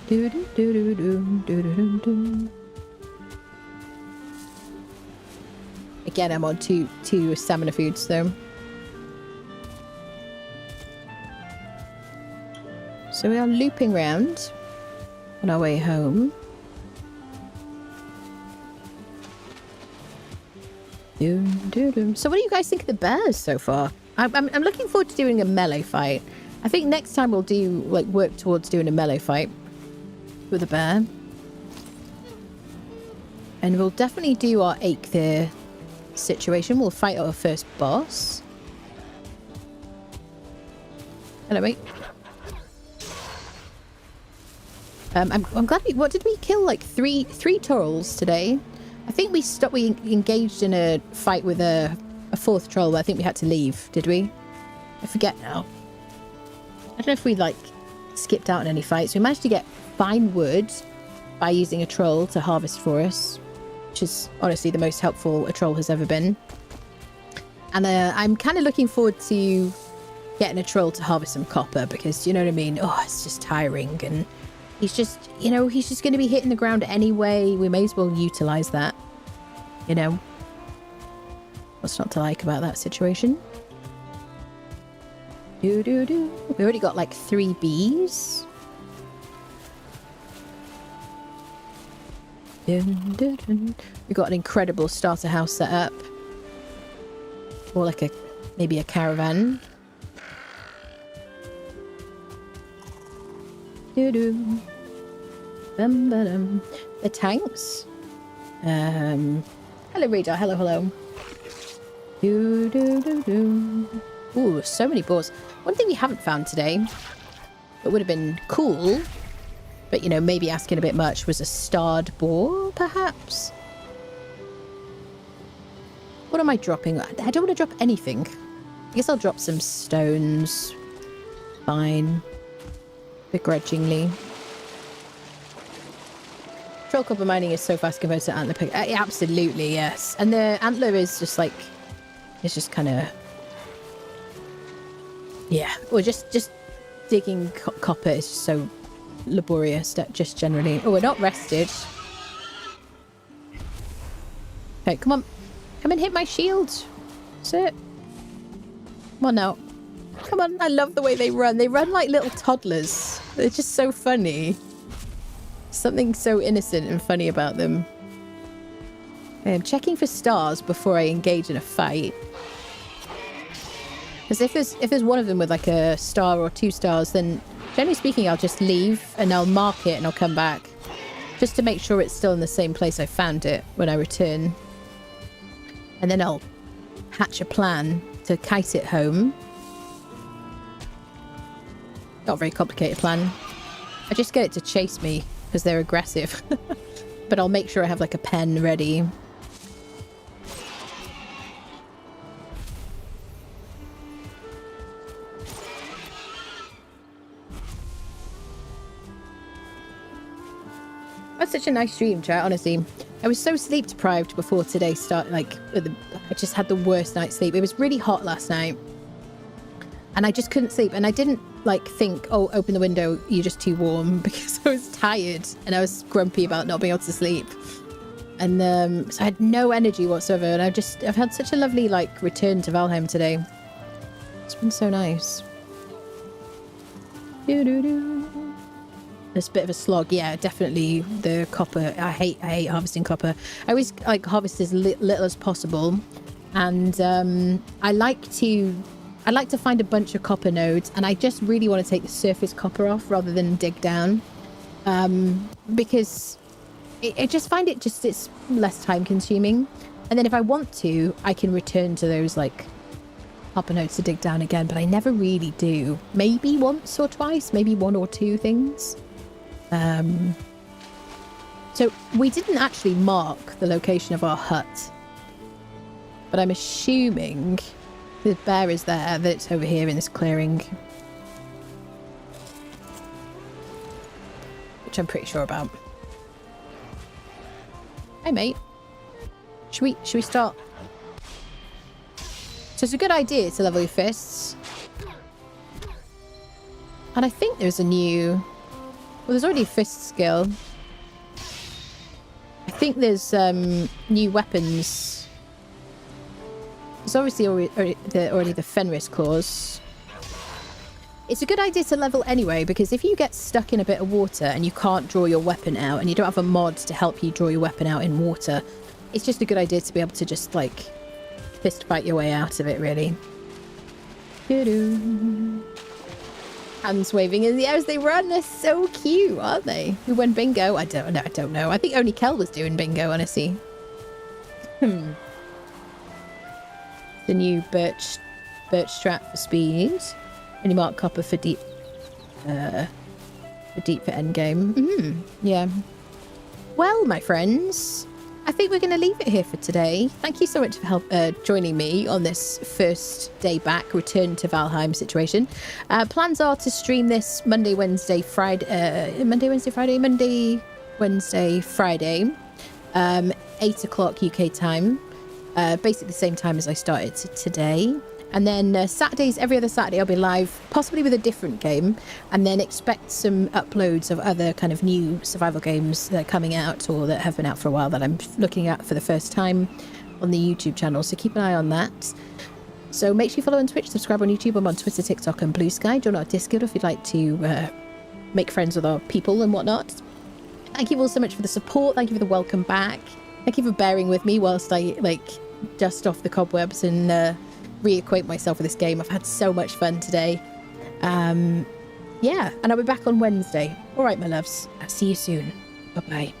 Do do do do do do do do. Again, I'm on two stamina foods though. So we are looping round on our way home. So what do you guys think of the bears so far? I'm looking forward to doing a melee fight. I think next time we'll do work towards doing a melee fight with a bear. And we'll definitely do our Ache situation. We'll fight our first boss. Hello, mate. I'm glad what did we kill? Like three trolls today. I think we engaged in a fight with a fourth troll, but I think we had to leave, did we? I forget now. I don't know if we skipped out on any fights. We managed to get fine wood by using a troll to harvest for us, which is honestly the most helpful a troll has ever been. And I'm kind of looking forward to getting a troll to harvest some copper, because you know what I mean? Oh, it's just tiring, and he's just going to be hitting the ground anyway. We may as well utilize that, you know. What's not to like about that situation? We already got 3 bees. We got an incredible starter house set up. Or maybe a caravan. The tanks. Hello, radar. Hello. Ooh, so many boars. One thing we haven't found today that would have been cool, but maybe asking a bit much, was a starred boar, perhaps? What am I dropping? I don't want to drop anything. I guess I'll drop some stones. Fine. Begrudgingly. Troll copper mining is so fast compared to antler pick. Absolutely, yes. And the antler is just it's just kind of, yeah. Or just digging copper is just so laborious, that just generally. Oh, we're not rested. Okay, come on. Come and hit my shield. That's it. Come on now. Come on. I love the way they run. They run like little toddlers. They're just so funny. Something so innocent and funny about them. Okay, I'm checking for stars before I engage in a fight. Because if there's one of them with like a star or 2 stars, then generally speaking, I'll just leave and I'll mark it and I'll come back. Just to make sure it's still in the same place I found it when I return. And then I'll hatch a plan to kite it home. Not a very complicated plan. I just get it to chase me because they're aggressive. But I'll make sure I have like a pen ready. That's such a nice stream, chat, honestly. I was so sleep deprived before today started. Like, I just had the worst night's sleep. It was really hot last night. And I just couldn't sleep. And I didn't, like, think, oh, open the window, you're just too warm. Because I was tired. And I was grumpy about not being able to sleep. And so I had no energy whatsoever. And I've had such a lovely, like, return to Valheim today. It's been so nice. It's a bit of a slog, yeah, definitely. The copper, I hate harvesting copper. I always like harvest as little as possible, and I like to find a bunch of copper nodes, and I just really want to take the surface copper off rather than dig down, because I just find it's less time consuming, and then if I want to, I can return to those like copper nodes to dig down again, but I never really do. Maybe once or twice, maybe 1 or 2 things. So we didn't actually mark the location of our hut, but I'm assuming the bear is there, that it's over here in this clearing, which I'm pretty sure about. Hey mate, should we start? So it's a good idea to level your fists, and I think there's a new. Well, there's already a fist skill. I think there's new weapons. There's obviously already the Fenris claws. It's a good idea to level anyway, because if you get stuck in a bit of water and you can't draw your weapon out, and you don't have a mod to help you draw your weapon out in water, it's just a good idea to be able to just, like, fist fight your way out of it, really. Doo-doo. Hands waving in the air as they run. They're so cute, aren't they? Who won bingo? I don't know. I think only Kel was doing bingo, honestly. The new birch strap for speed. Only mark copper for deep for endgame. Yeah. Well, my friends, I think we're going to leave it here for today. Thank you so much for joining me on this first day back, return to Valheim situation. Plans are to stream this Monday, Wednesday, Friday, 8 o'clock UK time. Basically the same time as I started today. And then Saturdays, every other Saturday, I'll be live, possibly with a different game. And then expect some uploads of other kind of new survival games that are coming out or that have been out for a while that I'm looking at for the first time on the YouTube channel. So keep an eye on that. So make sure you follow on Twitch, subscribe on YouTube. I'm on Twitter, TikTok and Blue Sky. Join our Discord if you'd like to make friends with our people and whatnot. Thank you all so much for the support. Thank you for the welcome back. Thank you for bearing with me whilst I dust off the cobwebs and reacquaint myself with this game. I've had so much fun today. Yeah, and I'll be back on Wednesday. All right, my loves. I'll see you soon. Bye-bye.